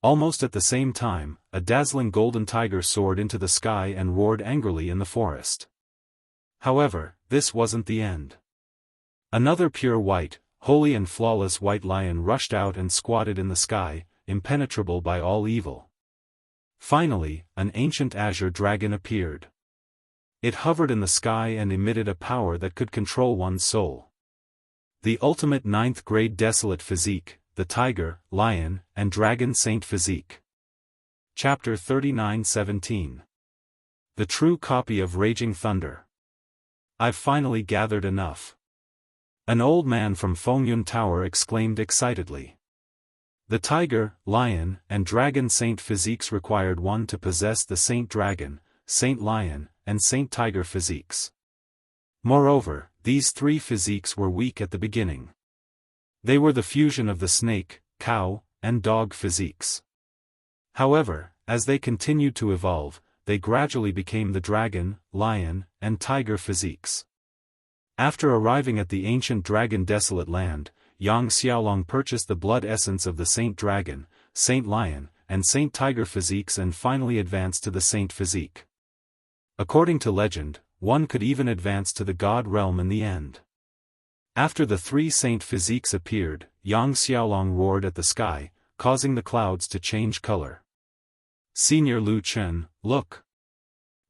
Almost at the same time, a dazzling golden tiger soared into the sky and roared angrily in the forest. However, this wasn't the end. Another pure white, holy and flawless white lion rushed out and squatted in the sky, impenetrable by all evil. Finally, an ancient azure dragon appeared. It hovered in the sky and emitted a power that could control one's soul. The ultimate 9th grade desolate physique, the tiger, lion, and dragon saint physique. Chapter 39:17. The true copy of Raging Thunder. I've finally gathered enough. An old man from Fengyun Tower exclaimed excitedly. The tiger, lion, and dragon saint physiques required one to possess the saint dragon, saint lion, and saint tiger physiques. Moreover, these three physiques were weak at the beginning. They were the fusion of the snake, cow, and dog physiques. However, as they continued to evolve, they gradually became the dragon, lion, and tiger physiques. After arriving at the ancient dragon desolate land, Yang Xiaolong purchased the blood essence of the Saint Dragon, Saint Lion, and Saint Tiger physiques and finally advanced to the Saint physique. According to legend, one could even advance to the God realm in the end. After the three Saint physiques appeared, Yang Xiaolong roared at the sky, causing the clouds to change color. Senior Lu Chen, look!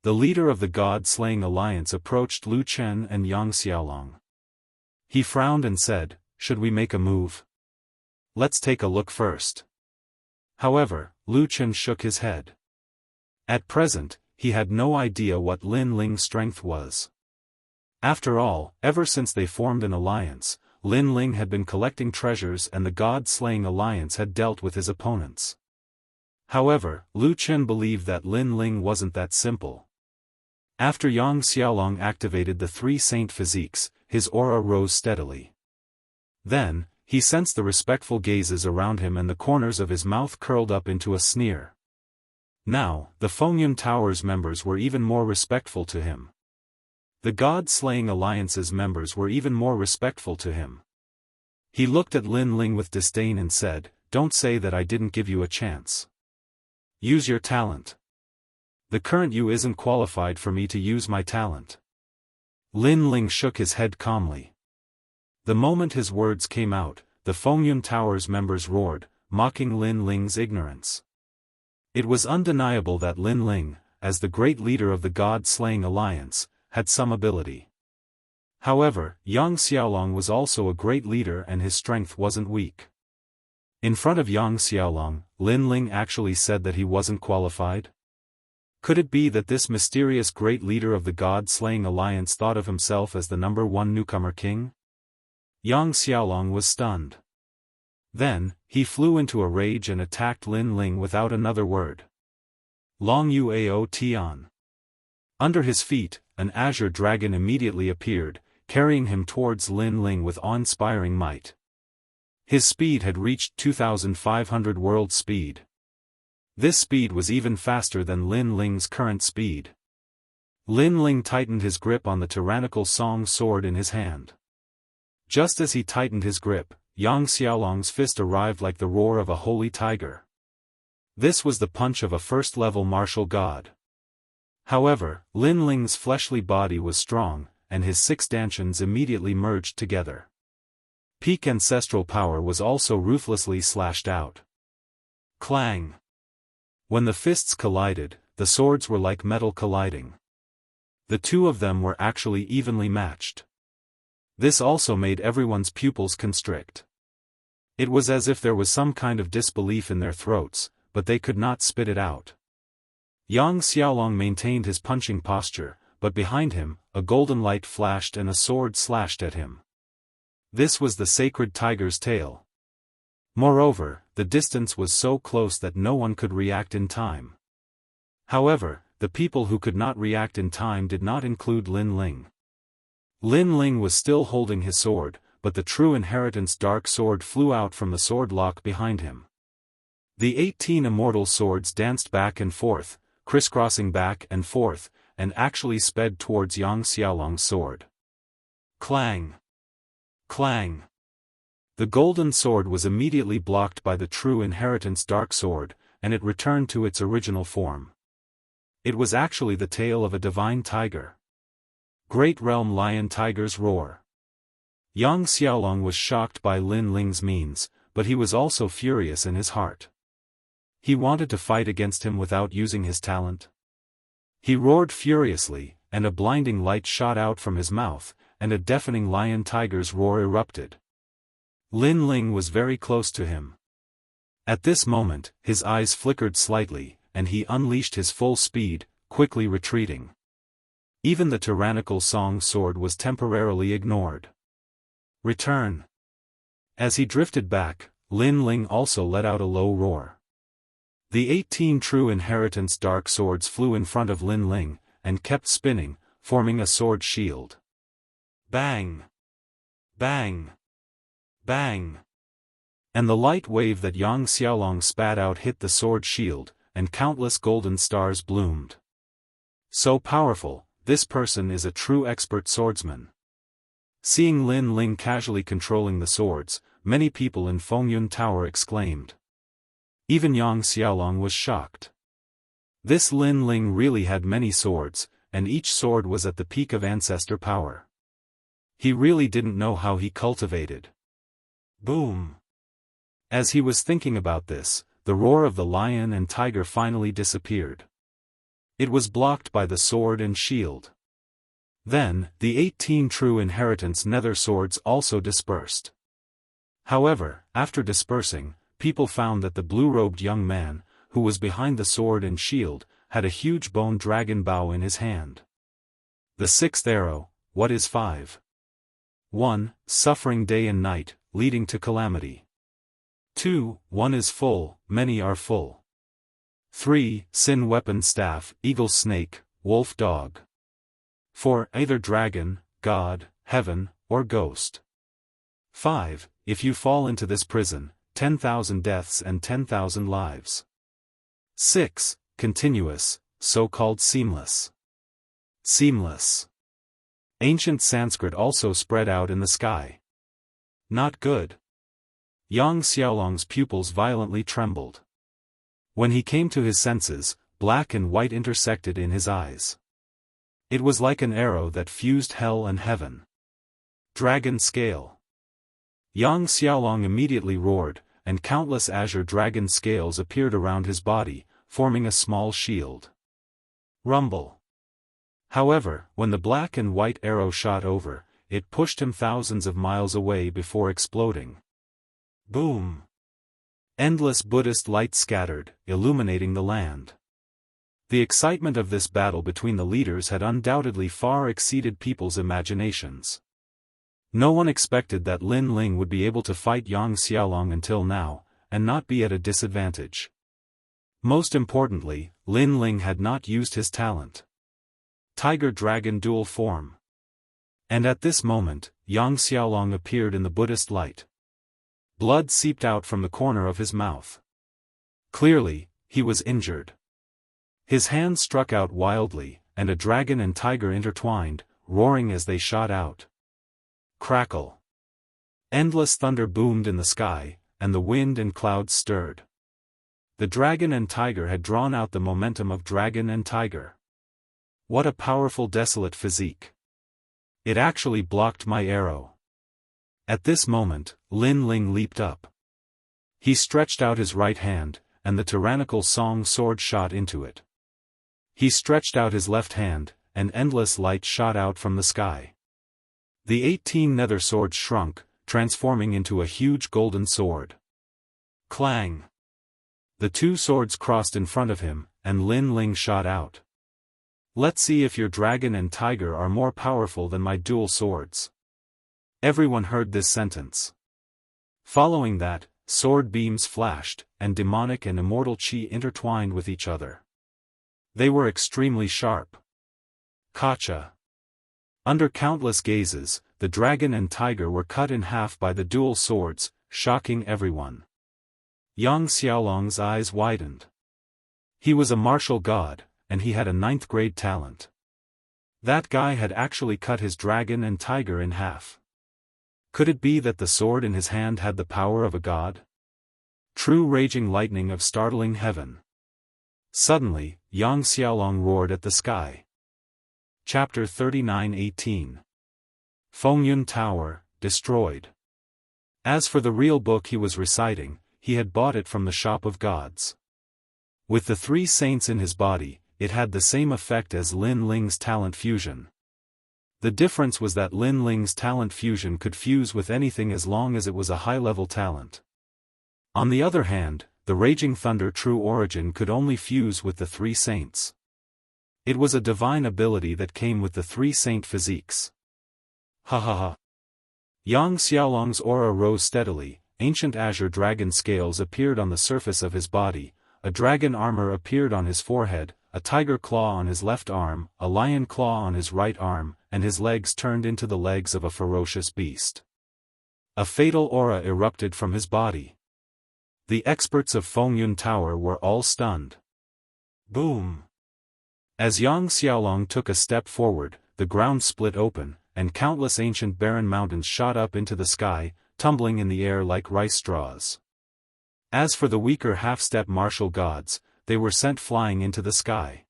The leader of the God-slaying alliance approached Lu Chen and Yang Xiaolong. He frowned and said, "Should we make a move? Let's take a look first." However, Lu Chen shook his head. At present, he had no idea what Lin Ling's strength was. After all, ever since they formed an alliance, Lin Ling had been collecting treasures and the God-slaying alliance had dealt with his opponents. However, Lu Chen believed that Lin Ling wasn't that simple. After Yang Xiaolong activated the three saint physiques, his aura rose steadily. Then, he sensed the respectful gazes around him and the corners of his mouth curled up into a sneer. Now, the Fengyun Tower's members were even more respectful to him. The God-slaying alliance's members were even more respectful to him. He looked at Lin Ling with disdain and said, "Don't say that I didn't give you a chance. Use your talent. The current you isn't qualified for me to use my talent." Lin Ling shook his head calmly. The moment his words came out, the Fengyun Tower's members roared, mocking Lin Ling's ignorance. It was undeniable that Lin Ling, as the great leader of the God-slaying alliance, had some ability. However, Yang Xiaolong was also a great leader and his strength wasn't weak. In front of Yang Xiaolong, Lin Ling actually said that he wasn't qualified? Could it be that this mysterious great leader of the God-slaying alliance thought of himself as the #1 newcomer king? Yang Xiaolong was stunned. Then, he flew into a rage and attacked Lin Ling without another word. Long Uao Tian. Under his feet, an azure dragon immediately appeared, carrying him towards Lin Ling with awe-inspiring might. His speed had reached 2,500 world speed. This speed was even faster than Lin Ling's current speed. Lin Ling tightened his grip on the tyrannical song sword in his hand. Just as he tightened his grip, Yang Xiaolong's fist arrived like the roar of a holy tiger. This was the punch of a first-level martial god. However, Lin Ling's fleshly body was strong, and his 6 dantians immediately merged together. Peak ancestral power was also ruthlessly slashed out. Clang! When the fists collided, the swords were like metal colliding. The two of them were actually evenly matched. This also made everyone's pupils constrict. It was as if there was some kind of disbelief in their throats, but they could not spit it out. Yang Xiaolong maintained his punching posture, but behind him, a golden light flashed and a sword slashed at him. This was the sacred tiger's tail. Moreover, the distance was so close that no one could react in time. However, the people who could not react in time did not include Lin Ling. Lin Ling was still holding his sword, but the true inheritance dark sword flew out from the sword lock behind him. The 18 immortal swords danced back and forth, crisscrossing back and forth, and actually sped towards Yang Xiaolong's sword. Clang! Clang! The golden sword was immediately blocked by the true inheritance dark sword, and it returned to its original form. It was actually the tail of a divine tiger. Great realm lion tiger's roar. Yang Xiaolong was shocked by Lin Ling's means, but he was also furious in his heart. He wanted to fight against him without using his talent. He roared furiously, and a blinding light shot out from his mouth, and a deafening lion tiger's roar erupted. Lin Ling was very close to him. At this moment, his eyes flickered slightly, and he unleashed his full speed, quickly retreating. Even the tyrannical song sword was temporarily ignored. Return! As he drifted back, Lin Ling also let out a low roar. The 18 true inheritance dark swords flew in front of Lin Ling, and kept spinning, forming a sword shield. Bang! Bang! Bang! And the light wave that Yang Xiaolong spat out hit the sword shield, and countless golden stars bloomed. So powerful, this person is a true expert swordsman. Seeing Lin Ling casually controlling the swords, many people in Fengyun Tower exclaimed. Even Yang Xiaolong was shocked. This Lin Ling really had many swords, and each sword was at the peak of ancestor power. He really didn't know how he cultivated. Boom! As he was thinking about this, the roar of the lion and tiger finally disappeared. It was blocked by the sword and shield. Then, the 18 true inheritance nether swords also dispersed. However, after dispersing, people found that the blue-robed young man, who was behind the sword and shield, had a huge bone dragon bow in his hand. The 6th arrow, what is 5? 1. Suffering day and night, leading to calamity. 2. One is full, many are full. 3. Sin weapon staff, eagle snake, wolf dog. 4. Either dragon, god, heaven, or ghost. 5. If you fall into this prison, 10,000 deaths and 10,000 lives. 6. Continuous, so-called seamless. Seamless. Ancient Sanskrit also spread out in the sky. Not good. Yang Xiaolong's pupils violently trembled. When he came to his senses, black and white intersected in his eyes. It was like an arrow that fused hell and heaven. Dragon scale. Yang Xiaolong immediately roared, and countless azure dragon scales appeared around his body, forming a small shield. Rumble. However, when the black and white arrow shot over, it pushed him thousands of miles away before exploding. Boom! Endless Buddhist light scattered, illuminating the land. The excitement of this battle between the leaders had undoubtedly far exceeded people's imaginations. No one expected that Lin Ling would be able to fight Yang Xiaolong until now, and not be at a disadvantage. Most importantly, Lin Ling had not used his talent. Tiger-dragon dual form. And at this moment, Yang Xiaolong appeared in the Buddhist light. Blood seeped out from the corner of his mouth. Clearly, he was injured. His hands struck out wildly, and a dragon and tiger intertwined, roaring as they shot out. Crackle. Endless thunder boomed in the sky, and the wind and clouds stirred. The dragon and tiger had drawn out the momentum of dragon and tiger. What a powerful desolate physique. It actually blocked my arrow. At this moment, Lin Ling leaped up. He stretched out his right hand, and the tyrannical song sword shot into it. He stretched out his left hand, and endless light shot out from the sky. The 18 nether swords shrunk, transforming into a huge golden sword. Clang! The two swords crossed in front of him, and Lin Ling shot out. Let's see if your dragon and tiger are more powerful than my dual swords. Everyone heard this sentence. Following that, sword beams flashed, and demonic and immortal chi intertwined with each other. They were extremely sharp. Gotcha! Under countless gazes, the dragon and tiger were cut in half by the dual swords, shocking everyone. Yang Xiaolong's eyes widened. He was a martial god, and he had a 9th grade talent. That guy had actually cut his dragon and tiger in half. Could it be that the sword in his hand had the power of a god? True raging lightning of startling heaven. Suddenly, Yang Xiaolong roared at the sky. Chapter 39:18. Fengyun Tower, destroyed. As for the real book he was reciting, he had bought it from the shop of gods. With the 3 saints in his body, it had the same effect as Lin Ling's talent fusion. The difference was that Lin Ling's talent fusion could fuse with anything as long as it was a high-level talent. On the other hand, the Raging Thunder True Origin could only fuse with the 3 saints. It was a divine ability that came with the 3 saint physiques. Ha ha ha. Yang Xiaolong's aura rose steadily, ancient azure dragon scales appeared on the surface of his body, a dragon armor appeared on his forehead, a tiger claw on his left arm, a lion claw on his right arm, and his legs turned into the legs of a ferocious beast. A fatal aura erupted from his body. The experts of Fengyun Tower were all stunned. Boom! As Yang Xiaolong took a step forward, the ground split open, and countless ancient barren mountains shot up into the sky, tumbling in the air like rice straws. As for the weaker half-step martial gods, they were sent flying into the sky.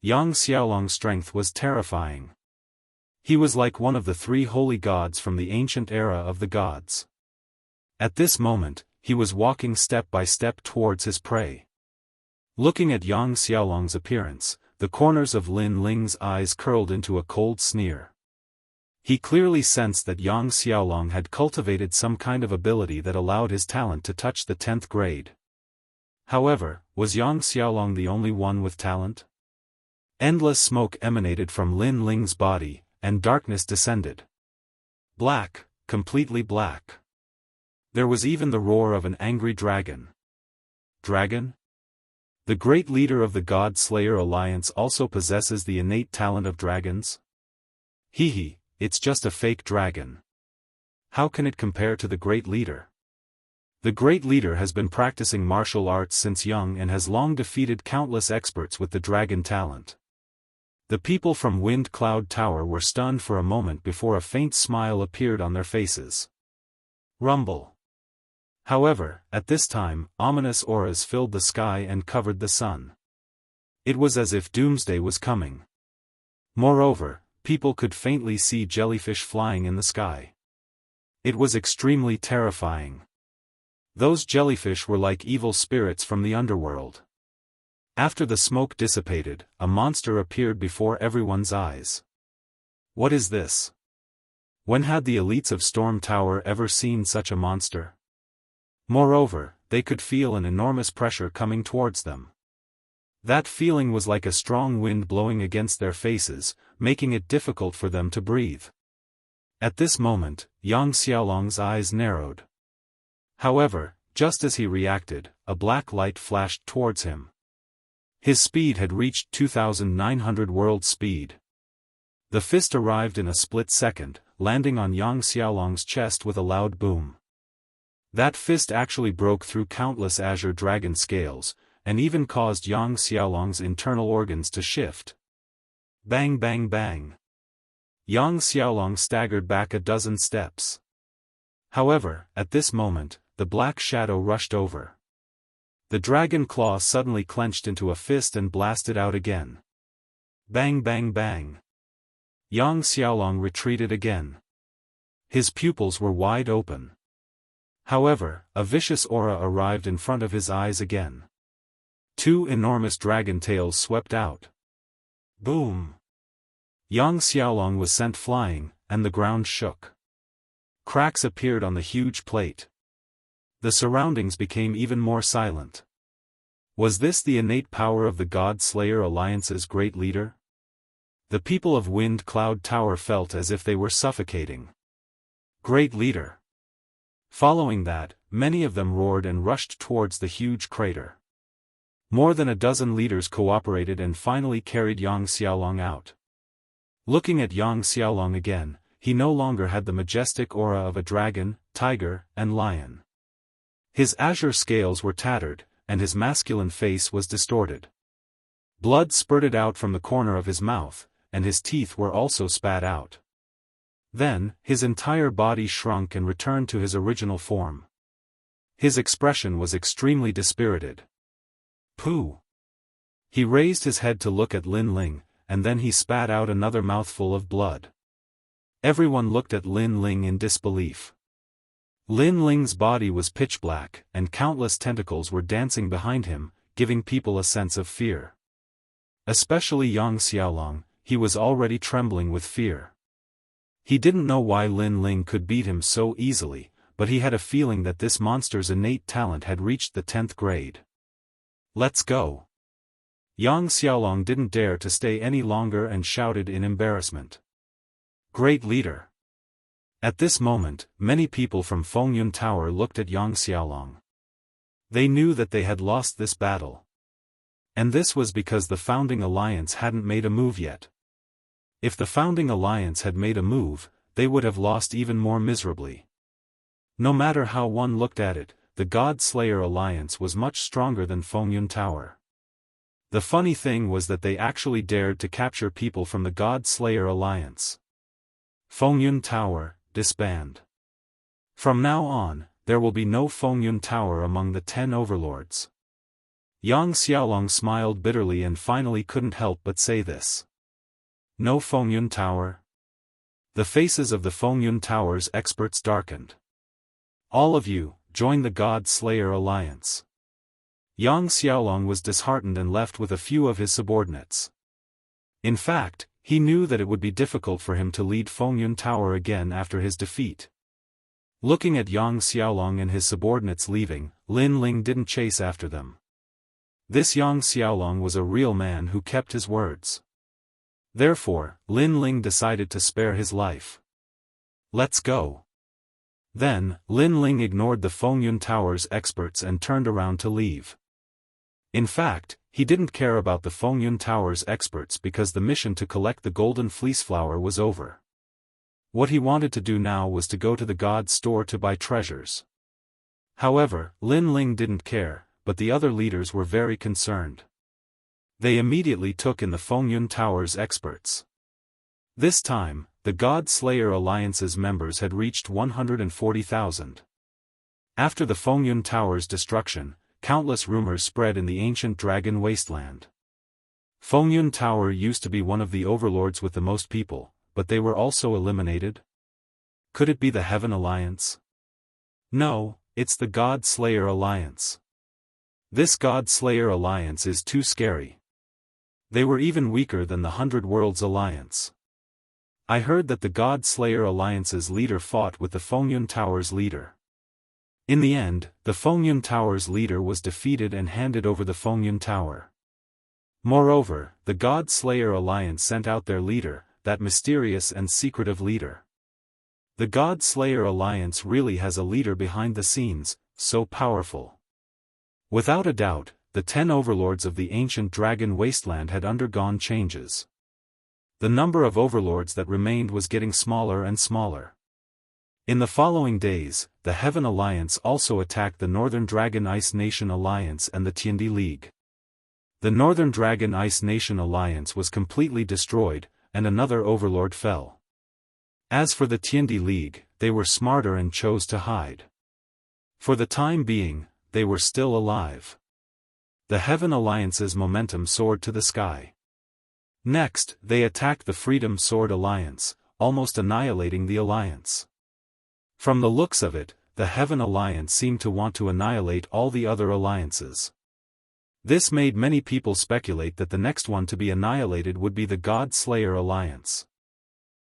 Yang Xiaolong's strength was terrifying. He was like one of the 3 holy gods from the ancient era of the gods. At this moment, he was walking step by step towards his prey. Looking at Yang Xiaolong's appearance, the corners of Lin Ling's eyes curled into a cold sneer. He clearly sensed that Yang Xiaolong had cultivated some kind of ability that allowed his talent to touch the 10th grade. However, was Yang Xiaolong the only one with talent? Endless smoke emanated from Lin Ling's body, and darkness descended. Black, completely black. There was even the roar of an angry dragon. Dragon? The great leader of the God Slayer Alliance also possesses the innate talent of dragons? Hee, it's just a fake dragon. How can it compare to the great leader? The great leader has been practicing martial arts since young and has long defeated countless experts with the dragon talent. The people from Wind Cloud Tower were stunned for a moment before a faint smile appeared on their faces. Rumble. However, at this time, ominous auras filled the sky and covered the sun. It was as if doomsday was coming. Moreover, people could faintly see jellyfish flying in the sky. It was extremely terrifying. Those jellyfish were like evil spirits from the underworld. After the smoke dissipated, a monster appeared before everyone's eyes. What is this? When had the elites of Storm Tower ever seen such a monster? Moreover, they could feel an enormous pressure coming towards them. That feeling was like a strong wind blowing against their faces, making it difficult for them to breathe. At this moment, Yang Xiaolong's eyes narrowed. However, just as he reacted, a black light flashed towards him. His speed had reached 2,900 world speed. The fist arrived in a split second, landing on Yang Xiaolong's chest with a loud boom. That fist actually broke through countless azure dragon scales, and even caused Yang Xiaolong's internal organs to shift. Bang bang bang. Yang Xiaolong staggered back a dozen steps. However, at this moment, the black shadow rushed over. The dragon claw suddenly clenched into a fist and blasted out again. Bang bang bang. Yang Xiaolong retreated again. His pupils were wide open. However, a vicious aura arrived in front of his eyes again. Two enormous dragon tails swept out. Boom! Yang Xiaolong was sent flying, and the ground shook. Cracks appeared on the huge plate. The surroundings became even more silent. Was this the innate power of the God Slayer Alliance's great leader? The people of Wind Cloud Tower felt as if they were suffocating. Great leader! Following that, many of them roared and rushed towards the huge crater. More than a dozen leaders cooperated and finally carried Yang Xiaolong out. Looking at Yang Xiaolong again, he no longer had the majestic aura of a dragon, tiger, and lion. His azure scales were tattered, and his masculine face was distorted. Blood spurted out from the corner of his mouth, and his teeth were also spat out. Then, his entire body shrunk and returned to his original form. His expression was extremely dispirited. Pooh! He raised his head to look at Lin Ling, and then he spat out another mouthful of blood. Everyone looked at Lin Ling in disbelief. Lin Ling's body was pitch black, and countless tentacles were dancing behind him, giving people a sense of fear. Especially Yang Xiaolong, he was already trembling with fear. He didn't know why Lin Ling could beat him so easily, but he had a feeling that this monster's innate talent had reached the 10th grade. Let's go! Yang Xiaolong didn't dare to stay any longer and shouted in embarrassment. Great leader! At this moment, many people from Fengyun Tower looked at Yang Xiaolong. They knew that they had lost this battle. And this was because the Founding Alliance hadn't made a move yet. If the Founding Alliance had made a move, they would have lost even more miserably. No matter how one looked at it, the God Slayer Alliance was much stronger than Fengyun Tower. The funny thing was that they actually dared to capture people from the God Slayer Alliance. Fengyun Tower, disband. From now on, there will be no Fengyun Tower among the 10 overlords. Yang Xiaolong smiled bitterly and finally couldn't help but say this. No Fengyun Tower? The faces of the Fengyun Tower's experts darkened. All of you, join the God Slayer Alliance. Yang Xiaolong was disheartened and left with a few of his subordinates. In fact, he knew that it would be difficult for him to lead Fengyun Tower again after his defeat. Looking at Yang Xiaolong and his subordinates leaving, Lin Ling didn't chase after them. This Yang Xiaolong was a real man who kept his words. Therefore, Lin Ling decided to spare his life. Let's go. Then, Lin Ling ignored the Fengyun Tower's experts and turned around to leave. In fact, he didn't care about the Fengyun Tower's experts because the mission to collect the Golden Fleece Flower was over. What he wanted to do now was to go to the God's store to buy treasures. However, Lin Ling didn't care, but the other leaders were very concerned. They immediately took in the Fengyun Tower's experts. This time, the God Slayer Alliance's members had reached 140,000. After the Fengyun Tower's destruction, countless rumors spread in the ancient dragon wasteland. Fengyun Tower used to be one of the overlords with the most people, but they were also eliminated? Could it be the Heaven Alliance? No, it's the God Slayer Alliance. This God Slayer Alliance is too scary. They were even weaker than the 100 Worlds Alliance. I heard that the God Slayer Alliance's leader fought with the Fengyun Tower's leader. In the end, the Fengyun Tower's leader was defeated and handed over the Fengyun Tower. Moreover, the God Slayer Alliance sent out their leader, that mysterious and secretive leader. The God Slayer Alliance really has a leader behind the scenes, so powerful. Without a doubt, the 10 overlords of the ancient dragon wasteland had undergone changes. The number of overlords that remained was getting smaller and smaller. In the following days, the Heaven Alliance also attacked the Northern Dragon Ice Nation Alliance and the Tiandi League. The Northern Dragon Ice Nation Alliance was completely destroyed, and another overlord fell. As for the Tiandi League, they were smarter and chose to hide. For the time being, they were still alive. The Heaven Alliance's momentum soared to the sky. Next, they attacked the Freedom Sword Alliance, almost annihilating the alliance. From the looks of it, the Heaven Alliance seemed to want to annihilate all the other alliances. This made many people speculate that the next one to be annihilated would be the God Slayer Alliance.